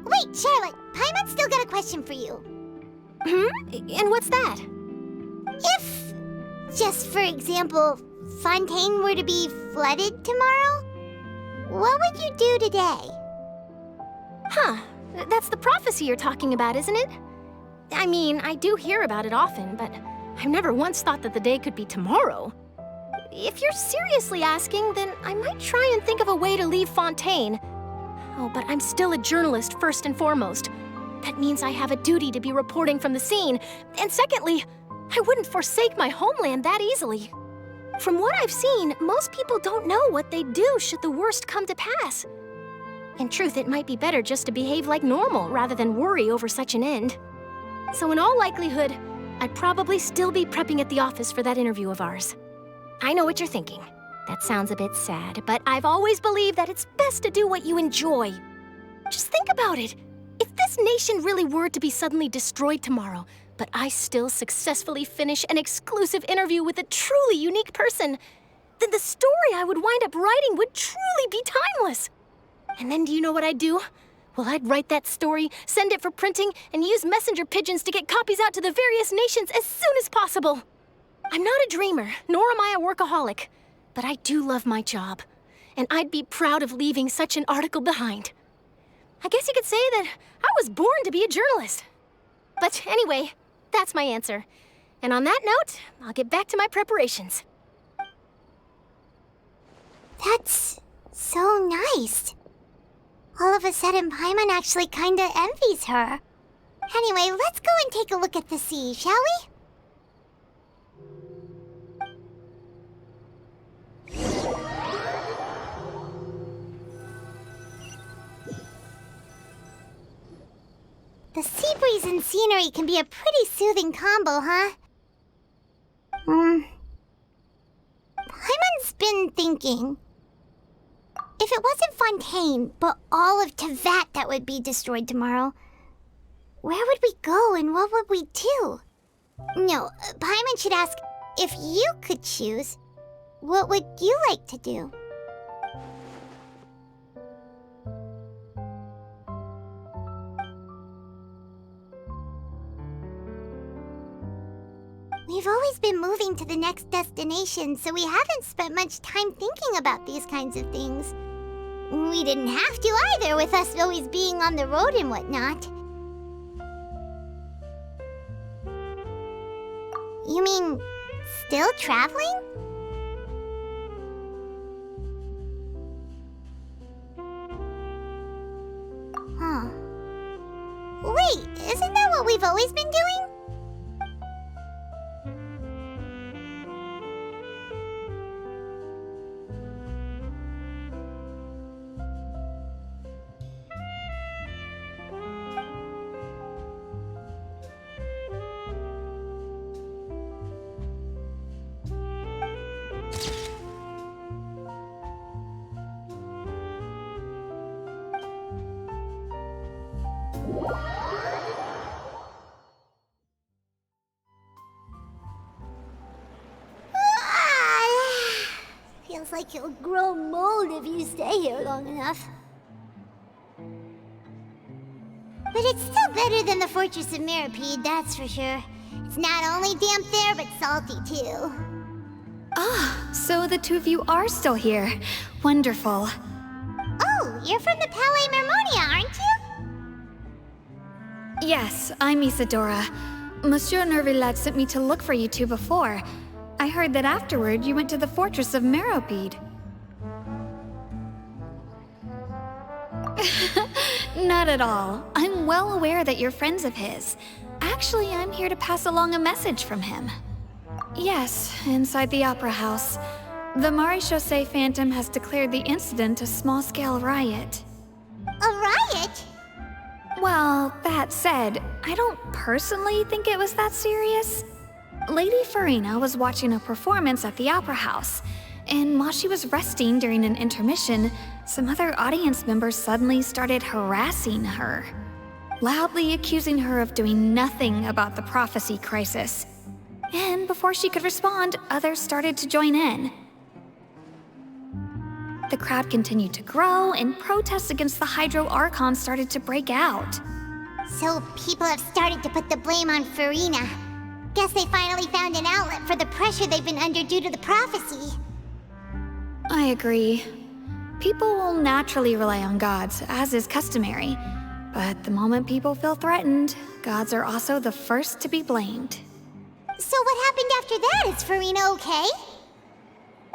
Wait, Charlotte, Paimon's still got a question for you. And what's that? If, just for example, Fontaine were to be flooded tomorrow, what would you do today? Huh, that's the prophecy you're talking about, isn't it? I mean, I do hear about it often, but I've never once thought that the day could be tomorrow. If you're seriously asking, then I might try and think of a way to leave Fontaine. Oh, but I'm still a journalist first and foremost. That means I have a duty to be reporting from the scene. And secondly, I wouldn't forsake my homeland that easily. From what I've seen, most people don't know what they'd do should the worst come to pass. In truth, it might be better just to behave like normal rather than worry over such an end. So in all likelihood, I'd probably still be prepping at the office for that interview of ours. I know what you're thinking. That sounds a bit sad, but I've always believed that it's best to do what you enjoy. Just think about it. If this nation really were to be suddenly destroyed tomorrow, but I still successfully finish an exclusive interview with a truly unique person, then the story I would wind up writing would truly be timeless. And then do you know what I'd do? Well, I'd write that story, send it for printing, and use messenger pigeons to get copies out to the various nations as soon as possible. I'm not a dreamer, nor am I a workaholic, but I do love my job, and I'd be proud of leaving such an article behind. I guess you could say that I was born to be a journalist. But anyway, that's my answer. And on that note, I'll get back to my preparations. That's so nice. All of a sudden, Paimon actually kinda envies her. Anyway, let's go and take a look at the sea, shall we? The sea breeze and scenery can be a pretty soothing combo, huh? Paimon's been thinking. If it wasn't Fontaine, but all of Tevat that would be destroyed tomorrow, where would we go and what would we do? No, Paimon should ask, if you could choose, what would you like to do? We've always been moving to the next destination, so we haven't spent much time thinking about these kinds of things. We didn't have to either, with us always being on the road and whatnot. You mean, still traveling? Huh. Wait, isn't that what we've always been doing? Feels like you'll grow mold if you stay here long enough. But it's still better than the Fortress of Meropide, that's for sure. It's not only damp there, but salty too. Ah, so the two of you are still here. Wonderful. Oh, you're from the Palais Mermonia, aren't you? Yes, I'm Isadora. Monsieur Neuvillette sent me to look for you two before. I heard that afterward you went to the Fortress of Meropide. Not at all. I'm well aware that you're friends of his. Actually, I'm here to pass along a message from him. Yes, inside the Opera House. The Maréchaussée Phantom has declared the incident a small-scale riot. A riot? Well, that said, I don't personally think it was that serious. Lady Furina was watching a performance at the Opera House, and while she was resting during an intermission, some other audience members suddenly started harassing her, loudly accusing her of doing nothing about the prophecy crisis. And before she could respond, others started to join in. The crowd continued to grow, and protests against the Hydro Archon started to break out. So people have started to put the blame on Furina. Guess they finally found an outlet for the pressure they've been under due to the prophecy. I agree. People will naturally rely on gods, as is customary. But the moment people feel threatened, gods are also the first to be blamed. So what happened after that? Is Furina okay?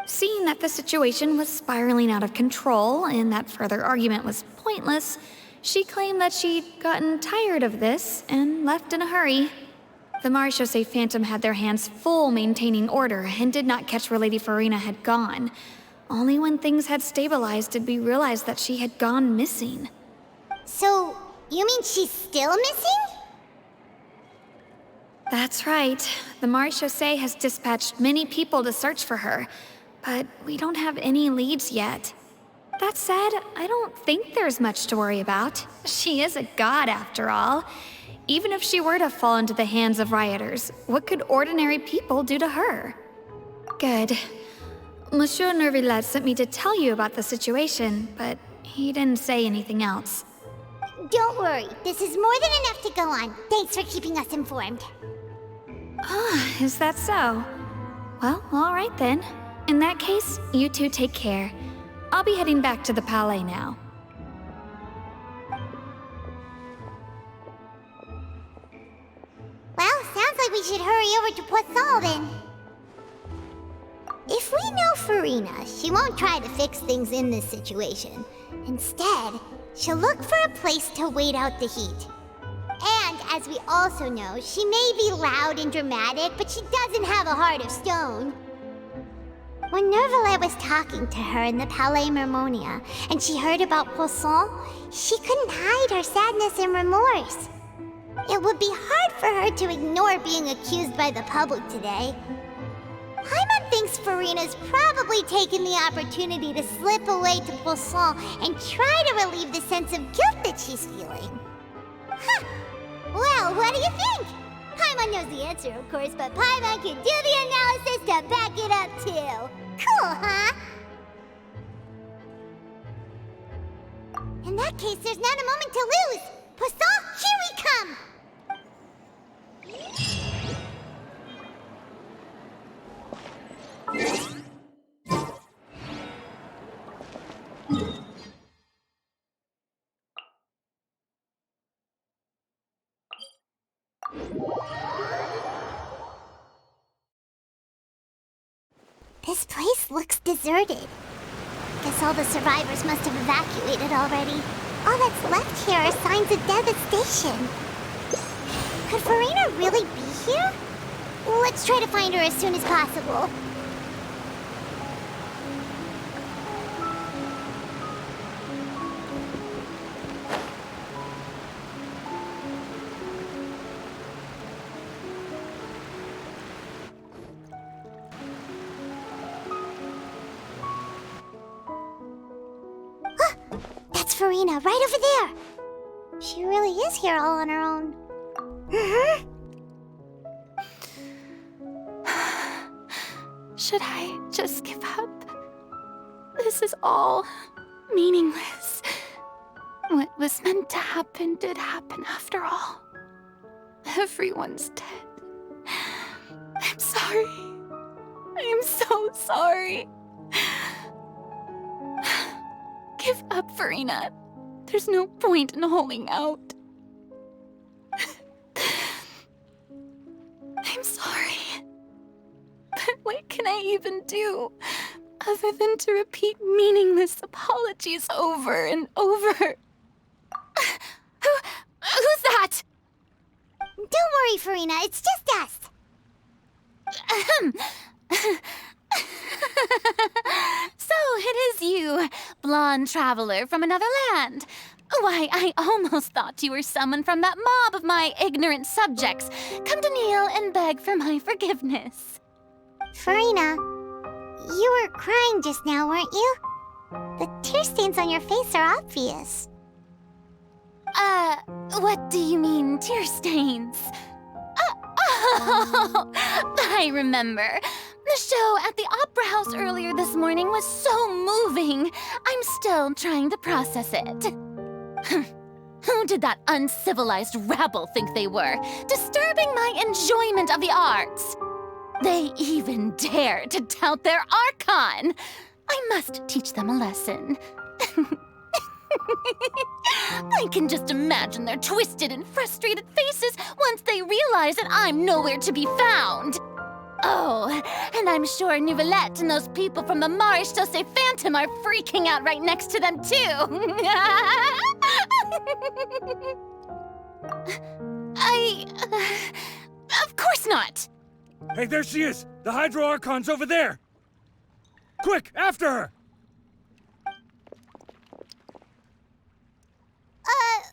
Seeing that the situation was spiraling out of control and that further argument was pointless, she claimed that she'd gotten tired of this and left in a hurry. The Maréchaussée Phantom had their hands full maintaining order and did not catch where Lady Furina had gone. Only when things had stabilized did we realize that she had gone missing. So, you mean she's still missing? That's right. The Maréchaussée has dispatched many people to search for her, but we don't have any leads yet. That said, I don't think there's much to worry about. She is a god after all. Even if she were to fall into the hands of rioters, what could ordinary people do to her? Good. Monsieur Neuvillette sent me to tell you about the situation, but he didn't say anything else. Don't worry, this is more than enough to go on. Thanks for keeping us informed. Ah, is that so? Well, all right then. In that case, you two take care. I'll be heading back to the Palais now. Well, sounds like we should hurry over to Cuistot then. If we know Furina, she won't try to fix things in this situation. Instead, she'll look for a place to wait out the heat. And, as we also know, she may be loud and dramatic, but she doesn't have a heart of stone. When Neuvillette was talking to her in the Palais Mermonia, and she heard about Cuistot, she couldn't hide her sadness and remorse. It would be hard for her to ignore being accused by the public today. Paimon thinks Furina's probably taken the opportunity to slip away to Cuistot and try to relieve the sense of guilt that she's feeling. Huh. Well, what do you think? Paimon knows the answer, of course, but Paimon can do the analysis to back it up, too. Cool, huh? In that case, there's not a moment to lose. Cuistot, here we come! This place looks deserted. Guess all the survivors must have evacuated already. All that's left here are signs of devastation. Could Furina really be here? Let's try to find her as soon as possible. That's Furina, right over there. She really is here all on her own. Should I just give up? This is all meaningless. What was meant to happen did happen after all. Everyone's dead. I'm sorry. I'm so sorry. Give up, Furina. There's no point in holding out. I'm sorry. But what can I even do other than to repeat meaningless apologies over and over? Who's that? Don't worry, Furina. It's just us. So it is you, blonde traveler from another land. Why, I almost thought you were someone from that mob of my ignorant subjects, come to kneel and beg for my forgiveness. Furina, you were crying just now, weren't you? The tear stains on your face are obvious. What do you mean, tear stains? Oh, I remember. The show at the Opera House earlier this morning was so moving. I'm still trying to process it. Who did that uncivilized rabble think they were, disturbing my enjoyment of the arts? They even dare to tout their Archon. I must teach them a lesson. I can just imagine their twisted and frustrated faces once they realize that I'm nowhere to be found. Oh, and I'm sure Neuvillette and those people from the Maréchaussée Phantom are freaking out right next to them, too. Of course not. Hey, there she is! The Hydro Archon's over there! Quick, after her!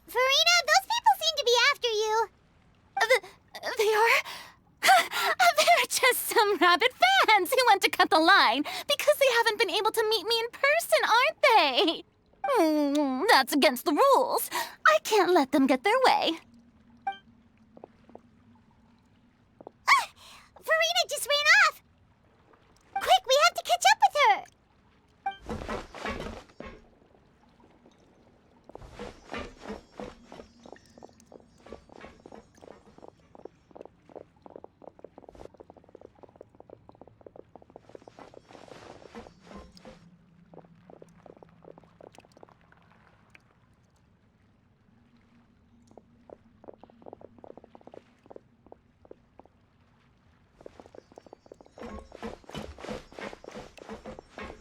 Furina, those people seem to be after you. They are? They're just some rabid fans who want to cut the line because they haven't been able to meet me in person, aren't they? That's against the rules. I can't let them get their way. Furina just ran off! Quick, we have to catch up with her!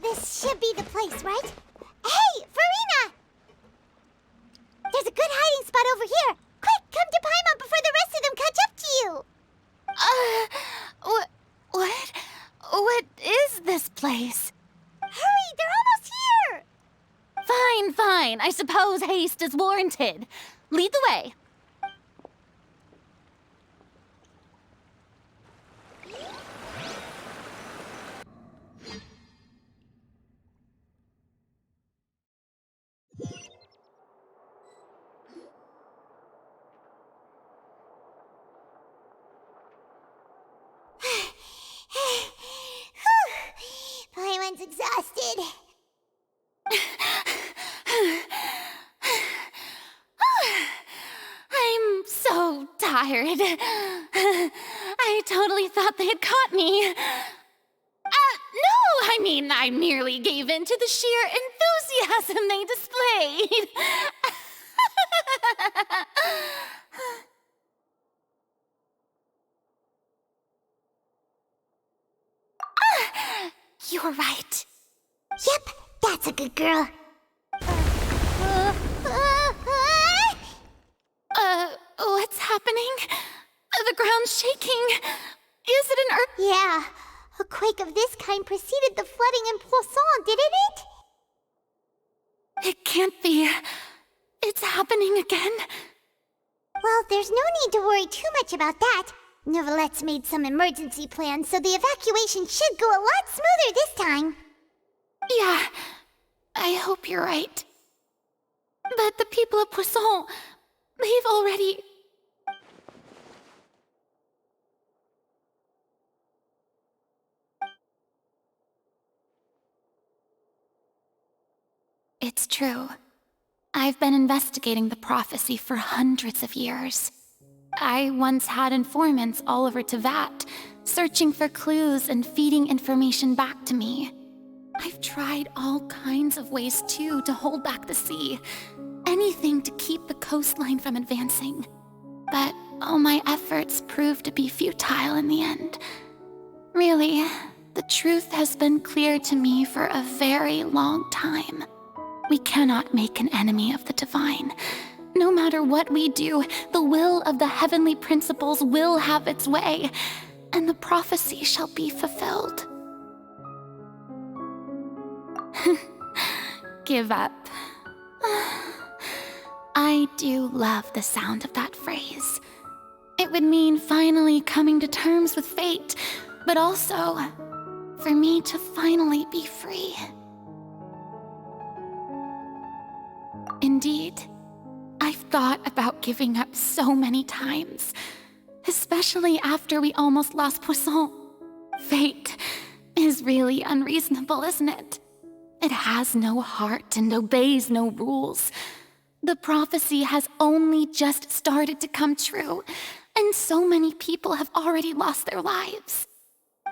This should be the place, right? Hey, Furina! There's a good hiding spot over here. Quick, come to Paimon before the rest of them catch up to you. What is this place? Hurry, they're almost here. Fine. I suppose haste is warranted. Lead the way. Paimon's exhausted. I'm so tired. I totally thought they had caught me. No, I merely gave in to the sheer enthusiasm they displayed. You were right. Yep, that's a good girl. What's happening? The ground's shaking. Is it an earth? Yeah, a quake of this kind preceded the flooding in Poisson, didn't it? It can't be. It's happening again. Well, there's no need to worry too much about that. Neuvillette's made some emergency plans, so the evacuation should go a lot smoother this time. Yeah, I hope you're right. But the people of Poisson, they've already... It's true. I've been investigating the prophecy for hundreds of years. I once had informants all over Tevat, searching for clues and feeding information back to me. I've tried all kinds of ways, too, to hold back the sea. Anything to keep the coastline from advancing. But all my efforts proved to be futile in the end. Really, the truth has been clear to me for a very long time. We cannot make an enemy of the divine. No matter what we do, the will of the heavenly principles will have its way, and the prophecy shall be fulfilled. Give up. I do love the sound of that phrase. It would mean finally coming to terms with fate, but also for me to finally be free. Indeed, I've thought about giving up so many times, especially after we almost lost Poisson. Fate is really unreasonable, isn't it? It has no heart and obeys no rules. The prophecy has only just started to come true, and so many people have already lost their lives.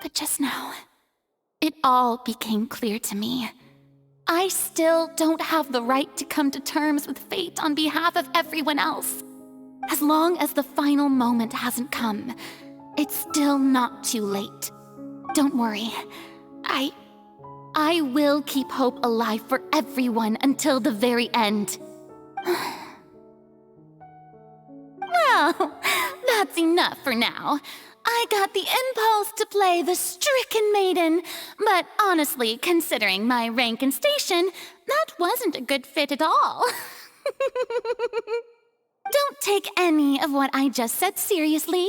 But just now, it all became clear to me. I still don't have the right to come to terms with fate on behalf of everyone else. As long as the final moment hasn't come, it's still not too late. Don't worry. I will keep hope alive for everyone until the very end. Well, that's enough for now. I got the impulse to play the stricken maiden, but honestly, considering my rank and station, that wasn't a good fit at all. Don't take any of what I just said seriously.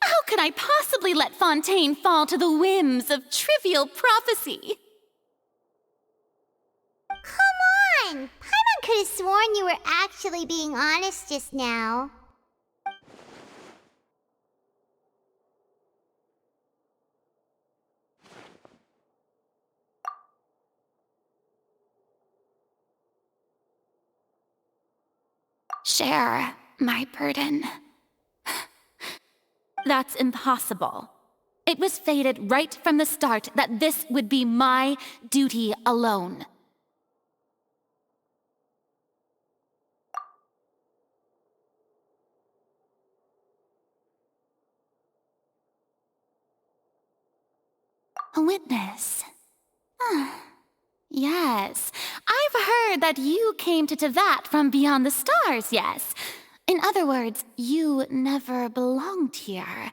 How could I possibly let Fontaine fall to the whims of trivial prophecy? Come on! Paimon could have sworn you were actually being honest just now. Share my burden. That's impossible. It was fated right from the start that this would be my duty alone. A witness. Yes, I've heard that you came to Tevat from beyond the stars, yes. In other words, you never belonged here.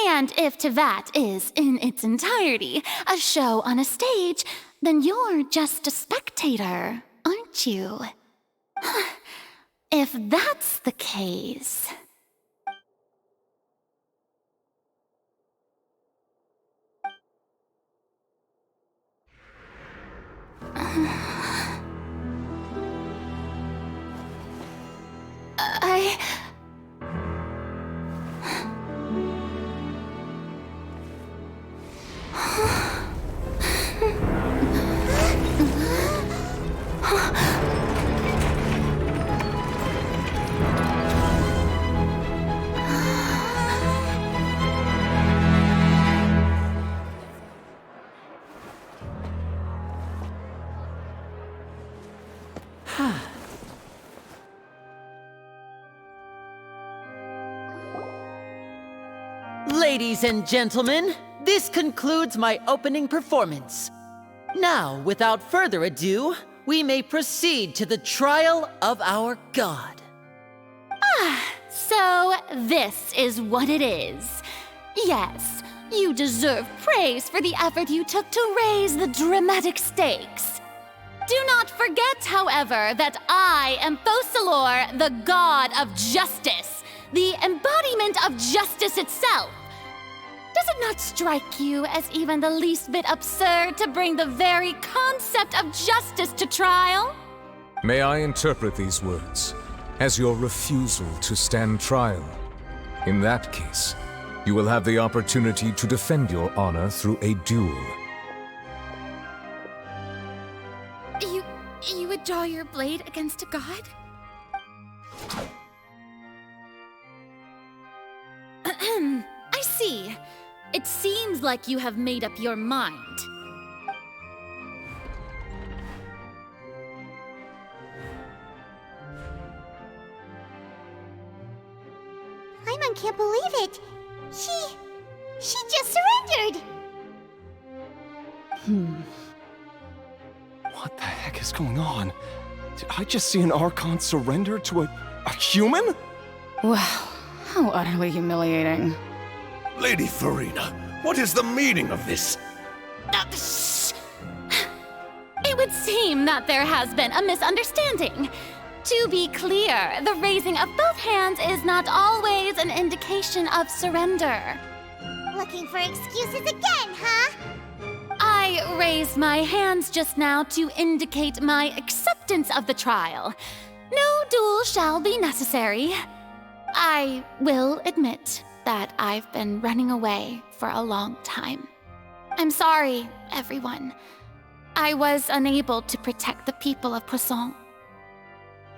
And if Tevat is, in its entirety, a show on a stage, then you're just a spectator, aren't you? If that's the case... Ladies and gentlemen, this concludes my opening performance. Now, without further ado, we may proceed to the trial of our god. So this is what it is. Yes, you deserve praise for the effort you took to raise the dramatic stakes. Do not forget, however, that I am Focalor, the god of justice, the embodiment of justice itself. Does it not strike you as even the least bit absurd to bring the very concept of justice to trial? May I interpret these words as your refusal to stand trial? In that case, you will have the opportunity to defend your honor through a duel. You would draw your blade against a god? I see. It seems like you have made up your mind. Paimon can't believe it. She just surrendered. What the heck is going on? Did I just see an Archon surrender to a human? Wow, how utterly humiliating. Lady Furina, what is the meaning of this? It would seem that there has been a misunderstanding. To be clear, the raising of both hands is not always an indication of surrender. Looking for excuses again, huh? I raised my hands just now to indicate my acceptance of the trial. No duel shall be necessary. I will admit that I've been running away for a long time. I'm sorry, everyone. I was unable to protect the people of Poisson.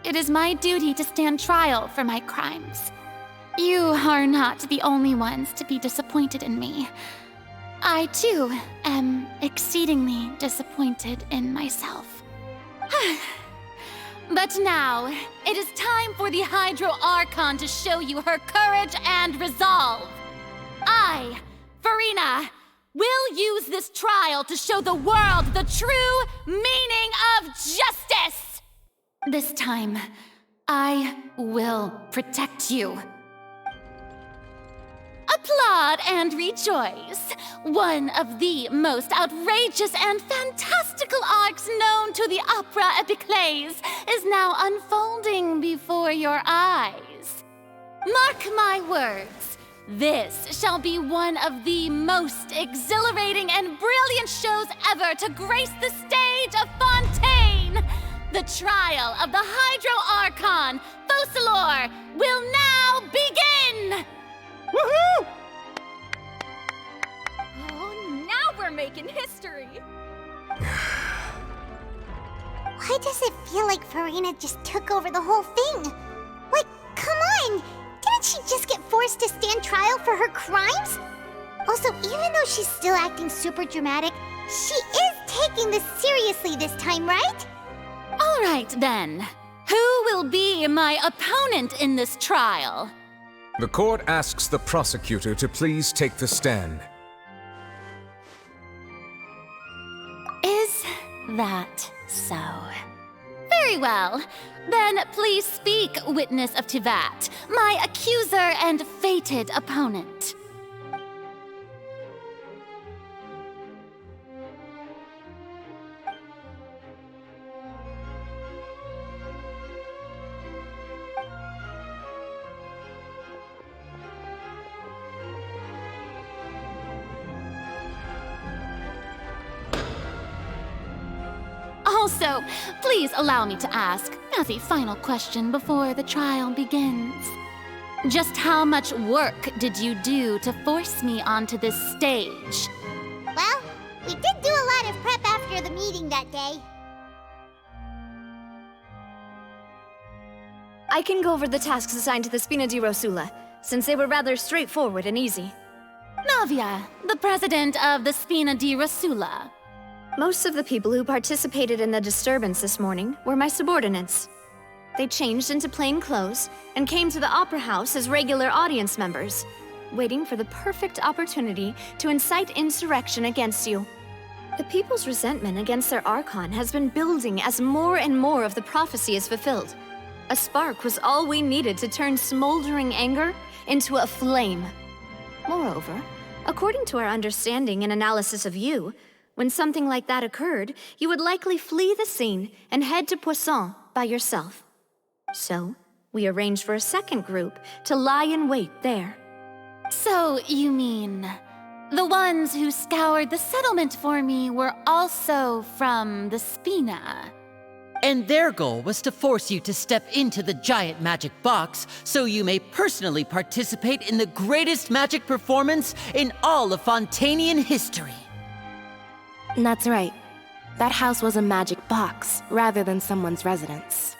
It is my duty to stand trial for my crimes. You are not the only ones to be disappointed in me. I, too, am exceedingly disappointed in myself. But now, it is time for the Hydro Archon to show you her courage and resolve. I, Furina, will use this trial to show the world the true meaning of justice! This time, I will protect you. Applaud and rejoice! One of the most outrageous and fantastical arcs known to the opera epiclese is now unfolding before your eyes. Mark my words, this shall be one of the most exhilarating and brilliant shows ever to grace the stage of Fontaine! The trial of the Hydro Archon, Focalor, will now begin! Woohoo! Oh, now we're making history! Why does it feel like Furina just took over the whole thing? Like, come on! Didn't she just get forced to stand trial for her crimes? Also, even though she's still acting super dramatic, she is taking this seriously this time, right? All right, then. Who will be my opponent in this trial? The court asks the prosecutor to please take the stand. Is that so? Very well. Then please speak, witness of Tivat, my accuser and fated opponent. Also, please allow me to ask, as a final question before the trial begins. Just how much work did you do to force me onto this stage? Well, we did do a lot of prep after the meeting that day. I can go over the tasks assigned to the Spina di Rosula, since they were rather straightforward and easy. Navia, the president of the Spina di Rosula. Most of the people who participated in the disturbance this morning were my subordinates. They changed into plain clothes and came to the Opera House as regular audience members, waiting for the perfect opportunity to incite insurrection against you. The people's resentment against their Archon has been building as more and more of the prophecy is fulfilled. A spark was all we needed to turn smoldering anger into a flame. Moreover, according to our understanding and analysis of you, when something like that occurred, you would likely flee the scene and head to Poisson by yourself. So, we arranged for a second group to lie in wait there. So, you mean the ones who scoured the settlement for me were also from the Spina? And their goal was to force you to step into the giant magic box so you may personally participate in the greatest magic performance in all of Fontanian history. That's right. That house was a magic box, rather than someone's residence.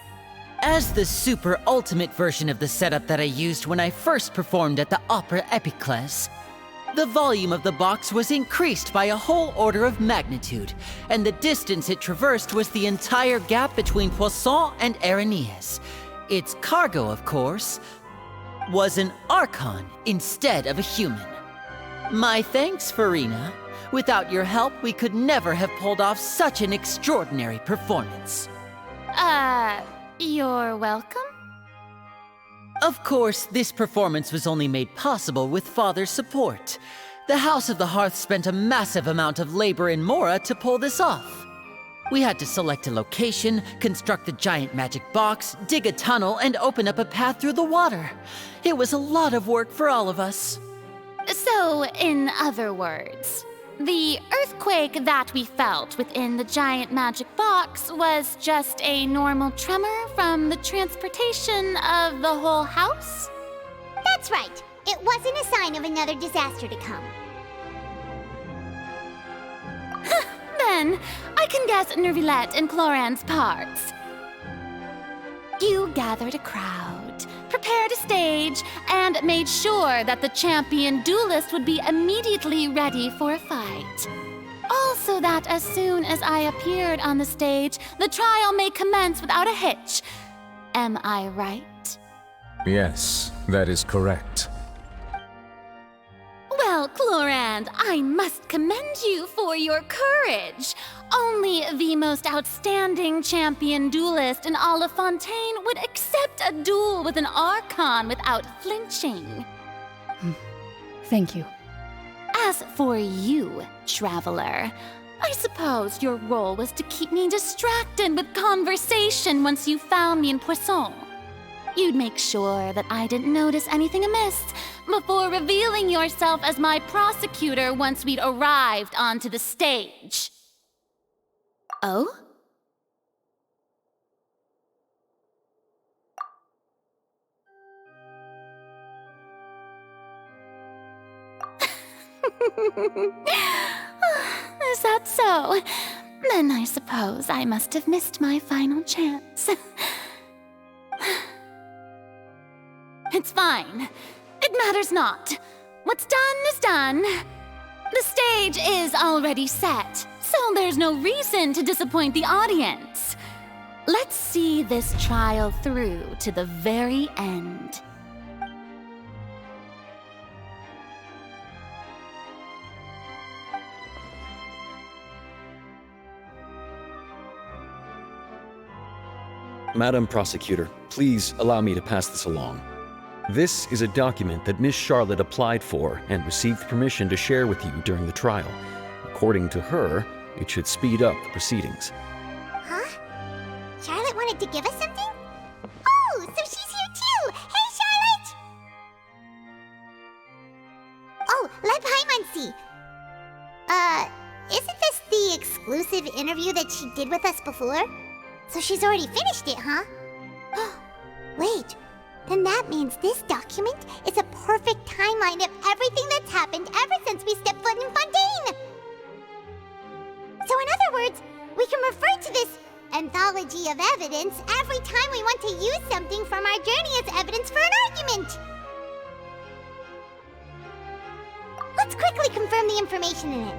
As the super ultimate version of the setup that I used when I first performed at the Opera Epiclese, the volume of the box was increased by a whole order of magnitude, and the distance it traversed was the entire gap between Poisson and Areneas. Its cargo, of course, was an Archon instead of a human. My thanks, Furina. Without your help, we could never have pulled off such an extraordinary performance. You're welcome? Of course, this performance was only made possible with Father's support. The House of the Hearth spent a massive amount of labor in Mora to pull this off. We had to select a location, construct the giant magic box, dig a tunnel, and open up a path through the water. It was a lot of work for all of us. So, in other words, the earthquake that we felt within the giant magic box was just a normal tremor from the transportation of the whole house? That's right. It wasn't a sign of another disaster to come. Then, I can guess Neuvillette and Cloran's parts. You gathered a crowd, prepared a stage, and made sure that the champion duelist would be immediately ready for a fight. Also that as soon as I appeared on the stage, the trial may commence without a hitch. Am I right? Yes, that is correct. Well, Clorand, I must commend you for your courage. Only the most outstanding champion duelist in all of Fontaine would accept a duel with an Archon without flinching. Thank you. As for you, Traveler, I suppose your role was to keep me distracted with conversation once you found me in Poisson. You'd make sure that I didn't notice anything amiss before revealing yourself as my prosecutor once we'd arrived onto the stage. Oh? Is that so? Then I suppose I must have missed my final chance. It's fine. It matters not. What's done is done. The stage is already set, so there's no reason to disappoint the audience. Let's see this trial through to the very end. Madam Prosecutor, please allow me to pass this along. This is a document that Miss Charlotte applied for and received permission to share with you during the trial. According to her, it should speed up the proceedings. Huh? Charlotte wanted to give us something? Oh, so she's here too! Hey, Charlotte! Oh, let Paimon see. Isn't this the exclusive interview that she did with us before? So she's already finished it, huh? Wait, then that means this document is a perfect timeline of everything that's happened ever since we stepped foot in Fontaine! So in other words, we can refer to this anthology of evidence every time we want to use something from our journey as evidence for an argument! Let's quickly confirm the information in it.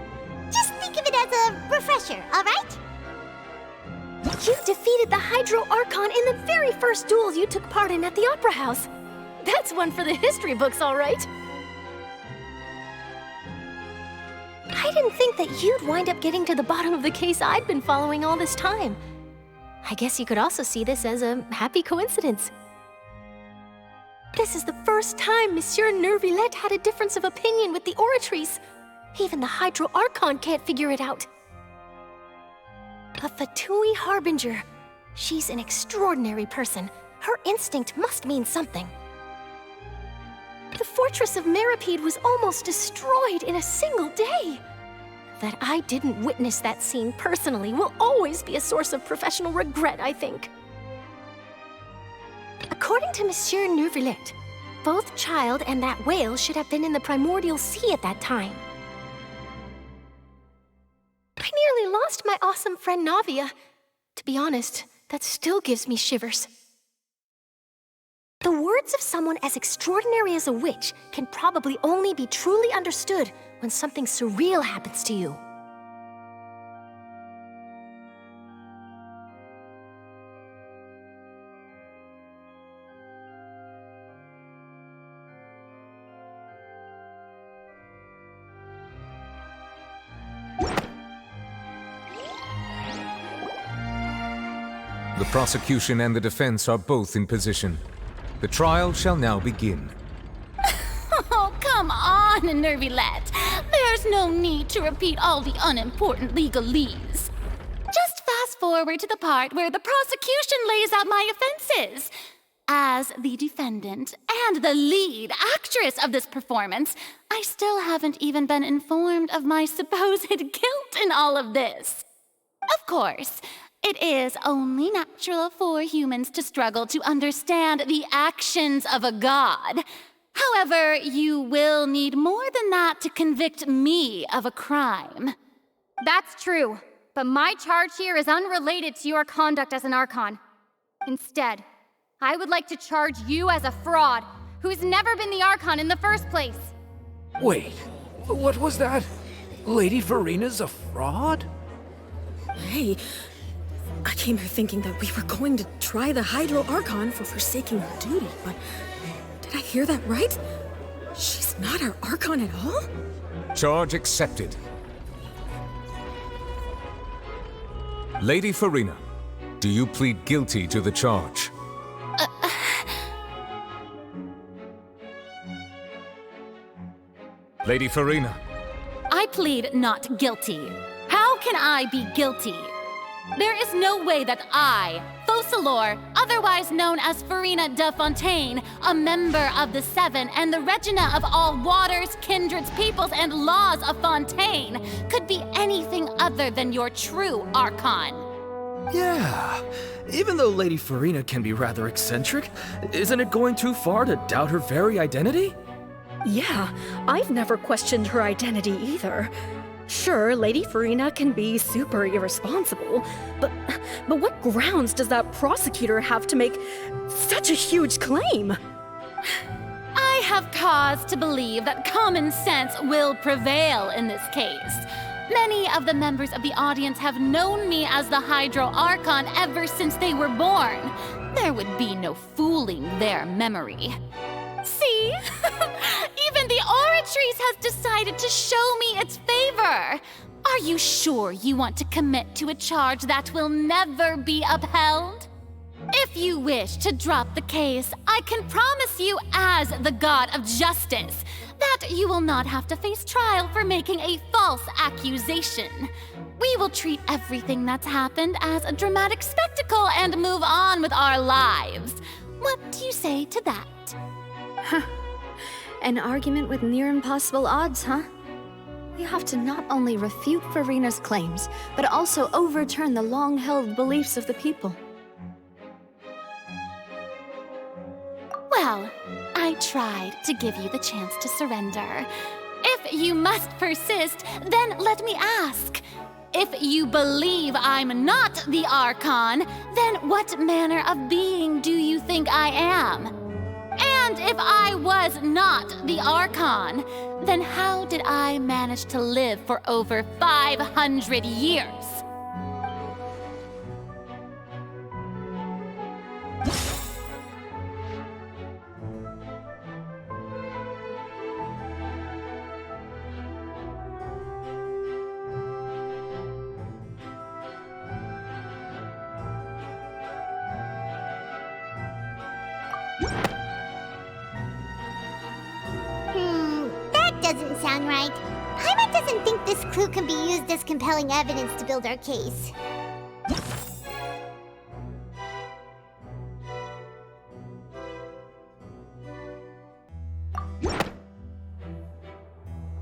Just think of it as a refresher, alright? You defeated the Hydro Archon in the very first duels you took part in at the Opera House. That's one for the history books, all right. I didn't think that you'd wind up getting to the bottom of the case I'd been following all this time. I guess you could also see this as a happy coincidence. This is the first time Monsieur Neuvillette had a difference of opinion with the Oratrice. Even the Hydro Archon can't figure it out. A Fatui Harbinger. She's an extraordinary person. Her instinct must mean something. The Fortress of Meropide was almost destroyed in a single day. That I didn't witness that scene personally will always be a source of professional regret, I think. According to Monsieur Neuvillette, both Childe and that whale should have been in the primordial sea at that time. I nearly lost my awesome friend Navia. To be honest, that still gives me shivers. The words of someone as extraordinary as a witch can probably only be truly understood when something surreal happens to you. The prosecution and the defense are both in position. The trial shall now begin. Oh, come on, Neuvillette. There's no need to repeat all the unimportant legalese. Just fast forward to the part where the prosecution lays out my offenses. As the defendant and the lead actress of this performance, I still haven't even been informed of my supposed guilt in all of this. Of course, it is only natural for humans to struggle to understand the actions of a god. However, you will need more than that to convict me of a crime. That's true, but my charge here is unrelated to your conduct as an Archon. Instead, I would like to charge you as a fraud who's never been the Archon in the first place. Wait, what was that? Lady Furina's a fraud? Hey, I came here thinking that we were going to try the Hydro Archon for forsaking her duty, but did I hear that right? She's not our Archon at all? Charge accepted. Lady Furina, do you plead guilty to the charge? Lady Furina. I plead not guilty. How can I be guilty? There is no way that I, Focalor, otherwise known as Furina de Fontaine, a member of the Seven and the Regina of all waters, kindreds, peoples, and laws of Fontaine, could be anything other than your true Archon. Yeah, even though Lady Furina can be rather eccentric, isn't it going too far to doubt her very identity? Yeah, I've never questioned her identity either. Sure, Lady Furina can be super irresponsible, but what grounds does that prosecutor have to make such a huge claim? I have cause to believe that common sense will prevail in this case. Many of the members of the audience have known me as the Hydro Archon ever since they were born. There would be no fooling their memory. See? Even the Oratrice has decided to show me its favor. Are you sure you want to commit to a charge that will never be upheld? If you wish to drop the case, I can promise you as the God of Justice that you will not have to face trial for making a false accusation. We will treat everything that's happened as a dramatic spectacle and move on with our lives. What do you say to that? Huh. An argument with near impossible odds, huh? We have to not only refute Furina's claims, but also overturn the long-held beliefs of the people. Well, I tried to give you the chance to surrender. If you must persist, then let me ask. If you believe I'm not the Archon, then what manner of being do you think I am? And if I was not the Archon, then how did I manage to live for over 500 years? doesn't sound right. Paimon doesn't think this clue can be used as compelling evidence to build our case.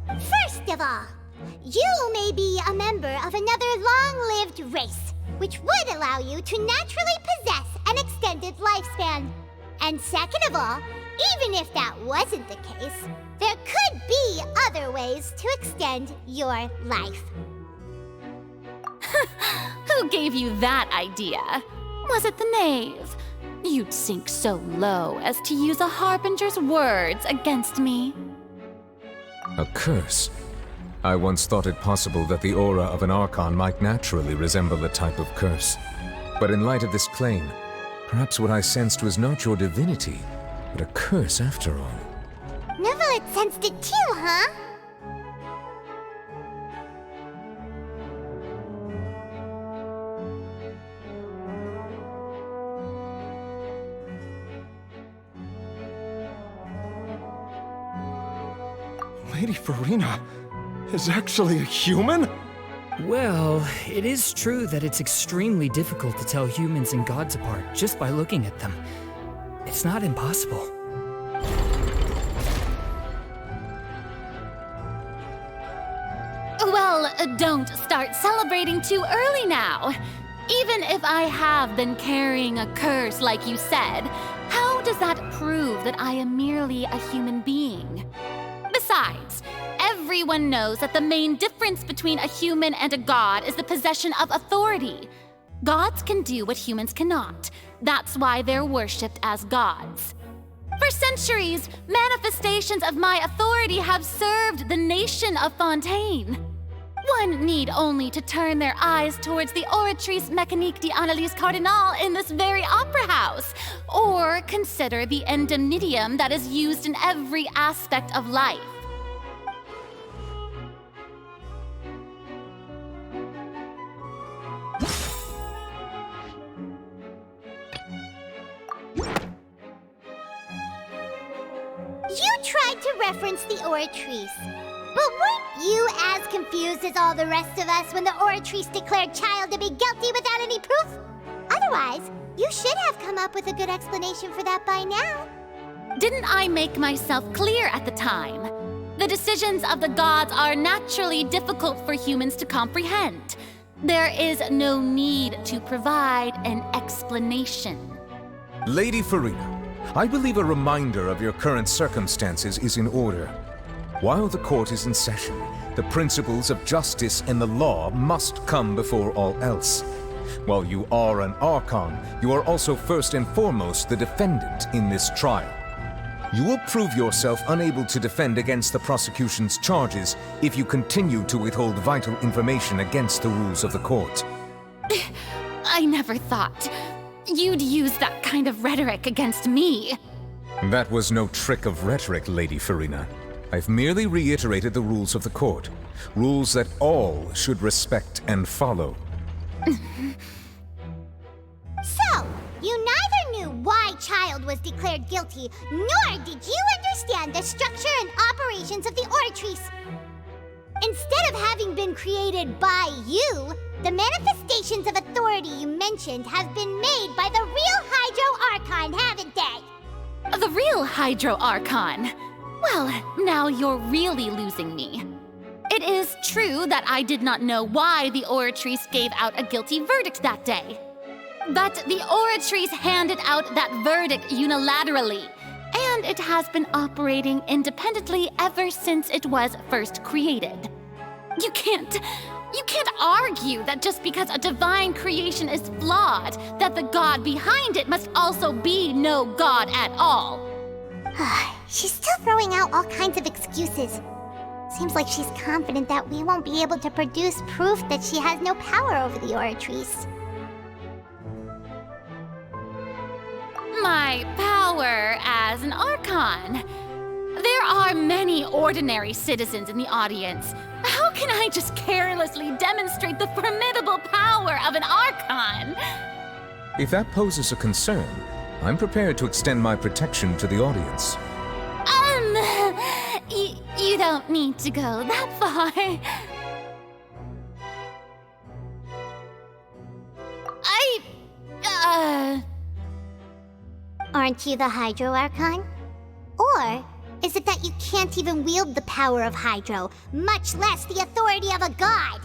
First of all, you may be a member of another long-lived race, which would allow you to naturally possess an extended lifespan. And second of all, even if that wasn't the case, there could be other ways to extend your life. Who gave you that idea? Was it the knave? You'd sink so low as to use a harbinger's words against me. A curse? I once thought it possible that the aura of an Archon might naturally resemble a type of curse. But in light of this claim, perhaps what I sensed was not your divinity, but a curse after all. Neuvillette sensed it too, huh? Lady Furina is actually a human? Well, it is true that it's extremely difficult to tell humans and gods apart just by looking at them. It's not impossible. Well, don't start celebrating too early now. Even if I have been carrying a curse like you said, how does that prove that I am merely a human being? Besides, everyone knows that the main difference between a human and a god is the possession of authority. Gods can do what humans cannot. That's why they're worshipped as gods. For centuries, manifestations of my authority have served the nation of Fontaine. One need only to turn their eyes towards the Oratrice Mécanique d'Analyse Cardinal in this very opera house, or consider the indemnitium that is used in every aspect of life. You tried to reference the Oratrice. But weren't you as confused as all the rest of us when the Oratrice declared Childe to be guilty without any proof? Otherwise, you should have come up with a good explanation for that by now. Didn't I make myself clear at the time? The decisions of the gods are naturally difficult for humans to comprehend. There is no need to provide an explanation. Lady Furina, I believe a reminder of your current circumstances is in order. While the court is in session, the principles of justice and the law must come before all else. While you are an Archon, you are also first and foremost the defendant in this trial. You will prove yourself unable to defend against the prosecution's charges if you continue to withhold vital information against the rules of the court. I never thought you'd use that kind of rhetoric against me. That was no trick of rhetoric, Lady Furina. I've merely reiterated the rules of the court. Rules that all should respect and follow. So, you neither knew why Childe was declared guilty, nor did you understand the structure and operations of the Oratrice. Instead of having been created by you, the manifestations of authority you mentioned have been made by the real Hydro Archon, haven't they? The real Hydro Archon? Well, now you're really losing me. It is true that I did not know why the Oratrice gave out a guilty verdict that day. But the Oratrice handed out that verdict unilaterally, and it has been operating independently ever since it was first created. You can't argue that just because a divine creation is flawed, that the god behind it must also be no god at all. She's still throwing out all kinds of excuses. Seems like she's confident that we won't be able to produce proof that she has no power over the Oratrice. My power as an Archon. There are many ordinary citizens in the audience. How can I just carelessly demonstrate the formidable power of an Archon? If that poses a concern, I'm prepared to extend my protection to the audience. You You don't need to go that far. Aren't you the Hydro Archon? Or is it that you can't even wield the power of Hydro, much less the authority of a god?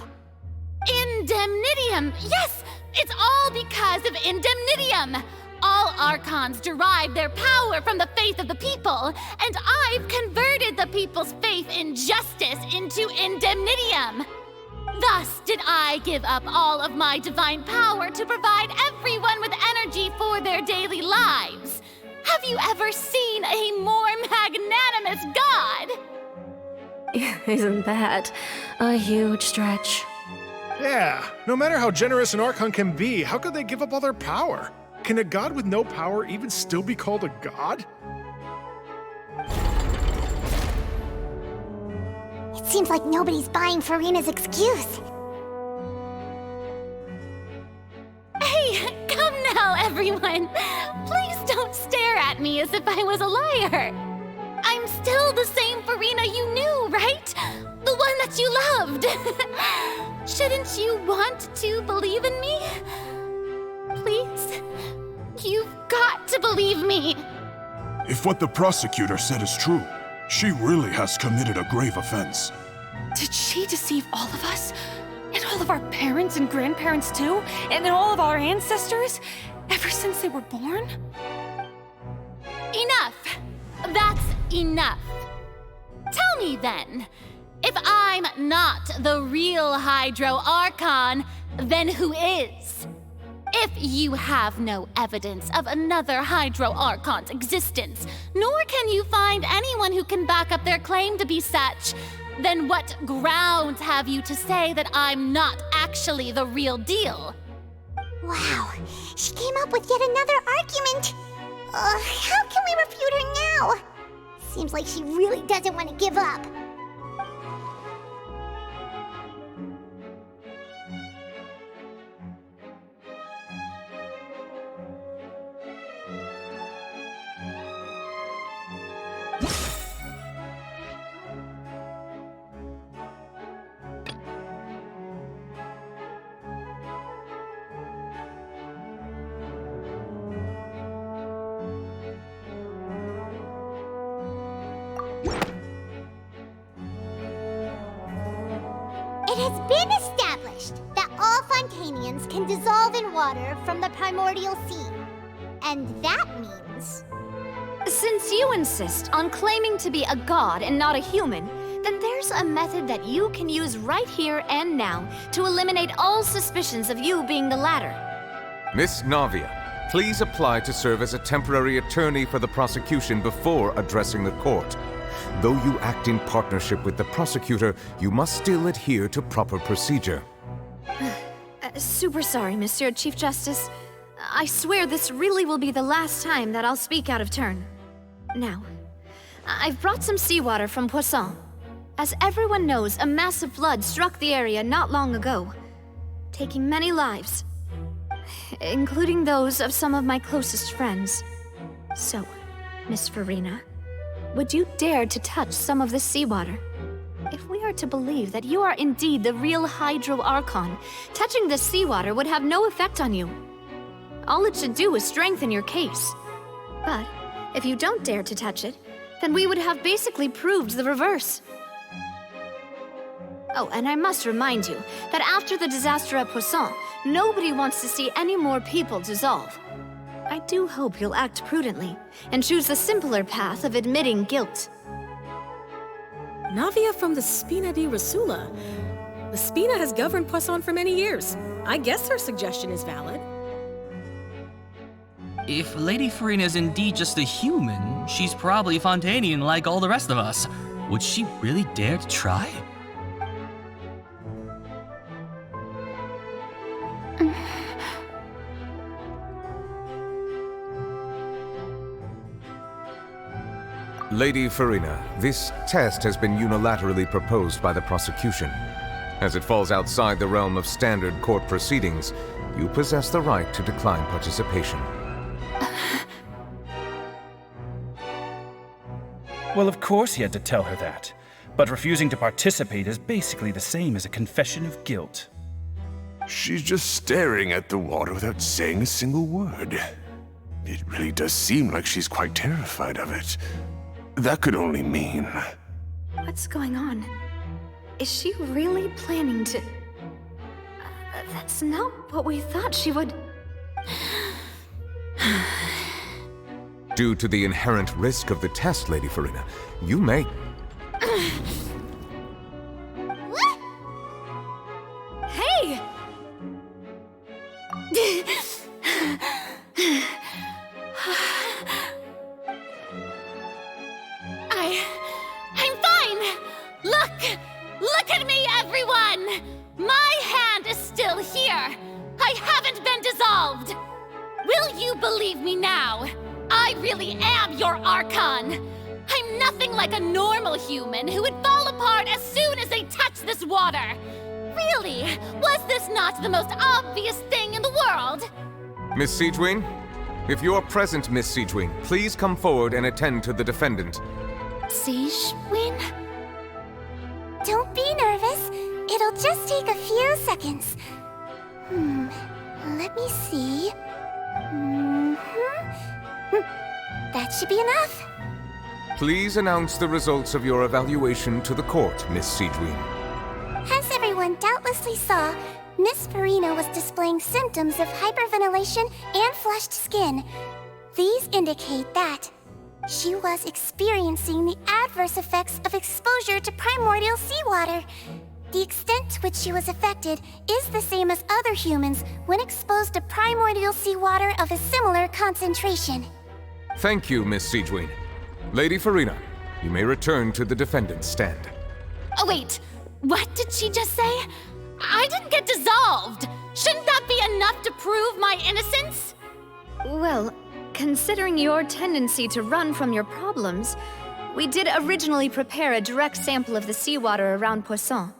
Indemnitium! Yes! It's all because of Indemnitium! All Archons derive their power from the faith of the people, and I've converted the people's faith in justice into Indemnitium! Thus did I give up all of my divine power to provide everyone with energy for their daily lives. Have you ever seen a more magnanimous god? Isn't that a huge stretch? Yeah, no matter how generous an Archon can be, how could they give up all their power? Can a god with no power even still be called a god? It seems like nobody's buying Furina's excuse. Hey, come now, everyone! Please don't stare at me as if I was a liar! I'm still the same Furina you knew, right? The one that you loved! Shouldn't you want to believe in me? Please? You've got to believe me! If what the prosecutor said is true, she really has committed a grave offense. Did she deceive all of us? And all of our parents and grandparents too? And all of our ancestors? Ever since they were born? Enough! That's enough. Tell me then, if I'm not the real Hydro Archon, then who is? If you have no evidence of another Hydro Archon's existence, nor can you find anyone who can back up their claim to be such, then what grounds have you to say that I'm not actually the real deal? Wow, she came up with yet another argument. How can we refute her now? Seems like she really doesn't want to give up. It has been established that all Fontanians can dissolve in water from the primordial sea. And that means... Since you insist on claiming to be a god and not a human, then there's a method that you can use right here and now to eliminate all suspicions of you being the latter. Miss Navia, please apply to serve as a temporary attorney for the prosecution before addressing the court. Though you act in partnership with the prosecutor, you must still adhere to proper procedure. Super sorry, Monsieur Chief Justice. I swear this really will be the last time that I'll speak out of turn. Now, I've brought some seawater from Poisson. As everyone knows, a massive flood struck the area not long ago, taking many lives, including those of some of my closest friends. So, Miss Furina, would you dare to touch some of this seawater? If we are to believe that you are indeed the real Hydro Archon, touching this seawater would have no effect on you. All it should do is strengthen your case. But if you don't dare to touch it, then we would have basically proved the reverse. Oh, and I must remind you that after the disaster at Poisson, nobody wants to see any more people dissolve. I do hope you'll act prudently and choose the simpler path of admitting guilt. Navia from the Spina di Rasula. The Spina has governed Poisson for many years. I guess her suggestion is valid. If Lady Furina is indeed just a human, she's probably Fontanian like all the rest of us. Would she really dare to try? Lady Furina, this test has been unilaterally proposed by the prosecution. As it falls outside the realm of standard court proceedings, you possess the right to decline participation. Well, of course he had to tell her that. but refusing to participate is basically the same as a confession of guilt. She's just staring at the water without saying a single word. It really does seem like she's quite terrified of it. That could only mean... What's going on? Is she really planning to... That's not what we thought she would... Due to the inherent risk of the test, Lady Furina, you may... Hey! I'm fine! Look at me, everyone! My hand is still here! I haven't been dissolved! Will you believe me now? I really am your Archon! I'm nothing like a normal human who would fall apart as soon as they touch this water! Really? Was this not the most obvious thing in the world? Miss Siegewin? If you are present, Miss Siegewin, please come forward and attend to the defendant. Siegewin? Don't be nervous. It'll just take a few seconds. Let me see. That should be enough. Please announce the results of your evaluation to the court, Miss Siegewin. As everyone doubtlessly saw, Miss Furina was displaying symptoms of hyperventilation and flushed skin. These indicate that she was experiencing the adverse effects of exposure to primordial seawater. The extent to which she was affected is the same as other humans when exposed to primordial seawater of a similar concentration. Thank you, Miss Siegewin. Lady Furina, you may return to the defendant's stand. Oh wait, what did she just say? I didn't get dissolved! Shouldn't that be enough to prove my innocence? Well, considering your tendency to run from your problems, we did originally prepare a direct sample of the seawater around Poisson.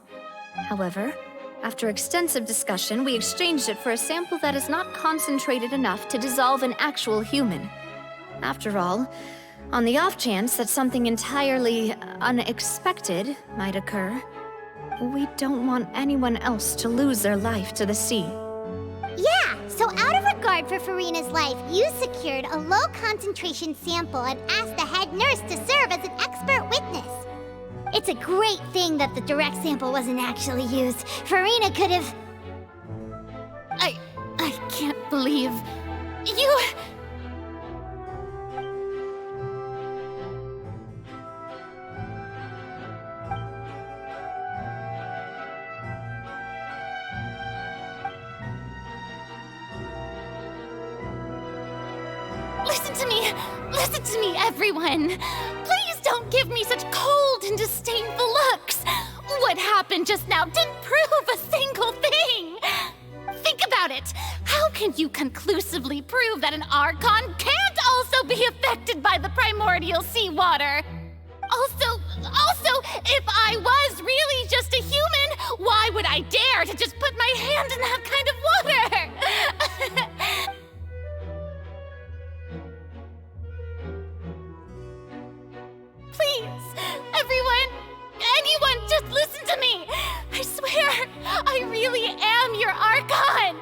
However, after extensive discussion, we exchanged it for a sample that is not concentrated enough to dissolve an actual human. After all, on the off chance that something entirely unexpected might occur, we don't want anyone else to lose their life to the sea. Yeah, so out of regard for Furina's life, you secured a low-concentration sample and asked the head nurse to serve as an expert witness. It's a great thing that the direct sample wasn't actually used. Furina could have... I can't believe... You... Listen to me, everyone! Please don't give me such cold and disdainful looks! What happened just now didn't prove a single thing! Think about it! How can you conclusively prove that an Archon can't also be affected by the primordial seawater? Also, if I was really just a human, why would I dare to just put my hand in that kind of water? Please, anyone, just listen to me! I swear, I really am your Archon!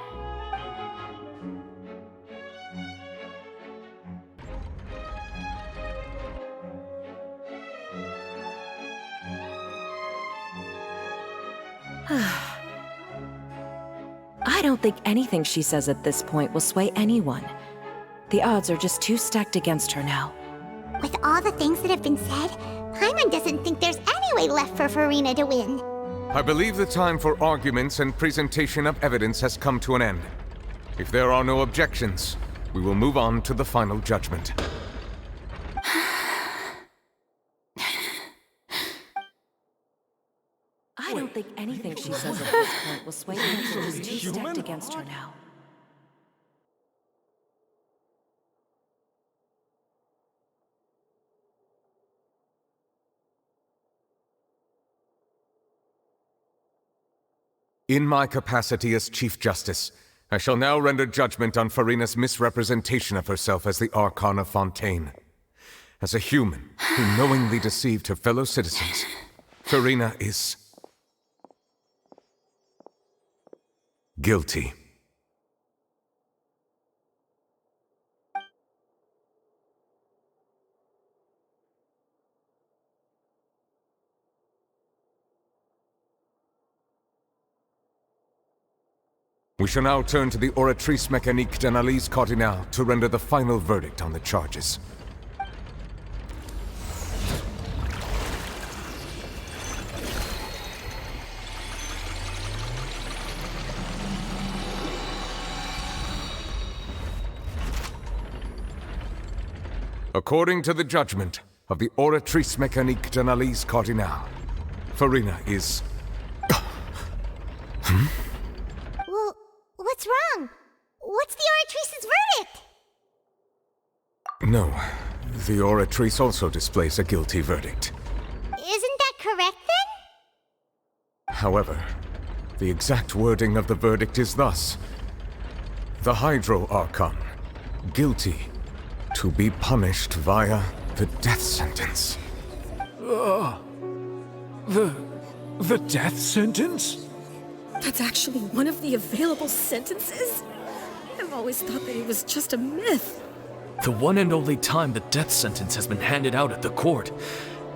I don't think anything she says at this point will sway anyone. The odds are just too stacked against her now. With all the things that have been said, Paimon doesn't think there's any way left for Furina to win. I believe the time for arguments and presentation of evidence has come to an end. If there are no objections, we will move on to the final judgment. I don't think anything she says at this point will sway anyone. She's too stacked against her now. In my capacity as Chief Justice, I shall now render judgment on Furina's misrepresentation of herself as the Archon of Fontaine. As a human who knowingly deceived her fellow citizens, Furina is guilty. We shall now turn to the Oratrice Mécanique d'Analyse Cardinale to render the final verdict on the charges. According to the judgment of the Oratrice Mécanique d'Analyse Cardinale, Furina is... Well, what's wrong? What's the Oratrice's verdict? No, the Oratrice also displays a guilty verdict. Isn't that correct then? However, the exact wording of the verdict is thus: the Hydro Archon, guilty, to be punished via the death sentence. The death sentence? That's actually one of the available sentences? I've always thought that it was just a myth. The one and only time the death sentence has been handed out at the court,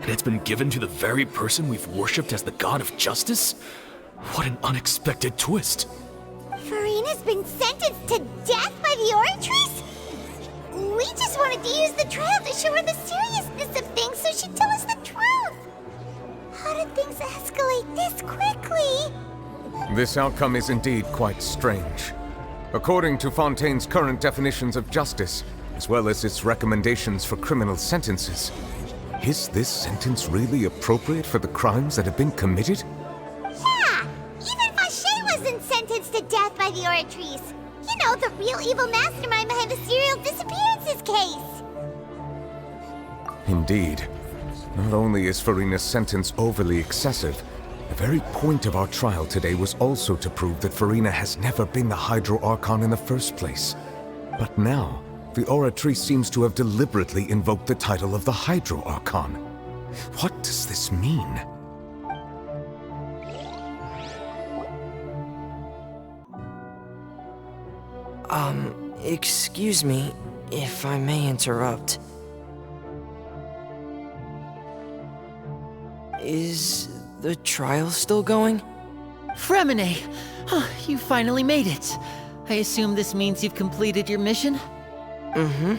and it's been given to the very person we've worshipped as the god of justice? What an unexpected twist. Furina's been sentenced to death by the Oratrice? We just wanted to use the trial to show her the seriousness of things so she'd tell us the truth. How did things escalate this quickly? This outcome is indeed quite strange. According to Fontaine's current definitions of justice, as well as its recommendations for criminal sentences, is this sentence really appropriate for the crimes that have been committed? Yeah! Even Fauché wasn't sentenced to death by the Oratrice. You know, the real evil mastermind behind the serial disappearances case. Indeed. Not only is Furina's sentence overly excessive, the very point of our trial today was also to prove that Furina has never been the Hydro Archon in the first place. But now, the Oratrice seems to have deliberately invoked the title of the Hydro Archon. What does this mean? Excuse me, if I may interrupt. Is the trial still going? Freminet! You finally made it. I assume this means you've completed your mission? Mm-hmm.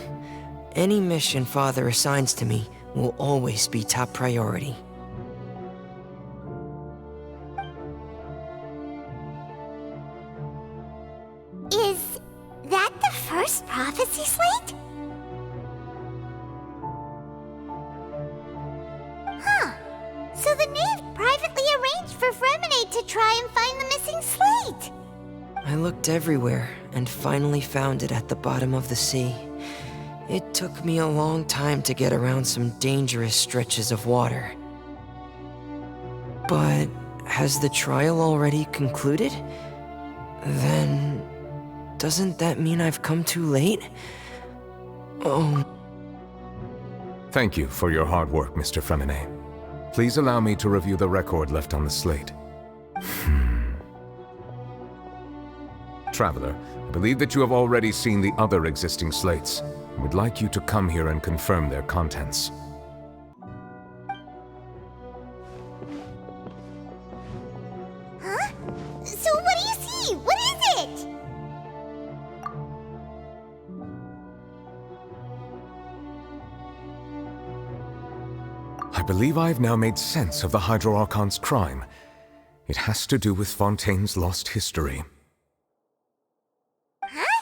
Any mission Father assigns to me will always be top priority. Is that the first prophecy slate? Huh. So the knave privately arranged for Freminet to try and find the missing slate. I looked everywhere and finally found it at the bottom of the sea. It took me a long time to get around some dangerous stretches of water. But has the trial already concluded? Then doesn't that mean I've come too late? Oh. Thank you for your hard work, Mr. Freminet. Please allow me to review the record left on the slate. Traveler, I believe that you have already seen the other existing slates. I would like you to come here and confirm their contents. Huh? So what do you see? What is it? I believe I have now made sense of the Hydro Archon's crime. It has to do with Fontaine's lost history. Huh?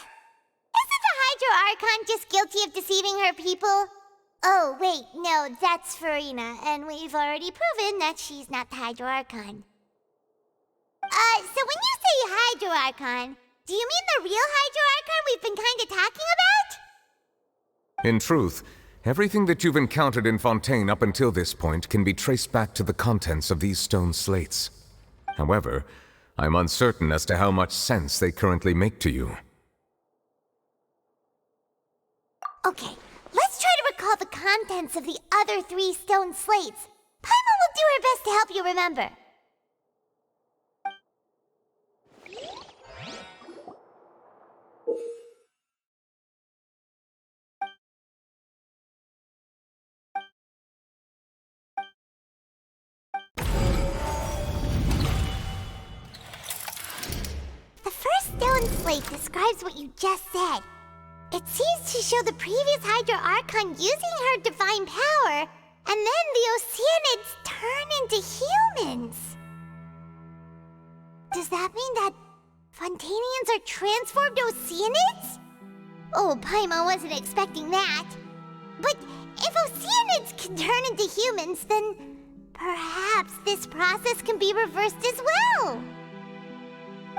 Isn't the Hydro Archon just guilty of deceiving her people? Oh, wait, no, that's Furina, and we've already proven that she's not the Hydro Archon. So when you say Hydro Archon, do you mean the real Hydro Archon we've been kinda talking about? In truth, everything that you've encountered in Fontaine up until this point can be traced back to the contents of these stone slates. However, I'm uncertain as to how much sense they currently make to you. Okay, let's try to recall the contents of the other 3 stone slates. Paimon will do her best to help you remember. The first stone slate describes what you just said. It seems to show the previous Hydra Archon using her divine power, and then the Oceanids turn into humans. Does that mean that Fontanians are transformed Oceanids? Oh, Paimon wasn't expecting that. But if Oceanids can turn into humans, then perhaps this process can be reversed as well.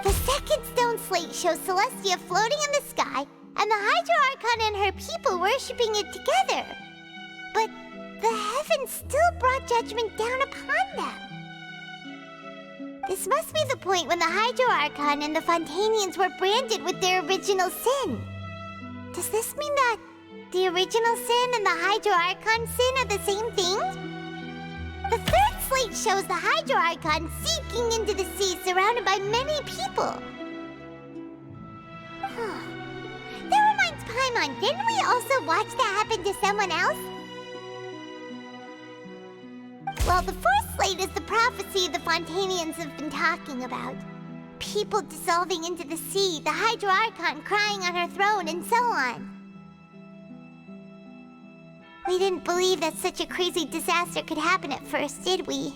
The second stone slate shows Celestia floating in the sky, and the Hydra Archon and her people worshipping it together. But the heavens still brought judgment down upon them. This must be the point when the Hydra Archon and the Fontanians were branded with their original sin. Does this mean that the original sin and the Hydra Archon sin are the same thing? The third slate shows the Hydra Archon sinking into the sea surrounded by many people. That reminds Paimon, didn't we also watch that happen to someone else? Well, the fourth slate is the prophecy the Fontanians have been talking about. People dissolving into the sea, the Hydra Archon crying on her throne, and so on. We didn't believe that such a crazy disaster could happen at first, did we?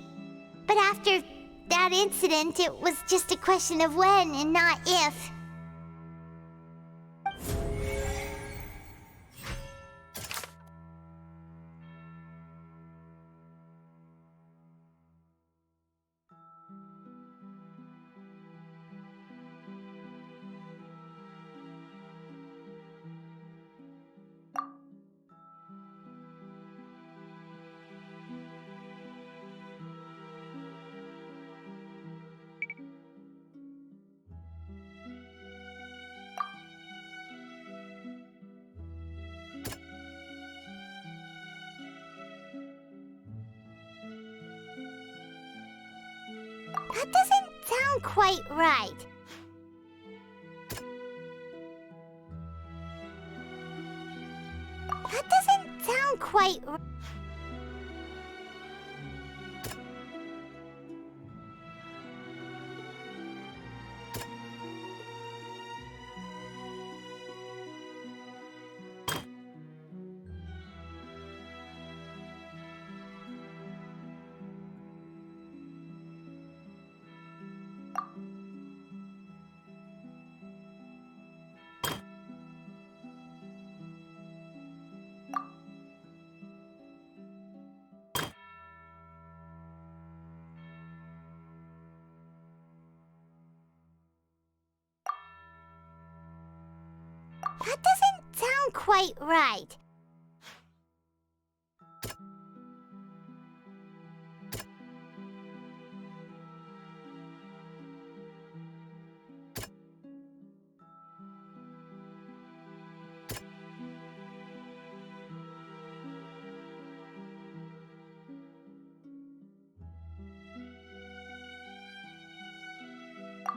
But after that incident, it was just a question of when and not if. That doesn't sound quite right. That doesn't sound quite right. That doesn't sound quite right.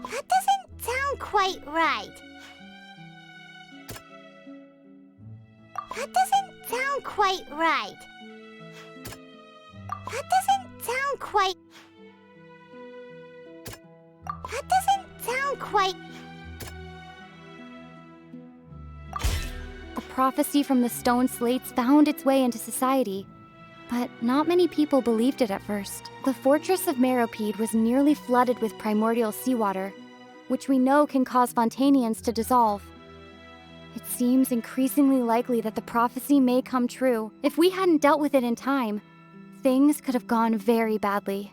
That doesn't sound quite right. That doesn't sound quite right. That doesn't sound quite... That doesn't sound quite... The prophecy from the stone slates found its way into society, but not many people believed it at first. The Fortress of Meropide was nearly flooded with primordial seawater, which we know can cause Fontanians to dissolve. It seems increasingly likely that the prophecy may come true. If we hadn't dealt with it in time, things could have gone very badly.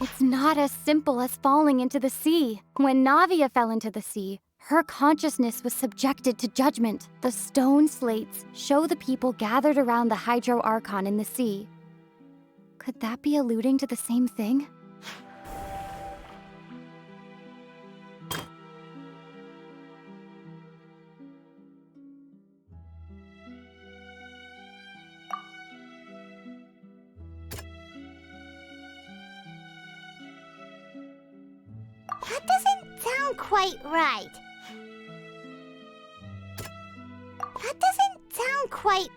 It's not as simple as falling into the sea. When Navia fell into the sea, Her consciousness was subjected to judgment. The stone slates show the people gathered around the Hydro Archon in the sea. Could that be alluding to the same thing? That doesn't sound quite right. That doesn't sound quite...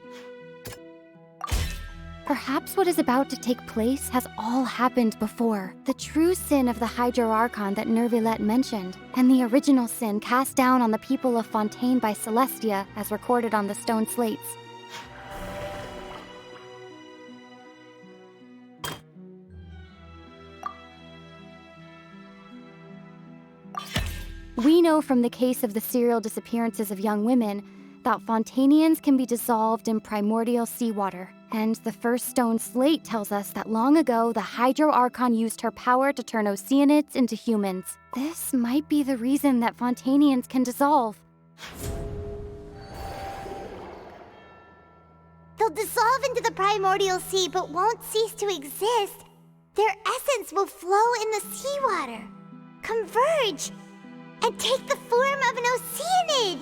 Perhaps what is about to take place has all happened before. The true sin of the Hydro Archon that Neuvillette mentioned, and the original sin cast down on the people of Fontaine by Celestia as recorded on the stone slates. We know from the case of the serial disappearances of young women that Fontanians can be dissolved in primordial seawater. And the first stone slate tells us that long ago, the Hydro Archon used her power to turn Oceanids into humans. This might be the reason that Fontanians can dissolve. They'll dissolve into the primordial sea but won't cease to exist. Their essence will flow in the seawater, converge, and take the form of an Oceanid.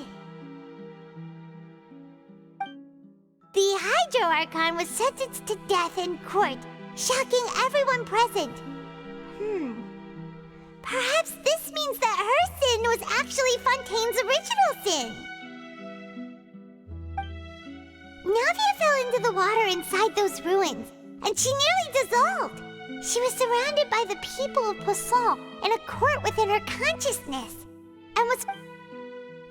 The Hydro Archon was sentenced to death in court, shocking everyone present. Perhaps this means that her sin was actually Fontaine's original sin. Navia fell into the water inside those ruins, and she nearly dissolved. She was surrounded by the people of Poisson in a court within her consciousness, and was...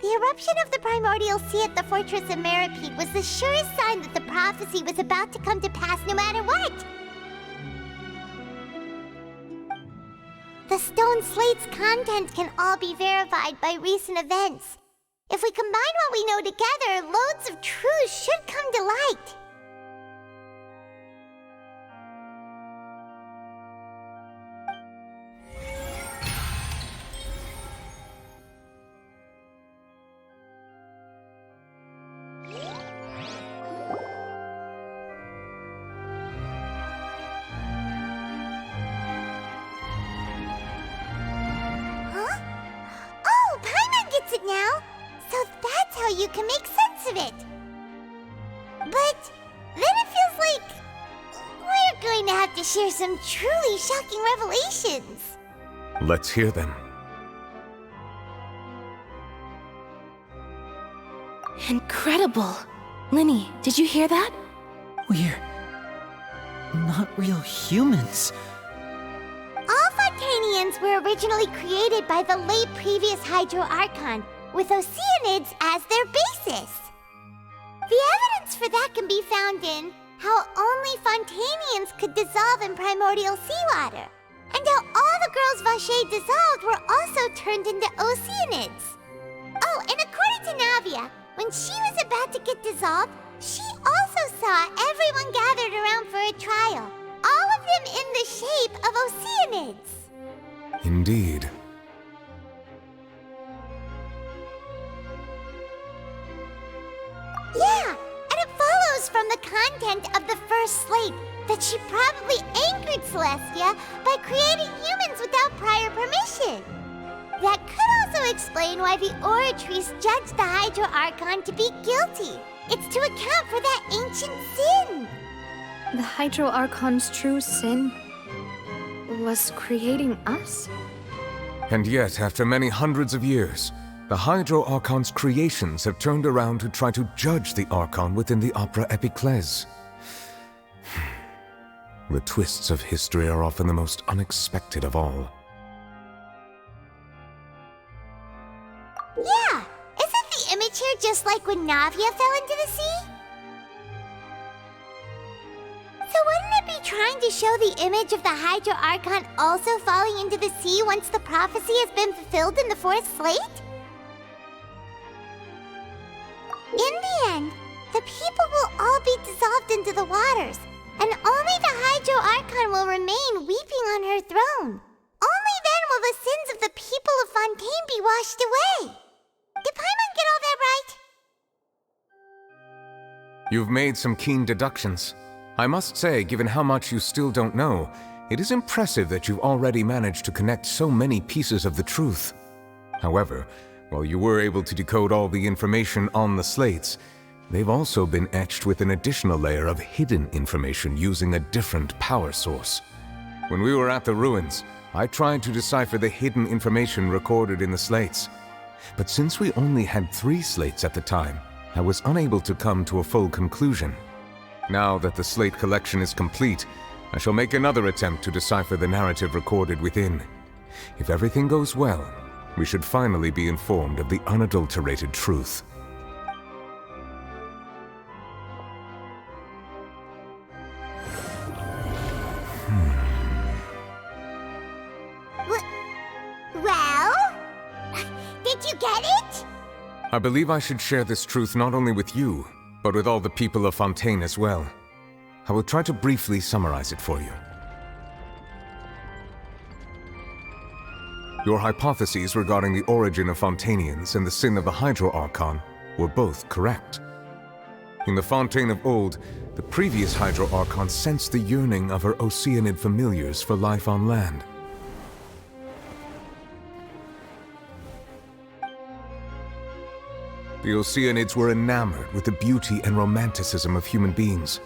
The eruption of the primordial sea at the Fortress of Meropide was the surest sign that the prophecy was about to come to pass no matter what. The stone slate's contents can all be verified by recent events. If we combine what we know together, loads of truths should come to light. Now, so that's how you can make sense of it. But then it feels like we're going to have to share some truly shocking revelations. Let's hear them. Incredible! Lyney, did you hear that? We're not real humans. All Fontanians were originally created by the late previous Hydro Archon, with Oceanids as their basis. The evidence for that can be found in how only Fontanians could dissolve in primordial seawater, and how all the girls Vacher dissolved were also turned into Oceanids. Oh, and according to Navia, when she was about to get dissolved, she also saw everyone gathered around for a trial, all of them in the shape of Oceanids. Indeed. Yeah, and it follows from the content of the first slate that she probably angered Celestia by creating humans without prior permission. That could also explain why the Oratrice judged the Hydro Archon to be guilty. It's to account for that ancient sin. The Hydro Archon's true sin was creating us? And yet, after many hundreds of years, the Hydro Archon's creations have turned around to try to judge the Archon within the Opera Epiclese. The twists of history are often the most unexpected of all. Yeah, isn't the image here just like when Navia fell into the sea? So wouldn't it be trying to show the image of the Hydro Archon also falling into the sea once the prophecy has been fulfilled in the fourth slate? In the end, the people will all be dissolved into the waters, and only the Hydro Archon will remain weeping on her throne. Only then will the sins of the people of Fontaine be washed away. Paimon get all that right? You've made some keen deductions. I must say, given how much you still don't know, it is impressive that you've already managed to connect so many pieces of the truth. However, while you were able to decode all the information on the slates, they've also been etched with an additional layer of hidden information using a different power source. When we were at the ruins, I tried to decipher the hidden information recorded in the slates. But since we only had 3 slates at the time, I was unable to come to a full conclusion. Now that the slate collection is complete, I shall make another attempt to decipher the narrative recorded within. If everything goes well, we should finally be informed of the unadulterated truth. Well? Did you get it? I believe I should share this truth not only with you, but with all the people of Fontaine as well. I will try to briefly summarize it for you. Your hypotheses regarding the origin of Fontainians and the sin of the Hydro Archon were both correct. In the Fontaine of old, the previous Hydro Archon sensed the yearning of her Oceanid familiars for life on land. The Oceanids were enamored with the beauty and romanticism of human beings,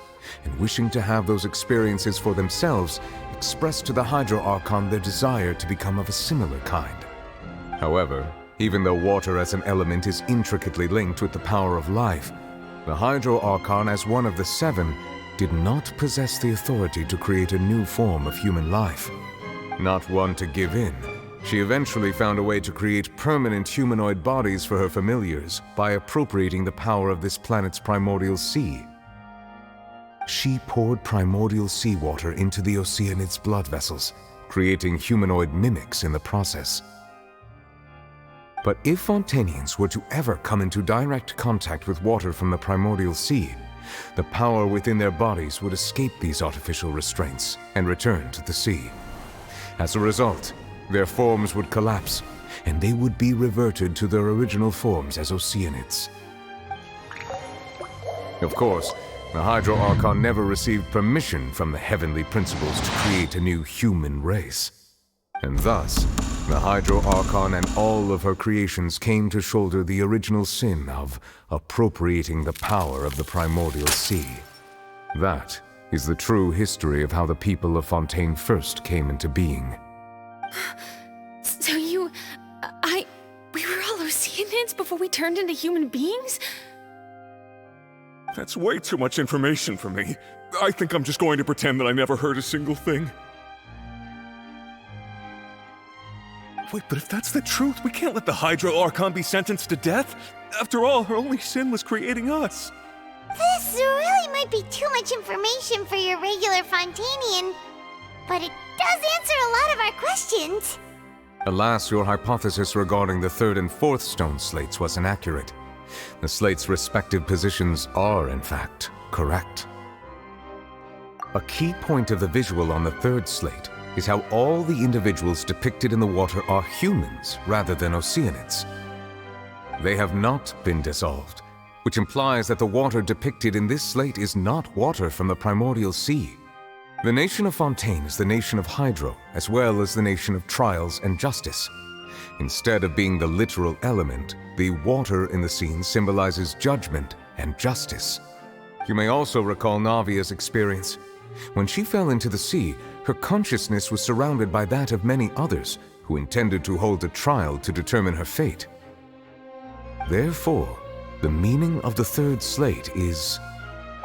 and wishing to have those experiences for themselves, expressed to the Hydro Archon their desire to become of a similar kind. However, even though water as an element is intricately linked with the power of life, the Hydro Archon, as one of the 7, did not possess the authority to create a new form of human life. Not one to give in, she eventually found a way to create permanent humanoid bodies for her familiars by appropriating the power of this planet's primordial sea. She poured primordial seawater into the Oceanids' blood vessels, creating humanoid mimics in the process. But if Fontainians were to ever come into direct contact with water from the primordial sea, the power within their bodies would escape these artificial restraints and return to the sea. As a result, their forms would collapse, and they would be reverted to their original forms as Oceanids. Of course, the Hydro Archon never received permission from the heavenly principles to create a new human race. And thus, the Hydro Archon and all of her creations came to shoulder the original sin of appropriating the power of the primordial sea. That is the true history of how the people of Fontaine first came into being. So we were all Oceanids before we turned into human beings? That's way too much information for me. I think I'm just going to pretend that I never heard a single thing. Wait, but if that's the truth, we can't let the Hydro Archon be sentenced to death. After all, her only sin was creating us. This really might be too much information for your regular Fontainian, but it does answer a lot of our questions. Alas, your hypothesis regarding the 3rd and 4th stone slates was inaccurate. The slates' respective positions are, in fact, correct. A key point of the visual on the 3rd slate is how all the individuals depicted in the water are humans rather than Oceanids. They have not been dissolved, which implies that the water depicted in this slate is not water from the primordial sea. The nation of Fontaine is the nation of Hydro, as well as the nation of trials and justice. Instead of being the literal element, the water in the scene symbolizes judgment and justice. You may also recall Navia's experience. When she fell into the sea, her consciousness was surrounded by that of many others who intended to hold a trial to determine her fate. Therefore, the meaning of the 3rd slate is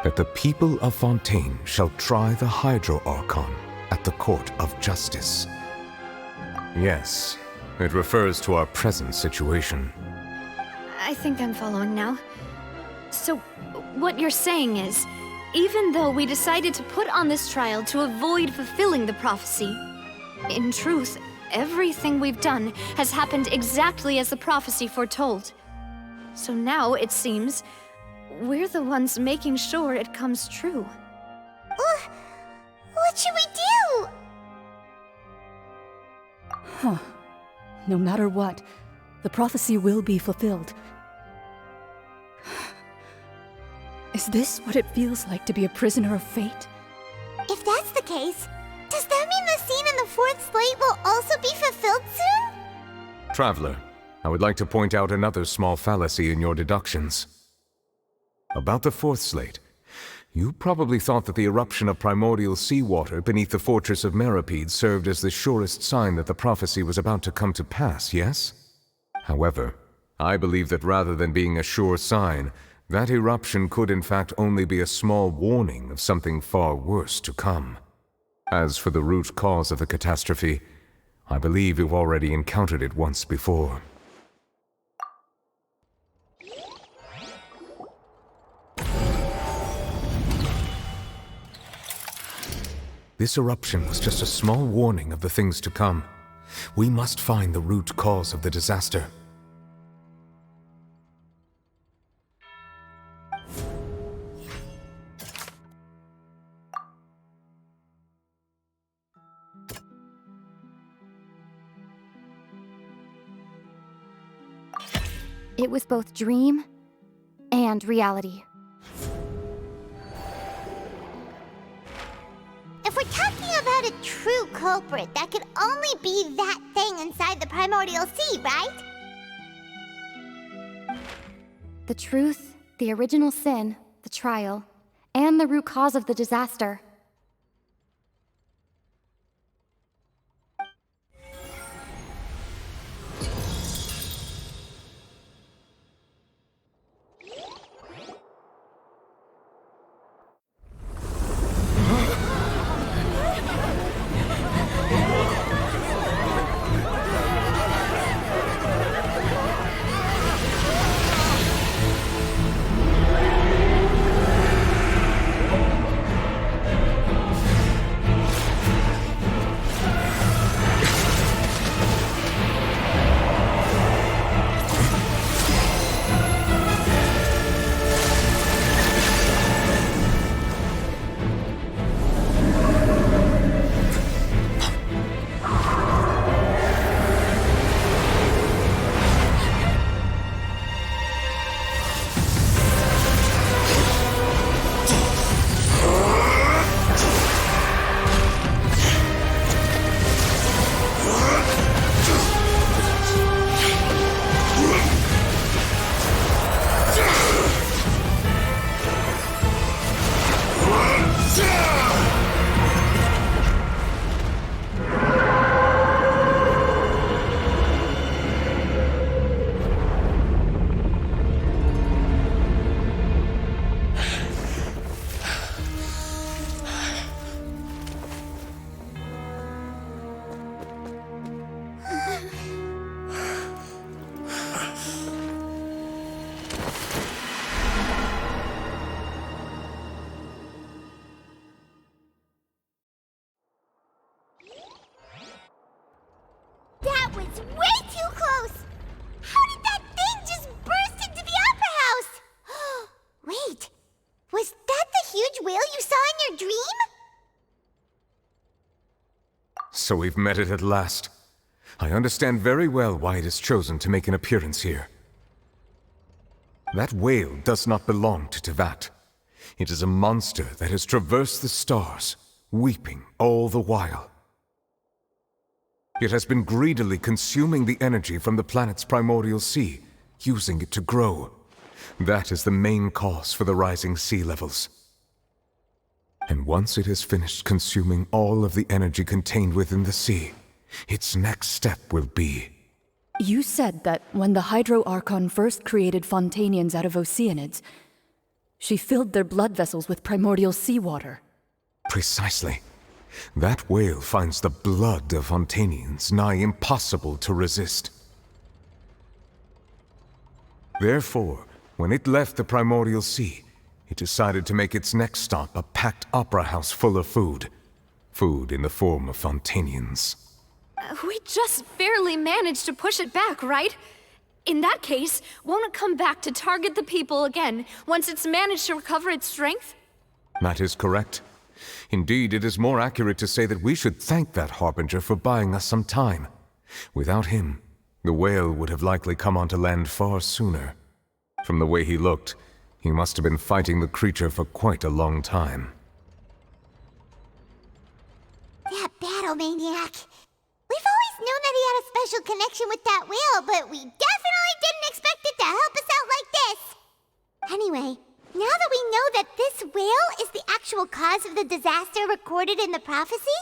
that the people of Fontaine shall try the Hydro Archon at the court of justice. Yes, it refers to our present situation. I think I'm following now. So, what you're saying is, even though we decided to put on this trial to avoid fulfilling the prophecy, in truth, everything we've done has happened exactly as the prophecy foretold. So now, it seems, we're the ones making sure it comes true. What should we do? Huh. No matter what, the prophecy will be fulfilled, Is this what it feels like to be a prisoner of fate? If that's the case, does that mean the scene in the fourth slate will also be fulfilled soon? Traveler, I would like to point out another small fallacy in your deductions. About the fourth slate, you probably thought that the eruption of primordial seawater beneath the Fortress of Meropide served as the surest sign that the prophecy was about to come to pass, yes? However, I believe that rather than being a sure sign, that eruption could in fact only be a small warning of something far worse to come. As for the root cause of the catastrophe, I believe you've already encountered it once before. This eruption was just a small warning of the things to come. We must find the root cause of the disaster. It was both dream and reality. If we're talking about a true culprit, that could only be that thing inside the primordial sea, right? The truth, the original sin, the trial, and the root cause of the disaster. That was way too close! How did that thing just burst into the Opera House? Wait, was that the huge whale you saw in your dream? So we've met it at last. I understand very well why it has chosen to make an appearance here. That whale does not belong to Tevat. It is a monster that has traversed the stars, weeping all the while. It has been greedily consuming the energy from the planet's primordial sea, using it to grow. That is the main cause for the rising sea levels. And once it has finished consuming all of the energy contained within the sea, its next step will be... You said that when the Hydro Archon first created Fontanians out of Oceanids, she filled their blood vessels with primordial seawater. Precisely. That whale finds the blood of Fontanians nigh impossible to resist. Therefore, when it left the primordial sea, it decided to make its next stop a packed opera house full of food. Food in the form of Fontanians. We just barely managed to push it back, right? In that case, won't it come back to target the people again once it's managed to recover its strength? That is correct. Indeed, it is more accurate to say that we should thank that Harbinger for buying us some time. Without him, the whale would have likely come onto land far sooner. From the way he looked, He must have been fighting the creature for quite a long time. That battle maniac. We've always known that he had a special connection with that whale, but we definitely didn't expect it to help us out like this. Anyway, now that we know that this whale is the actual cause of the disaster recorded in the prophecy,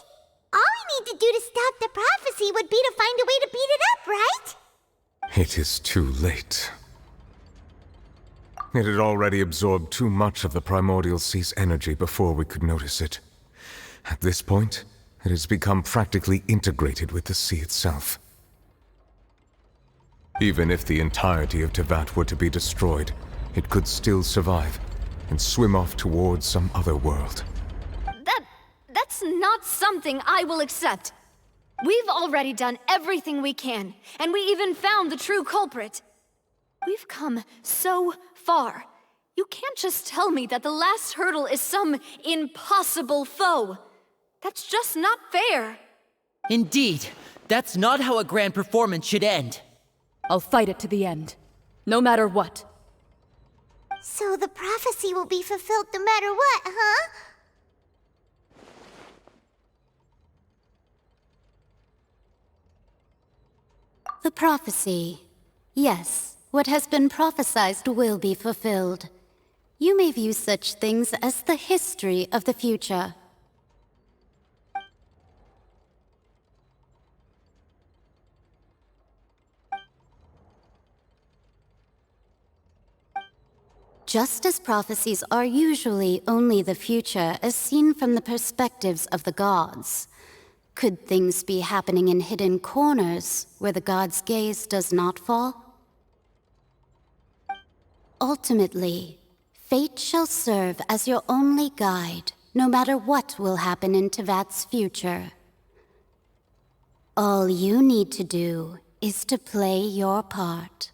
all we need to do to stop the prophecy would be to find a way to beat it up, right? It is too late. It had already absorbed too much of the primordial sea's energy before we could notice it. At this point, it has become practically integrated with the sea itself. Even if the entirety of Teyvat were to be destroyed, it could still survive and swim off towards some other world. That's not something I will accept. We've already done everything we can, and we even found the true culprit. We've come so far. You can't just tell me that the last hurdle is some impossible foe. That's just not fair. Indeed, that's not how a grand performance should end. I'll fight it to the end, no matter what. So the prophecy will be fulfilled no matter what, huh? The prophecy. Yes, what has been prophesied will be fulfilled. You may view such things as the history of the future. Just as prophecies are usually only the future as seen from the perspectives of the gods, could things be happening in hidden corners where the gods' gaze does not fall? Ultimately, fate shall serve as your only guide, no matter what will happen in Teyvat's future. All you need to do is to play your part.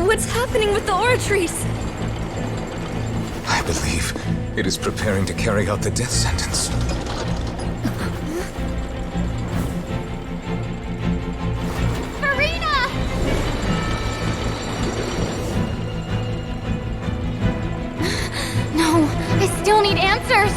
What's happening with the oratories? I believe it is preparing to carry out the death sentence. Furina! No, I still need answers!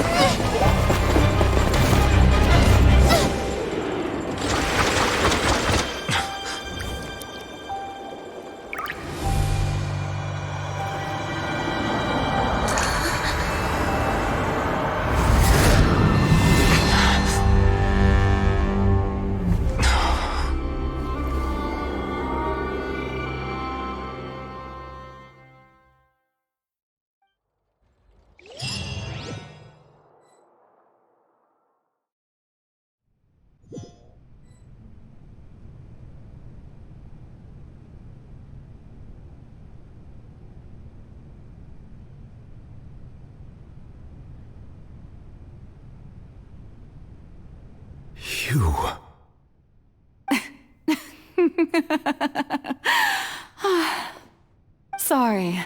You... Sorry.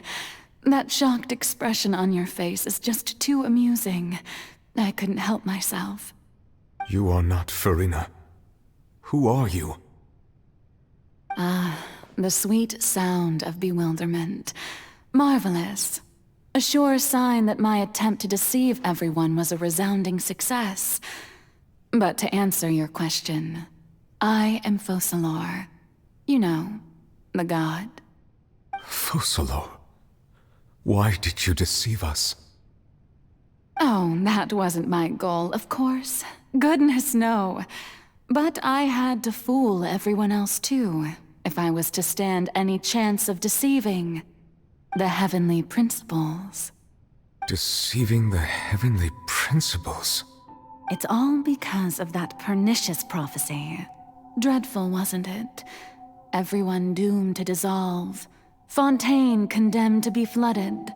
That shocked expression on your face is just too amusing. I couldn't help myself. You are not Furina. Who are you? The sweet sound of bewilderment. Marvelous. A sure sign that my attempt to deceive everyone was a resounding success. But to answer your question, I am Focalor. You know, the god. Focalor? Why did you deceive us? Oh, that wasn't my goal, of course. Goodness, no. But I had to fool everyone else too, if I was to stand any chance of deceiving the heavenly principles. Deceiving the heavenly principles? It's all because of that pernicious prophecy. Dreadful, wasn't it? Everyone doomed to dissolve. Fontaine condemned to be flooded.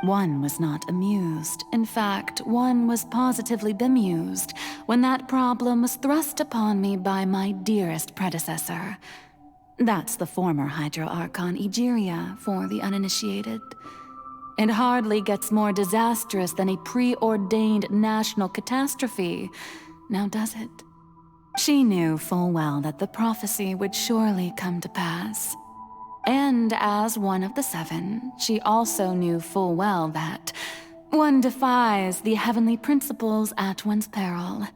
One was not amused. In fact, one was positively bemused when that problem was thrust upon me by my dearest predecessor. That's the former Hydro Archon Egeria for the uninitiated. It hardly gets more disastrous than a preordained national catastrophe, now does it? She knew full well that the prophecy would surely come to pass. And as one of the seven, she also knew full well that one defies the heavenly principles at one's peril.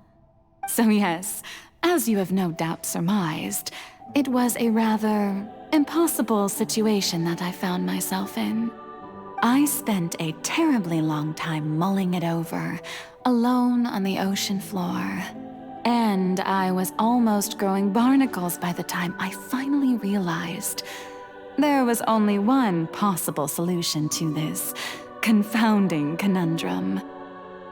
So yes, as you have no doubt surmised, it was a rather impossible situation that I found myself in. I spent a terribly long time mulling it over, alone on the ocean floor. And I was almost growing barnacles by the time I finally realized there was only one possible solution to this confounding conundrum.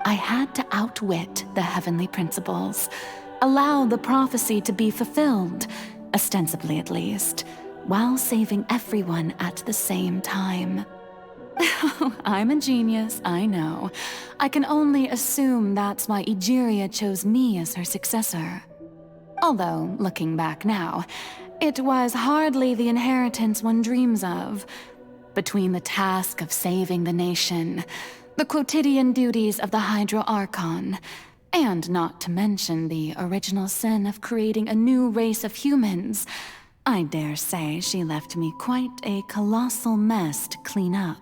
I had to outwit the heavenly principles, allow the prophecy to be fulfilled, ostensibly at least, while saving everyone at the same time. I'm a genius, I know. I can only assume that's why Egeria chose me as her successor. Although, looking back now, it was hardly the inheritance one dreams of. Between the task of saving the nation, the quotidian duties of the Hydro Archon, and not to mention the original sin of creating a new race of humans, I dare say she left me quite a colossal mess to clean up.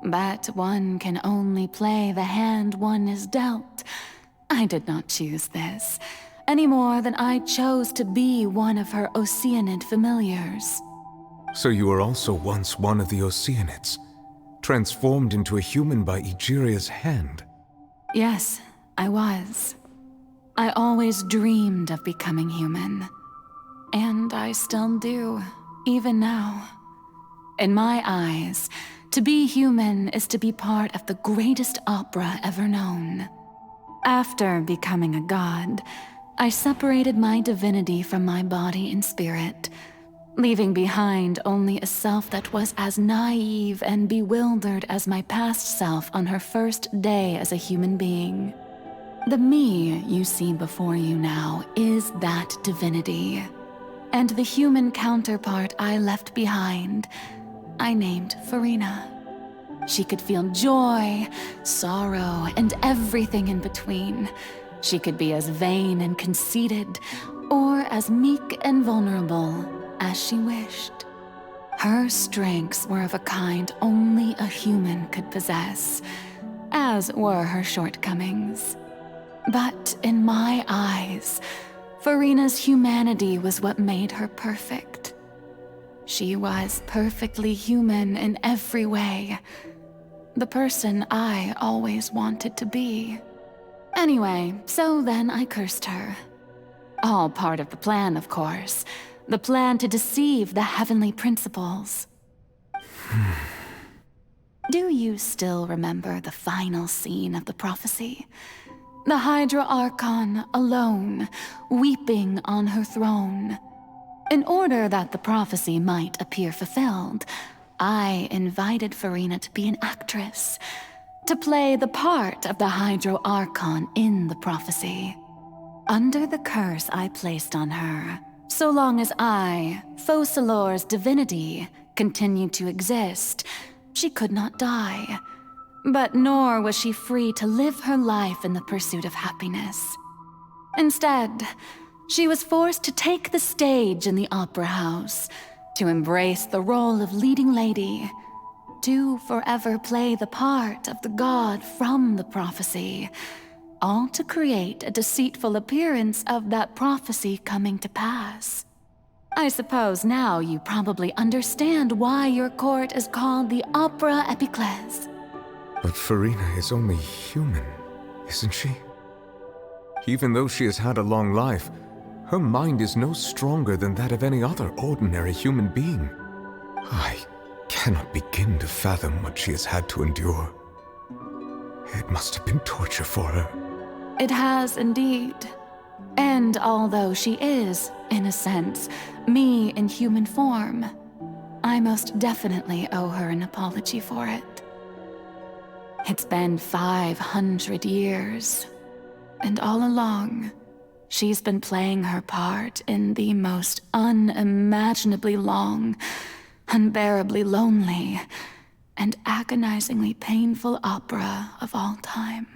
But one can only play the hand one is dealt. I did not choose this, any more than I chose to be one of her Oceanid familiars. So you were also once one of the Oceanids, transformed into a human by Egeria's hand? Yes, I was. I always dreamed of becoming human. And I still do, even now. In my eyes, to be human is to be part of the greatest opera ever known. After becoming a god, I separated my divinity from my body and spirit, leaving behind only a self that was as naive and bewildered as my past self on her first day as a human being. The me you see before you now is that divinity, and the human counterpart I left behind, I named Furina. She could feel joy, sorrow, and everything in between. She could be as vain and conceited, or as meek and vulnerable as she wished. Her strengths were of a kind only a human could possess, as were her shortcomings. But in my eyes, Furina's humanity was what made her perfect. She was perfectly human in every way. The person I always wanted to be. Anyway, so then I cursed her. All part of the plan, of course. The plan to deceive the heavenly principles. Do you still remember the final scene of the prophecy? The Hydra Archon alone, weeping on her throne. In order that the prophecy might appear fulfilled, I invited Furina to be an actress, to play the part of the Hydro Archon in the prophecy. Under the curse I placed on her, so long as I, Focalor's divinity, continued to exist, she could not die. But nor was she free to live her life in the pursuit of happiness. Instead, she was forced to take the stage in the opera house, to embrace the role of leading lady, to forever play the part of the god from the prophecy, all to create a deceitful appearance of that prophecy coming to pass. I suppose now you probably understand why your court is called the Opera Epiclese. But Furina is only human, isn't she? Even though she has had a long life, her mind is no stronger than that of any other ordinary human being. I cannot begin to fathom what she has had to endure. It must have been torture for her. It has indeed. And although she is, in a sense, me in human form, I most definitely owe her an apology for it. It's been 500 years, and all along, she's been playing her part in the most unimaginably long, unbearably lonely, and agonizingly painful opera of all time.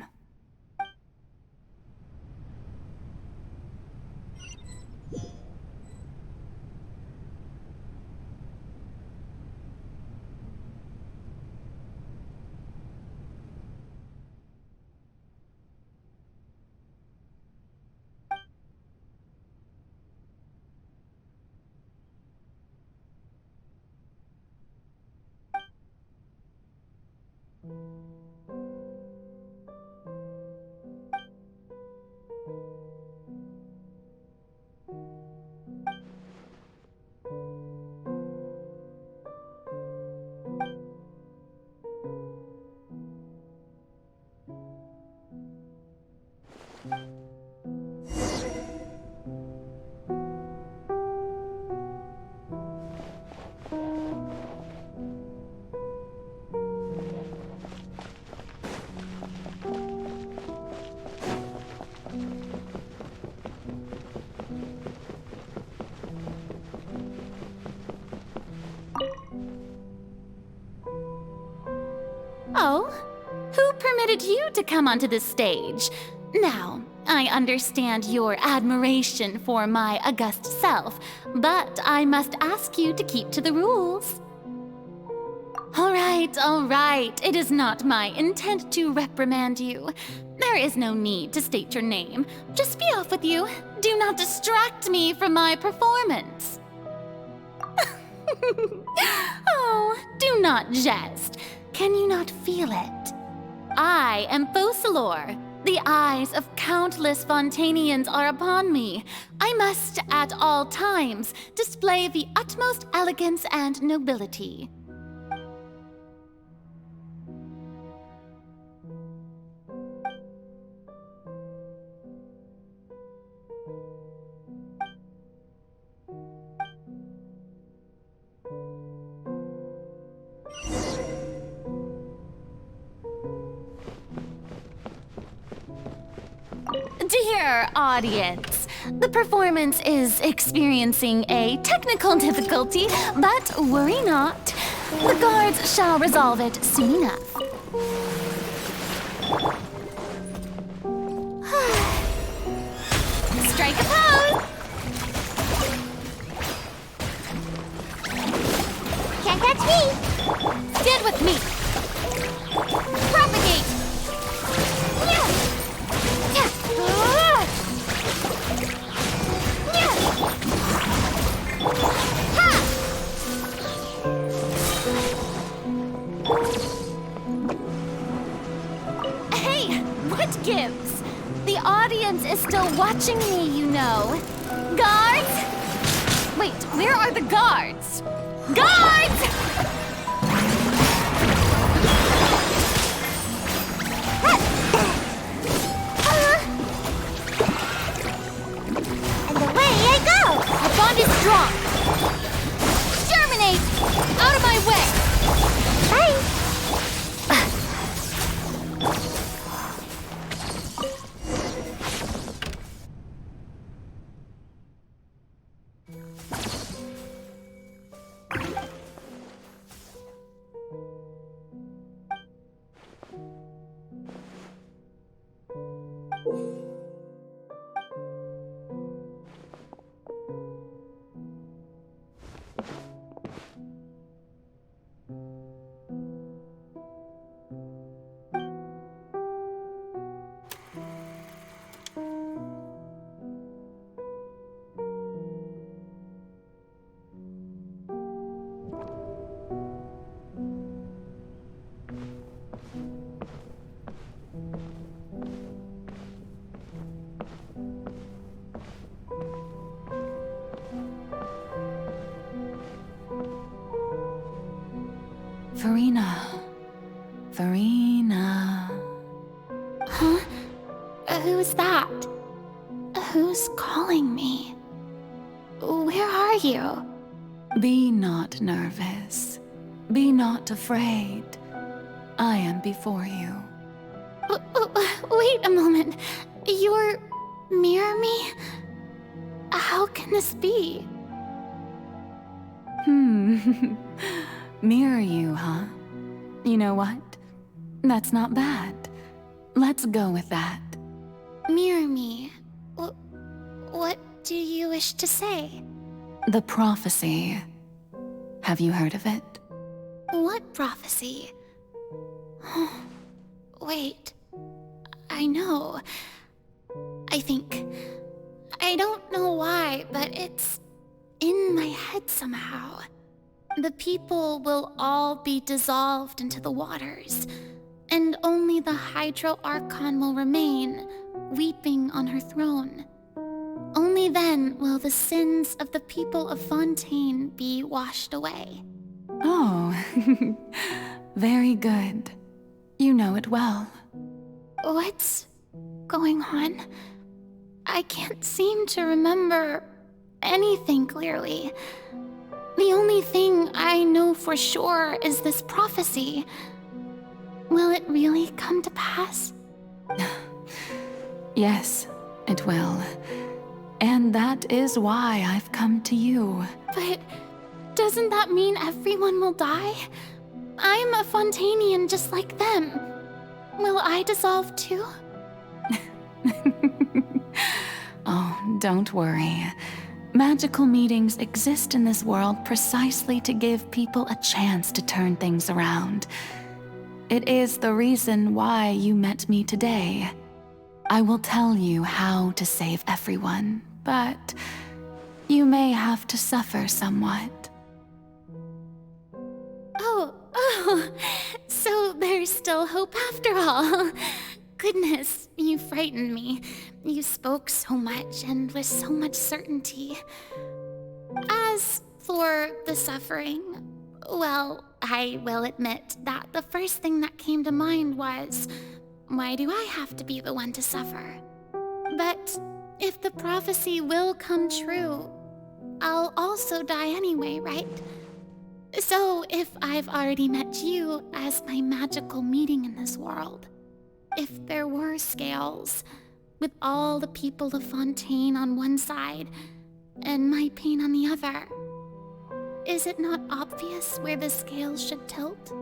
Oh, who permitted you to come onto this stage? Now, I understand your admiration for my august self, but I must ask you to keep to the rules. All right. It is not my intent to reprimand you. There is no need to state your name. Just be off with you. Do not distract me from my performance. Oh, do not jest. Can you not feel it? I am Focalor. The eyes of countless Fontanians are upon me. I must, at all times, display the utmost elegance and nobility. Dear audience, the performance is experiencing a technical difficulty, but worry not. The guards shall resolve it soon enough. Strike a pose! Can't catch me! Stand with me! Propagate! Hey, what gives? The audience is still watching me, you know. Guards? Wait, where are the guards? Guards! Our bond is strong. Germinate! Out of my way! Bye! Furina. Huh? Who's that? Who's calling me? Where are you? Be not nervous. Be not afraid. I am before you. Wait a moment. You're... mirror me? How can this be? Mirror you, huh? You know what? That's not bad. Let's go with that. Mirror me? What do you wish to say? The prophecy. Have you heard of it? What prophecy? Wait. I know. I think... I don't know why, but it's in my head somehow. The people will all be dissolved into the waters, and only the Hydro Archon will remain, weeping on her throne. Only then will the sins of the people of Fontaine be washed away. Oh, very good. You know it well. What's going on? I can't seem to remember anything clearly. The only thing I know for sure is this prophecy. Will it really come to pass? Yes, it will. And that is why I've come to you. But doesn't that mean everyone will die? I'm a Fontainian just like them. Will I dissolve too? Oh, don't worry. Magical meetings exist in this world precisely to give people a chance to turn things around. It is the reason why you met me today. I will tell you how to save everyone, but you may have to suffer somewhat. Oh, so there's still hope after all. Goodness, you frightened me. You spoke so much and with so much certainty. As for the suffering, well, I will admit that the first thing that came to mind was, why do I have to be the one to suffer? But if the prophecy will come true, I'll also die anyway, right? So if I've already met you as my magical meeting in this world, if there were scales, with all the people of Fontaine on one side and my pain on the other, is it not obvious where the scales should tilt?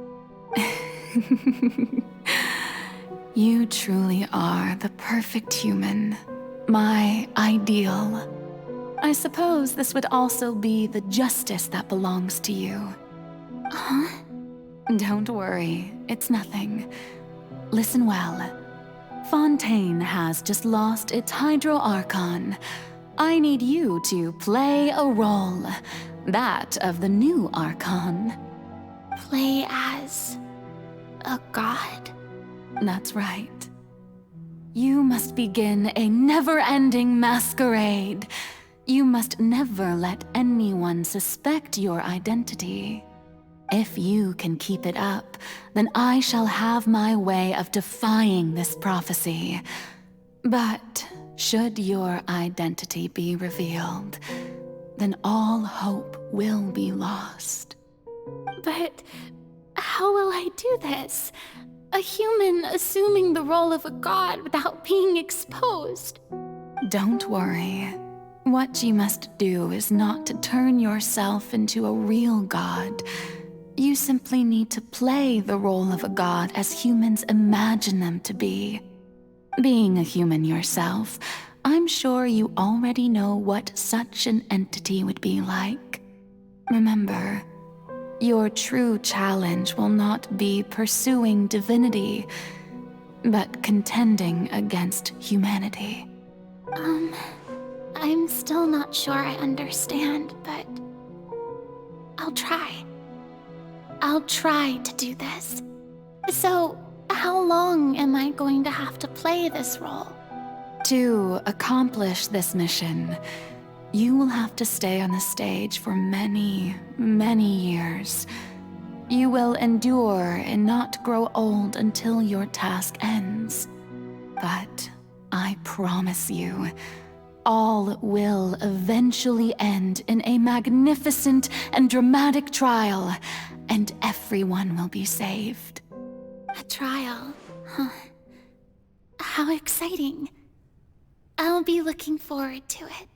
You truly are the perfect human, my ideal. I suppose this would also be the justice that belongs to you. Huh? Don't worry, it's nothing. Listen well. Fontaine has just lost its Hydro Archon. I need you to play a role, that of the new Archon. Play as a god? That's right. You must begin a never-ending masquerade. You must never let anyone suspect your identity. If you can keep it up, then I shall have my way of defying this prophecy. But should your identity be revealed, then all hope will be lost. But how will I do this? A human assuming the role of a god without being exposed. Don't worry. What you must do is not to turn yourself into a real god. You simply need to play the role of a god as humans imagine them to be. Being a human yourself, I'm sure you already know what such an entity would be like. Remember, your true challenge will not be pursuing divinity, but contending against humanity. I'm still not sure I understand, but I'll try. I'll try to do this. So, how long am I going to have to play this role? To accomplish this mission, you will have to stay on the stage for many, many years. You will endure and not grow old until your task ends. But I promise you, all will eventually end in a magnificent and dramatic trial, and everyone will be saved. A trial? Huh. How exciting. I'll be looking forward to it.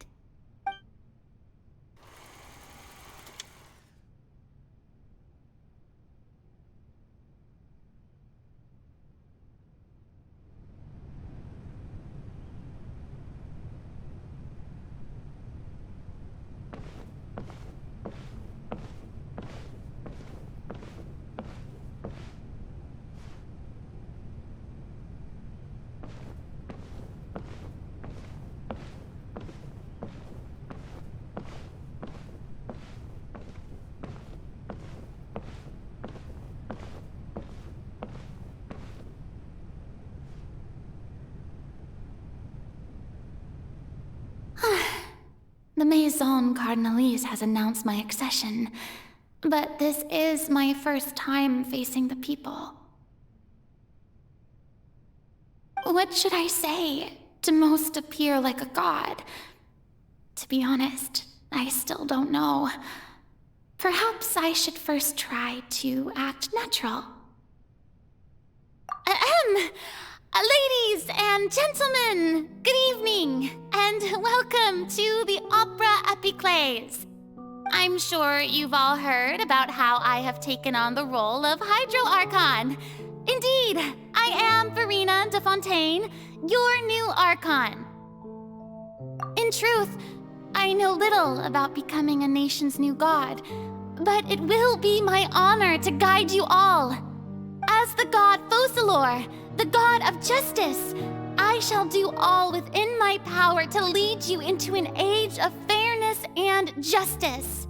The Maison Cardinalise has announced my accession, but this is my first time facing the people. What should I say to most appear like a god? To be honest, I still don't know. Perhaps I should first try to act natural. Ladies and gentlemen, good evening, and welcome to the Opera Epiclese. I'm sure you've all heard about how I have taken on the role of Hydro Archon. Indeed, I am Furina de Fontaine, your new Archon. In truth, I know little about becoming a nation's new god, but it will be my honor to guide you all. As the god Focalor, the god of justice, I shall do all within my power to lead you into an age of fairness and justice.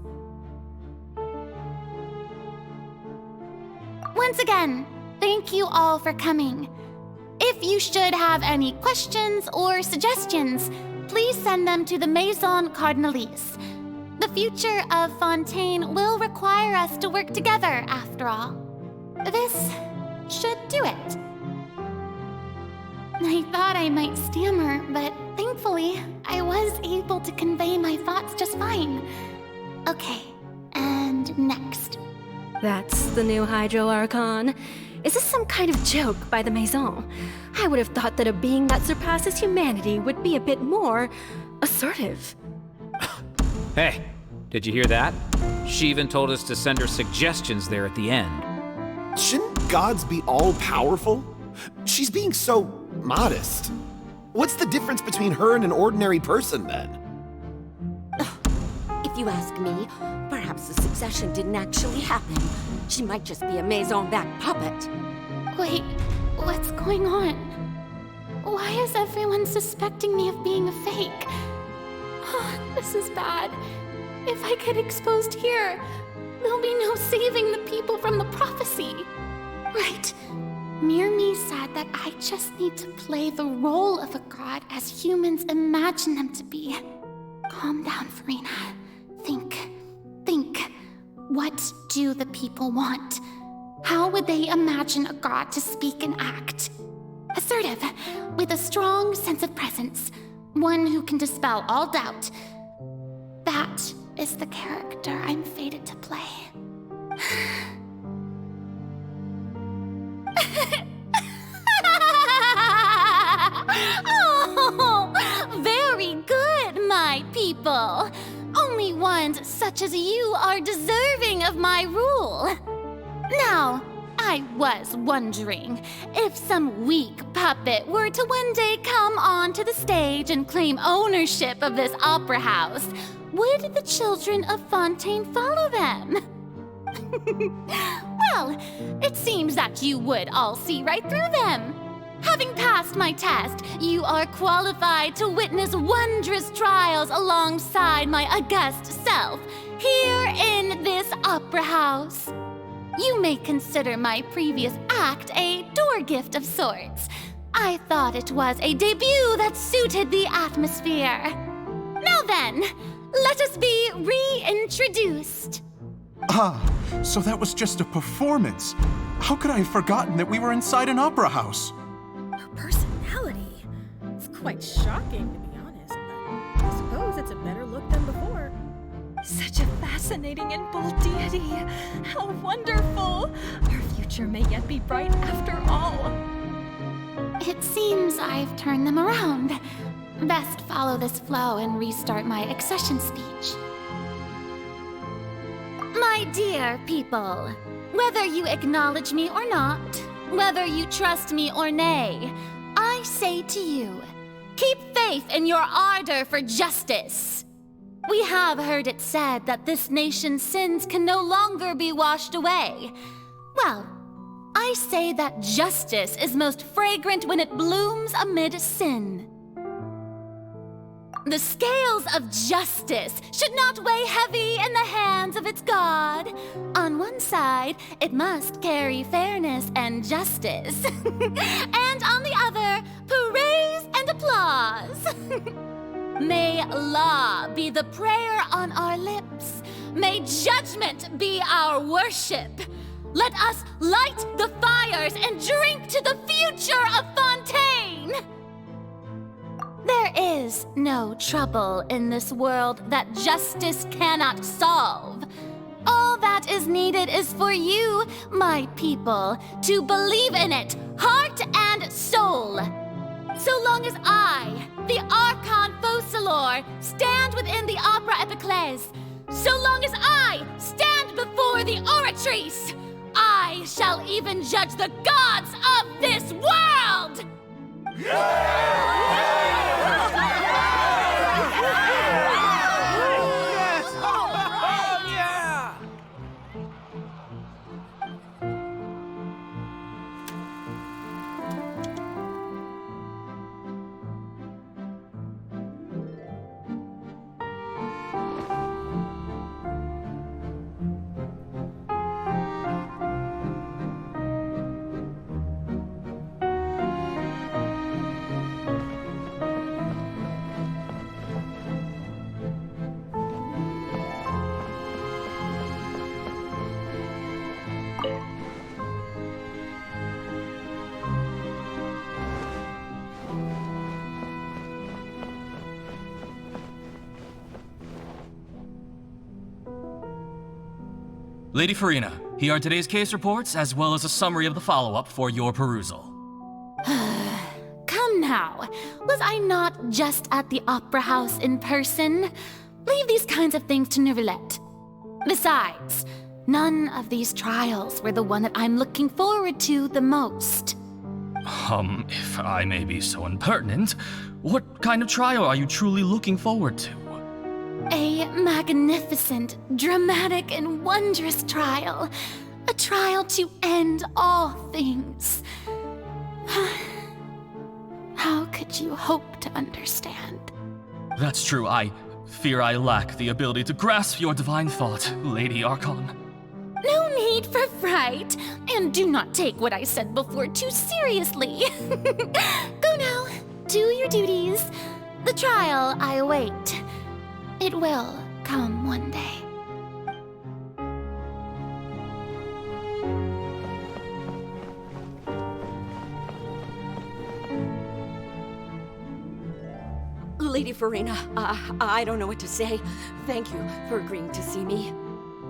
Once again, thank you all for coming. If you should have any questions or suggestions, please send them to the Maison Cardinalise. The future of Fontaine will require us to work together, after all. This should do it. I thought I might stammer, but thankfully, I was able to convey my thoughts just fine. Okay, and next. That's the new Hydro Archon. Is this some kind of joke by the Maison? I would have thought that a being that surpasses humanity would be a bit more assertive. Hey, did you hear that? She even told us to send her suggestions there at the end. Shouldn't gods be all-powerful? She's being so modest. What's the difference between her and an ordinary person, then? If you ask me, perhaps the succession didn't actually happen. She might just be a Maison-back puppet. Wait, what's going on? Why is everyone suspecting me of being a fake? Oh, this is bad. If I get exposed here, there'll be no saving the people from the prophecy. Right. Mirmi said that I just need to play the role of a god as humans imagine them to be. Calm down, Furina. Think. What do the people want? How would they imagine a god to speak and act? Assertive, with a strong sense of presence. One who can dispel all doubt. That is the character I'm fated to play. Oh, very good, my people. Only ones such as you are deserving of my rule. Now, I was wondering if some weak puppet were to one day come onto the stage and claim ownership of this opera house, would the children of Fontaine follow them? Well, it seems that you would all see right through them. Having passed my test, you are qualified to witness wondrous trials alongside my august self, here in this opera house. You may consider my previous act a door gift of sorts. I thought it was a debut that suited the atmosphere. Now then, let us be reintroduced. Ah, so that was just a performance. How could I have forgotten that we were inside an opera house? Her personality. It's quite shocking, to be honest. It's a better look than before. Such a fascinating and bold deity. How wonderful! Our future may yet be bright after all. It seems I've turned them around. Best follow this flow and restart my accession speech. My dear people, whether you acknowledge me or not, whether you trust me or nay, I say to you, keep faith in your ardor for justice. We have heard it said that this nation's sins can no longer be washed away. Well, I say that justice is most fragrant when it blooms amid sin. The scales of justice should not weigh heavy in the hands of its God. On one side, it must carry fairness and justice. And on the other, praise and applause. May law be the prayer on our lips. May judgment be our worship. Let us light the fires and drink to the future of Fontaine. There is no trouble in this world that justice cannot solve. All that is needed is for you, my people, to believe in it, heart and soul. So long as I, the Archon Focalor, stand within the Opera Epiclese, so long as I stand before the Oratrice, I shall even judge the gods of this world! Lady Furina, here are today's case reports, as well as a summary of the follow-up for your perusal. Come now, was I not just at the Opera House in person? Leave these kinds of things to Neuvillette. Besides, none of these trials were the one that I'm looking forward to the most. If I may be so impertinent, what kind of trial are you truly looking forward to? A magnificent, dramatic, and wondrous trial. A trial to end all things. How could you hope to understand? That's true. I fear I lack the ability to grasp your divine thought, Lady Archon. No need for fright, and do not take what I said before too seriously. Go now, do your duties. The trial I await. It will come one day. Lady Furina, I don't know what to say. Thank you for agreeing to see me.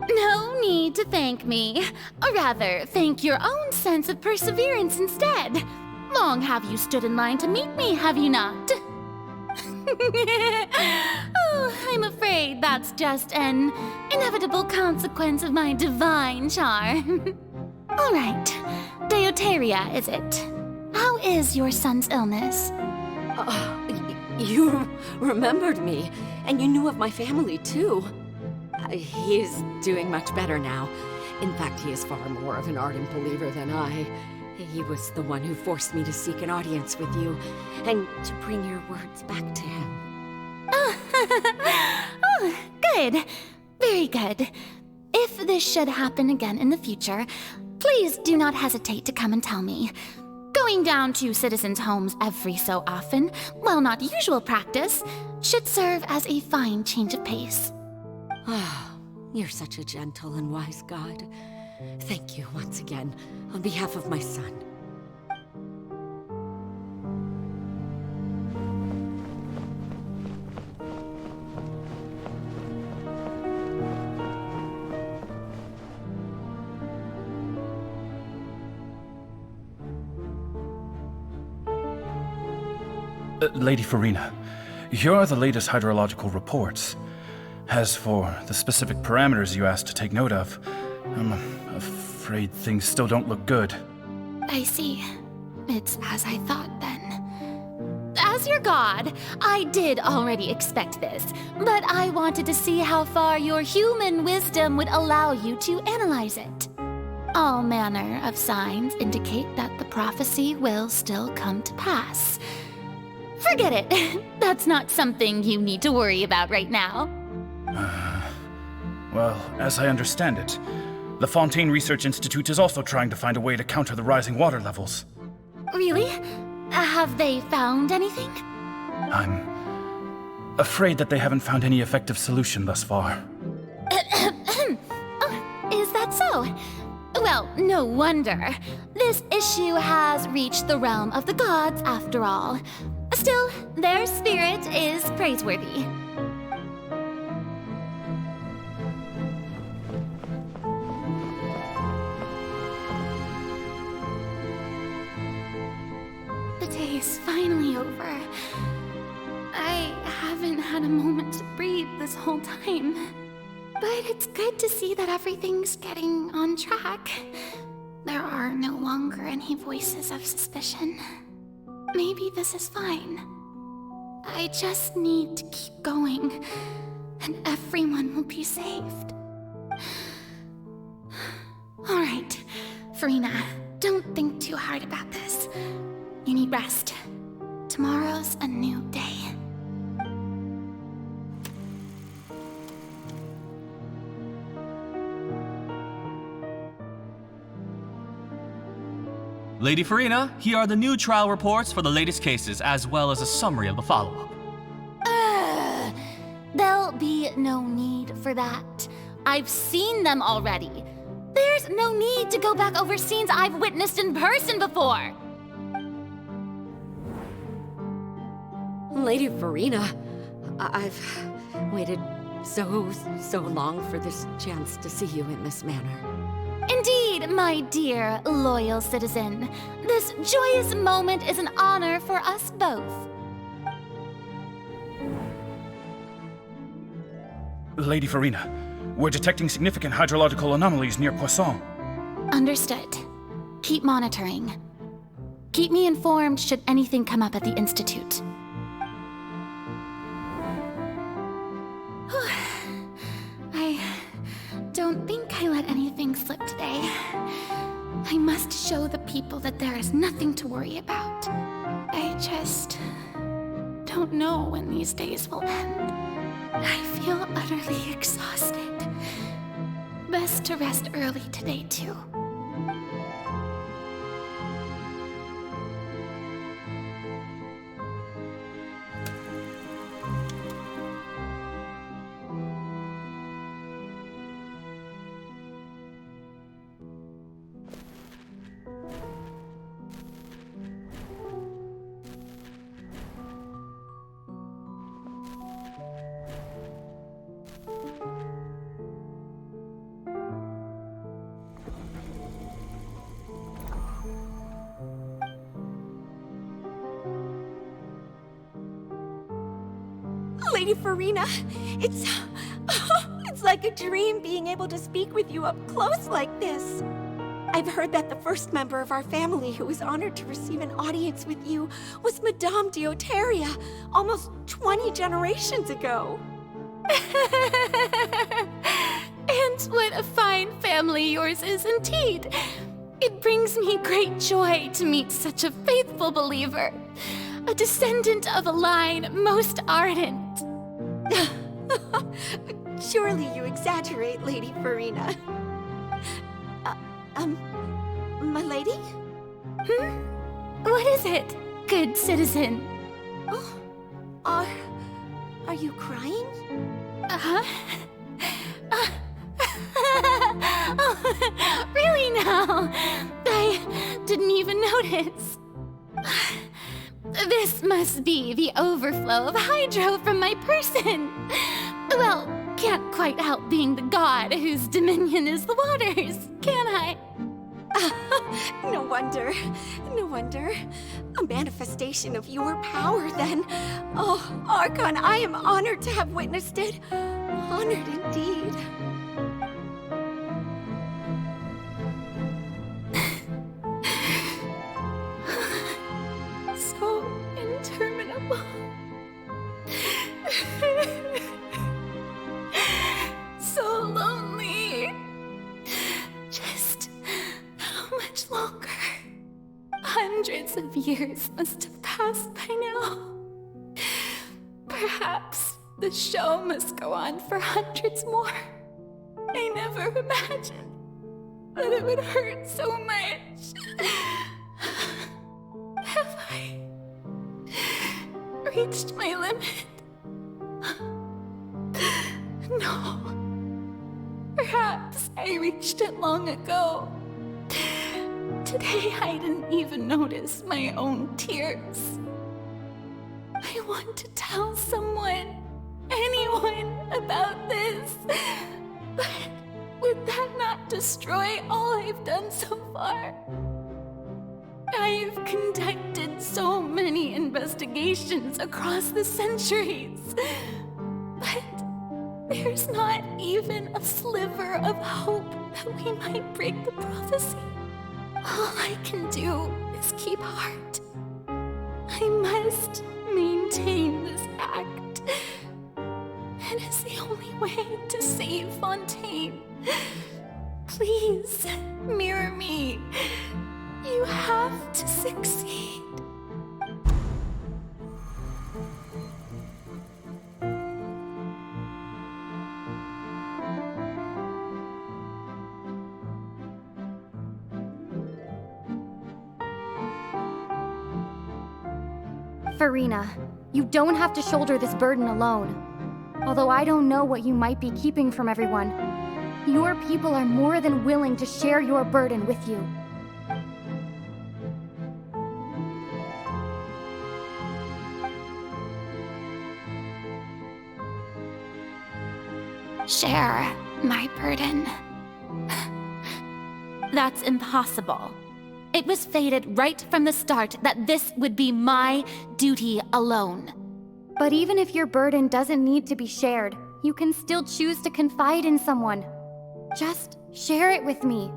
No need to thank me. Or rather, thank your own sense of perseverance instead. Long have you stood in line to meet me, have you not? Oh, I'm afraid that's just an inevitable consequence of my divine charm. All right, Deoteria, is it? How is your son's illness? You remembered me, and you knew of my family, too. He is doing much better now. In fact, he is far more of an ardent believer than I. He was the one who forced me to seek an audience with you, and to bring your words back to him. Oh, good. Very good. If this should happen again in the future, please do not hesitate to come and tell me. Going down to citizens' homes every so often, while not usual practice, should serve as a fine change of pace. You're such a gentle and wise god. Thank you once again, on behalf of my son. Lady Furina, here are the latest hydrological reports. As for the specific parameters you asked to take note of, I'm afraid things still don't look good. I see. It's as I thought then. As your god, I did already expect this, but I wanted to see how far your human wisdom would allow you to analyze it. All manner of signs indicate that the prophecy will still come to pass. Forget it. That's not something you need to worry about right now. Well, as I understand it, the Fontaine Research Institute is also trying to find a way to counter the rising water levels. Really? Have they found anything? I'm afraid that they haven't found any effective solution thus far. Oh, is that so? Well, no wonder. This issue has reached the realm of the gods, after all. Still, their spirit is praiseworthy. The day is finally over. I haven't had a moment to breathe this whole time. But it's good to see that everything's getting on track. There are no longer any voices of suspicion. Maybe this is fine. I just need to keep going, and everyone will be saved. All right, Furina, don't think too hard about this. You need rest. Tomorrow's a new day. Lady Furina, here are the new trial reports for the latest cases, as well as a summary of the follow-up. There'll be no need for that. I've seen them already. There's no need to go back over scenes I've witnessed in person before. Lady Furina, I've waited so long for this chance to see you in this manner. Indeed, my dear, loyal citizen. This joyous moment is an honor for us both. Lady Furina, we're detecting significant hydrological anomalies near Cuistot. Understood. Keep monitoring. Keep me informed should anything come up at the Institute. I don't think I let anything slip today. I must show the people that there is nothing to worry about. I just don't know when these days will end. I feel utterly exhausted. Best to rest early today, too. Lady Furina, it's like a dream being able to speak with you up close like this. I've heard that the first member of our family who was honored to receive an audience with you was Madame Deoteria, almost 20 generations ago. And what a fine family yours is indeed. It brings me great joy to meet such a faithful believer, a descendant of a line most ardent. Surely you exaggerate, Lady Furina. My lady? What is it, good citizen? Oh, are you crying? Oh, really now? I didn't even notice. This must be the overflow of hydro from my person. Well, can't quite help being the god whose dominion is the waters, can I? No wonder. No wonder. A manifestation of your power, then. Oh, Archon, I am honored to have witnessed it. Honored indeed. So interminable. So lonely. Just how much longer? Hundreds of years must have passed by now. Perhaps the show must go on for hundreds more. I never imagined that it would hurt so much. Have I reached my limit? No. Perhaps I reached it long ago. Today I didn't even notice my own tears. I want to tell someone, anyone, about this. But would that not destroy all I've done so far? I've conducted so many investigations across the centuries. But there's not even a sliver of hope that we might break the prophecy. All I can do is keep heart. I must maintain this act. It is the only way to save Fontaine. Please, mirror me. You have to succeed. Furina, you don't have to shoulder this burden alone. Although I don't know what you might be keeping from everyone, your people are more than willing to share your burden with you. Share my burden. That's impossible. It was fated right from the start that this would be my duty alone. But even if your burden doesn't need to be shared, you can still choose to confide in someone. Just share it with me.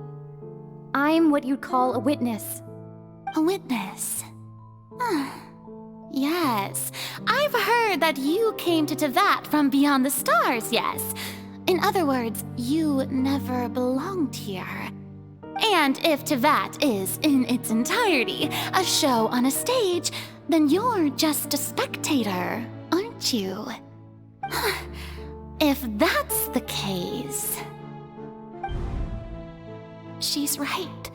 I'm what you'd call a witness. A witness? Yes, I've heard that you came to Teyvat from beyond the stars, yes. In other words, you never belonged here. And if Teyvat is, in its entirety, a show on a stage, then you're just a spectator, aren't you? If that's the case... She's right.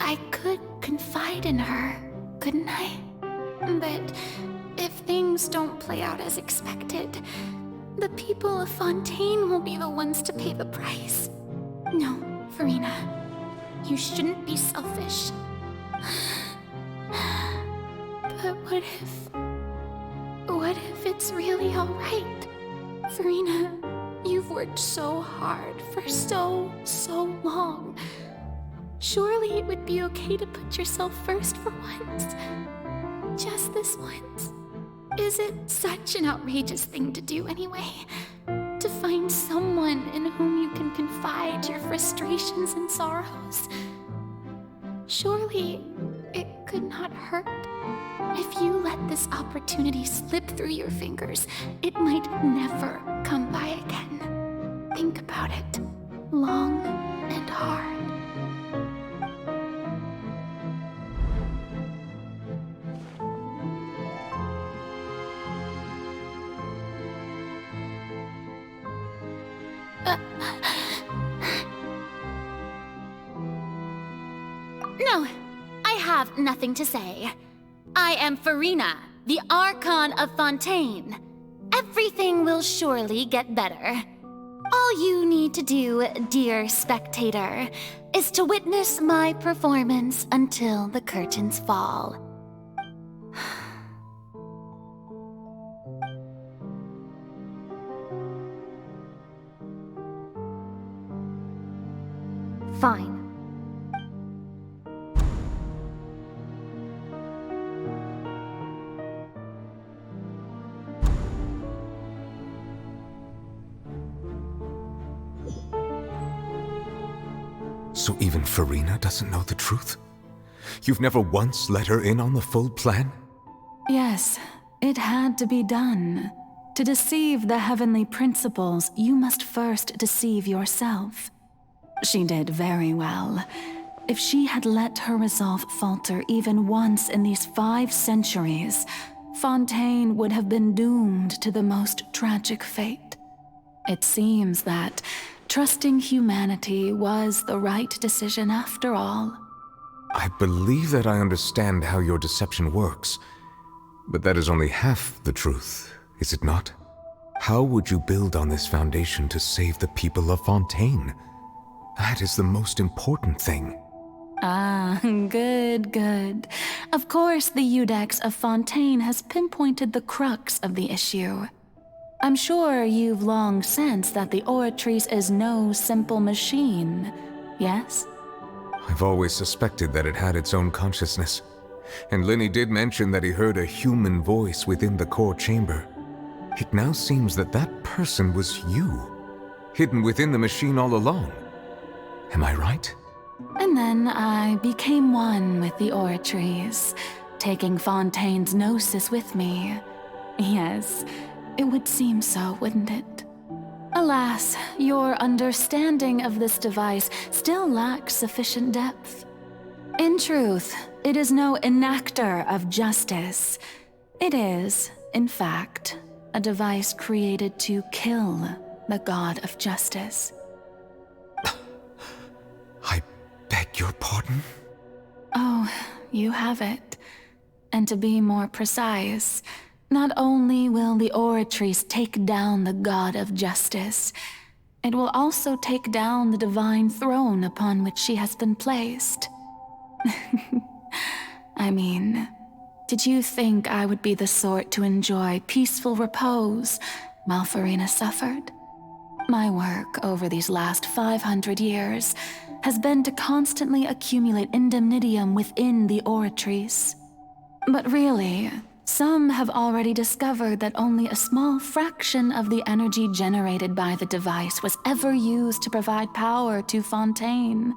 I could confide in her, couldn't I? But if things don't play out as expected, the people of Fontaine will be the ones to pay the price. No, Furina. You shouldn't be selfish. But what if it's really all right? Furina, you've worked so hard for so long. Surely it would be okay to put yourself first for once. Just this once. Is it such an outrageous thing to do anyway? To find someone in whom you can confide your frustrations and sorrows? Surely it could not hurt. If you let this opportunity slip through your fingers, it might never come by again. Think about it long and hard. No, I have nothing to say. I am Furina, the Archon of Fontaine. Everything will surely get better. All you need to do, dear spectator, is to witness my performance until the curtains fall. Fine. So even Furina doesn't know the truth? You've never once let her in on the full plan? Yes, it had to be done. To deceive the heavenly principles, you must first deceive yourself. She did very well. If she had let her resolve falter even once in these 5 centuries, Fontaine would have been doomed to the most tragic fate. It seems that trusting humanity was the right decision after all. I believe that I understand how your deception works, but that is only half the truth, is it not? How would you build on this foundation to save the people of Fontaine? That is the most important thing. Ah, good. Of course, the Iudex of Fontaine has pinpointed the crux of the issue. I'm sure you've long sensed that the Oratrice is no simple machine, yes? I've always suspected that it had its own consciousness, and Lyney did mention that he heard a human voice within the core chamber. It now seems that that person was you, hidden within the machine all along. Am I right? And then I became one with the Oratrice, taking Fontaine's gnosis with me. Yes, it would seem so, wouldn't it? Alas, your understanding of this device still lacks sufficient depth. In truth, it is no enactor of justice. It is, in fact, a device created to kill the god of justice. I beg your pardon? Oh, you have it. And to be more precise, not only will the Oratrice take down the god of justice, it will also take down the divine throne upon which she has been placed. I mean, did you think I would be the sort to enjoy peaceful repose while Furina suffered? My work over these last 500 years has been to constantly accumulate indemnitium within the Oratrice. But really, some have already discovered that only a small fraction of the energy generated by the device was ever used to provide power to Fontaine.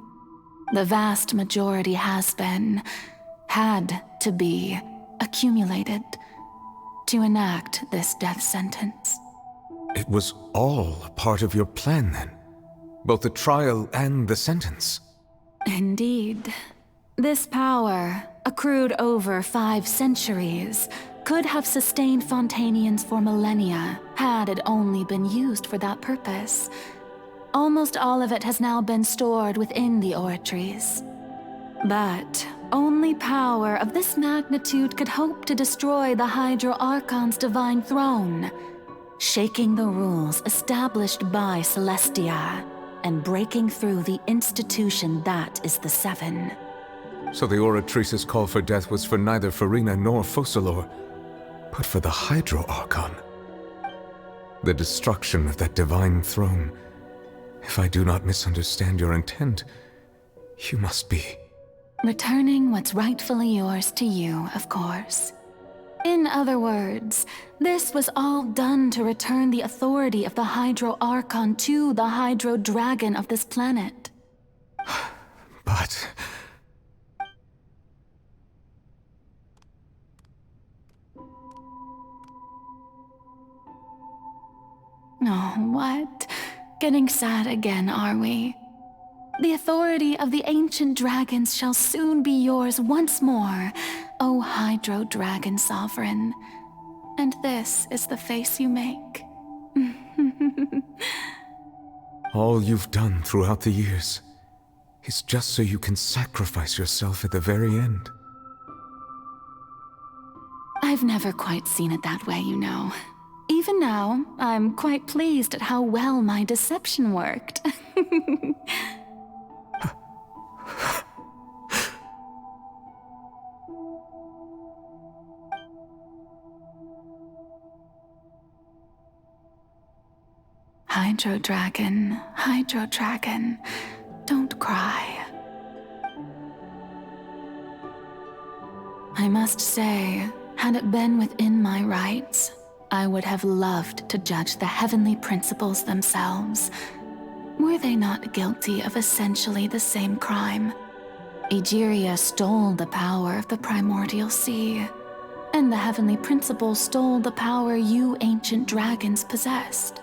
The vast majority had to be, accumulated to enact this death sentence. It was all a part of your plan then? Both the trial and the sentence? Indeed. This power, accrued over 5 centuries, could have sustained Fontainians for millennia had it only been used for that purpose. Almost all of it has now been stored within the Oratrice. But only power of this magnitude could hope to destroy the Hydro Archon's divine throne, shaking the rules established by Celestia and breaking through the institution that is the Seven. So the Oratrice's call for death was for neither Furina nor Focalor, but for the Hydro Archon. The destruction of that divine throne. If I do not misunderstand your intent, you must be... returning what's rightfully yours to you, of course. In other words, this was all done to return the authority of the Hydro Archon to the Hydro Dragon of this planet. But... Oh, what? Getting sad again, are we? The authority of the ancient dragons shall soon be yours once more, O Hydro Dragon Sovereign. And this is the face you make. all you've done throughout the years is just so you can sacrifice yourself at the very end. I've never quite seen it that way, you know. Even now, I'm quite pleased at how well my deception worked. Hydro Dragon, don't cry. I must say, had it been within my rights, I would have loved to judge the heavenly principles themselves. were they not guilty of essentially the same crime? Egeria stole the power of the primordial sea, and the heavenly principle stole the power you ancient dragons possessed.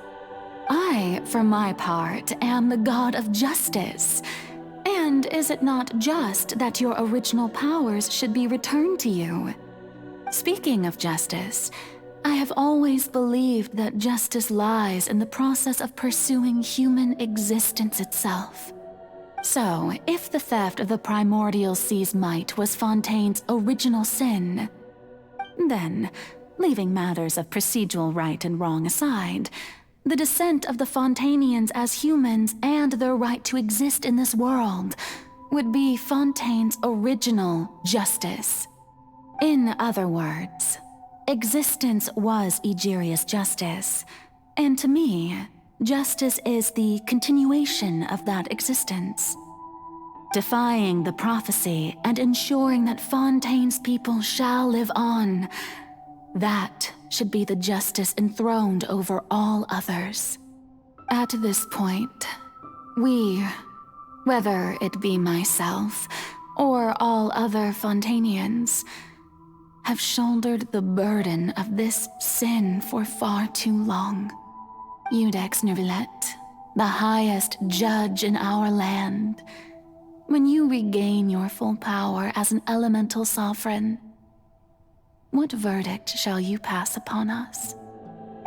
I, for my part, am the god of justice. And is it not just that your original powers should be returned to you? Speaking of justice, I have always believed that justice lies in the process of pursuing human existence itself. So, if the theft of the primordial sea's might was Fontaine's original sin, then, leaving matters of procedural right and wrong aside, the descent of the Fontanians as humans and their right to exist in this world would be Fontaine's original justice. In other words, existence was Egeria's justice, and to me, justice is the continuation of that existence. Defying the prophecy and ensuring that Fontaine's people shall live on, that should be the justice enthroned over all others. At this point, we, whether it be myself or all other Fontanians, have shouldered the burden of this sin for far too long. Iudex Neuvillette, the highest judge in our land, when you regain your full power as an elemental sovereign, what verdict shall you pass upon us?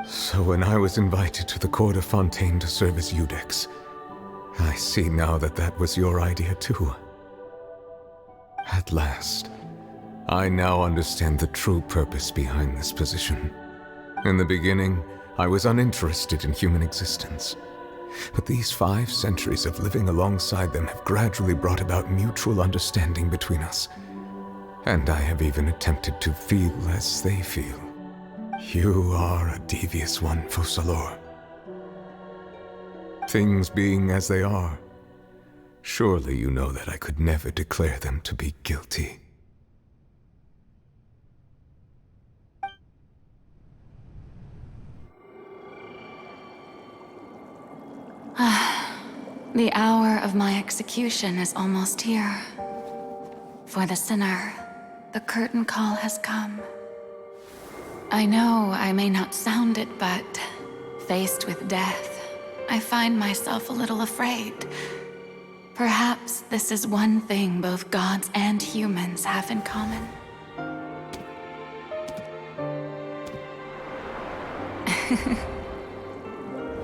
So when I was invited to the court of Fontaine to serve as Iudex, I see now that that was your idea too. At last, I now understand the true purpose behind this position. In the beginning, I was uninterested in human existence. But these 5 centuries of living alongside them have gradually brought about mutual understanding between us. And I have even attempted to feel as they feel. You are a devious one, Focalors. Things being as they are, surely you know that I could never declare them to be guilty. The hour of my execution is almost here. For the sinner, the curtain call has come. I know I may not sound it, but faced with death, I find myself a little afraid. Perhaps this is one thing both gods and humans have in common.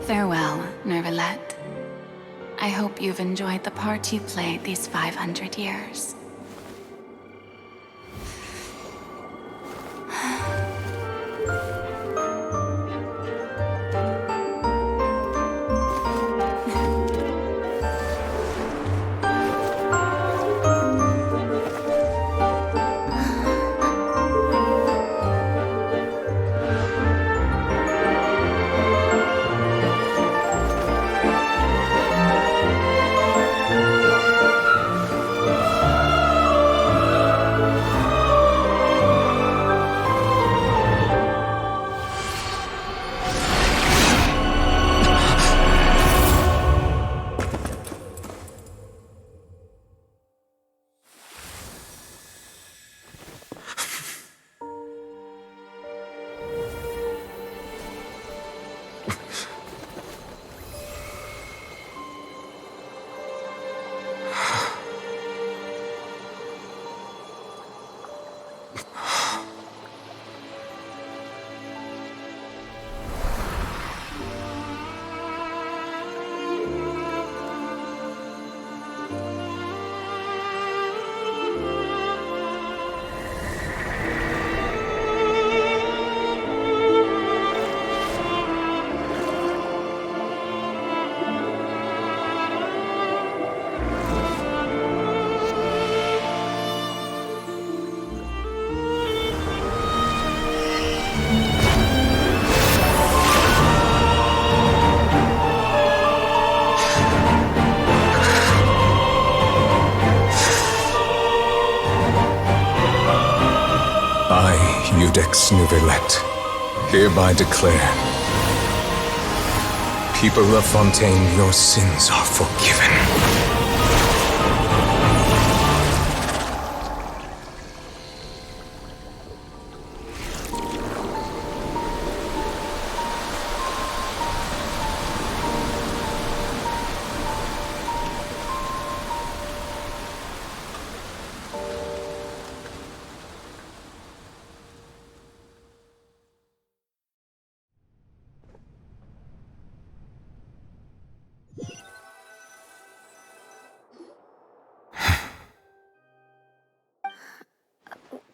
Farewell, Neuvillette. I hope you've enjoyed the part you played these 500 years. Iudex Neuvillette, hereby declare People of Fontaine, your sins are forgiven.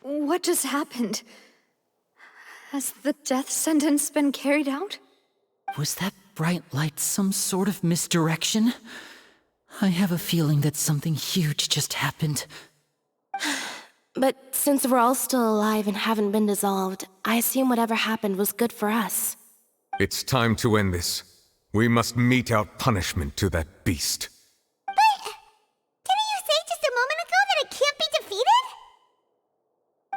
What just happened? Has the death sentence been carried out? Was that bright light some sort of misdirection? I have a feeling that something huge just happened. But since we're all still alive and haven't been dissolved, I assume whatever happened was good for us. It's time to end this. We must mete out punishment to that beast. Didn't you say just a moment ago that it can't be defeated?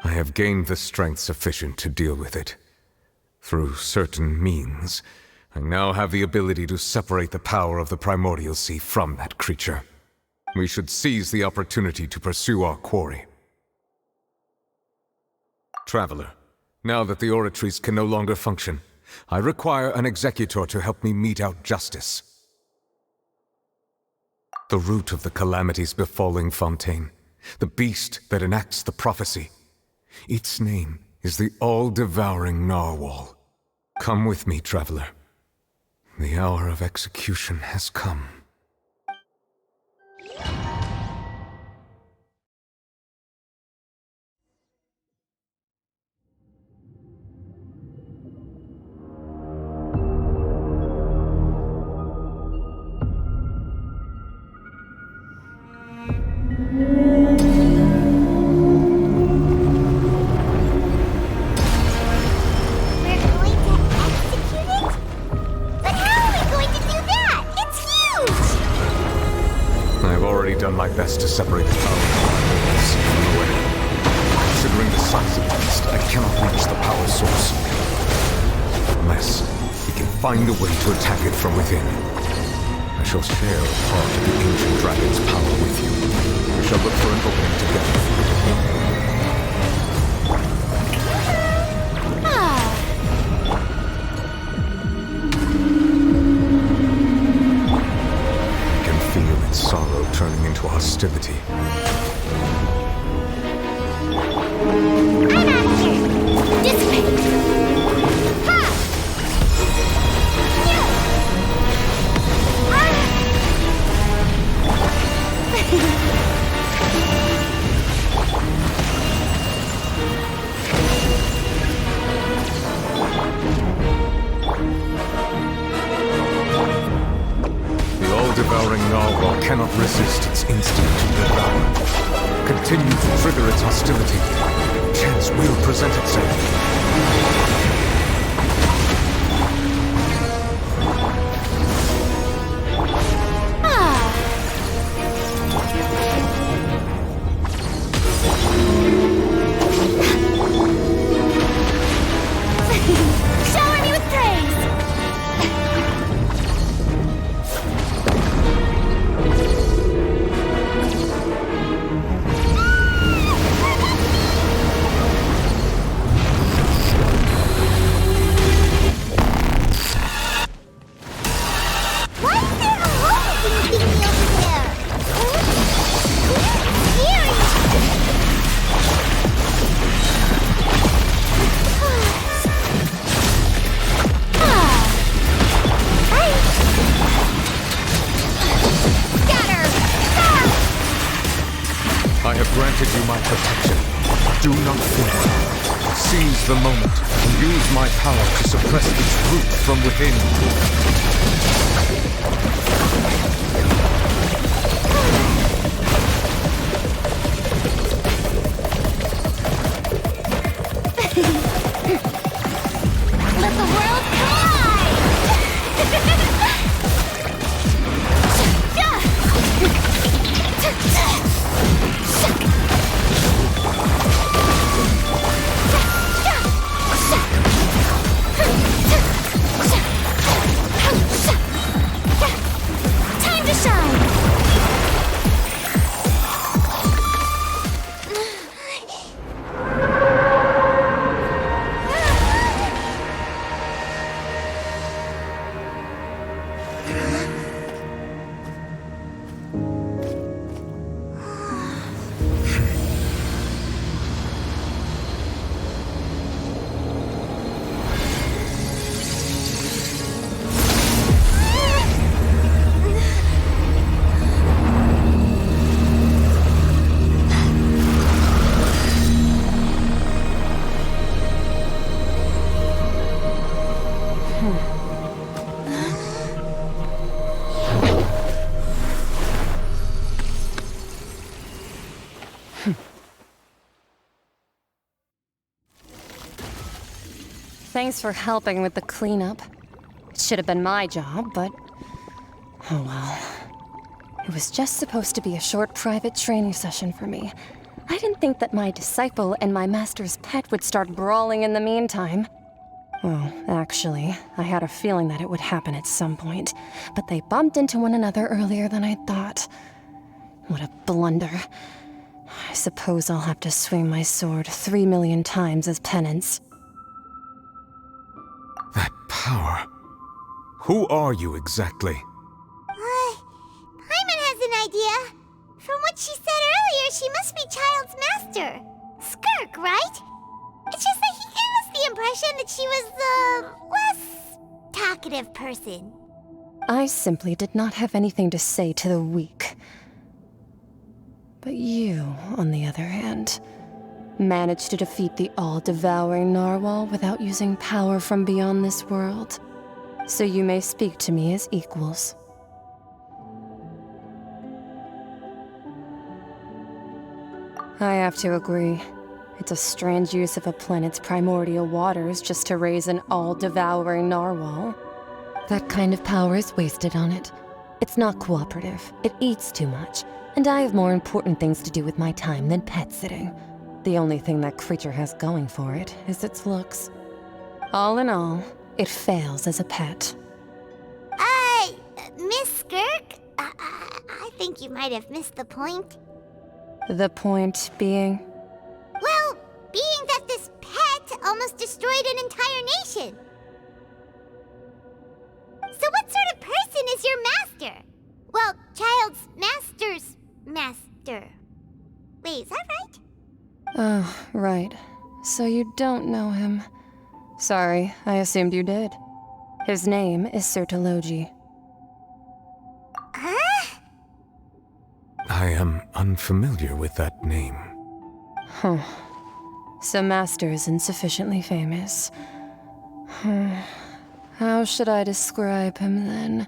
I have gained the strength sufficient to deal with it. Through certain means, I now have the ability to separate the power of the Primordial Sea from that creature. We should seize the opportunity to pursue our quarry. Traveler, now that the oratories can no longer function, I require an executor to help me mete out justice. The root of the calamities befalling Fontaine, the beast that enacts the prophecy. Its name is the all-devouring narwhal. Come with me, traveler. The hour of execution has come. My best to separate the power from the way. Considering the size of the beast, I cannot reach the power source. Unless we can find a way to attack it from within. I shall share a part of the ancient dragon's power with you. We shall look for an opening together. Sorrow turning into hostility. I'm out of here! Dissipate! Ha! Devouring narwhal cannot resist its instinct to devour. Continue to trigger its hostility. Chance will present itself. Shower me with praise! I have granted you my protection. Do not fear. Seize the moment and use my power to suppress its root from within. Let the world collide! thanks for helping with the cleanup. It should have been my job, but... oh well. It was just supposed to be a short private training session for me. I didn't think that my disciple and my master's pet would start brawling in the meantime. Well, actually, I had a feeling that it would happen at some point, but they bumped into one another earlier than I thought. What a blunder. I suppose I'll have to swing my sword 3 million times as penance. That power. Who are you exactly? Paimon has an idea. From what she said earlier, she must be Childe's master. Skirk, right? It's just that he gave us the impression that she was the less talkative person. I simply did not have anything to say to the weak. But you, on the other hand, managed to defeat the all-devouring narwhal without using power from beyond this world. So you may speak to me as equals. I have to agree. It's a strange use of a planet's primordial waters just to raise an all-devouring narwhal. That kind of power is wasted on it. It's not cooperative. It eats too much. And I have more important things to do with my time than pet sitting. The only thing that creature has going for it is its looks. All in all, it fails as a pet. Miss Skirk? I think you might have missed the point. The point being? Well, being that this pet almost destroyed an entire nation. So what sort of person is your master? Well, Childe's master's master. Wait, is that right? Oh, right. So you don't know him. Sorry, I assumed you did. His name is Sertologi. Huh? I am unfamiliar with that name. Huh. So Master isn't sufficiently famous. How should I describe him then?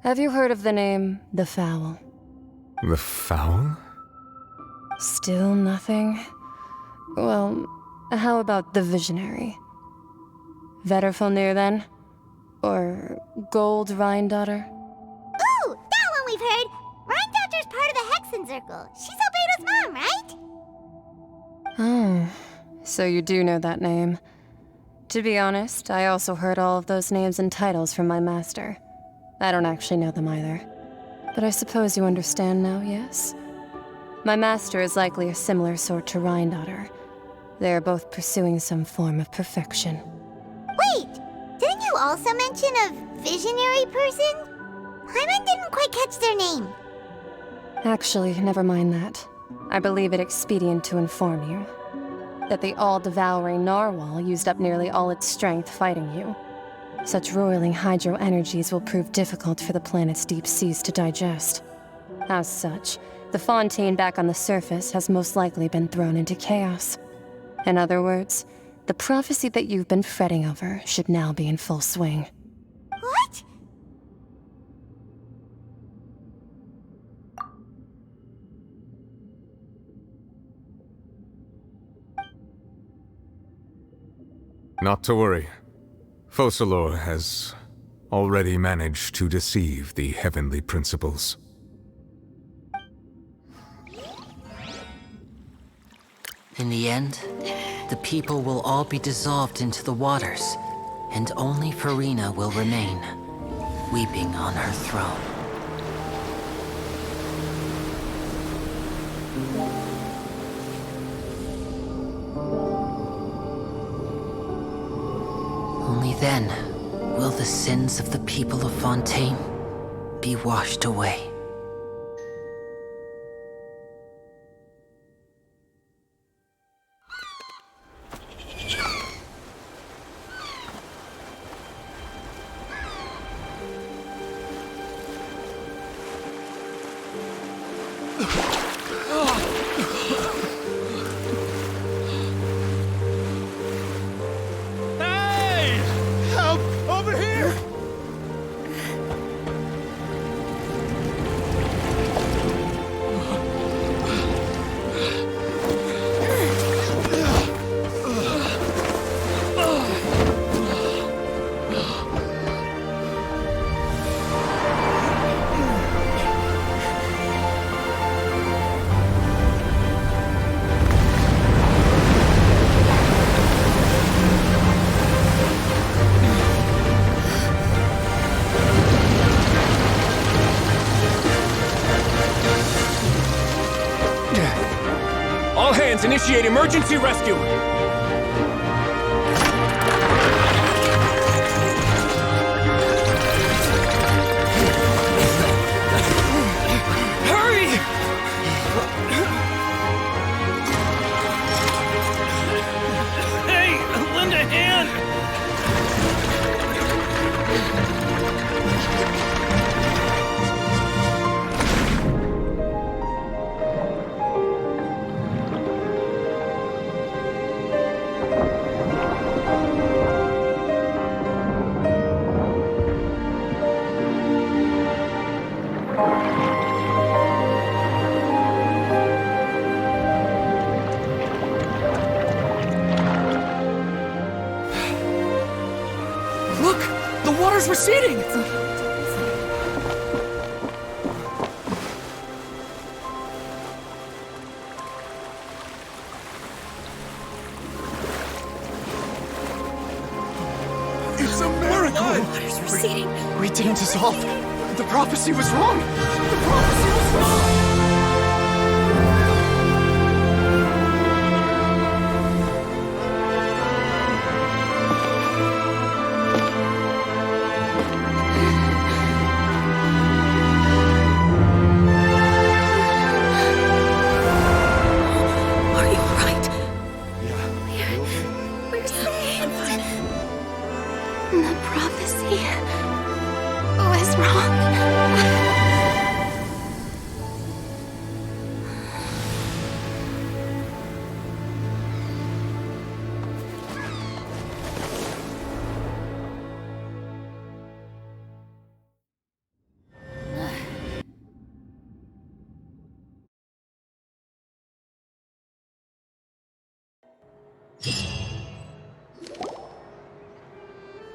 Have you heard of the name The Fowl? The Fowl? Still nothing? Well, how about The Visionary? Vetterfulnir then? Or Gold Rhine-Daughter? Ooh, that one we've heard! Rhine-Daughter's part of the Hexen Circle. She's Albedo's mom, right? Oh, so you do know that name. To be honest, I also heard all of those names and titles from my master. I don't actually know them either. But I suppose you understand now, yes? My master is likely a similar sort to Rhine-Daughter. They are both pursuing some form of perfection. Wait! Didn't you also mention a visionary person? Paimon didn't quite catch their name. Actually, never mind that. I believe it expedient to inform you that the all-devouring narwhal used up nearly all its strength fighting you. Such roiling hydro energies will prove difficult for the planet's deep seas to digest. As such, the fontaine back on the surface has most likely been thrown into chaos. In other words, the prophecy that you've been fretting over should now be in full swing. What? Not to worry. Focalor has already managed to deceive the heavenly principles. In the end, the people will all be dissolved into the waters, and only Furina will remain, weeping on her throne. Only then will the sins of the people of Fontaine be washed away. Scans initiate emergency rescue! Hurry! Hey, lend a hand! Look! The water's receding! It's a miracle! Water's receding. We didn't dissolve. The prophecy was wrong. The prophecy was wrong. Are you alright? Yeah. We're saved. The prophecy was wrong.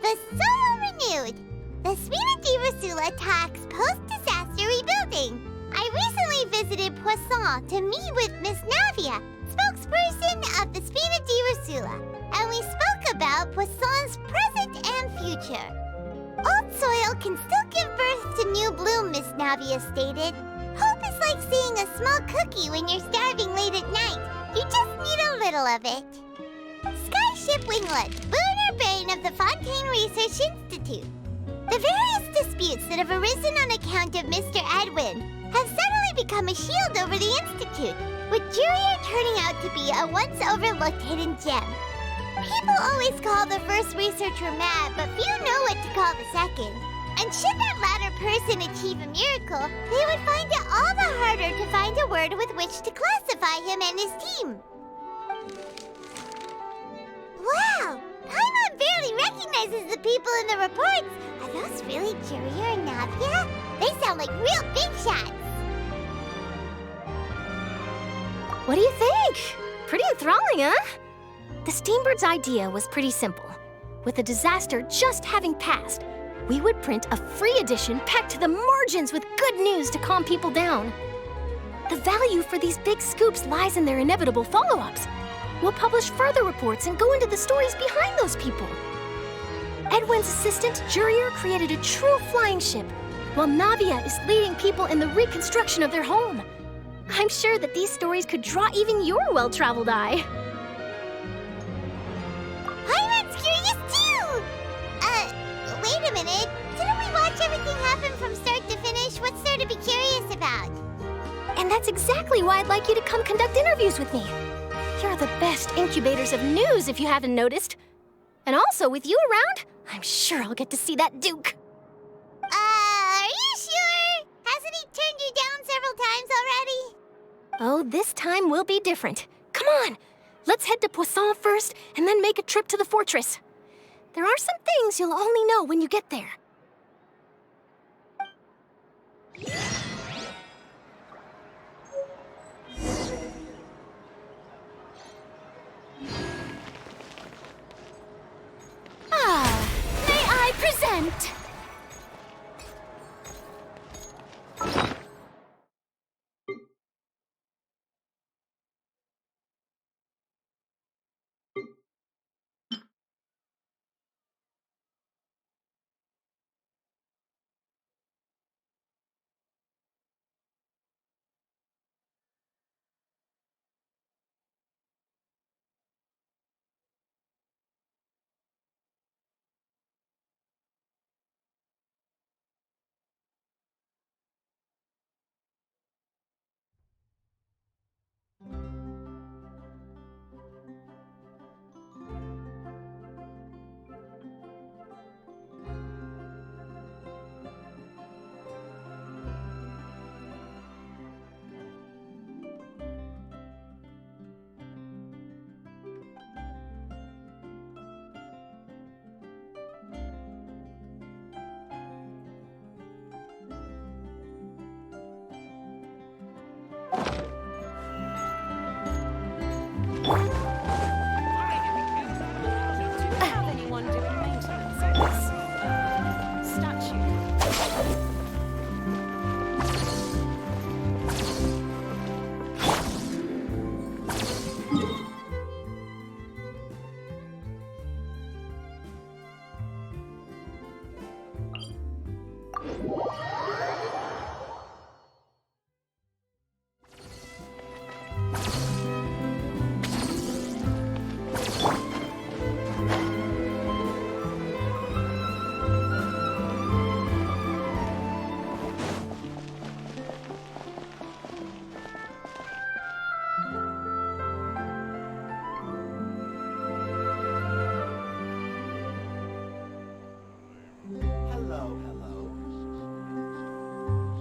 The Solo renewed! The Spina di Rosula attacks post-disaster rebuilding. I recently visited Poisson to meet with Miss Navia, spokesperson of the Spina di Rosula, and we spoke about Poisson's present and future. Old soil can still give birth to new bloom, Miss Navia stated. Hope is like seeing a small cookie when you're starving late at night. You just need a little of it. Skyship Winglet, lunar brain of the Fontaine Research Institute. The various disputes that have arisen on account of Mr. Edwin have suddenly become a shield over the Institute, with Jurier turning out to be a once overlooked hidden gem. People always call the first researcher mad, but few know what to call the second. And should that latter person achieve a miracle, they would find it all the harder to find a word with which to classify him and his team. Wow! Paimon barely recognizes the people in the reports. Are those really Jurier and Navia? They sound like real big shots. What do you think? Pretty enthralling, huh? The Steambird's idea was pretty simple. With the disaster just having passed, we would print a free edition packed to the margins with good news to calm people down. The value for these big scoops lies in their inevitable follow-ups. We'll publish further reports and go into the stories behind those people. Edwin's assistant, Jurier, created a true flying ship, while Navia is leading people in the reconstruction of their home. I'm sure that these stories could draw even your well-traveled eye. Paimon's curious too! Wait a minute. Didn't we watch everything happen from start to finish? What's there to be curious about? And that's exactly why I'd like you to come conduct interviews with me. You're the best incubators of news, if you haven't noticed. And also, with you around, I'm sure I'll get to see that Duke. Are you sure? Hasn't he turned you down several times already? Oh, this time will be different. Come on, let's head to Poisson first, and then make a trip to the fortress. There are some things you'll only know when you get there. May I present?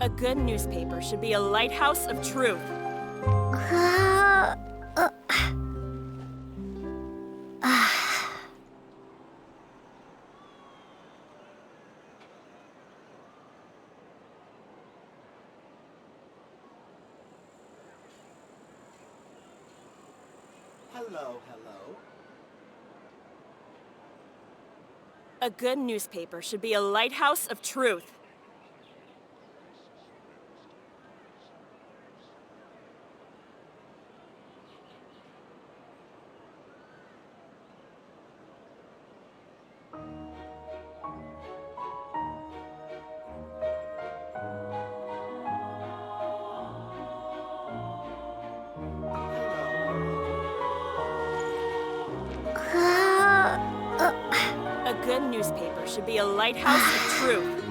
A good newspaper should be a lighthouse of truth. Hello, hello. A good newspaper should be a lighthouse of truth. A good newspaper should be a lighthouse of truth.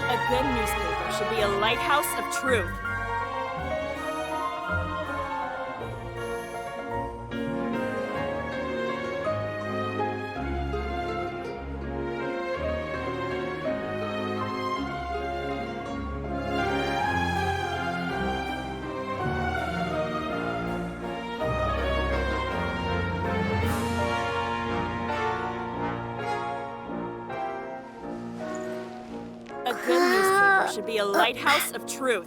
A good newspaper should be a lighthouse of truth. A good newspaper should be a lighthouse of truth.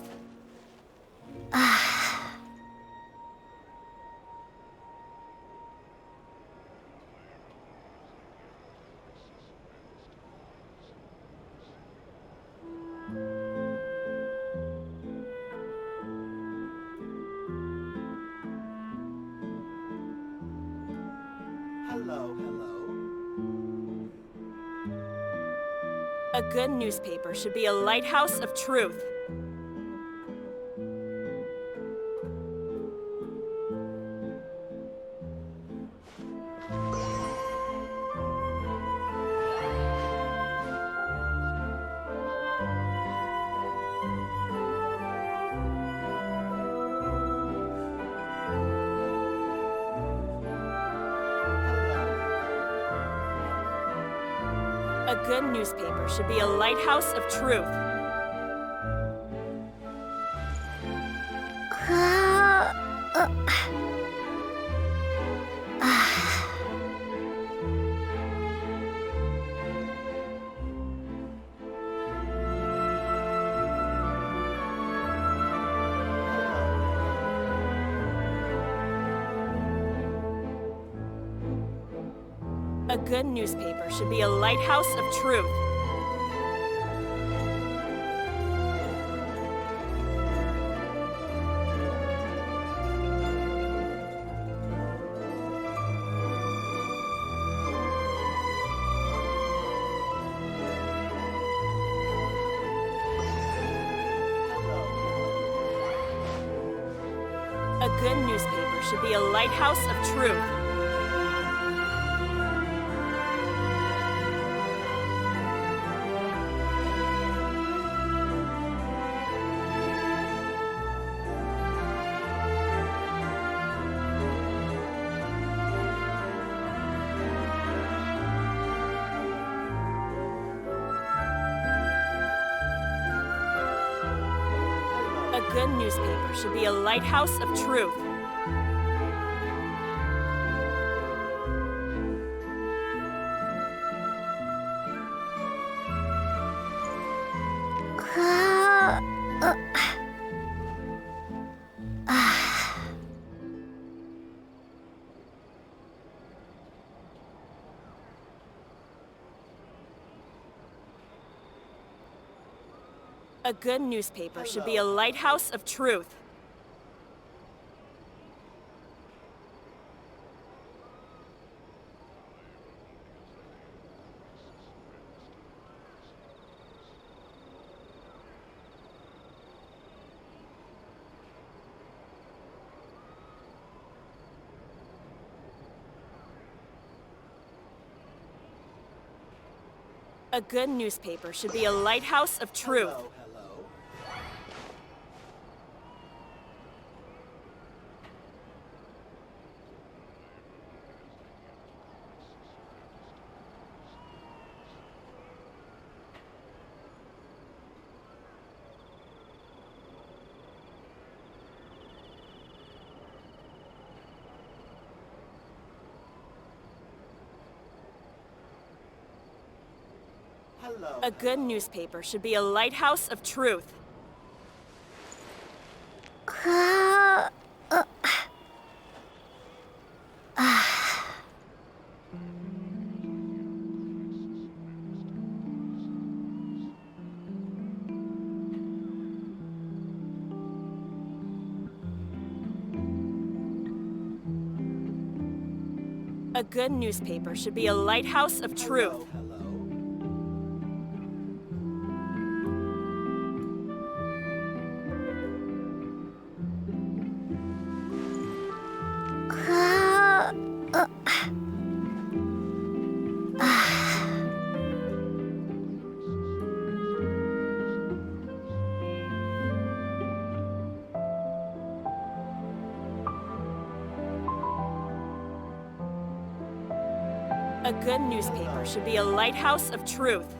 Hello, hello. A good newspaper should be a lighthouse of truth. A good newspaper should be a lighthouse of truth. A good newspaper should be a lighthouse of truth. A good newspaper should be a lighthouse of truth. A good newspaper should be a lighthouse of truth. A good newspaper should be a lighthouse of truth. A good newspaper should be a lighthouse of truth. A good newspaper should be a lighthouse of truth. A good newspaper should be a lighthouse of truth. A good newspaper should be a lighthouse of truth.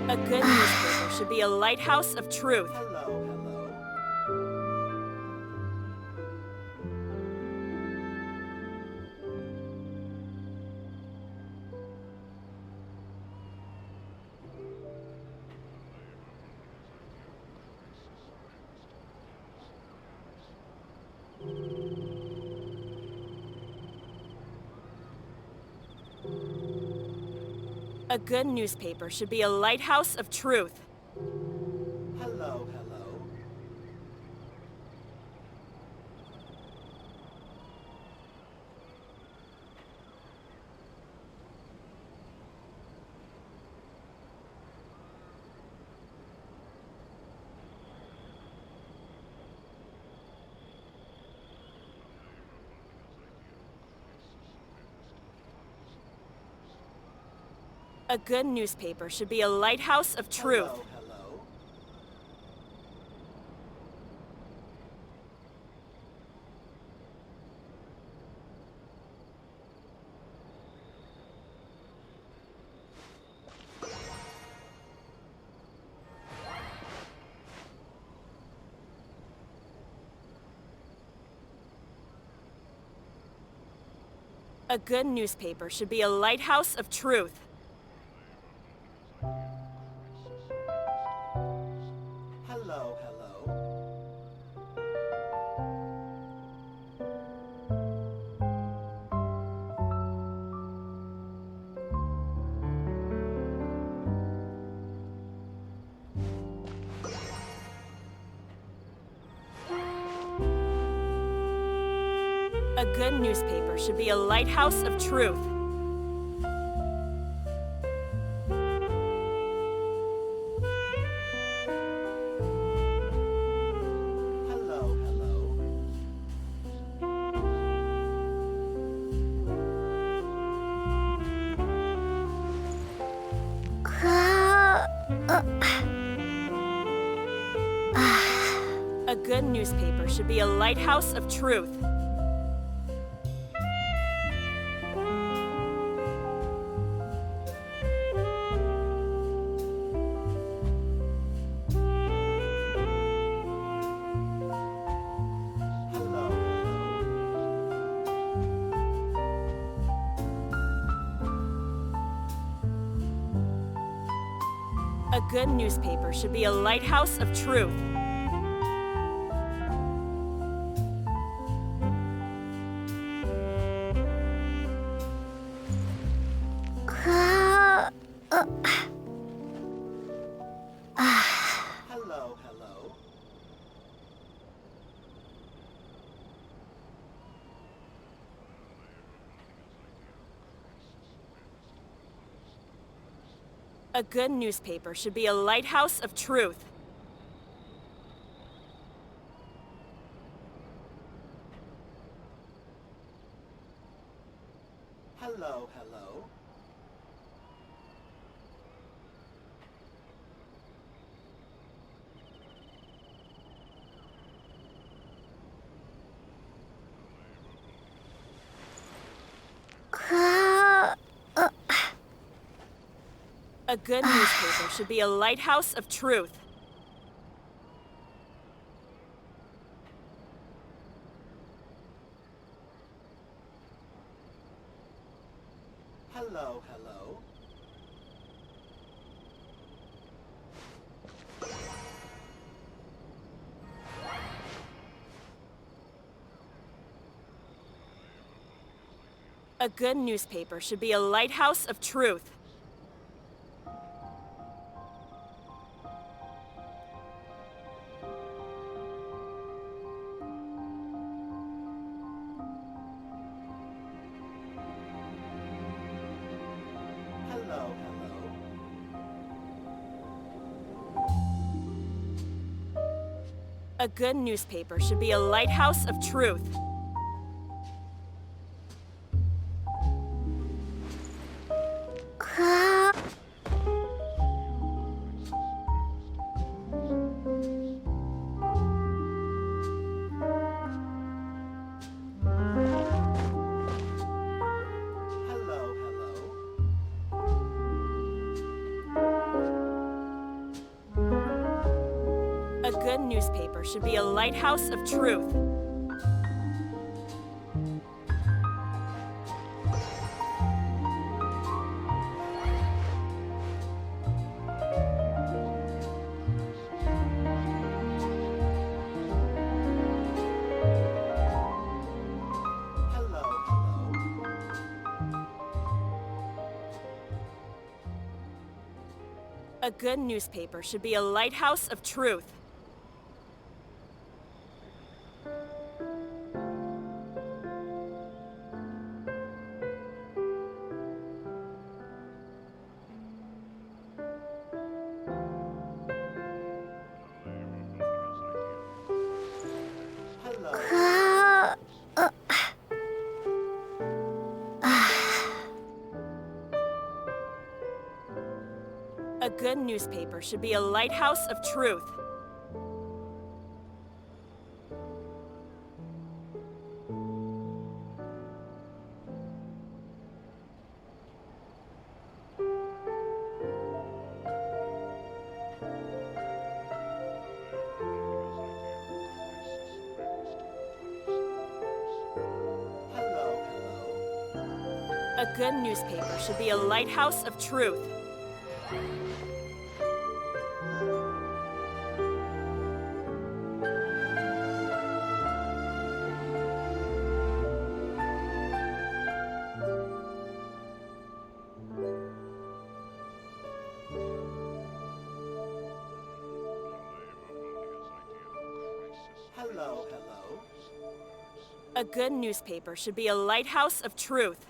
A good newspaper should be a lighthouse of truth. A good newspaper should be a lighthouse of truth. Hello. A good newspaper should be a lighthouse of truth. A good newspaper should be a lighthouse of truth. Hello. A good newspaper should be a lighthouse of truth. A good newspaper should be a lighthouse of truth. A good newspaper should be a lighthouse of truth. Hello. A good newspaper should be a lighthouse of truth. Hello, hello. A good newspaper should be a lighthouse of truth. Hello, hello. A good newspaper should be a lighthouse of truth. Hello, hello. A good newspaper should be a lighthouse of truth. Hello, hello. A good newspaper should be a lighthouse of truth. Hello, hello. A good newspaper should be a lighthouse of truth. Hello. A good newspaper should be a lighthouse of truth. Hello, hello. A good newspaper should be a lighthouse of truth. Hello, hello. A good newspaper should be a lighthouse of truth.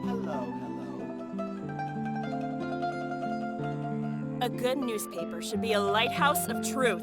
Hello, hello. A good newspaper should be a lighthouse of truth.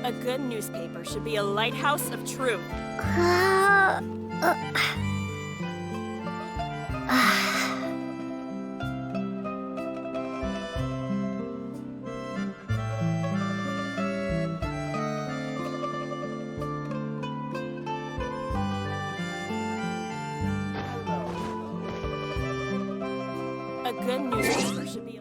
A good newspaper should be a lighthouse of truth. good newspaper should be...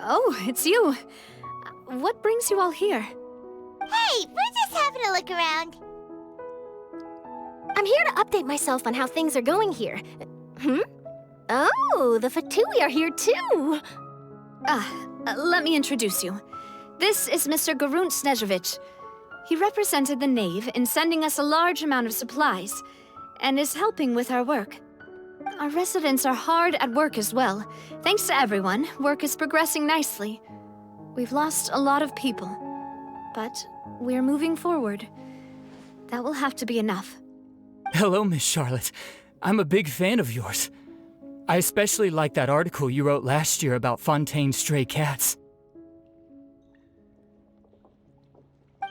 Oh, it's you. What brings you all here? Hey, we're just having a look around. I'm here to update myself on how things are going here. Oh, the Fatui are here too! Let me introduce you. This is Mr. Garunt Snežević. He represented the Knave in sending us a large amount of supplies, and is helping with our work. Our residents are hard at work as well. Thanks to everyone, work is progressing nicely. We've lost a lot of people, but we're moving forward. That will have to be enough. Hello, Miss Charlotte. I'm a big fan of yours. I especially like that article you wrote last year about Fontaine's stray cats.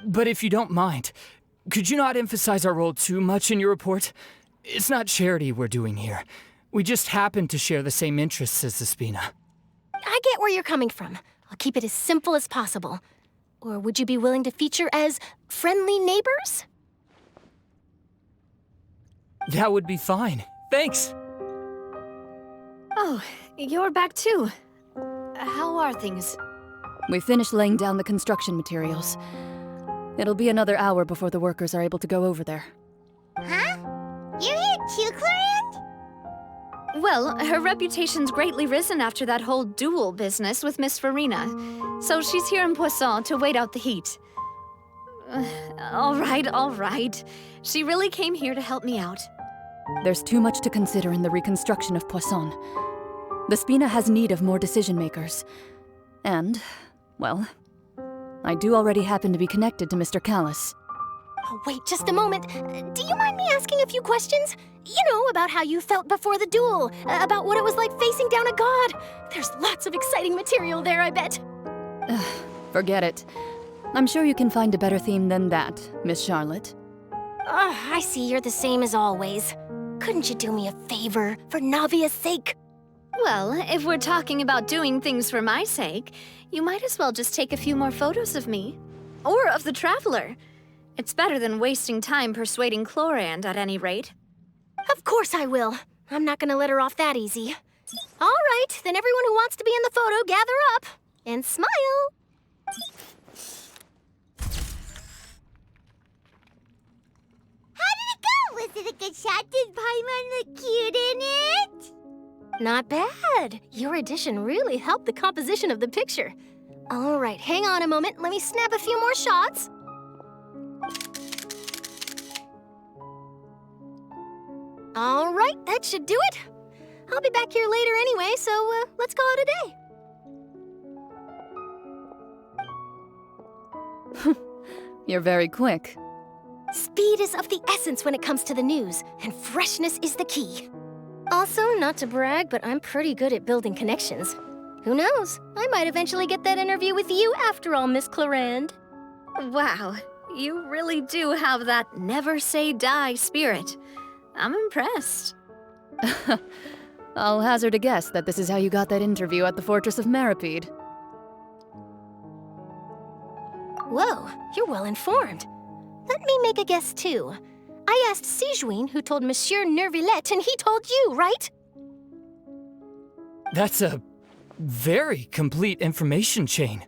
But if you don't mind, could you not emphasize our role too much in your report? It's not charity we're doing here. We just happen to share the same interests as the Spina. I get where you're coming from. I'll keep it as simple as possible. Or would you be willing to feature as friendly neighbors? That would be fine. Thanks. Oh, you're back too. How are things? We finished laying down the construction materials. It'll be another hour before the workers are able to go over there. Huh? You're here too, Clorand? Well, her reputation's greatly risen after that whole duel business with Miss Furina, so she's here in Poisson to wait out the heat. All right. She really came here to help me out. There's too much to consider in the reconstruction of Poisson. The Spina has need of more decision-makers. And, well, I do already happen to be connected to Mr. Callis. Oh, wait just a moment. Do you mind me asking a few questions? You know, about how you felt before the duel, about what it was like facing down a god. There's lots of exciting material there, I bet. Forget it. I'm sure you can find a better theme than that, Miss Charlotte. I see you're the same as always. Couldn't you do me a favor, for Navia's sake? Well, if we're talking about doing things for my sake, you might as well just take a few more photos of me. Or of the Traveler. It's better than wasting time persuading Clorand, at any rate. Of course I will. I'm not gonna let her off that easy. All right, then everyone who wants to be in the photo, gather up. And smile. How did it go? Was it a good shot? Did Paimon look cute in it? Not bad. Your addition really helped the composition of the picture. All right, hang on a moment. Let me snap a few more shots. All right, that should do it. I'll be back here later anyway, so let's call it a day. You're very quick. Speed is of the essence when it comes to the news, and freshness is the key. Also, not to brag, but I'm pretty good at building connections. Who knows? I might eventually get that interview with you after all, Miss Clorand. Wow, you really do have that never say die spirit. I'm impressed. I'll hazard a guess that this is how you got that interview at the Fortress of Meropide. Whoa, you're well informed. Let me make a guess too. I asked Sigewinne, who told Monsieur Neuvillette, and he told you, right? That's a very complete information chain.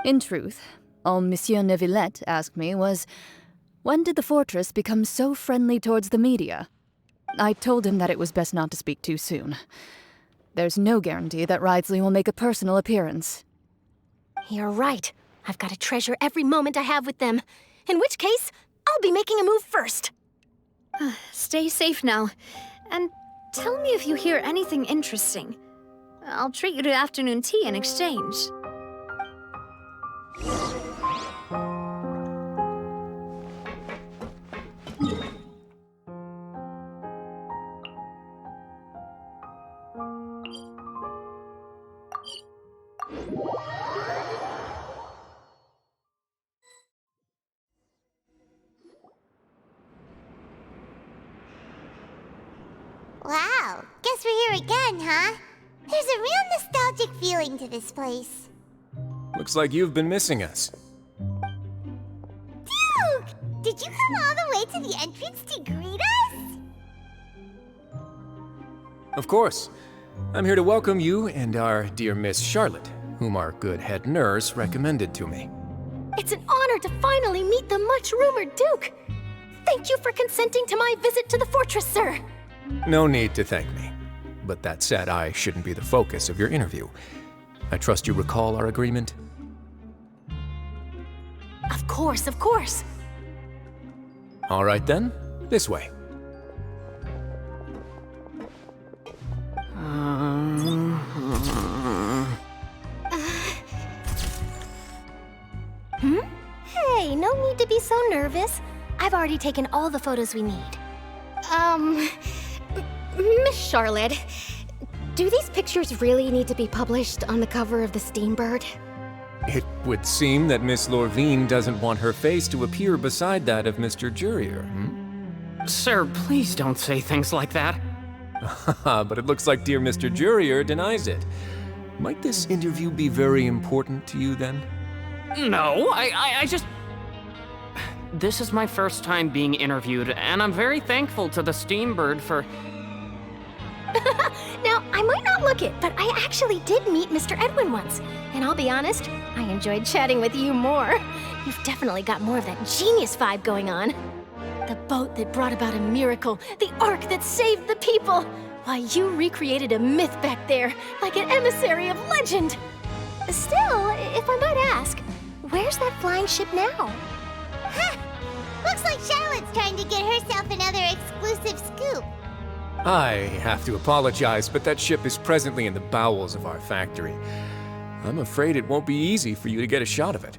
In truth, all Monsieur Neuvillette asked me was, when did the Fortress become so friendly towards the media? I told him that it was best not to speak too soon. There's no guarantee that Wriothesley will make a personal appearance. You're right. I've got to treasure every moment I have with them. In which case, I'll be making a move first. Stay safe now. And tell me if you hear anything interesting. I'll treat you to afternoon tea in exchange. So, guess we're here again, huh? There's a real nostalgic feeling to this place. Looks like you've been missing us. Duke! Did you come all the way to the entrance to greet us? Of course. I'm here to welcome you and our dear Miss Charlotte, whom our good head nurse recommended to me. It's an honor to finally meet the much-rumored Duke. Thank you for consenting to my visit to the fortress, sir. No need to thank me. But that said, I shouldn't be the focus of your interview. I trust you recall our agreement? Of course, of course. All right then, this way. Hey, no need to be so nervous. I've already taken all the photos we need. Miss Charlotte, do these pictures really need to be published on the cover of the Steambird? It would seem that Miss Laverune doesn't want her face to appear beside that of Mr. Jurier, Sir, please don't say things like that. But it looks like dear Mr. Jurier denies it. Might this interview be very important to you then? No, I just... This is my first time being interviewed, and I'm very thankful to the Steambird for... Now, I might not look it, but I actually did meet Mr. Edwin once. And I'll be honest, I enjoyed chatting with you more. You've definitely got more of that genius vibe going on. The boat that brought about a miracle, the ark that saved the people. Why, you recreated a myth back there, like an emissary of legend. Still, if I might ask, where's that flying ship now? Huh! Looks like Charlotte's trying to get herself another exclusive scoop. I have to apologize, but that ship is presently in the bowels of our factory. I'm afraid it won't be easy for you to get a shot of it.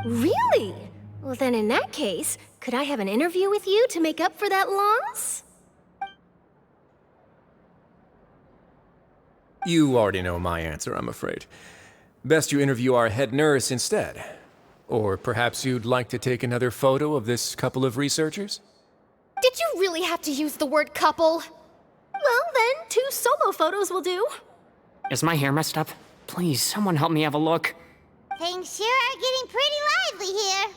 Really? Well, then in that case, could I have an interview with you to make up for that loss? You already know my answer, I'm afraid. Best you interview our head nurse instead. Or perhaps you'd like to take another photo of this couple of researchers? Did you really have to use the word couple? Well, then, 2 solo photos will do. Is my hair messed up? Please, someone help me have a look. Things sure are getting pretty lively here.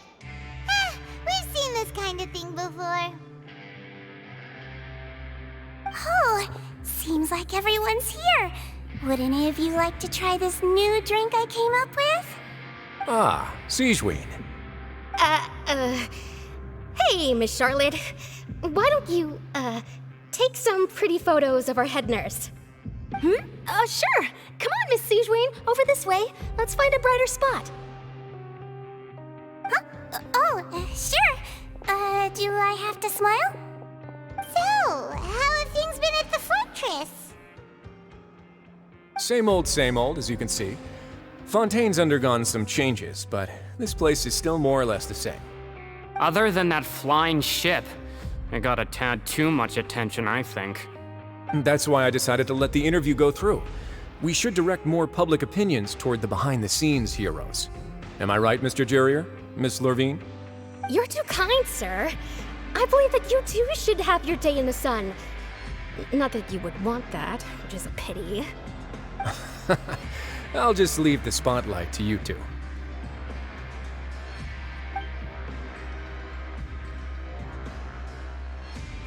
We've seen this kind of thing before. Oh, seems like everyone's here. Would any of you like to try this new drink I came up with? Ah, Sigewinne. Hey, Miss Charlotte. Why don't you, take some pretty photos of our head nurse? Sure. Come on, Miss Sigewinne. Over this way. Let's find a brighter spot. Huh? Sure. Do I have to smile? So, how have things been at the fortress? Same old, as you can see. Fontaine's undergone some changes, but this place is still more or less the same. Other than that flying ship, it got a tad too much attention, I think. That's why I decided to let the interview go through. We should direct more public opinions toward the behind-the-scenes heroes. Am I right, Mr. Jurier? Miss Laverune? You're too kind, sir. I believe that you too should have your day in the sun. Not that you would want that, which is a pity. I'll just leave the spotlight to you two.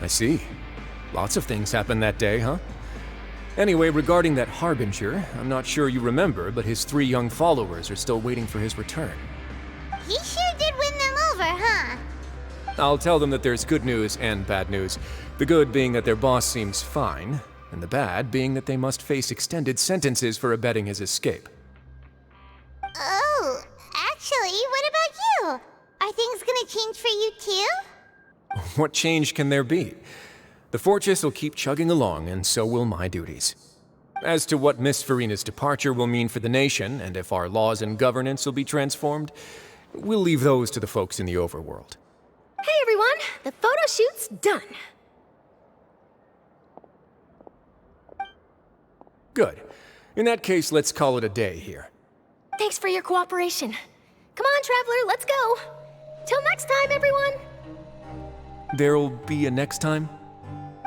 I see. Lots of things happened that day, huh? Anyway, regarding that Harbinger, I'm not sure you remember, but his 3 young followers are still waiting for his return. He sure did win them over, huh? I'll tell them that there's good news and bad news. The good being that their boss seems fine, and the bad being that they must face extended sentences for abetting his escape. Oh, actually, what about you? Are things gonna change for you too? What change can there be? The fortress will keep chugging along, and so will my duties. As to what Miss Furina's departure will mean for the nation, and if our laws and governance will be transformed, we'll leave those to the folks in the overworld. Hey everyone, the photo shoot's done. Good. In that case, let's call it a day here. Thanks for your cooperation. Come on, Traveler, let's go. Till next time, everyone. There'll be a next time?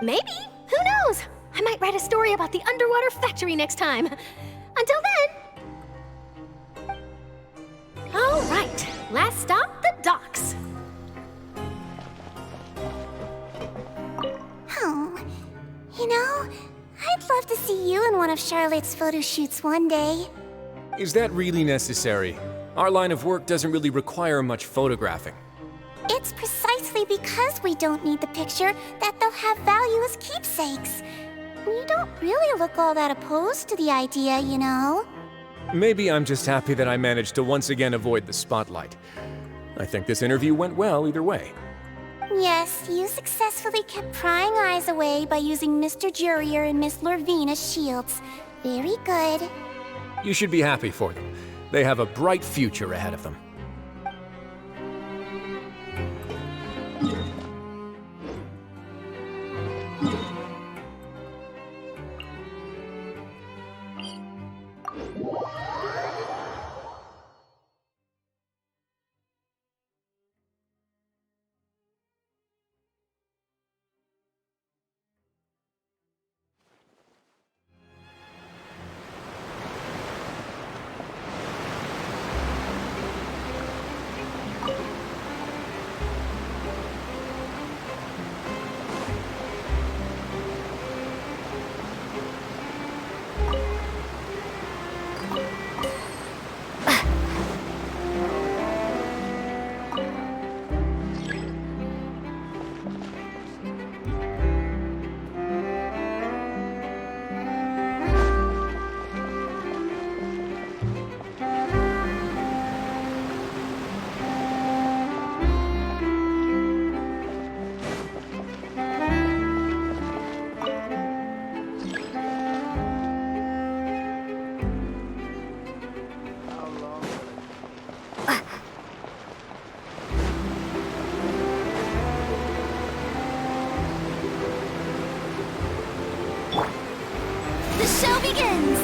Maybe. Who knows? I might write a story about the underwater factory next time. Until then... All right, last stop, the docks. Oh, you know, I'd love to see you in one of Charlotte's photo shoots one day. Is that really necessary? Our line of work doesn't really require much photographing. It's precisely because we don't need the picture that they'll have value as keepsakes. You don't really look all that opposed to the idea, you know. Maybe I'm just happy that I managed to once again avoid the spotlight. I think this interview went well either way. Yes, you successfully kept prying eyes away by using Mr. Jurier and Miss Lorvine as shields. Very good. You should be happy for them. They have a bright future ahead of them. The show begins!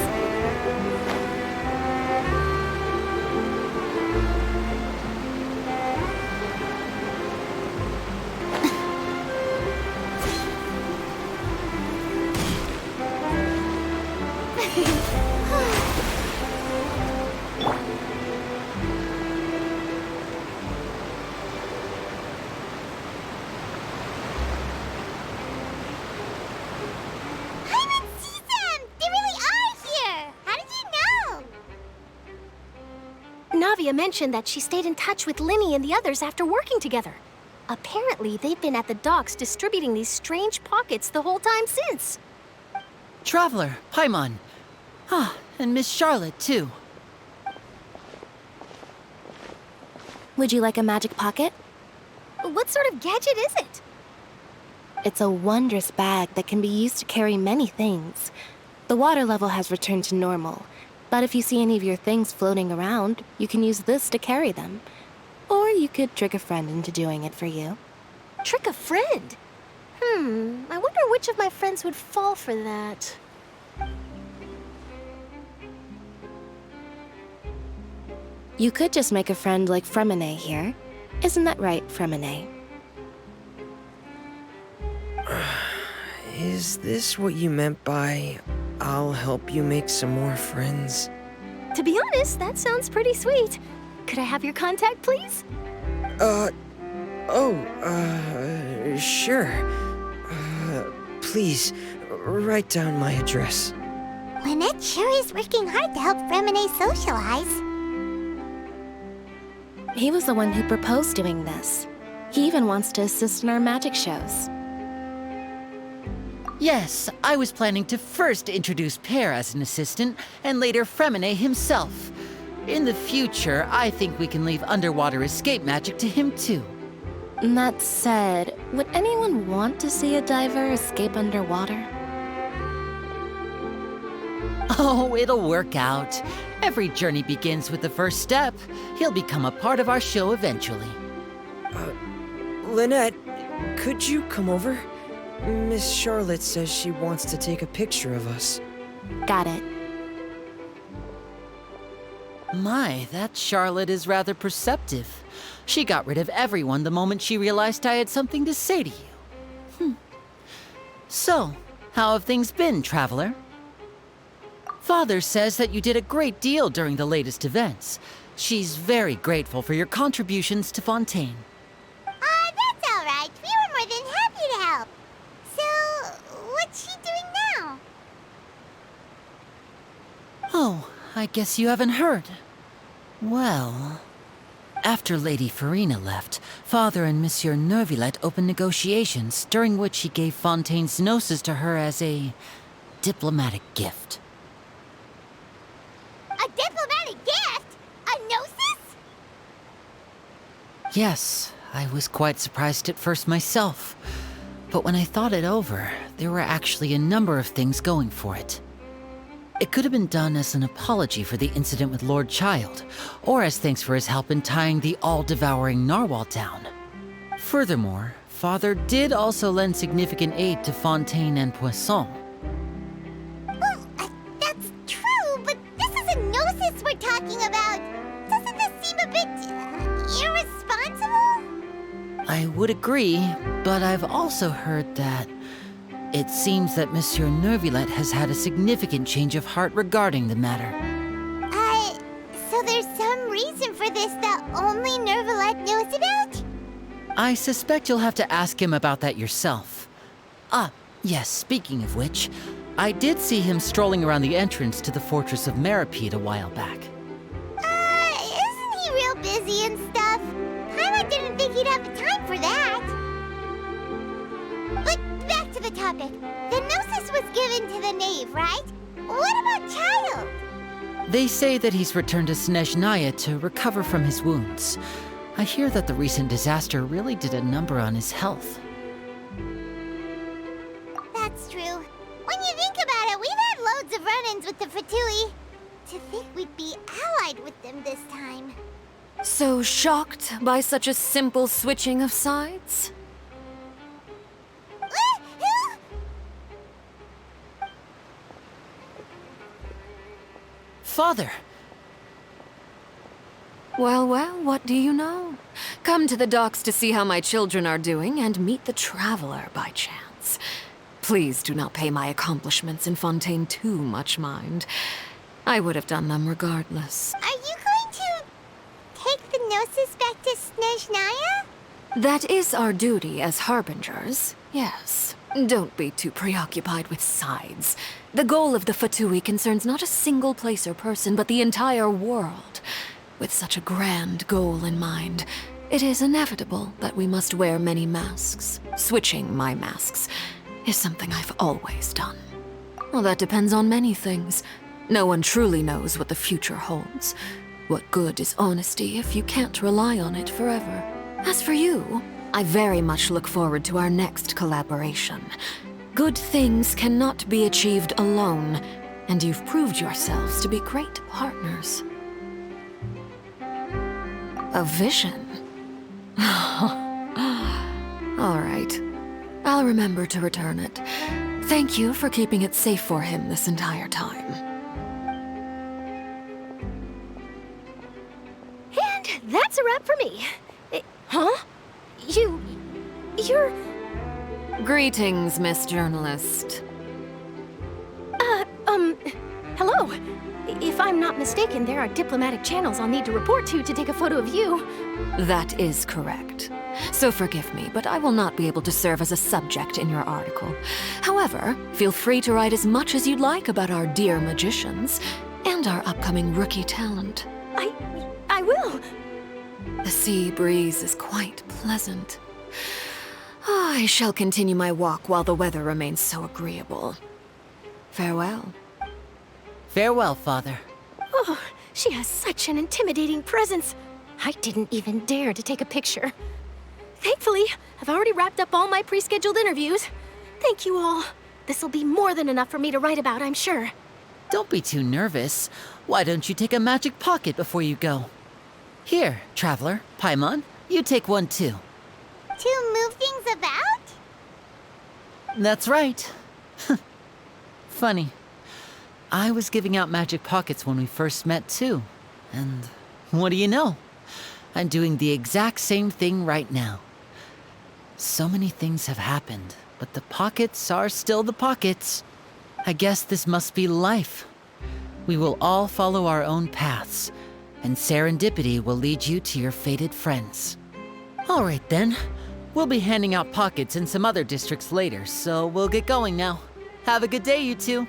Navia mentioned that she stayed in touch with Lyney and the others after working together. Apparently, they've been at the docks distributing these strange pockets the whole time since. Traveler, Paimon. Ah, and Miss Charlotte, too. Would you like a magic pocket? What sort of gadget is it? It's a wondrous bag that can be used to carry many things. The water level has returned to normal, but if you see any of your things floating around, you can use this to carry them. Or you could trick a friend into doing it for you. Trick a friend? I wonder which of my friends would fall for that. You could just make a friend like Freminet here. Isn't that right, Freminet? Is this what you meant by, I'll help you make some more friends? To be honest, that sounds pretty sweet. Could I have your contact, please? Sure. Please, write down my address. Lynette sure is working hard to help Freminet socialize. He was the one who proposed doing this. He even wants to assist in our magic shows. Yes, I was planning to first introduce Pear as an assistant, and later Freminet himself. In the future, I think we can leave underwater escape magic to him too. That said, would anyone want to see a diver escape underwater? Oh, it'll work out. Every journey begins with the first step. He'll become a part of our show eventually. Lynette, could you come over? Miss Charlotte says she wants to take a picture of us. Got it. My, that Charlotte is rather perceptive. She got rid of everyone the moment she realized I had something to say to you. So, How have things been, Traveler? Father says that you did a great deal during the latest events. She's very grateful for your contributions to Fontaine. That's all right. We were more than happy to help. So, what's she doing now? Oh, I guess you haven't heard. Well, after Lady Furina left, Father and Monsieur Neuvillette opened negotiations, during which he gave Fontaine's gnosis to her as a diplomatic gift. A diplomatic gift? A gnosis? Yes, I was quite surprised at first myself. But when I thought it over, there were actually a number of things going for it. It could have been done as an apology for the incident with Lord Childe, or as thanks for his help in tying the all-devouring narwhal down. Furthermore, Father did also lend significant aid to Fontaine and Poisson. Well, that's true, but this is a gnosis we're talking about. Doesn't this seem a bit irresponsible? I would agree, but I've also heard that it seems that Monsieur Neuvillette has had a significant change of heart regarding the matter. So there's some reason for this that only Neuvillette knows about? I suspect you'll have to ask him about that yourself. Ah, yes, speaking of which, I did see him strolling around the entrance to the Fortress of Meropide a while back. Isn't he real busy and stuff? Paimon didn't think he'd have the time for that. But back to the topic. The gnosis was given to the knave, right? What about Childe? They say that he's returned to Snezhnaya to recover from his wounds. I hear that the recent disaster really did a number on his health. That's true. When you think about it, we've had loads of run-ins with the Fatui. To think we'd be allied with them this time. So shocked by such a simple switching of sides? Father! Well, what do you know? Come to the docks to see how my children are doing and meet the Traveler by chance. Please do not pay my accomplishments in Fontaine too much mind. I would have done them regardless. Are you going to take the gnosis back to Snezhnaya? That is our duty as harbingers, yes. Don't be too preoccupied with sides. The goal of the Fatui concerns not a single place or person, but the entire world. With such a grand goal in mind, it is inevitable that we must wear many masks. Switching my masks is something I've always done. Well, that depends on many things. No one truly knows what the future holds. What good is honesty if you can't rely on it forever? As for you, I very much look forward to our next collaboration. Good things cannot be achieved alone, and you've proved yourselves to be great partners. A vision? All right. I'll remember to return it. Thank you for keeping it safe for him this entire time. And that's a wrap for me. Huh? You're... Greetings, Miss Journalist. Hello. If I'm not mistaken, there are diplomatic channels I'll need to report to take a photo of you. That is correct. So forgive me, but I will not be able to serve as a subject in your article. However, feel free to write as much as you'd like about our dear magicians and our upcoming rookie talent. I will. The sea breeze is quite pleasant. I shall continue my walk while the weather remains so agreeable. Farewell. Farewell, Father. Oh, she has such an intimidating presence. I didn't even dare to take a picture. Thankfully, I've already wrapped up all my pre-scheduled interviews. Thank you all. This'll be more than enough for me to write about, I'm sure. Don't be too nervous. Why don't you take a magic pocket before you go? Here, Traveler, Paimon, you take one too. To move things about? That's right. Funny. I was giving out magic pockets when we first met too. And what do you know? I'm doing the exact same thing right now. So many things have happened, but the pockets are still the pockets. I guess this must be life. We will all follow our own paths, and serendipity will lead you to your fated friends. All right then. We'll be handing out pockets in some other districts later, so we'll get going now. Have a good day, you two.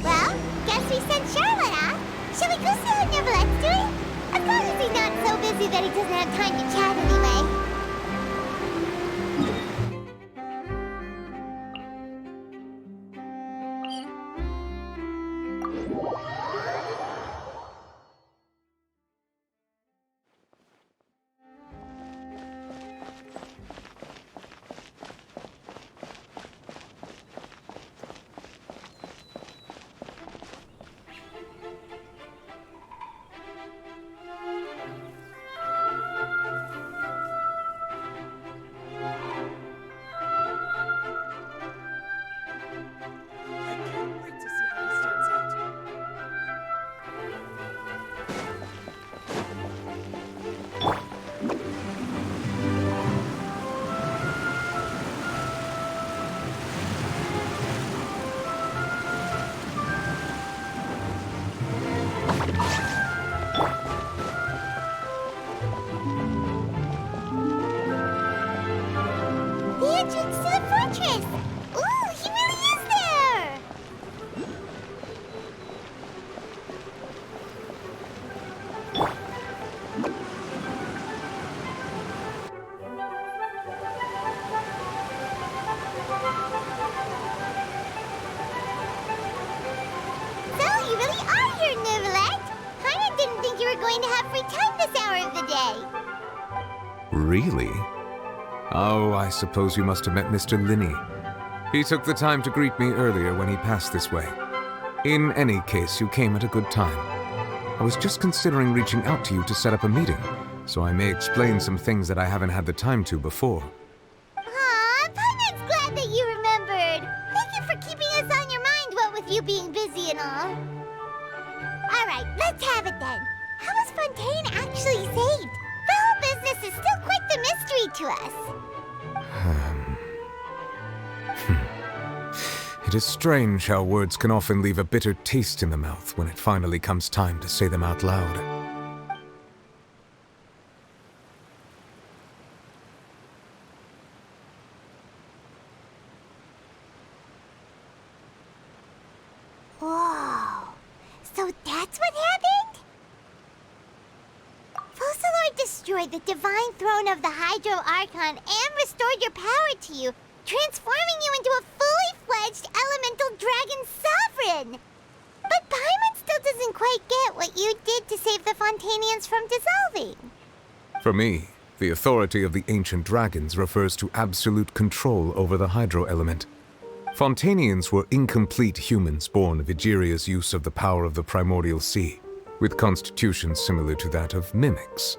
Well, guess we sent Charlotte off. Shall we go see what Neuvillette's doing? As long as he's not so busy that he doesn't have time to chat anyway. Really? Oh, I suppose you must have met Mr. Lyney. He took the time to greet me earlier when he passed this way. In any case, you came at a good time. I was just considering reaching out to you to set up a meeting, so I may explain some things that I haven't had the time to before. Aw, Paimon's glad that you remembered. Thank you for keeping us on your mind, what with you being busy and all. Alright, let's have it then. How was Fontaine actually saved? The whole business is still quite the mystery to us. It is strange how words can often leave a bitter taste in the mouth when it finally comes time to say them out loud. Whoa. So that's what happened? Focalord destroyed the divine throne of the Hydro Archon and restored your power to you, transforming you into a fully-fledged elemental dragon sovereign. But Paimon still doesn't quite get what you did to save the Fontanians from dissolving. For me, the authority of the ancient dragons refers to absolute control over the hydro element. Fontanians were incomplete humans born of Egeria's use of the power of the primordial sea, with constitutions similar to that of mimics.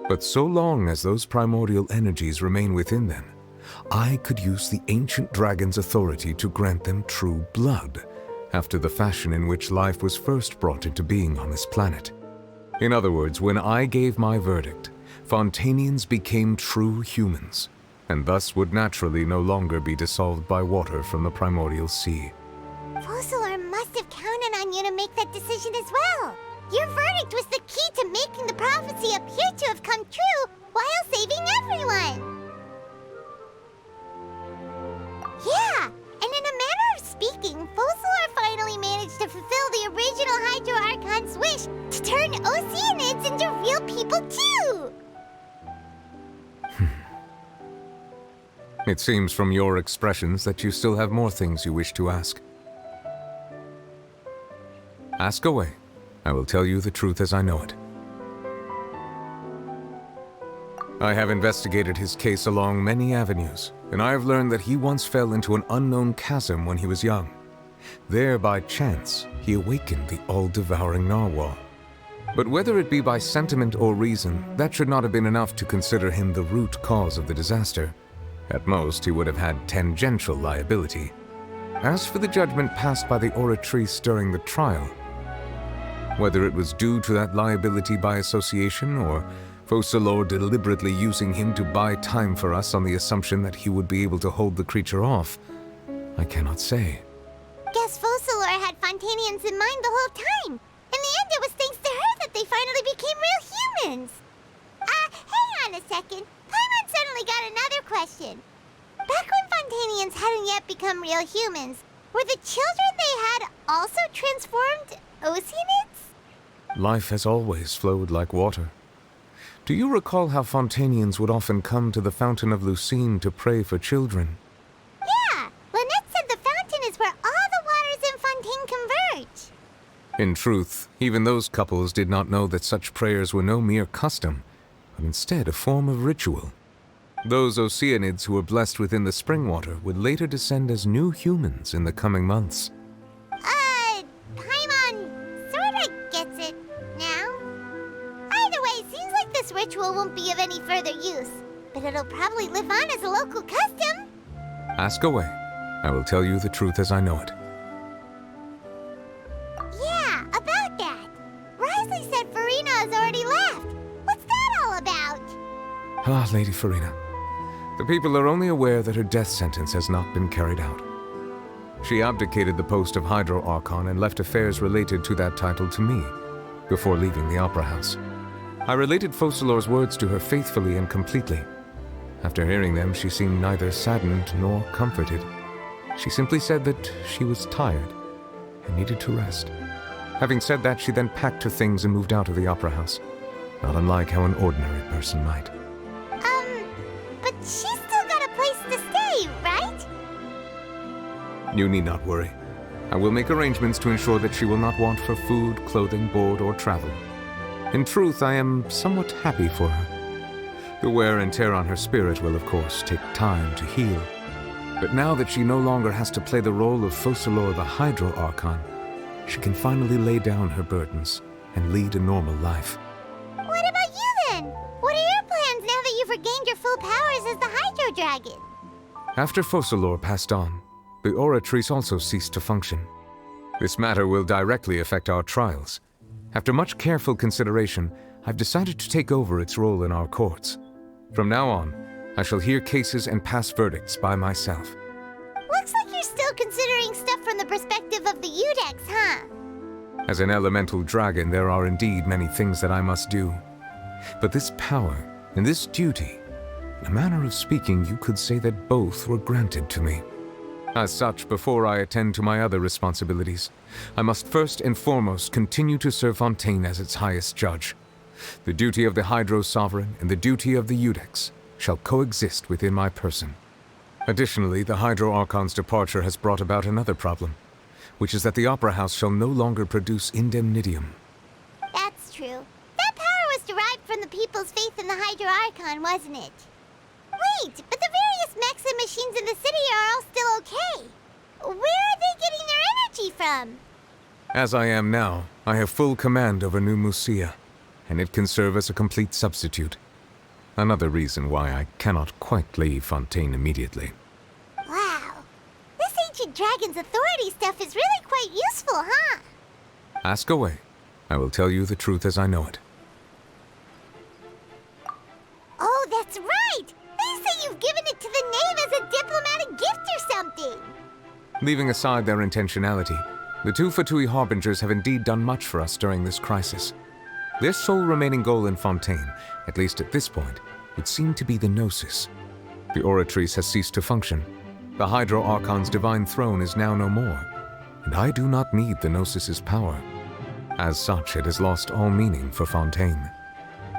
But so long as those primordial energies remain within them, I could use the ancient dragon's authority to grant them true blood, after the fashion in which life was first brought into being on this planet. In other words, when I gave my verdict, Fontanians became true humans, and thus would naturally no longer be dissolved by water from the primordial sea. Focalord must have counted on you to make that decision as well. Your verdict was the key to making the prophecy appear to have come true while saving everyone. Yeah, and in a manner of speaking, Focalord finally managed to fulfill the original Hydro Archon's wish to turn Oceanids into real people too! It seems from your expressions that you still have more things you wish to ask. Ask away. I will tell you the truth as I know it. I have investigated his case along many avenues, and I have learned that he once fell into an unknown chasm when he was young. There, by chance, he awakened the all-devouring narwhal. But whether it be by sentiment or reason, that should not have been enough to consider him the root cause of the disaster. At most, he would have had tangential liability. As for the judgment passed by the oratrice during the trial, whether it was due to that liability by association or Focalors deliberately using him to buy time for us on the assumption that he would be able to hold the creature off, I cannot say. Guess Focalors had Fontanians in mind the whole time. In the end, it was thanks to her that they finally became real humans. Hang on a second. Paimon suddenly got another question. Back when Fontanians hadn't yet become real humans, were the children they had also transformed Oceanids? Life has always flowed like water. Do you recall how Fontanians would often come to the Fountain of Lucine to pray for children? Yeah, Lynette said the fountain is where all the waters in Fontaine converge. In truth, even those couples did not know that such prayers were no mere custom, but instead a form of ritual. Those Oceanids who were blessed within the spring water would later descend as new humans in the coming months. Paimon sorta gets it now. Either way, seems like this ritual won't be of any further use, but it'll probably live on as a local custom. Ask away. I will tell you the truth as I know it. Yeah, about that. Wriothesley said Furina has already left. What's that all about? Ah, Lady Furina. The people are only aware that her death sentence has not been carried out. She abdicated the post of Hydro Archon and left affairs related to that title to me, before leaving the Opera House. I related Focalors' words to her faithfully and completely. After hearing them, she seemed neither saddened nor comforted. She simply said that she was tired and needed to rest. Having said that, she then packed her things and moved out of the Opera House, not unlike how an ordinary person might. But she's still got a place to stay, right? You need not worry. I will make arrangements to ensure that she will not want for food, clothing, board, or travel. In truth, I am somewhat happy for her. The wear and tear on her spirit will, of course, take time to heal. But now that she no longer has to play the role of Focalors the Hydro Archon, she can finally lay down her burdens and lead a normal life. What about you then? What are your plans now that you've regained your full powers as the Hydro Dragon? After Focalors passed on, the Oratrice also ceased to function. This matter will directly affect our trials. After much careful consideration, I've decided to take over its role in our courts. From now on, I shall hear cases and pass verdicts by myself. Looks like you're still considering stuff from the perspective of the Udex, huh? As an elemental dragon, there are indeed many things that I must do. But this power and this duty, in a manner of speaking, you could say that both were granted to me. As such, before I attend to my other responsibilities, I must first and foremost continue to serve Fontaine as its highest judge. The duty of the Hydro Sovereign and the duty of the Udex shall coexist within my person. Additionally, the Hydro Archon's departure has brought about another problem, which is that the Opera House shall no longer produce indemnitium. That's true. That power was derived from the people's faith in the Hydro Archon, wasn't it? Wait, but the various mechs and machines in the city are all still okay. Where are they getting their energy from? As I am now, I have full command over New Musia, and it can serve as a complete substitute. Another reason why I cannot quite leave Fontaine immediately. Wow. This ancient dragon's authority stuff is really quite useful, huh? Ask away. I will tell you the truth as I know it. Oh, that's right! They say you've given it to the knave as a diplomatic gift or something! Leaving aside their intentionality, the two Fatui Harbingers have indeed done much for us during this crisis. Their sole remaining goal in Fontaine, at least at this point, would seem to be the Gnosis. The Oratrice has ceased to function. The Hydro Archon's divine throne is now no more, and I do not need the Gnosis's power. As such, it has lost all meaning for Fontaine.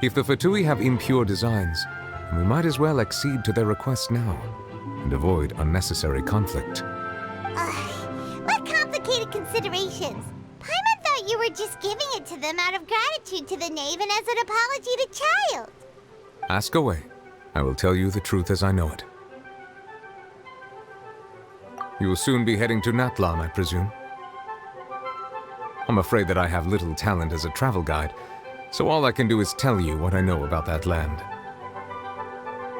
If the Fatui have impure designs, then we might as well accede to their request now, and avoid unnecessary conflict. What complicated considerations! Paimon thought you were just giving it to them out of gratitude to the knave and as an apology to Childe. Ask away. I will tell you the truth as I know it. You will soon be heading to Natlan, I presume. I'm afraid that I have little talent as a travel guide, so all I can do is tell you what I know about that land.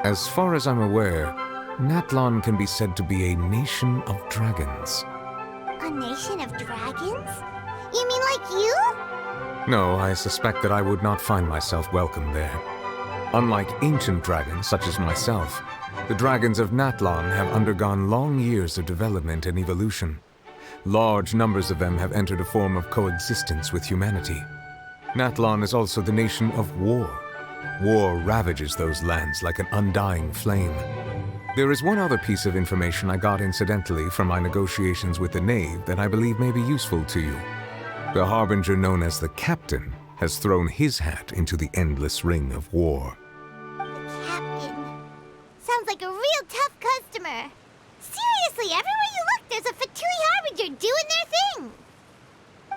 As far as I'm aware, Natlan can be said to be a nation of dragons. A nation of dragons? You mean like you? No, I suspect that I would not find myself welcome there. Unlike ancient dragons such as myself, the dragons of Natlan have undergone long years of development and evolution. Large numbers of them have entered a form of coexistence with humanity. Natlan is also the nation of war. War ravages those lands like an undying flame. There is one other piece of information I got incidentally from my negotiations with the Knave that I believe may be useful to you. The harbinger known as the Captain has thrown his hat into the endless ring of war. Captain. Sounds like a real tough customer. Seriously, everywhere you look, there's a Fatui Harbinger doing their thing.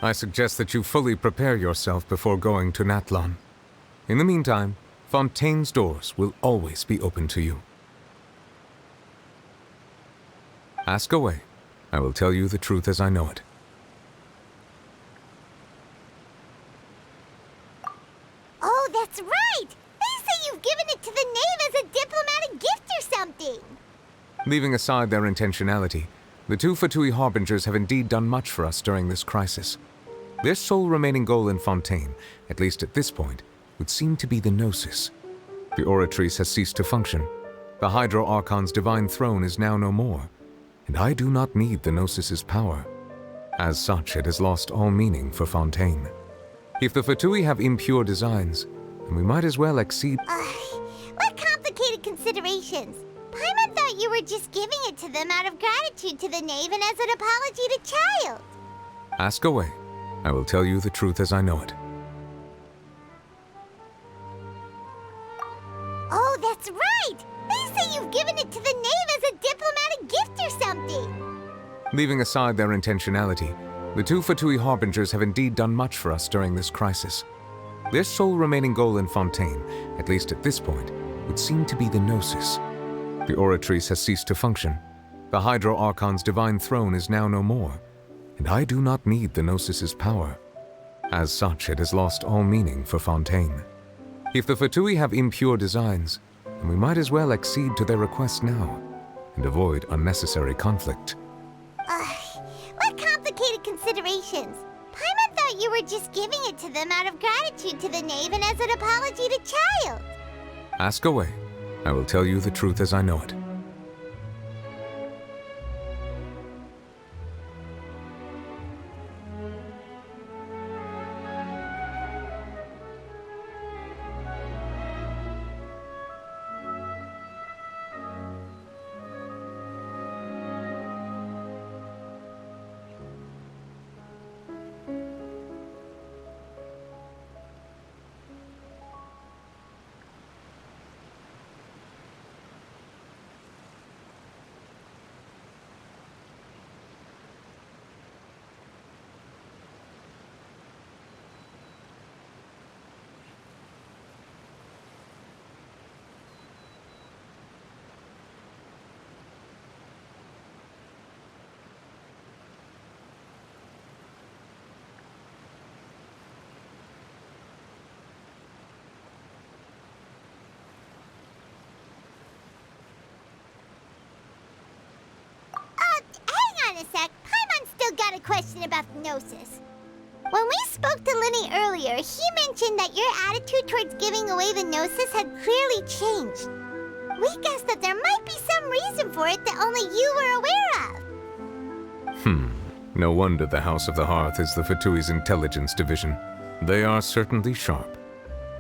I suggest that you fully prepare yourself before going to Natlan. In the meantime, Fontaine's doors will always be open to you. Ask away. I will tell you the truth as I know it. Oh, that's right! They say you've given it to the Knave as a diplomatic gift or something! Leaving aside their intentionality, the two Fatui Harbingers have indeed done much for us during this crisis. Their sole remaining goal in Fontaine, at least at this point, would seem to be the Gnosis. The Oratrice has ceased to function. The Hydro Archon's divine throne is now no more, and I do not need the Gnosis's power. As such, it has lost all meaning for Fontaine. If the Fatui have impure designs, then we might as well accede. What complicated considerations? Paimon thought you were just giving it to them out of gratitude to the Knave and as an apology to Childe. Ask away. I will tell you the truth as I know it. Oh, that's right! They say you've given it to the Knave as a diplomatic gift or something! Leaving aside their intentionality, the two Fatui Harbingers have indeed done much for us during this crisis. Their sole remaining goal in Fontaine, at least at this point, would seem to be the Gnosis. The Oratrice has ceased to function. The Hydro Archon's divine throne is now no more, and I do not need the Gnosis's power. As such, it has lost all meaning for Fontaine. If the Fatui have impure designs, then we might as well accede to their request now, and avoid unnecessary conflict. What complicated considerations? Paimon thought you were just giving it to them out of gratitude to the Knave and as an apology to Childe. Ask away. I will tell you the truth as I know it. Hang on a sec. Paimon's still got a question about the Gnosis. When we spoke to Lyney earlier, he mentioned that your attitude towards giving away the Gnosis had clearly changed. We guessed that there might be some reason for it that only you were aware of. No wonder the House of the Hearth is the Fatui's intelligence division. They are certainly sharp.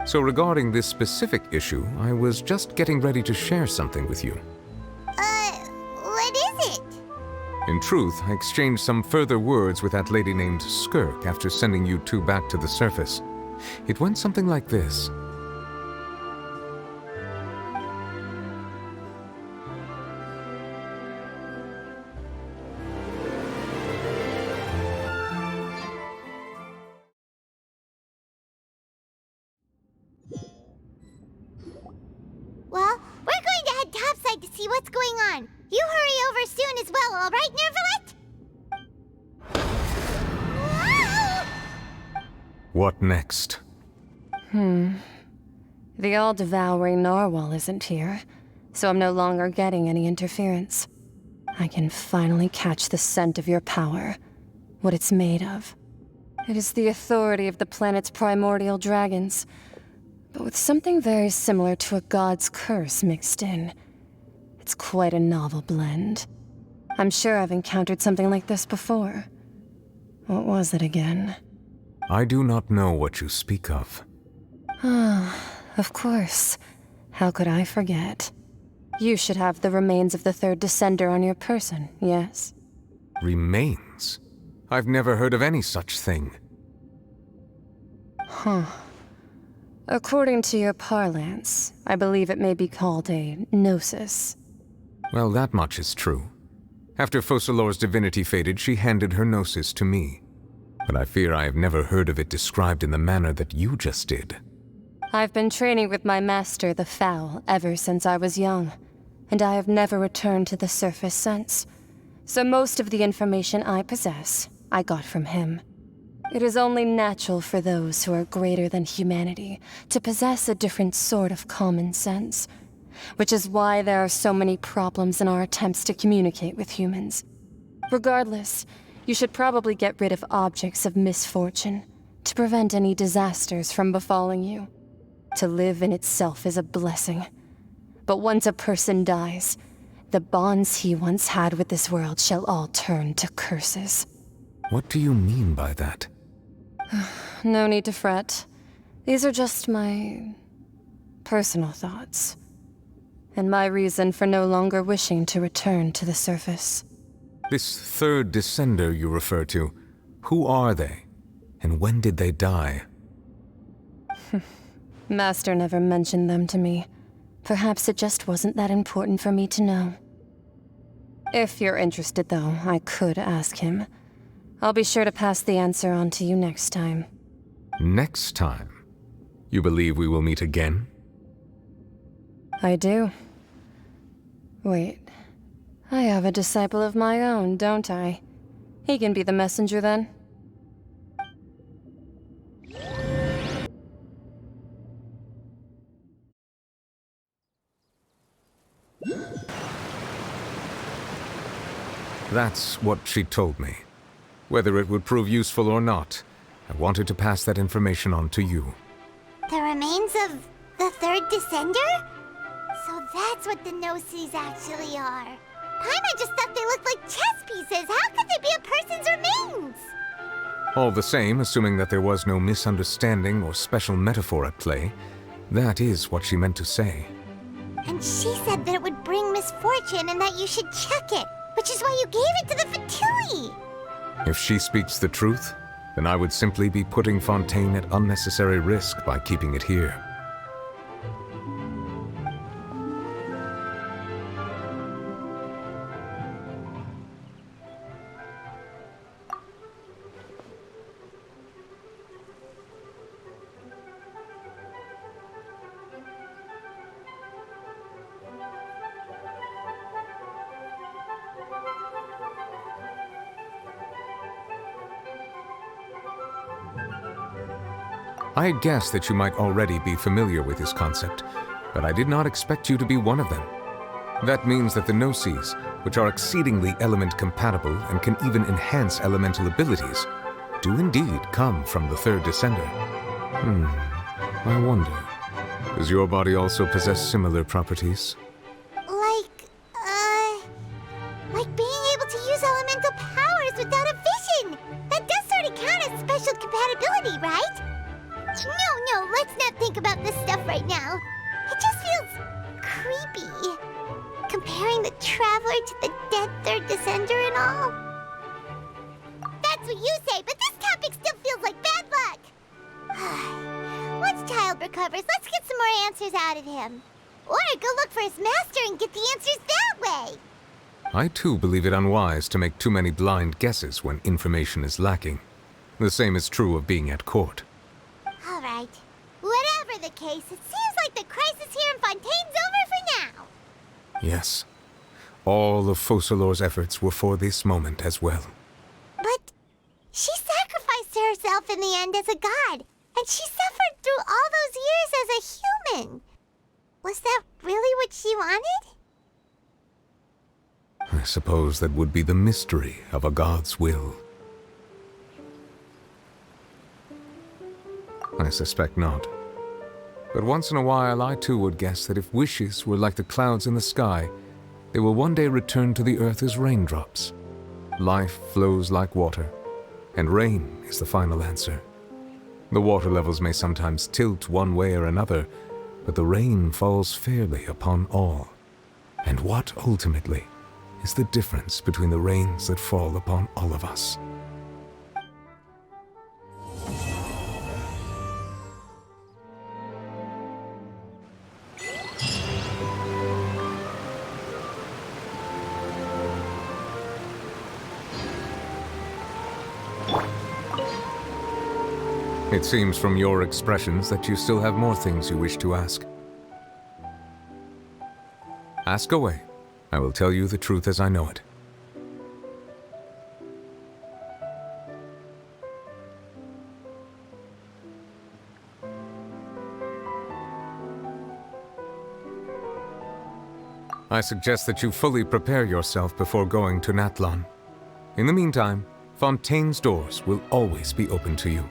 So regarding this specific issue, I was just getting ready to share something with you. What is it? In truth, I exchanged some further words with that lady named Skirk after sending you two back to the surface. It went something like this. Well, we're going to head topside to see what's going on. You hurry over soon as well, all right, Neuvillette? What next? The all-devouring narwhal isn't here, so I'm no longer getting any interference. I can finally catch the scent of your power, what it's made of. It is the authority of the planet's primordial dragons. but with something very similar to a god's curse mixed in. It's quite a novel blend. I'm sure I've encountered something like this before. What was it again? I do not know what you speak of. Ah, of course. How could I forget? You should have the remains of the third descender on your person, yes? Remains? I've never heard of any such thing. Huh. According to your parlance, I believe it may be called a gnosis. Well, that much is true. After Focalor's divinity faded, she handed her gnosis to me. But I fear I have never heard of it described in the manner that you just did. I've been training with my master, the Foul, ever since I was young, and I have never returned to the surface since. So most of the information I possess, I got from him. It is only natural for those who are greater than humanity to possess a different sort of common sense, which is why there are so many problems in our attempts to communicate with humans. Regardless, you should probably get rid of objects of misfortune to prevent any disasters from befalling you. To live in itself is a blessing. But once a person dies, the bonds he once had with this world shall all turn to curses. What do you mean by that? No need to fret. These are just my personal thoughts, and my reason for no longer wishing to return to the surface. This third descender you refer to, who are they? And when did they die? Master never mentioned them to me. Perhaps it just wasn't that important for me to know. If you're interested, though, I could ask him. I'll be sure to pass the answer on to you next time. Next time? You believe we will meet again? I do. Wait. I have a disciple of my own, don't I? He can be the messenger then. That's what she told me. Whether it would prove useful or not, I wanted to pass that information on to you. The remains of the third descender? So that's what the Gnosis actually are. Paimon just thought they looked like chess pieces. How could they be a person's remains? All the same, assuming that there was no misunderstanding or special metaphor at play, that is what she meant to say. And she said that it would bring misfortune and that you should check it, which is why you gave it to the Fatui. If she speaks the truth, then I would simply be putting Fontaine at unnecessary risk by keeping it here. I had guessed that you might already be familiar with this concept, but I did not expect you to be one of them. That means that the Gnosis, which are exceedingly element-compatible and can even enhance elemental abilities, do indeed come from the third descender. I wonder, does your body also possess similar properties? Like being able to use elemental powers without a vision! That does sort of count as special compatibility, right? No, let's not think about this stuff right now. It just feels creepy. Comparing the Traveler to the dead third descender and all. That's what you say, but this topic still feels like bad luck. Once Childe recovers, let's get some more answers out of him. Or go look for his master and get the answers that way. I too believe it unwise to make too many blind guesses when information is lacking. The same is true of being at court. All right. Whatever the case, it seems like the crisis here in Fontaine's over for now. Yes. All of Focalor's efforts were for this moment as well. But she sacrificed herself in the end as a god, and she suffered through all those years as a human. Was that really what she wanted? I suppose that would be the mystery of a god's will. I suspect not. But once in a while, I too would guess that if wishes were like the clouds in the sky, they will one day return to the earth as raindrops. Life flows like water, and rain is the final answer. The water levels may sometimes tilt one way or another, but the rain falls fairly upon all. And what, ultimately, is the difference between the rains that fall upon all of us? It seems from your expressions that you still have more things you wish to ask. Ask away. I will tell you the truth as I know it. I suggest that you fully prepare yourself before going to Natlan. In the meantime, Fontaine's doors will always be open to you.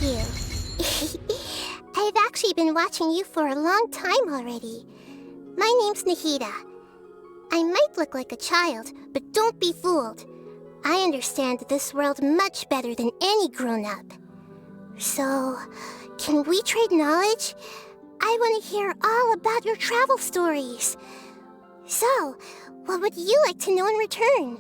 you. I've actually been watching you for a long time already. My name's Nahida. I might look like a child, but don't be fooled. I understand this world much better than any grown-up. So, can we trade knowledge? I want to hear all about your travel stories. So, what would you like to know in return?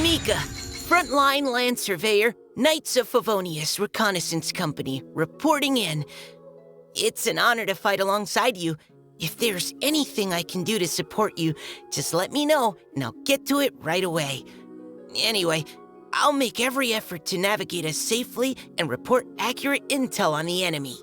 Mika, Frontline Land Surveyor, Knights of Favonius Reconnaissance Company, reporting in. It's an honor to fight alongside you. If there's anything I can do to support you, just let me know, and I'll get to it right away. Anyway, I'll make every effort to navigate us safely and report accurate intel on the enemy.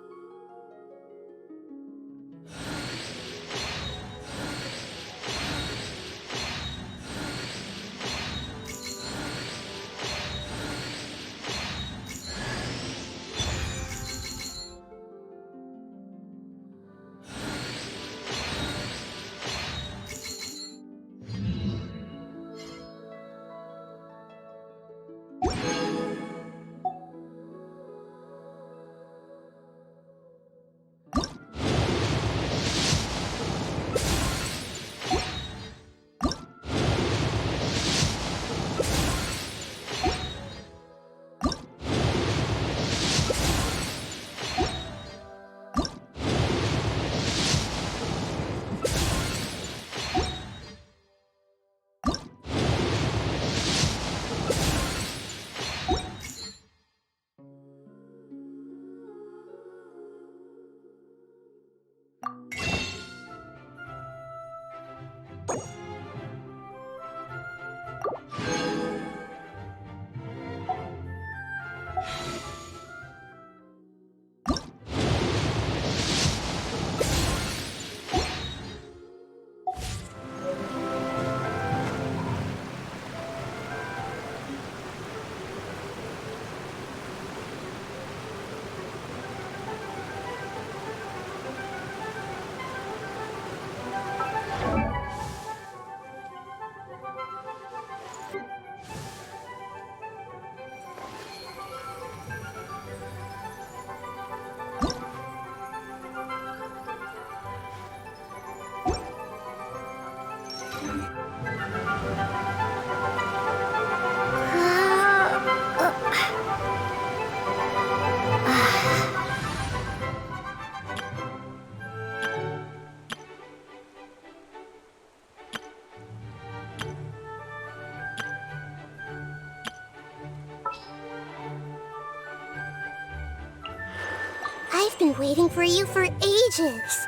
been waiting for you for ages.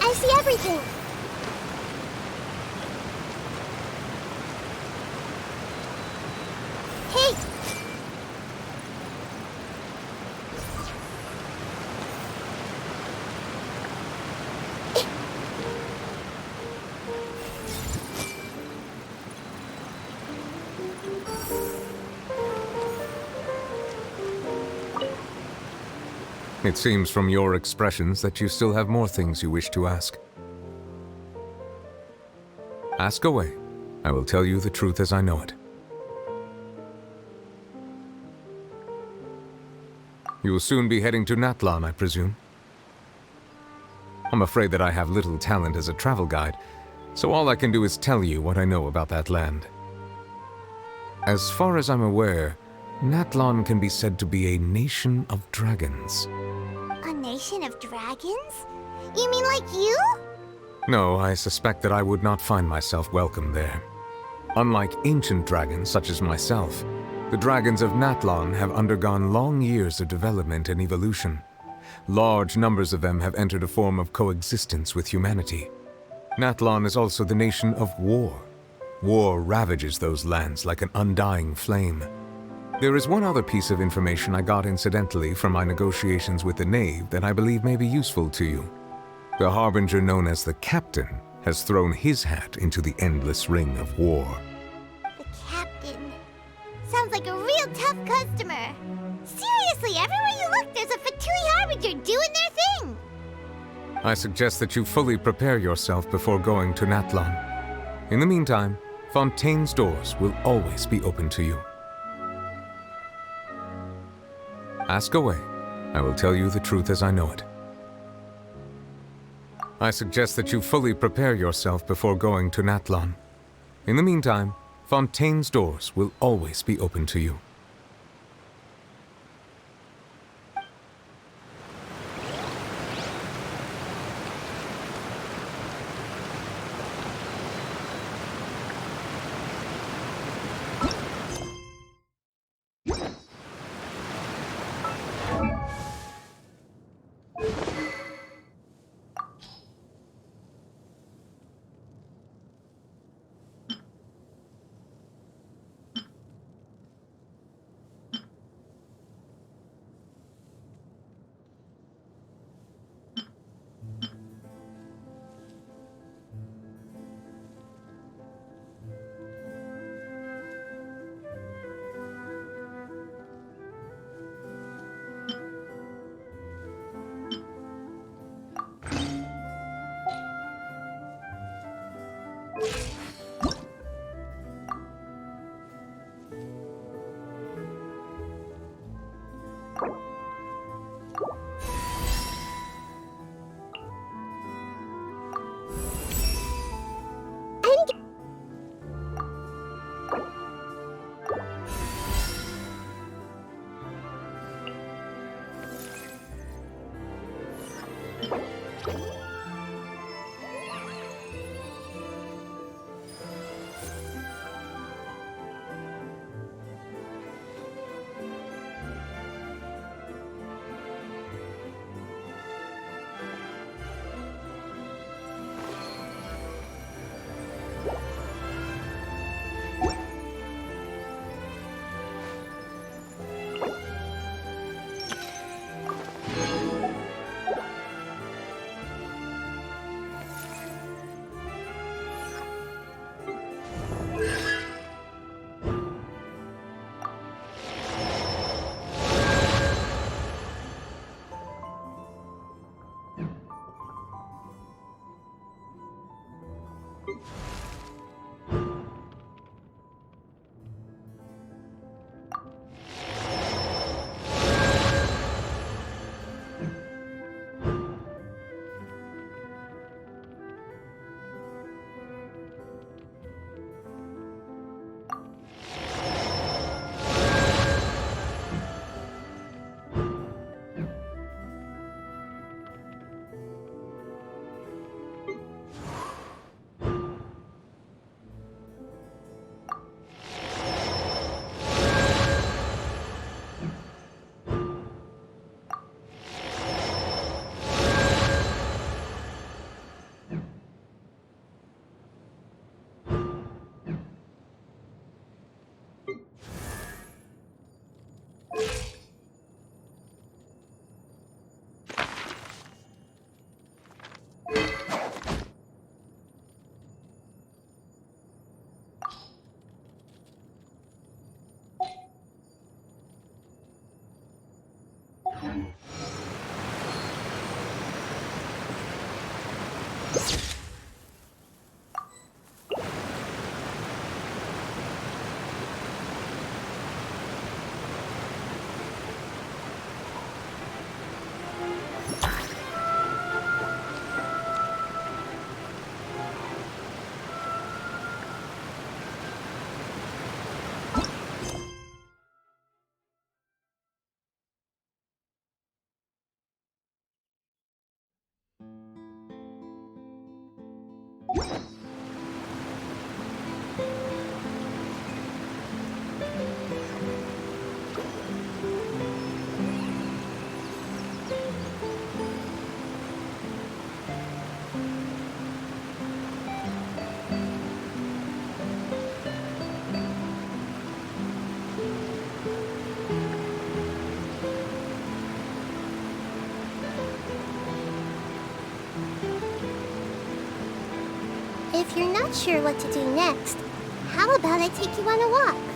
I see everything. Hey! It seems from your expressions that you still have more things you wish to ask. Ask away. I will tell you the truth as I know it. You will soon be heading to Natlan, I presume? I'm afraid that I have little talent as a travel guide, so all I can do is tell you what I know about that land. As far as I'm aware, Natlan can be said to be a nation of dragons. A nation of dragons? You mean like you? No, I suspect that I would not find myself welcome there. Unlike ancient dragons such as myself, the dragons of Natlan have undergone long years of development and evolution. Large numbers of them have entered a form of coexistence with humanity. Natlan is also the nation of war. War ravages those lands like an undying flame. There is one other piece of information I got incidentally from my negotiations with the Knave that I believe may be useful to you. The harbinger known as the Captain has thrown his hat into the endless ring of war. The Captain. Sounds like a real tough customer. Seriously, everywhere you look, there's a Fatui harbinger doing their thing. I suggest that you fully prepare yourself before going to Natlan. In the meantime, Fontaine's doors will always be open to you. Ask away. I will tell you the truth as I know it. I suggest that you fully prepare yourself before going to Natlan. In the meantime, Fontaine's doors will always be open to you. if you're not sure what to do next, how about I take you on a walk?